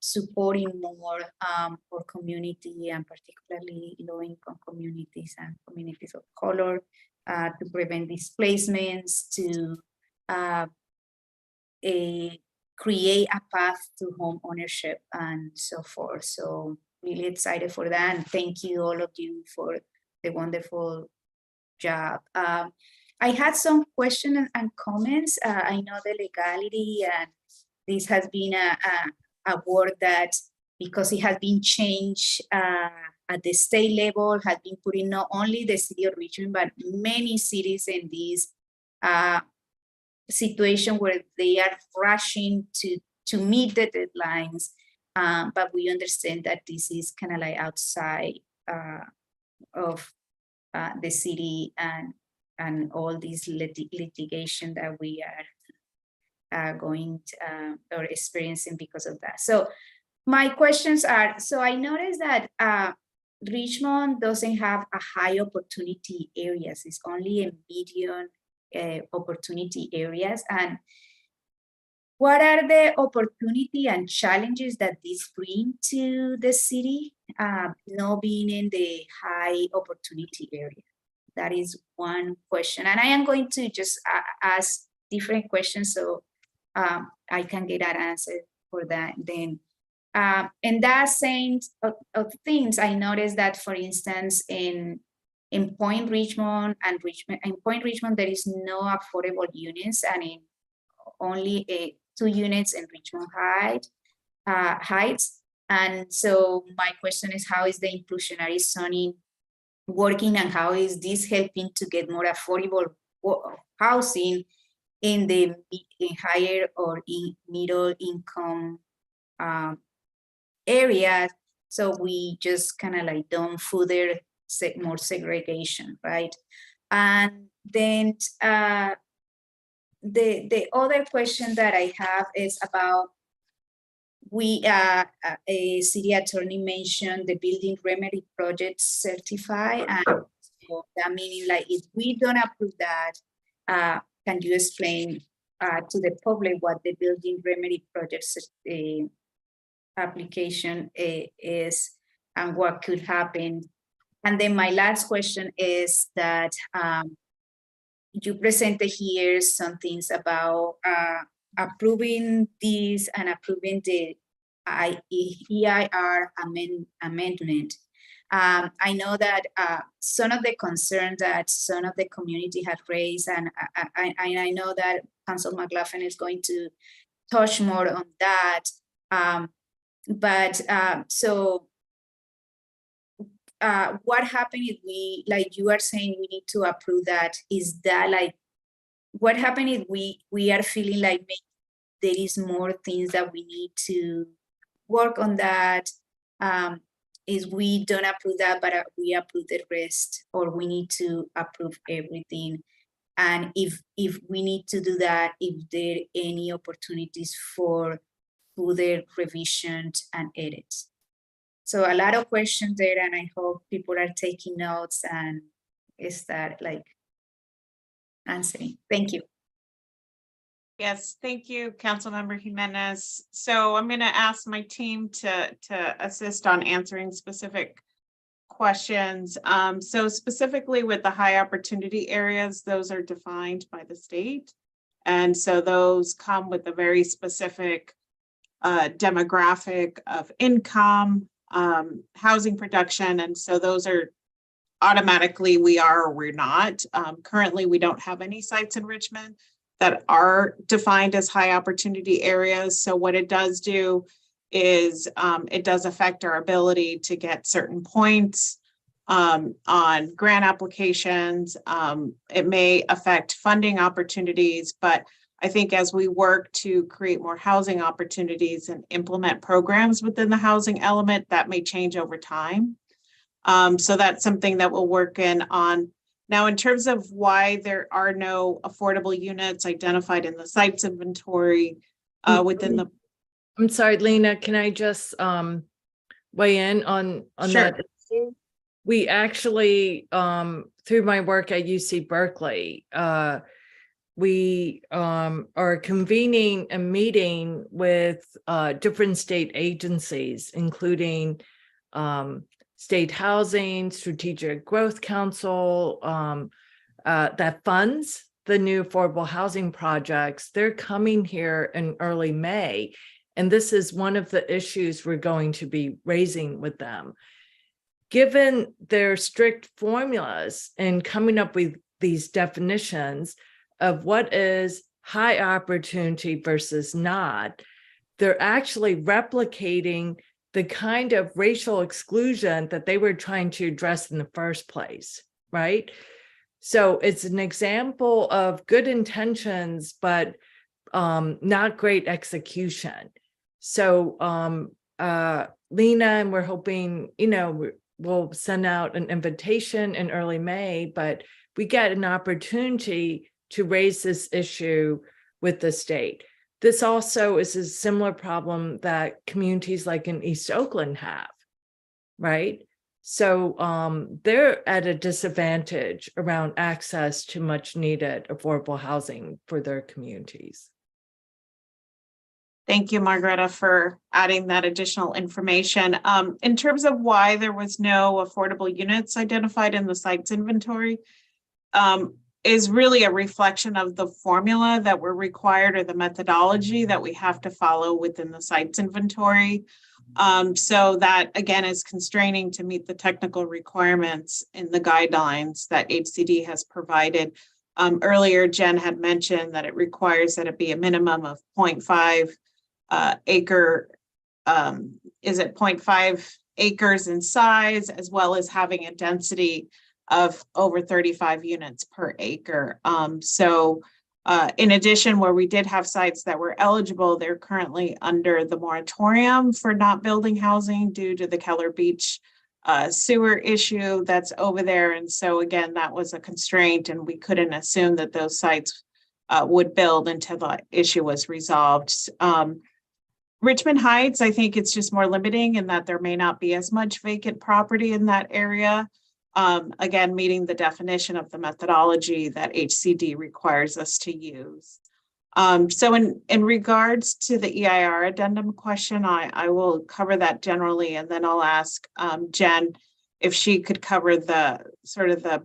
supporting more our community, and particularly low-income communities and communities of color, to prevent displacements, to create a path to home ownership and so forth. So really excited for that, and thank you all of you for the wonderful job. I had some questions and comments. I know the legality, and this has been a word that, because it has been changed at the state level, has been put in not only the city of Richmond, but many cities in this situation where they are rushing to meet the deadlines. But we understand that this is kind of like outside of the city and all this litigation that we are going to, or experiencing because of that. So my questions are, so I noticed that Richmond doesn't have a high opportunity areas. It's only a medium opportunity areas. And what are the opportunity and challenges that this bring to the city, not being in the high opportunity area? That is one question. And I am going to just ask different questions so I can get an answer for that then. And that sense of things, I noticed that, for instance, in Point Richmond and Point Richmond, there is no affordable units, and in only 2 units in Richmond Heights. And so my question is, how is the inclusionary zoning working, and how is this helping to get more affordable housing in the higher or in middle income areas? So we just kind of like don't further more segregation, right? And then the other question that I have is about, a city attorney mentioned the building remedy project certified, and so that meaning, like, if we don't approve that, can you explain to the public what the building remedy project application is and what could happen? And then my last question is that you presented here some things about approving this and approving the EIR amendment. I know that some of the concerns that some of the community have raised, and I know that Council McLaughlin is going to touch more on that. What happened if we, like you are saying, we need to approve that? Is that like, what happened if we are feeling like maybe there is more things that we need to work on that? Is we don't approve that, but we approve the rest, or we need to approve everything? And if we need to do that, if there are any opportunities for further revisions and edits? So a lot of questions there, and I hope people are taking notes and start like answering. Thank you. Yes, thank you, Councilmember Jimenez. So I'm going to ask my team to assist on answering specific questions. So specifically with the high opportunity areas, those are defined by the state. And so those come with a very specific demographic of income, housing production. And so those are automatically, we are or we're not. Currently, we don't have any sites in Richmond that are defined as high opportunity areas. So what it does do is it does affect our ability to get certain points on grant applications. It may affect funding opportunities, but I think as we work to create more housing opportunities and implement programs within the housing element, that may change over time. So that's something that we'll work on. Now, in terms of why there are no affordable units identified in the sites inventory within the. I'm sorry, Lena, can I just weigh in on Sure. that? We actually, through my work at UC Berkeley, we are convening a meeting with different state agencies, including State Housing, Strategic Growth Council, that funds the new affordable housing projects. They're coming here in early May. And this is one of the issues we're going to be raising with them. Given their strict formulas and coming up with these definitions of what is high opportunity versus not, they're actually replicating the kind of racial exclusion that they were trying to address in the first place, right? So it's an example of good intentions, but not great execution. So Lena, and we're hoping, we'll send out an invitation in early May, but we get an opportunity to raise this issue with the state. This also is a similar problem that communities like in East Oakland have, right? So they're at a disadvantage around access to much needed affordable housing for their communities. Thank you, Margareta, for adding that additional information. In terms of why there was no affordable units identified in the sites inventory, is really a reflection of the formula that we're required, or the methodology that we have to follow within the sites inventory. So that, again, is constraining to meet the technical requirements in the guidelines that HCD has provided. Earlier, Jen had mentioned that it requires that it be a minimum of 0.5 acre, is it 0.5 acres in size, as well as having a density of over 35 units per acre. In addition, where we did have sites that were eligible, they're currently under the moratorium for not building housing due to the Keller Beach sewer issue that's over there. And so again, that was a constraint, and we couldn't assume that those sites would build until the issue was resolved. Richmond Heights, I think it's just more limiting in that there may not be as much vacant property in that area. Again, meeting the definition of the methodology that HCD requires us to use. So in regards to the EIR addendum question, I will cover that generally, and then I'll ask Jen if she could cover the sort of the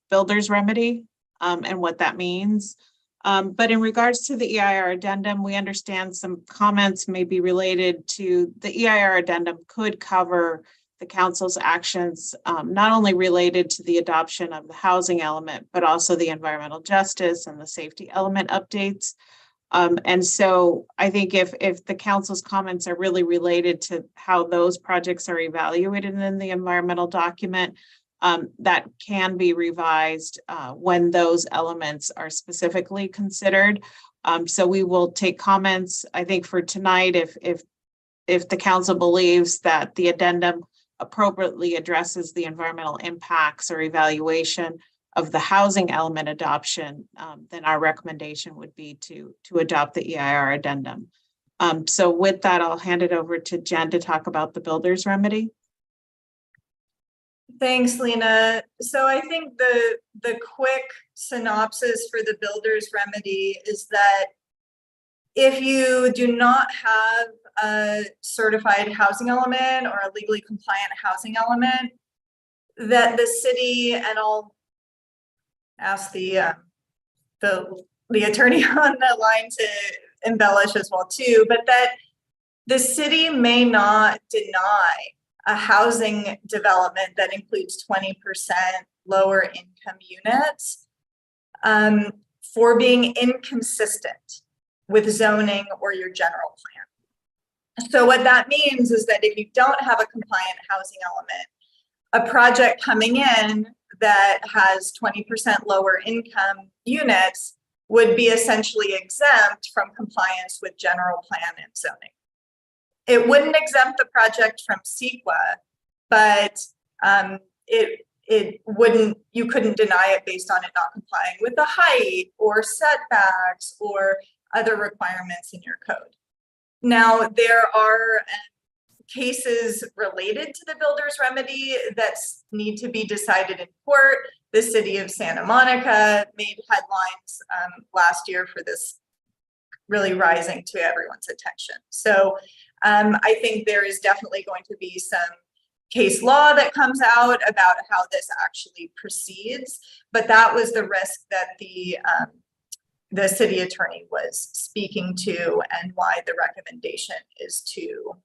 builder's remedy and what that means. But in regards to the EIR addendum, we understand some comments may be related to the EIR addendum could cover the council's actions, not only related to the adoption of the housing element, but also the environmental justice and the safety element updates. And so I think if the council's comments are really related to how those projects are evaluated in the environmental document, that can be revised when those elements are specifically considered. So we will take comments, I think, for tonight, if the council believes that the addendum appropriately addresses the environmental impacts or evaluation of the housing element adoption, then our recommendation would be to adopt the EIR addendum. So with that, I'll hand it over to Jen to talk about the builder's remedy. Thanks, Lena. So I think the quick synopsis for the builder's remedy is that if you do not have a certified housing element or a legally compliant housing element, that the city, and I'll ask the attorney on the line to embellish as well too, but that the city may not deny a housing development that includes 20% lower income units for being inconsistent with zoning or your general plan. So what that means is that if you don't have a compliant housing element, a project coming in that has 20% lower income units would be essentially exempt from compliance with general plan and zoning. It wouldn't exempt the project from CEQA, but it wouldn't, you couldn't deny it based on it not complying with the height or setbacks or other requirements in your code. Now, there are cases related to the builder's remedy that need to be decided in court. The city of Santa Monica made headlines last year for this really rising to everyone's attention. So I think there is definitely going to be some case law that comes out about how this actually proceeds, but that was the risk that the city attorney was speaking to, and why the recommendation is to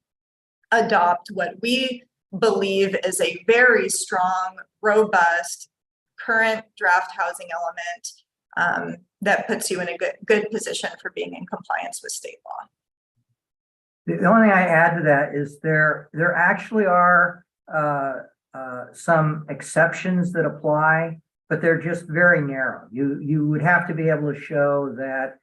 adopt what we believe is a very strong, robust, current draft housing element that puts you in a good position for being in compliance with state law. The only thing I add to that is there actually are some exceptions that apply, but they're just very narrow. You would have to be able to show that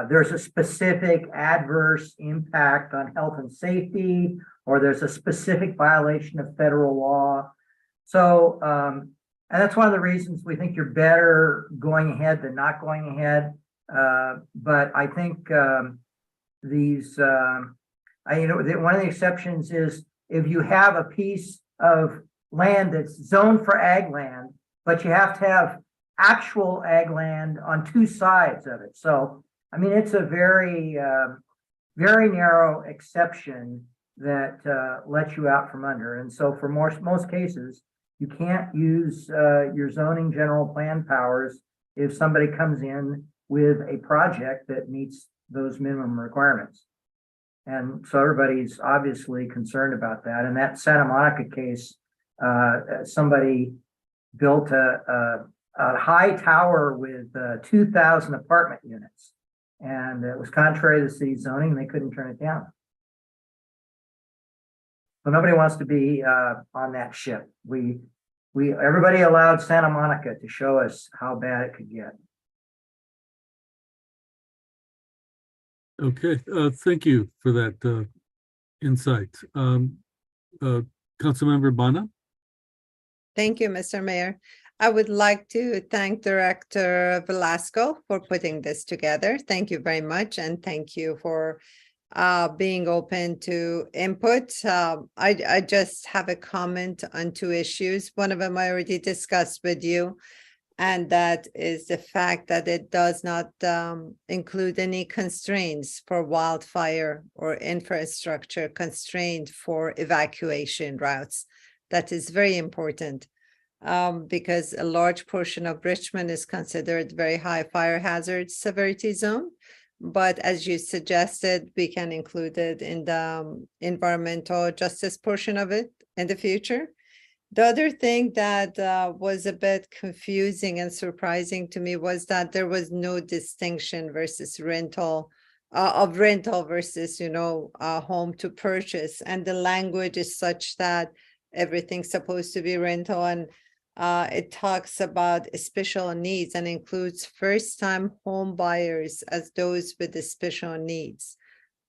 there's a specific adverse impact on health and safety, or there's a specific violation of federal law. So, and that's one of the reasons we think you're better going ahead than not going ahead. But I think these, one of the exceptions is if you have a piece of land that's zoned for ag land, but you have to have actual ag land on two sides of it. So, I mean, it's a very, very narrow exception that lets you out from under. And so for most cases, you can't use your zoning general plan powers if somebody comes in with a project that meets those minimum requirements. And so everybody's obviously concerned about that. In that Santa Monica case, somebody built a high tower with 2,000 apartment units, and it was contrary to city zoning, and they couldn't turn it down. So nobody wants to be on that ship. Everybody allowed Santa Monica to show us how bad it could get. Okay, thank you for that insight. Councilmember Bana? Thank you, Mr. Mayor. I would like to thank Director Velasco for putting this together. Thank you very much, and thank you for being open to input. I just have a comment on two issues. One of them I already discussed with you, and that is the fact that it does not include any constraints for wildfire or infrastructure constraint for evacuation routes. That is very important because a large portion of Richmond is considered very high fire hazard severity zone. But as you suggested, we can include it in the environmental justice portion of it in the future. The other thing that was a bit confusing and surprising to me was that there was no distinction versus rental versus, home to purchase. And the language is such that everything's supposed to be rental, and it talks about special needs and includes first-time home buyers as those with the special needs.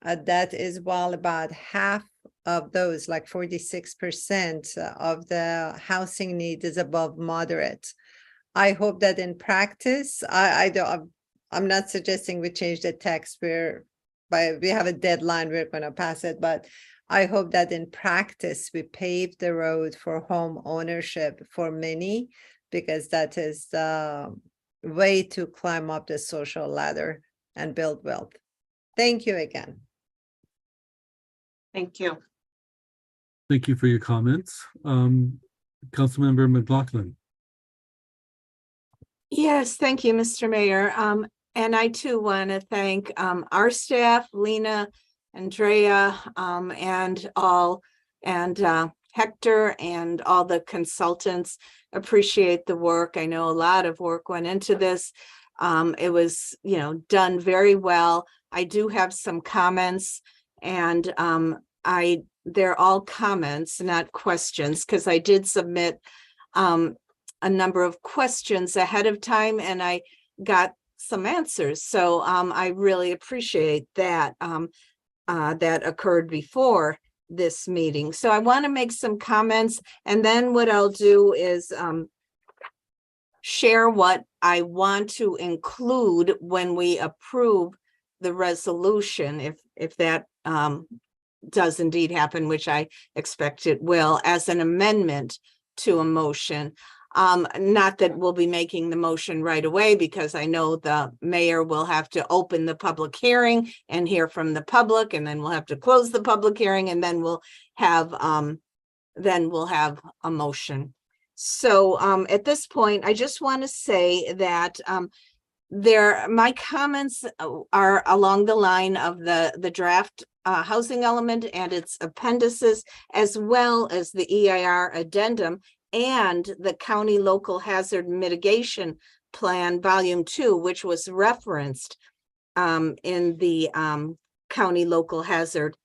That is well about half of those, like 46% of the housing need is above moderate. I hope that in practice, I'm not suggesting we change the text we have a deadline, we're going to pass it, but I hope that in practice, we pave the road for home ownership for many, because that is the way to climb up the social ladder and build wealth. Thank you again. Thank you. Thank you for your comments. Councilmember McLaughlin. Yes, thank you, Mr. Mayor. And I too want to thank our staff, Lena, Andrea, and Hector and all the consultants. Appreciate the work. I know a lot of work went into this. It was, done very well. I do have some comments, and they're all comments, not questions, because I did submit a number of questions ahead of time, and I got some answers. So I really appreciate that that occurred before this meeting. So I want to make some comments, and then what I'll do is share what I want to include when we approve the resolution, if that does indeed happen, which I expect it will, as an amendment to a motion. Not that we'll be making the motion right away, because I know the mayor will have to open the public hearing and hear from the public, and then we'll have to close the public hearing, and then we'll have a motion. So at this point, I just want to say that my comments are along the line of the draft housing element and its appendices, as well as the EIR addendum and the County Local Hazard Mitigation Plan, Volume 2, which was referenced in the County Local Hazard,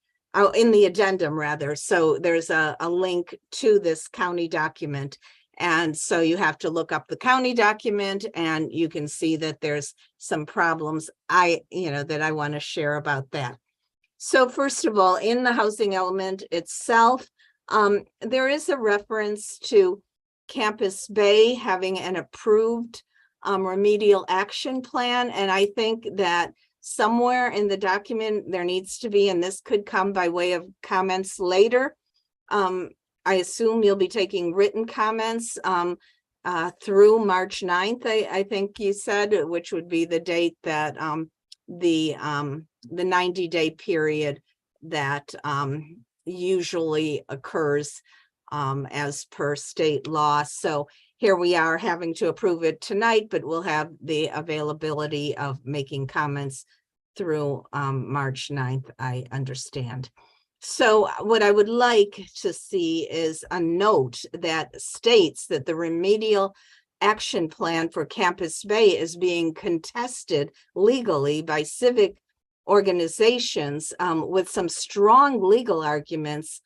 in the addendum rather. So there's a link to this county document. And so you have to look up the county document, and you can see that there's some problems that I want to share about that. So first of all, in the housing element itself, there is a reference to Campus Bay having an approved remedial action plan. And I think that somewhere in the document there needs to be, and this could come by way of comments later. I assume you'll be taking written comments through March 9th, I think you said, which would be the date that the 90-day period that usually occurs as per state law. So here we are having to approve it tonight, but we'll have the availability of making comments through March 9th, I understand. So what I would like to see is a note that states that the remedial action plan for Campus Bay is being contested legally by civic organizations with some strong legal arguments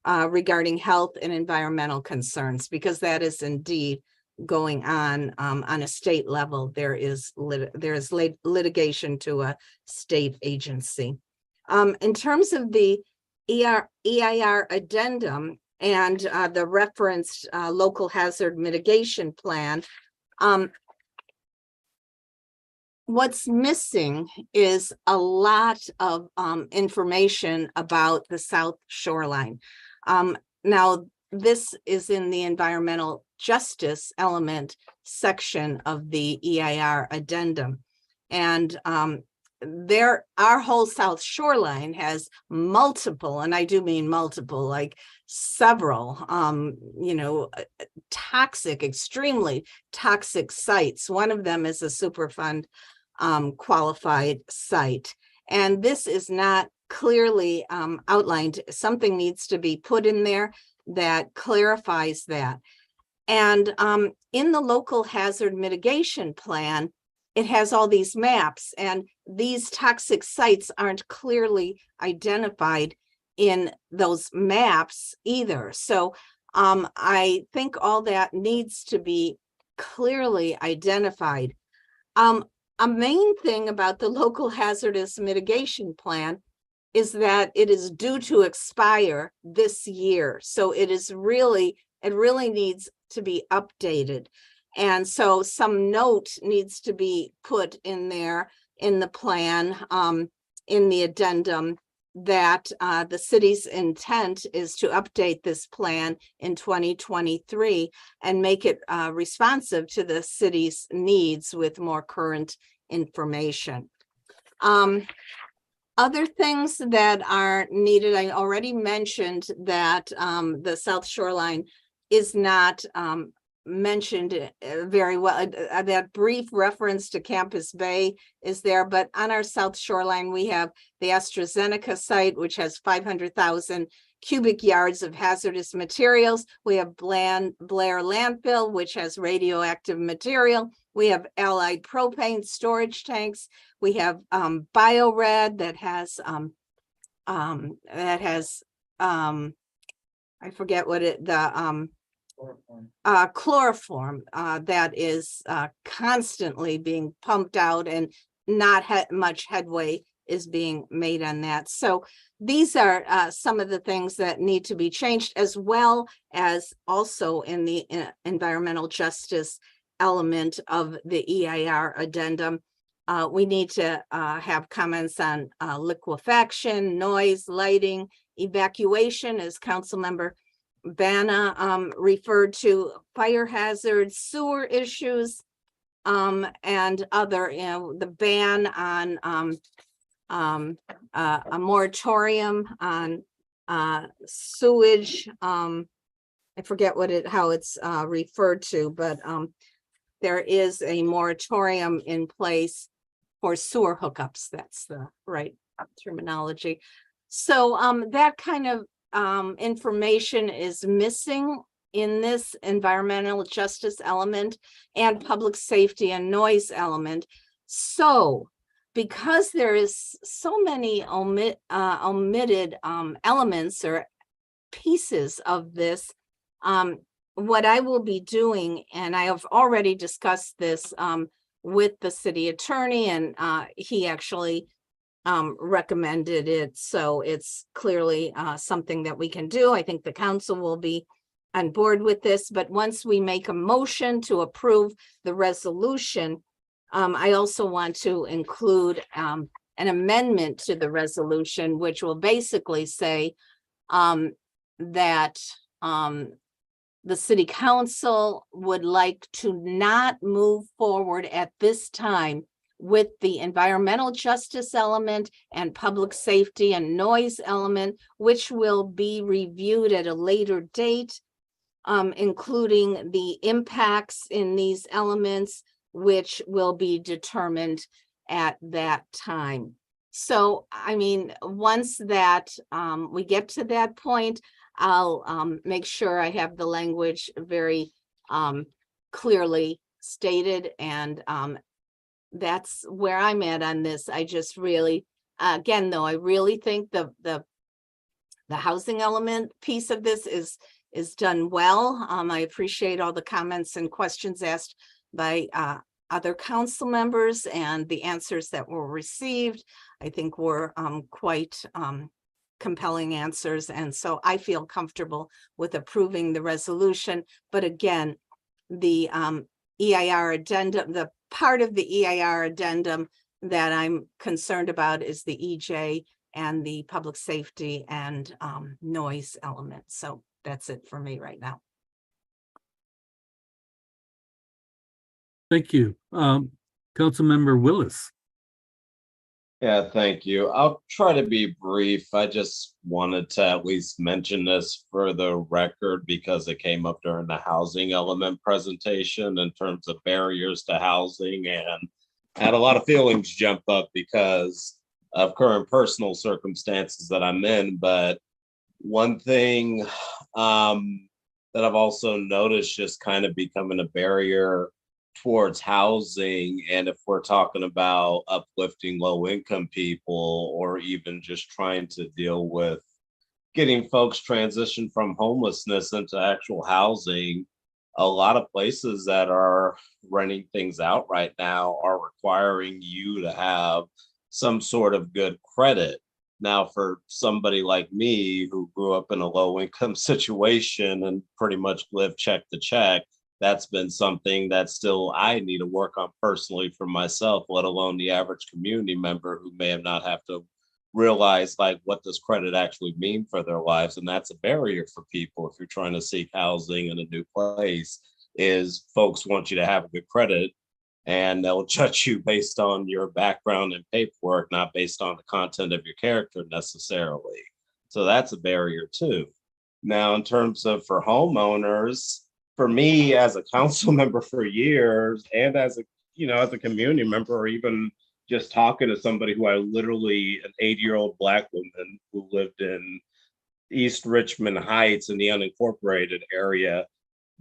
regarding health and environmental concerns, because that is indeed going on a state level. There is litigation to a state agency. In terms of the EIR addendum and the referenced local hazard mitigation plan, what's missing is a lot of information about the South Shoreline. Now, this is in the environmental justice element section of the EIR addendum. And our whole South Shoreline has multiple, and I do mean multiple, like several, toxic, extremely toxic sites. One of them is a Superfund qualified site. And this is not clearly outlined. Something needs to be put in there that clarifies that. And in the local hazard mitigation plan, it has all these maps, and these toxic sites aren't clearly identified in those maps either. So I think all that needs to be clearly identified. A main thing about the local hazardous mitigation plan is that it is due to expire this year. So it really needs to be updated. And so some note needs to be put in there in the plan, in the addendum, that the city's intent is to update this plan in 2023 and make it responsive to the city's needs with more current information. Other things that are needed, I already mentioned that the South Shoreline is not mentioned very well. That brief reference to Campus Bay is there, but on our South Shoreline, we have the AstraZeneca site, which has 500,000 cubic yards of hazardous materials. We have Blair landfill, which has radioactive material. We have Allied propane storage tanks. We have BioRad that has I forget what chloroform that is constantly being pumped out, and not much headway is being made on that. So these are some of the things that need to be changed, as well as also in the environmental justice element of the EIR addendum. We need to have comments on liquefaction, noise, lighting, evacuation, as Councilmember Vanna referred to, fire hazards, sewer issues, and other, the ban on a moratorium on sewage. I forget how it's referred to, but there is a moratorium in place for sewer hookups. That's the right terminology. So that kind of information is missing in this environmental justice element and public safety and noise element. So because there is so many omitted elements or pieces of this, what I will be doing, and I have already discussed this with the city attorney, and he actually recommended it. So it's clearly something that we can do. I think the council will be on board with this, but once we make a motion to approve the resolution, I also want to include an amendment to the resolution, which will basically say that the city council would like to not move forward at this time with the environmental justice element and public safety and noise element, which will be reviewed at a later date, including the impacts in these elements, which will be determined at that time. So, I mean, once that we get to that point, I'll make sure I have the language very clearly stated, and that's where I'm at on this. I just really, again, though, I really think the housing element piece of this is done well. I appreciate all the comments and questions asked by other council members, and the answers that were received, I think were quite compelling answers. And so I feel comfortable with approving the resolution. But again, the EIR addendum, the part of the EIR addendum that I'm concerned about is the EJ and the public safety and noise element. So that's it for me right now. Thank you. Councilmember Willis. Yeah, thank you. I'll try to be brief. I just wanted to at least mention this for the record because it came up during the housing element presentation in terms of barriers to housing, and I had a lot of feelings jump up because of current personal circumstances that I'm in. But one thing that I've also noticed just kind of becoming a barrier towards housing, and if we're talking about uplifting low income people, or even just trying to deal with getting folks transitioned from homelessness into actual housing, a lot of places that are renting things out right now are requiring you to have some sort of good credit. Now, for somebody like me who grew up in a low income situation and pretty much lived check to check, that's been something that still I need to work on personally for myself, let alone the average community member who may have not have to realize like what does credit actually mean for their lives. And that's a barrier for people if you're trying to seek housing in a new place, is folks want you to have a good credit and they'll judge you based on your background and paperwork, not based on the content of your character necessarily. So that's a barrier too. Now, in terms of for homeowners, for me as a council member for years, and as a community member, or even just talking to somebody who I literally, an 80-year-old Black woman who lived in East Richmond Heights in the unincorporated area,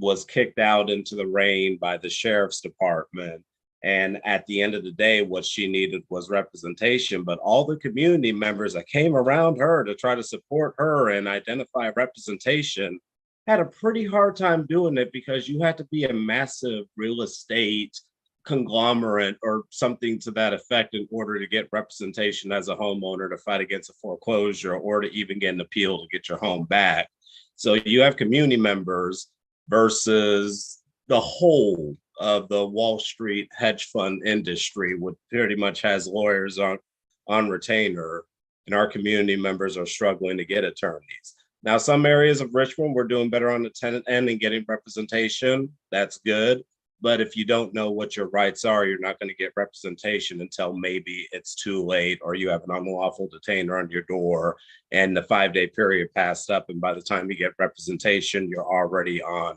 was kicked out into the rain by the sheriff's department. And at the end of the day, what she needed was representation. But all the community members that came around her to try to support her and identify representation had a pretty hard time doing it because you had to be a massive real estate conglomerate or something to that effect in order to get representation as a homeowner to fight against a foreclosure or to even get an appeal to get your home back. So you have community members versus the whole of the Wall Street hedge fund industry, which pretty much has lawyers on retainer, and our community members are struggling to get attorneys. Now, some areas of Richmond, we're doing better on the tenant end and getting representation. That's good. But if you don't know what your rights are, you're not going to get representation until maybe it's too late or you have an unlawful detainer on your door and the 5-day period passed up. And by the time you get representation, you're already on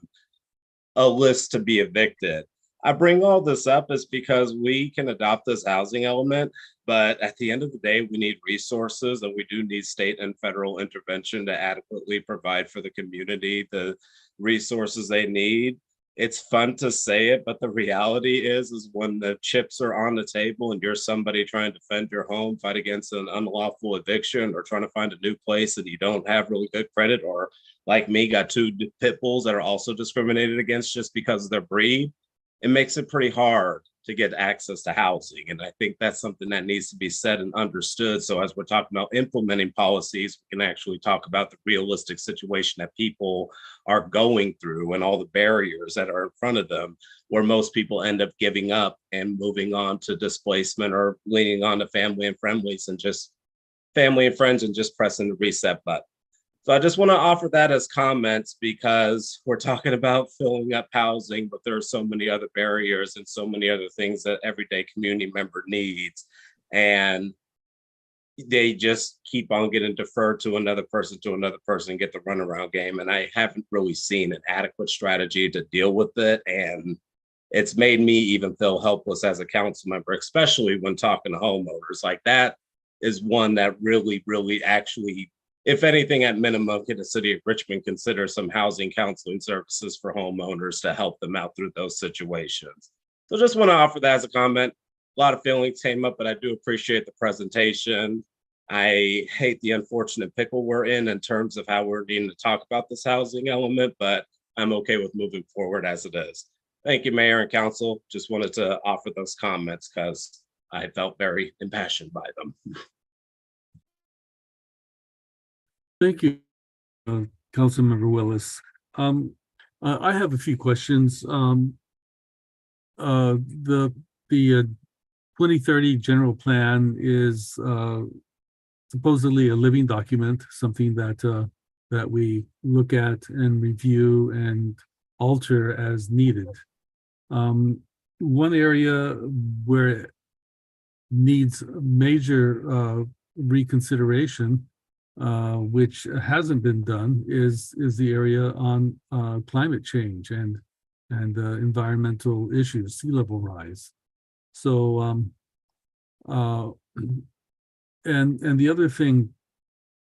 a list to be evicted. I bring all this up is because we can adopt this housing element, but at the end of the day, we need resources and we do need state and federal intervention to adequately provide for the community the resources they need. It's fun to say it, but the reality is when the chips are on the table and you're somebody trying to defend your home, fight against an unlawful eviction, or trying to find a new place and you don't have really good credit, or like me, got 2 pit bulls that are also discriminated against just because of their breed, it makes it pretty hard to get access to housing. And I think that's something that needs to be said and understood. So as we're talking about implementing policies, we can actually talk about the realistic situation that people are going through and all the barriers that are in front of them, where most people end up giving up and moving on to displacement or leaning on to family and friends and just pressing the reset button. So I just want to offer that as comments because we're talking about filling up housing, but there are so many other barriers and so many other things that everyday community member needs. And they just keep on getting deferred to another person, and get the runaround game. And I haven't really seen an adequate strategy to deal with it. And it's made me even feel helpless as a council member, especially when talking to homeowners. Like that is one that really, really actually, if anything, at minimum, can the city of Richmond consider some housing counseling services for homeowners to help them out through those situations? So just want to offer that as a comment. A lot of feelings came up, but I do appreciate the presentation. I hate the unfortunate pickle we're in terms of how we're needing to talk about this housing element, but I'm okay with moving forward as it is. Thank you, Mayor and Council. Just wanted to offer those comments because I felt very impassioned by them. Thank you, Councilmember Willis. I have a few questions. The 2030 general plan is supposedly a living document, something that that we look at and review and alter as needed. One area where it needs major reconsideration, which hasn't been done, is the area on climate change and environmental issues, sea level rise. So and the other thing,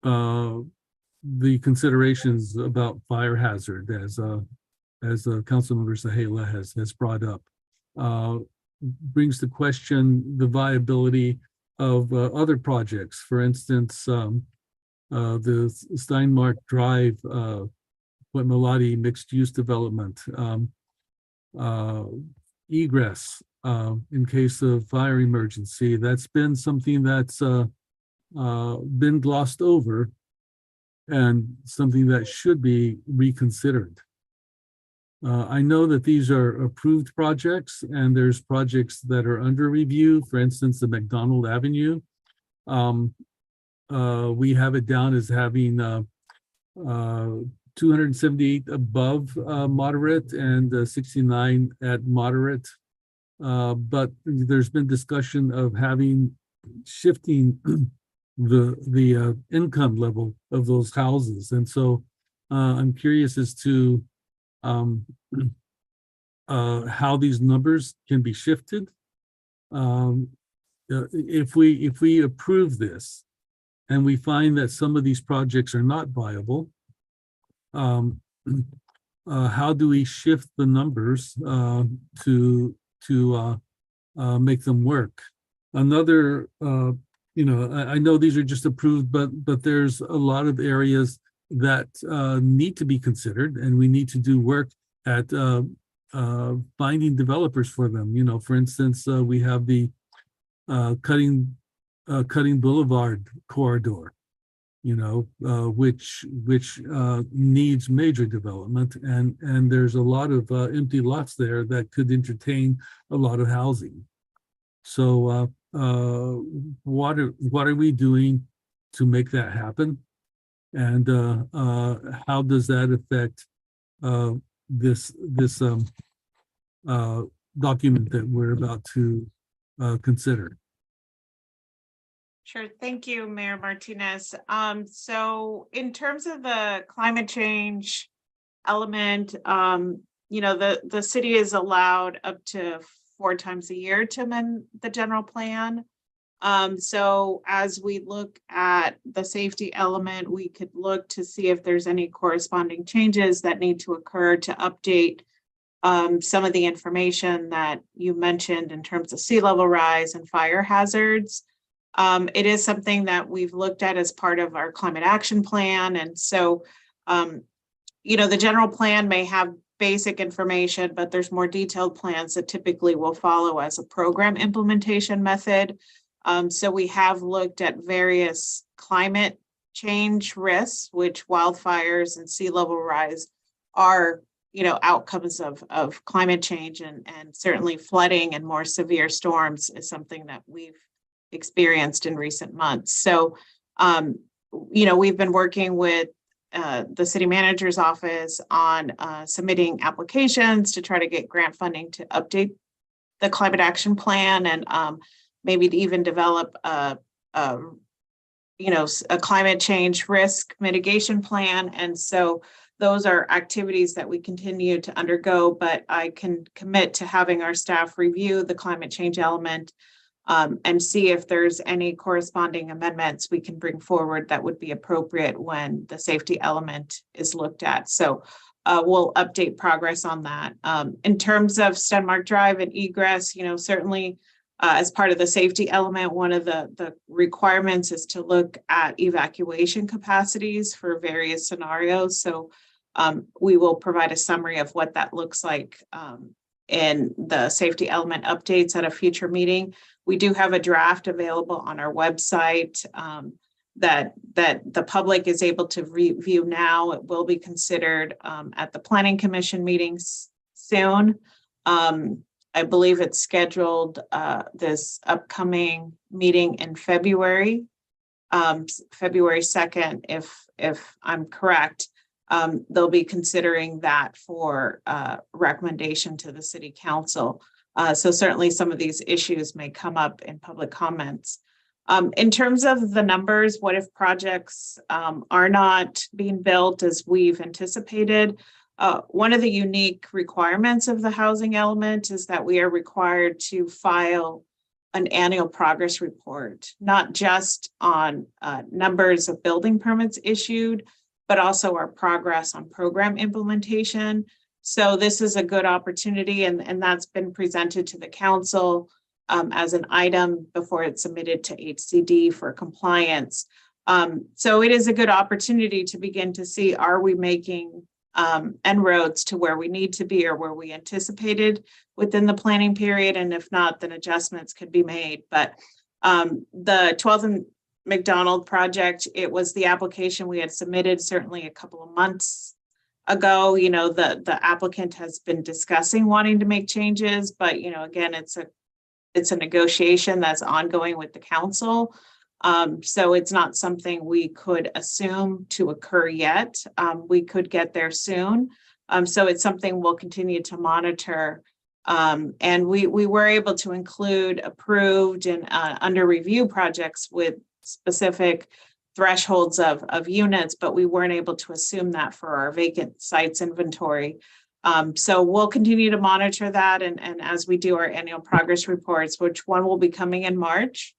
the considerations about fire hazard, as Councilmember Sahela has brought up, brings to question the viability of other projects. For instance, the Steinmark Drive, Point Melati mixed-use development, egress in case of fire emergency. That's been something that's been glossed over and something that should be reconsidered. I know that these are approved projects and there's projects that are under review. For instance, the McDonald Avenue. We have it down as having 278 above moderate and 69 at moderate. But there's been discussion of shifting the income level of those houses. And so I'm curious as to how these numbers can be shifted. If we approve this and we find that some of these projects are not viable, how do we shift the numbers to make them work? Another, I know these are just approved, but there's a lot of areas that need to be considered, and we need to do work at finding developers for them. You know, for instance, we have the Cutting Boulevard corridor, you know, which needs major development, and there's a lot of empty lots there that could entertain a lot of housing. So what are we doing to make that happen? And how does that affect this document that we're about to consider? Sure. Thank you, Mayor Martinez. So in terms of the climate change element, you know, the city is allowed up to 4 times a year to amend the general plan. So as we look at the safety element, we could look to see if there's any corresponding changes that need to occur to update some of the information that you mentioned in terms of sea level rise and fire hazards. It is something that we've looked at as part of our climate action plan. And so, you know, the general plan may have basic information, but there's more detailed plans that typically will follow as a program implementation method. So we have looked at various climate change risks, which wildfires and sea level rise are, you know, outcomes of climate change, and certainly flooding and more severe storms is something that we've experienced in recent months. So, you know, we've been working with the city manager's office on submitting applications to try to get grant funding to update the climate action plan, and maybe to even develop you know, a climate change risk mitigation plan. And so those are activities that we continue to undergo, but I can commit to having our staff review the climate change element and see if there's any corresponding amendments we can bring forward that would be appropriate when the safety element is looked at. So we'll update progress on that. In terms of Stenmark Drive and egress, you know, certainly as part of the safety element, one of the requirements is to look at evacuation capacities for various scenarios. So we will provide a summary of what that looks like in the safety element updates at a future meeting. We do have a draft available on our website that the public is able to review now. It will be considered at the Planning Commission meetings soon. I believe it's scheduled this upcoming meeting in February, February 2nd, if I'm correct. They'll be considering that for recommendation to the City Council. So certainly some of these issues may come up in public comments. In terms of the numbers, what if projects are not being built as we've anticipated? One of the unique requirements of the housing element is that we are required to file an annual progress report, not just on numbers of building permits issued, but also our progress on program implementation. So this is a good opportunity, and that's been presented to the council as an item before it's submitted to HCD for compliance. So it is a good opportunity to begin to see, are we making inroads to where we need to be or where we anticipated within the planning period? And if not, then adjustments could be made. But the 12th and McDonald project, it was the application we had submitted certainly a couple of months ago. You know, the applicant has been discussing wanting to make changes, but you know, again, it's a negotiation that's ongoing with the council. So it's not something we could assume to occur yet. We could get there soon. So it's something we'll continue to monitor. And we were able to include approved and under review projects with specific thresholds of units, but we weren't able to assume that for our vacant sites inventory. So we'll continue to monitor that. And as we do our annual progress reports, which one will be coming in March,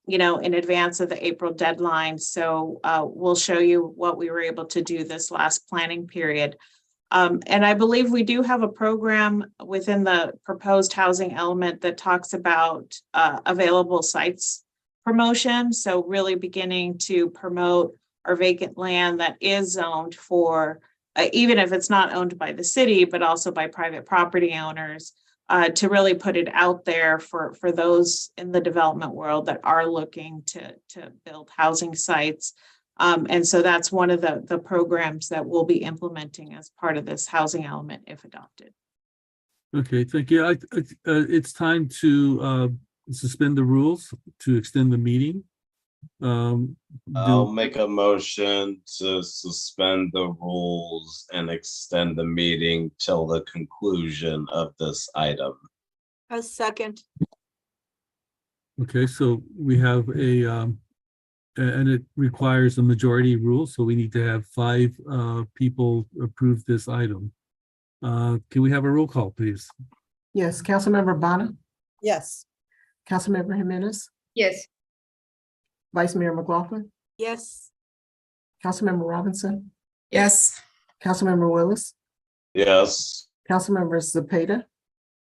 you know, in advance of the April deadline. So we'll show you what we were able to do this last planning period. And I believe we do have a program within the proposed housing element that talks about available sites promotion. So really beginning to promote or vacant land that is zoned for, even if it's not owned by the city, but also by private property owners, to really put it out there for those in the development world that are looking to build housing sites. And so that's one of the programs that we'll be implementing as part of this housing element if adopted. Okay, thank you. It's time to suspend the rules to extend the meeting. I'll make a motion to suspend the rules and extend the meeting till the conclusion of this item. A second. Okay, so we have and it requires a majority rule, so we need to have 5 people approve this item. Can we have a roll call, please? Yes, Councilmember Bonner, Yes. Councilmember Jimenez, Yes. Vice Mayor McLaughlin, Yes. Councilmember Robinson, Yes. Councilmember Willis, Yes. Councilmember Zepeda,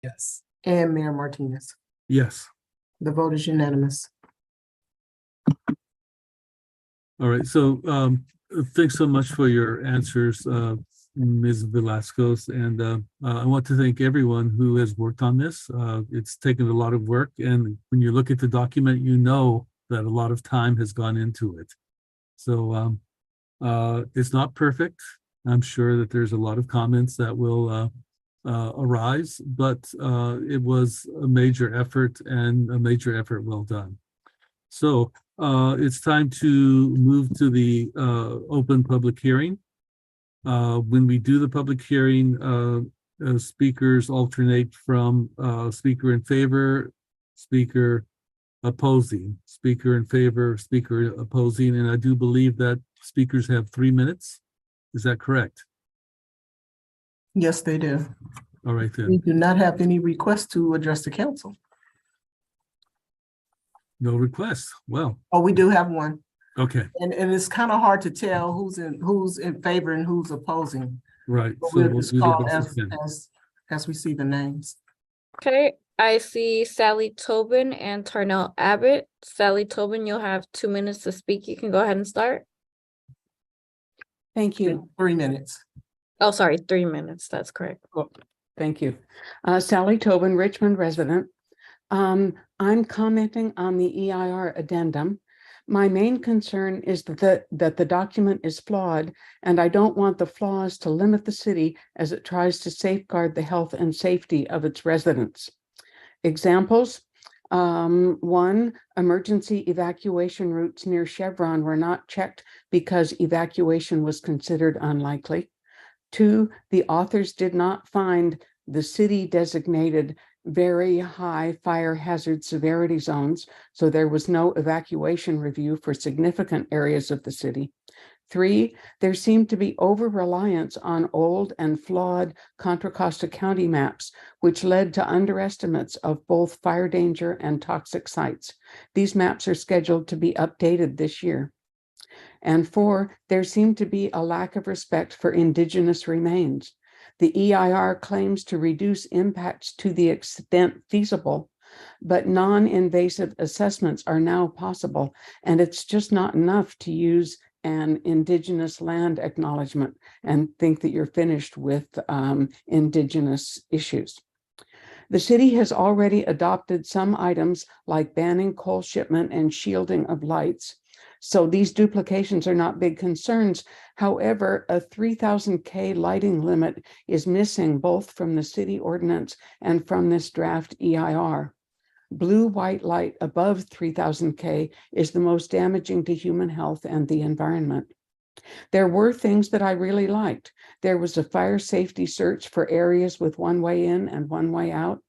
Yes. and Mayor Martinez. Yes. The vote is unanimous. All right, so thanks so much for your answers, Ms. Velasquez, and I want to thank everyone who has worked on this. It's taken a lot of work, and when you look at the document, you know that a lot of time has gone into it. So it's not perfect. I'm sure that there's a lot of comments that will arise, but it was a major effort and a major effort well done. So it's time to move to the open public hearing. When we do the public hearing, speakers alternate from speaker in favor, speaker opposing, speaker in favor, speaker opposing, and I do believe that speakers have 3 minutes. Is that correct? Yes, they do. All right We then. do not have any requests to address the council. No requests. Well, Oh, we do have one. okay, And it's kind of hard to tell who's in favor and who's opposing. right. But So we'll we'll just do the call best we can. as we see the names. Okay, I see Sally Tobin and Tarnell Abbott. Sally Tobin, you'll have 2 minutes to speak. You can go ahead and start. Thank you. 3 minutes. Oh, sorry, 3 minutes. That's correct. Thank you. Sally Tobin, Richmond resident. I'm commenting on the EIR addendum. My main concern is that the document is flawed, and I don't want the flaws to limit the city as it tries to safeguard the health and safety of its residents. Examples: 1, emergency evacuation routes near Chevron were not checked because evacuation was considered unlikely. 2, the authors did not find the city designated very high fire hazard severity zones, so there was no evacuation review for significant areas of the city. 3, there seemed to be over-reliance on old and flawed Contra Costa County maps, which led to underestimates of both fire danger and toxic sites. These maps are scheduled to be updated this year. And 4, there seemed to be a lack of respect for indigenous remains. The EIR claims to reduce impacts to the extent feasible, but non-invasive assessments are now possible, and it's just not enough to use an indigenous land acknowledgement and think that you're finished with indigenous issues. The city has already adopted some items like banning coal shipment and shielding of lights. So these duplications are not big concerns. However, a 3,000 K lighting limit is missing both from the city ordinance and from this draft EIR. Blue-white light above 3,000 K is the most damaging to human health and the environment. There were things that I really liked. There was a fire safety search for areas with one way in and one way out.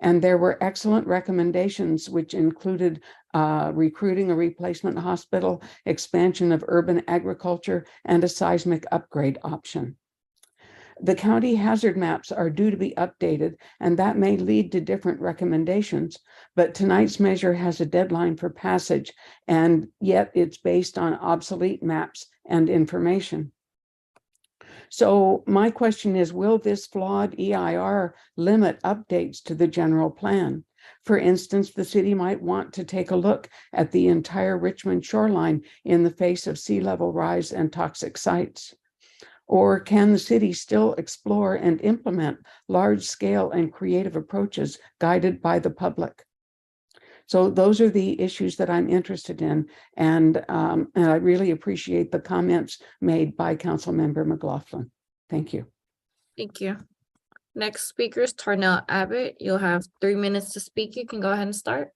And there were excellent recommendations, which included recruiting a replacement hospital, expansion of urban agriculture, and a seismic upgrade option. The county hazard maps are due to be updated, and that may lead to different recommendations, but tonight's measure has a deadline for passage, and yet it's based on obsolete maps and information. So my question is, will this flawed EIR limit updates to the general plan? For instance, the city might want to take a look at the entire Richmond shoreline in the face of sea level rise and toxic sites. Or can the city still explore and implement large-scale and creative approaches guided by the public? So those are the issues that I'm interested in, and I really appreciate the comments made by Councilmember McLaughlin. Thank you. Thank you. Next speaker is Tarnell Abbott. You'll have 3 minutes to speak. You can go ahead and start.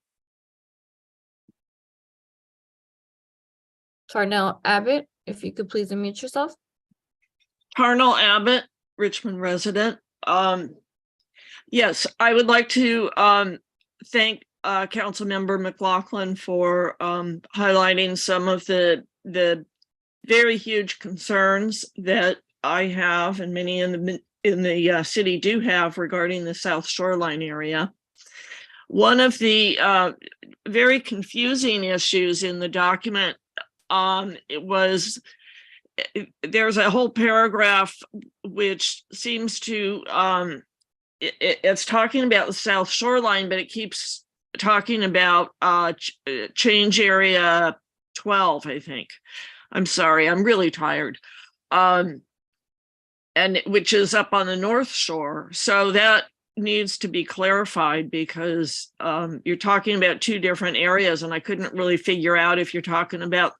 Tarnell Abbott, if you could please unmute yourself. Tarnell Abbott, Richmond resident. Yes, I would like to thank Councilmember McLaughlin for highlighting some of the very huge concerns that I have, and many in the city do have, regarding the South Shoreline area. One of the very confusing issues in the document, there's a whole paragraph which seems to it's talking about the South Shoreline, but it keeps talking about change area 12, I think. I'm sorry, I'm really tired. And which is up on the North Shore. So that needs to be clarified, because you're talking about two different areas, and I couldn't really figure out if you're talking about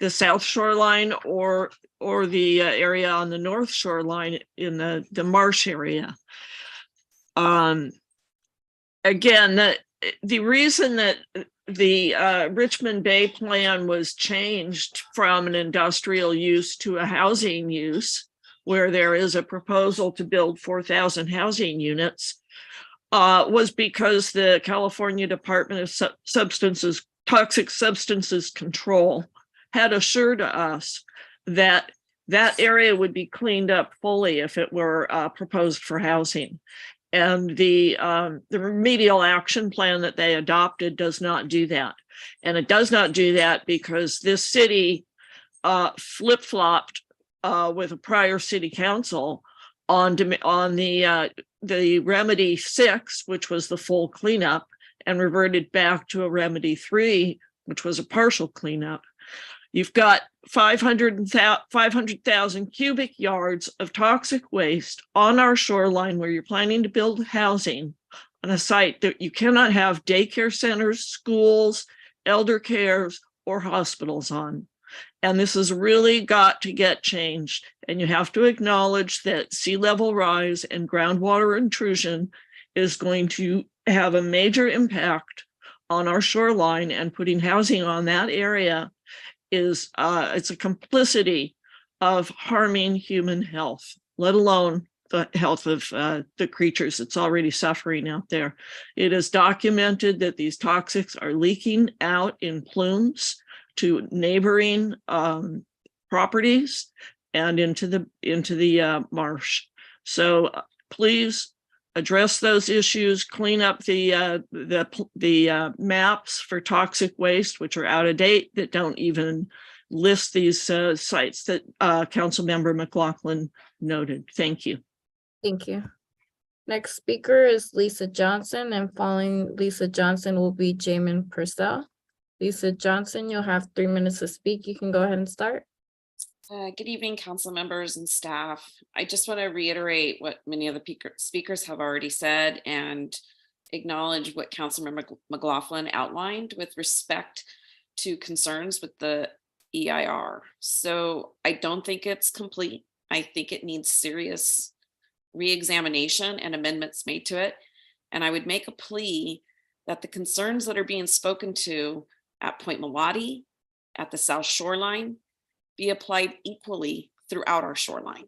the South Shoreline or the area on the North Shoreline in the marsh area. Again, the reason that the Richmond Bay plan was changed from an industrial use to a housing use, where there is a proposal to build 4,000 housing units, was because the California Department of Toxic Substances Control had assured us that that area would be cleaned up fully if it were proposed for housing. And the remedial action plan that they adopted does not do that. And it does not do that because this city flip-flopped with a prior city council on the remedy 6, which was the full cleanup, and reverted back to a remedy 3, which was a partial cleanup. You've got 500,000 cubic yards of toxic waste on our shoreline where you're planning to build housing on a site that you cannot have daycare centers, schools, elder cares, or hospitals on. And this has really got to get changed. And you have to acknowledge that sea level rise and groundwater intrusion is going to have a major impact on our shoreline, and putting housing on that area is it's a complicity of harming human health, let alone the health of the creatures that's already suffering out there. It is documented that these toxics are leaking out in plumes to neighboring properties and into the marsh. So please address those issues, clean up the maps for toxic waste, which are out of date, that don't even list these sites that Councilmember McLaughlin noted. Thank you. Thank you. Next speaker is Lisa Johnson, and following Lisa Johnson will be Jamin Purcell. Lisa Johnson, you'll have 3 minutes to speak. You can go ahead and start. Good evening, council members and staff. I just want to reiterate what many of the speakers have already said and acknowledge what Councilmember McLaughlin outlined with respect to concerns with the EIR. So I don't think it's complete. I think it needs serious re-examination and amendments made to it. And I would make a plea that the concerns that are being spoken to at Point Malati, at the South Shoreline, be applied equally throughout our shoreline.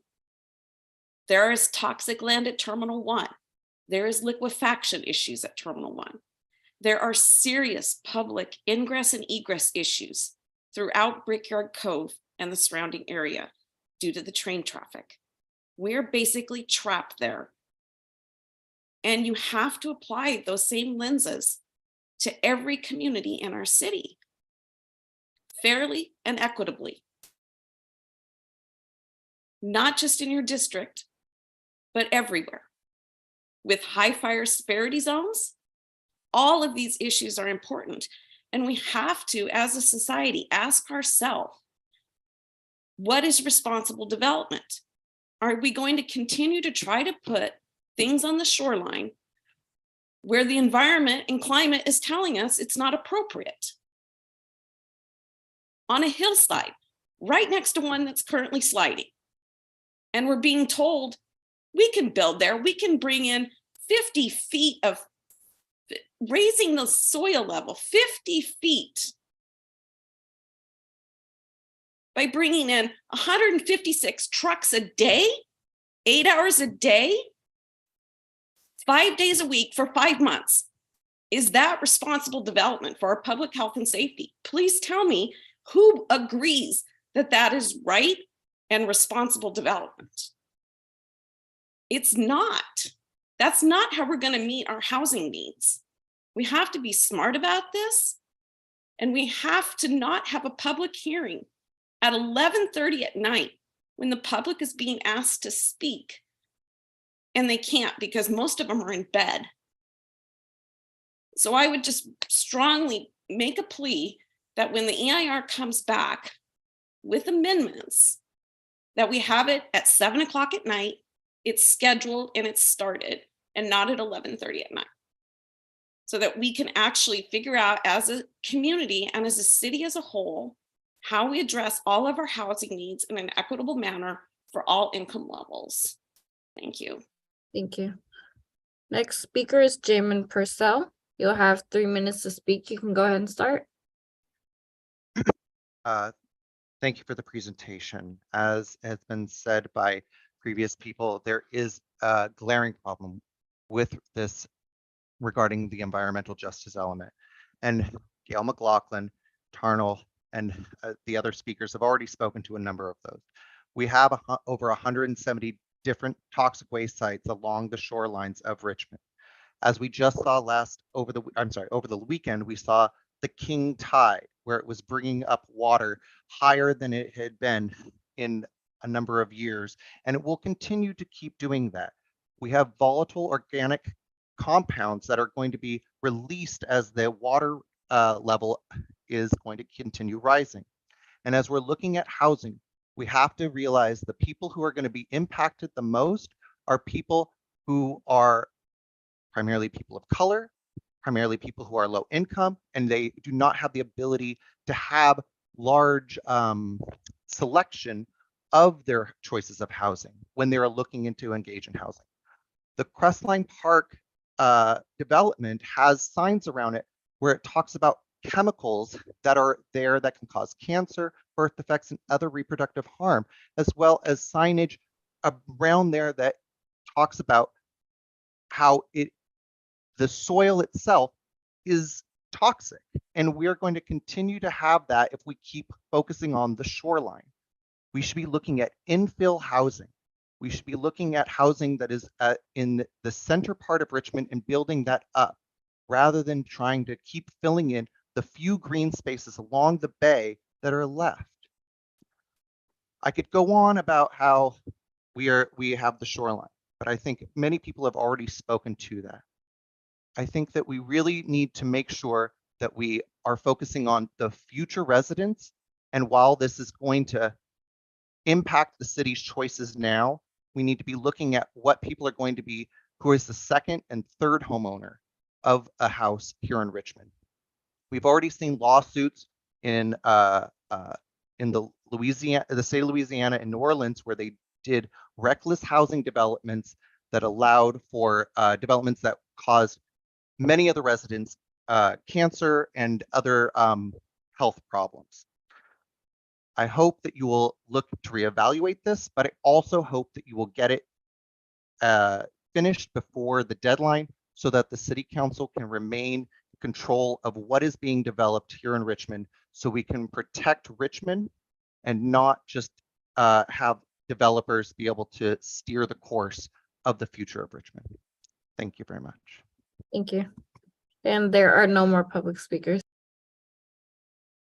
There is toxic land at Terminal 1. There is liquefaction issues at Terminal 1. There are serious public ingress and egress issues throughout Brickyard Cove and the surrounding area due to the train traffic. We're basically trapped there. And you have to apply those same lenses to every community in our city, fairly and equitably. Not just in your district, but everywhere. With high fire severity zones, All of these issues are important. And we have to, as a society, ask ourselves, what is responsible development? Are we going to continue to try to put things on the shoreline where the environment and climate is telling us it's not appropriate? On a hillside, right next to one that's currently sliding. And we're being told we can build there, we can bring in 50 feet of raising the soil level 50 feet by bringing in 156 trucks a day, 8 hours a day, 5 days a week for 5 months. Is that responsible development for our public health and safety? Please tell me who agrees that that is right and responsible development. It's not. That's not how we're going to meet our housing needs. We have to be smart about this, and we have to not have a public hearing at 11:30 at night when the public is being asked to speak, and they can't because most of them are in bed. So I would just strongly make a plea that when the EIR comes back with amendments, that we have it at 7 o'clock at night, it's scheduled and it's started, and not at 11:30 at night. So that we can actually figure out as a community and as a city as a whole, how we address all of our housing needs in an equitable manner for all income levels. Thank you. Thank you. Next speaker is Jamin Purcell. You'll have 3 minutes to speak. You can go ahead and start. Thank you for the presentation. As has been said by previous people, there is a glaring problem with this regarding the environmental justice element. And Gail McLaughlin, Tarnell, and the other speakers have already spoken to a number of those. We have over 170 different toxic waste sites along the shorelines of Richmond. As we just saw over the weekend, we saw the King Tide, where it was bringing up water higher than it had been in a number of years, and it will continue to keep doing that. We have volatile organic compounds that are going to be released as the water level is going to continue rising. And as we're looking at housing, we have to realize the people who are going to be impacted the most are people who are primarily people of color, primarily people who are low income, and they do not have the ability to have large selection of their choices of housing when they are looking into engage in housing. The Crestline Park development has signs around it where it talks about chemicals that are there that can cause cancer, birth defects, and other reproductive harm, as well as signage around there that talks about how the soil itself is toxic. And we're going to continue to have that if we keep focusing on the shoreline. We should be looking at infill housing. We should be looking at housing that is in the center part of Richmond and building that up, rather than trying to keep filling in the few green spaces along the bay that are left. I could go on about how we have the shoreline, but I think many people have already spoken to that. I think that we really need to make sure that we are focusing on the future residents. And while this is going to impact the city's choices now, we need to be looking at what people are going to be, who is the second and third homeowner of a house here in Richmond. We've already seen lawsuits in the state of Louisiana and New Orleans, where they did reckless housing developments that allowed for developments that caused many of the residents cancer and other health problems. I hope that you will look to reevaluate this, but I also hope that you will get it finished before the deadline so that the city council can remain in control of what is being developed here in Richmond, so we can protect Richmond and not just have developers be able to steer the course of the future of Richmond. Thank you very much. Thank you. And there are no more public speakers.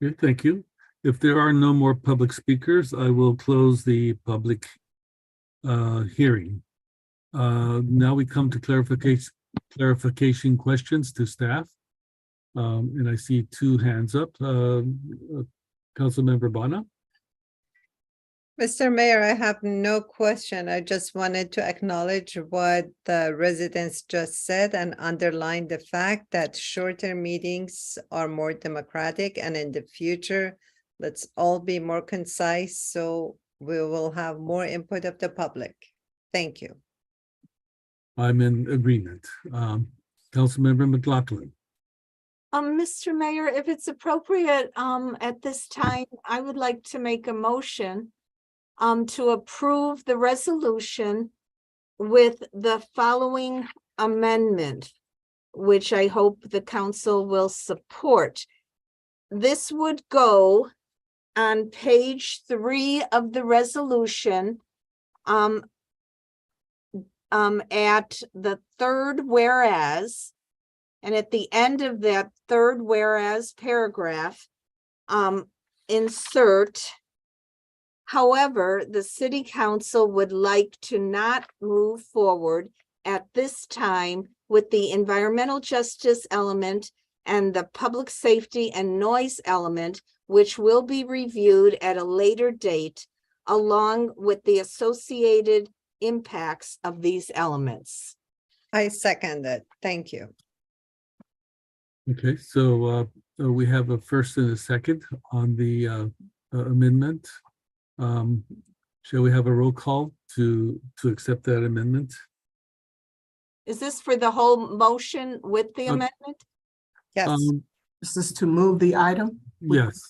Okay, thank you. If there are no more public speakers, I will close the public hearing. Now we come to clarification questions to staff. And I see two hands up. Councilmember Bana? Mr. Mayor, I have no question. I just wanted to acknowledge what the residents just said and underline the fact that shorter meetings are more democratic, and in the future, let's all be more concise so we will have more input of the public. Thank you. I'm in agreement. Councilmember McLaughlin? Mr. Mayor, if it's appropriate, at this time, I would like to make a motion to approve the resolution with the following amendment, which I hope the council will support. This would go on page 3 of the resolution, at the third whereas, and at the end of that third whereas paragraph, insert, however, the city council would like to not move forward at this time with the environmental justice element and the public safety and noise element, which will be reviewed at a later date, along with the associated impacts of these elements. I second it. Thank you. Okay, so we have a first and a second on the amendment. Shall we have a roll call to accept that amendment? Is this for the whole motion with the amendment? Yes. This is to move the item? Yes.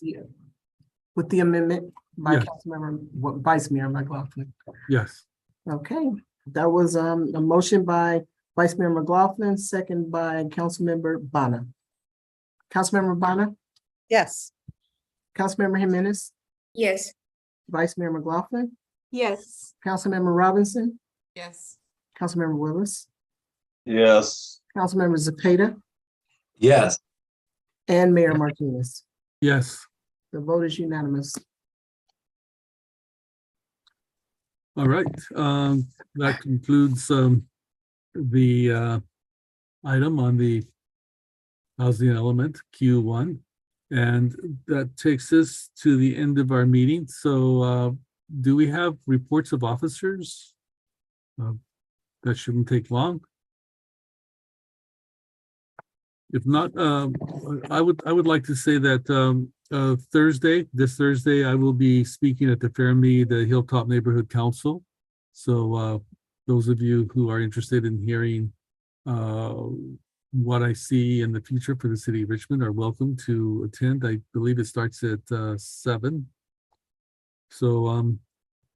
With the amendment by Yes. Vice Mayor McLaughlin. Yes. Okay, that was a motion by Vice Mayor McLaughlin, second by Councilmember Bana. Councilmember Bana, Yes. Councilmember Jimenez, Yes. Vice Mayor McLaughlin, Yes. Councilmember Robinson, Yes. Councilmember Willis, Yes. Councilmember Zepeda, Yes. and Mayor Martinez. Yes. The vote is unanimous. All right, that concludes the item on the housing element Q1. And that takes us to the end of our meeting. So do we have reports of officers? That shouldn't take long. If not, I would like to say that this Thursday, I will be speaking at the Fairmead, the Hilltop Neighborhood Council. So those of you who are interested in hearing what I see in the future for the city of Richmond are welcome to attend. I believe it starts at 7. So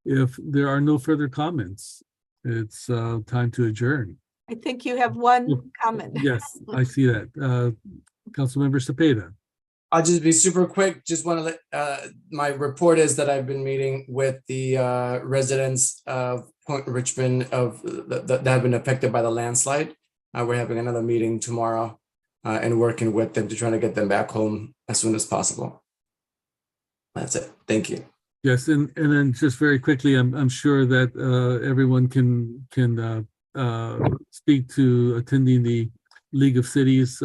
if there are no further comments, it's time to adjourn. I think you have one comment. Yes, I see that. Councilmember Cepeda. I'll just be super quick. Just want to let, my report is that I've been meeting with the residents of Point Richmond that have been affected by the landslide. We're having another meeting tomorrow and working with them to try to get them back home as soon as possible. That's it. Thank you. Yes, and then just very quickly, I'm sure that everyone can speak to attending the League of Cities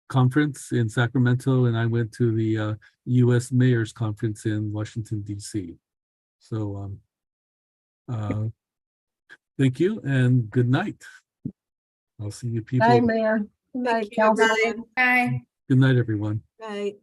conference in Sacramento, and I went to the U.S. Mayor's Conference in Washington, D.C. So thank you and good night. I'll see you people. Hi, Mayor. Good night, Council. Bye. Good night, everyone. Right.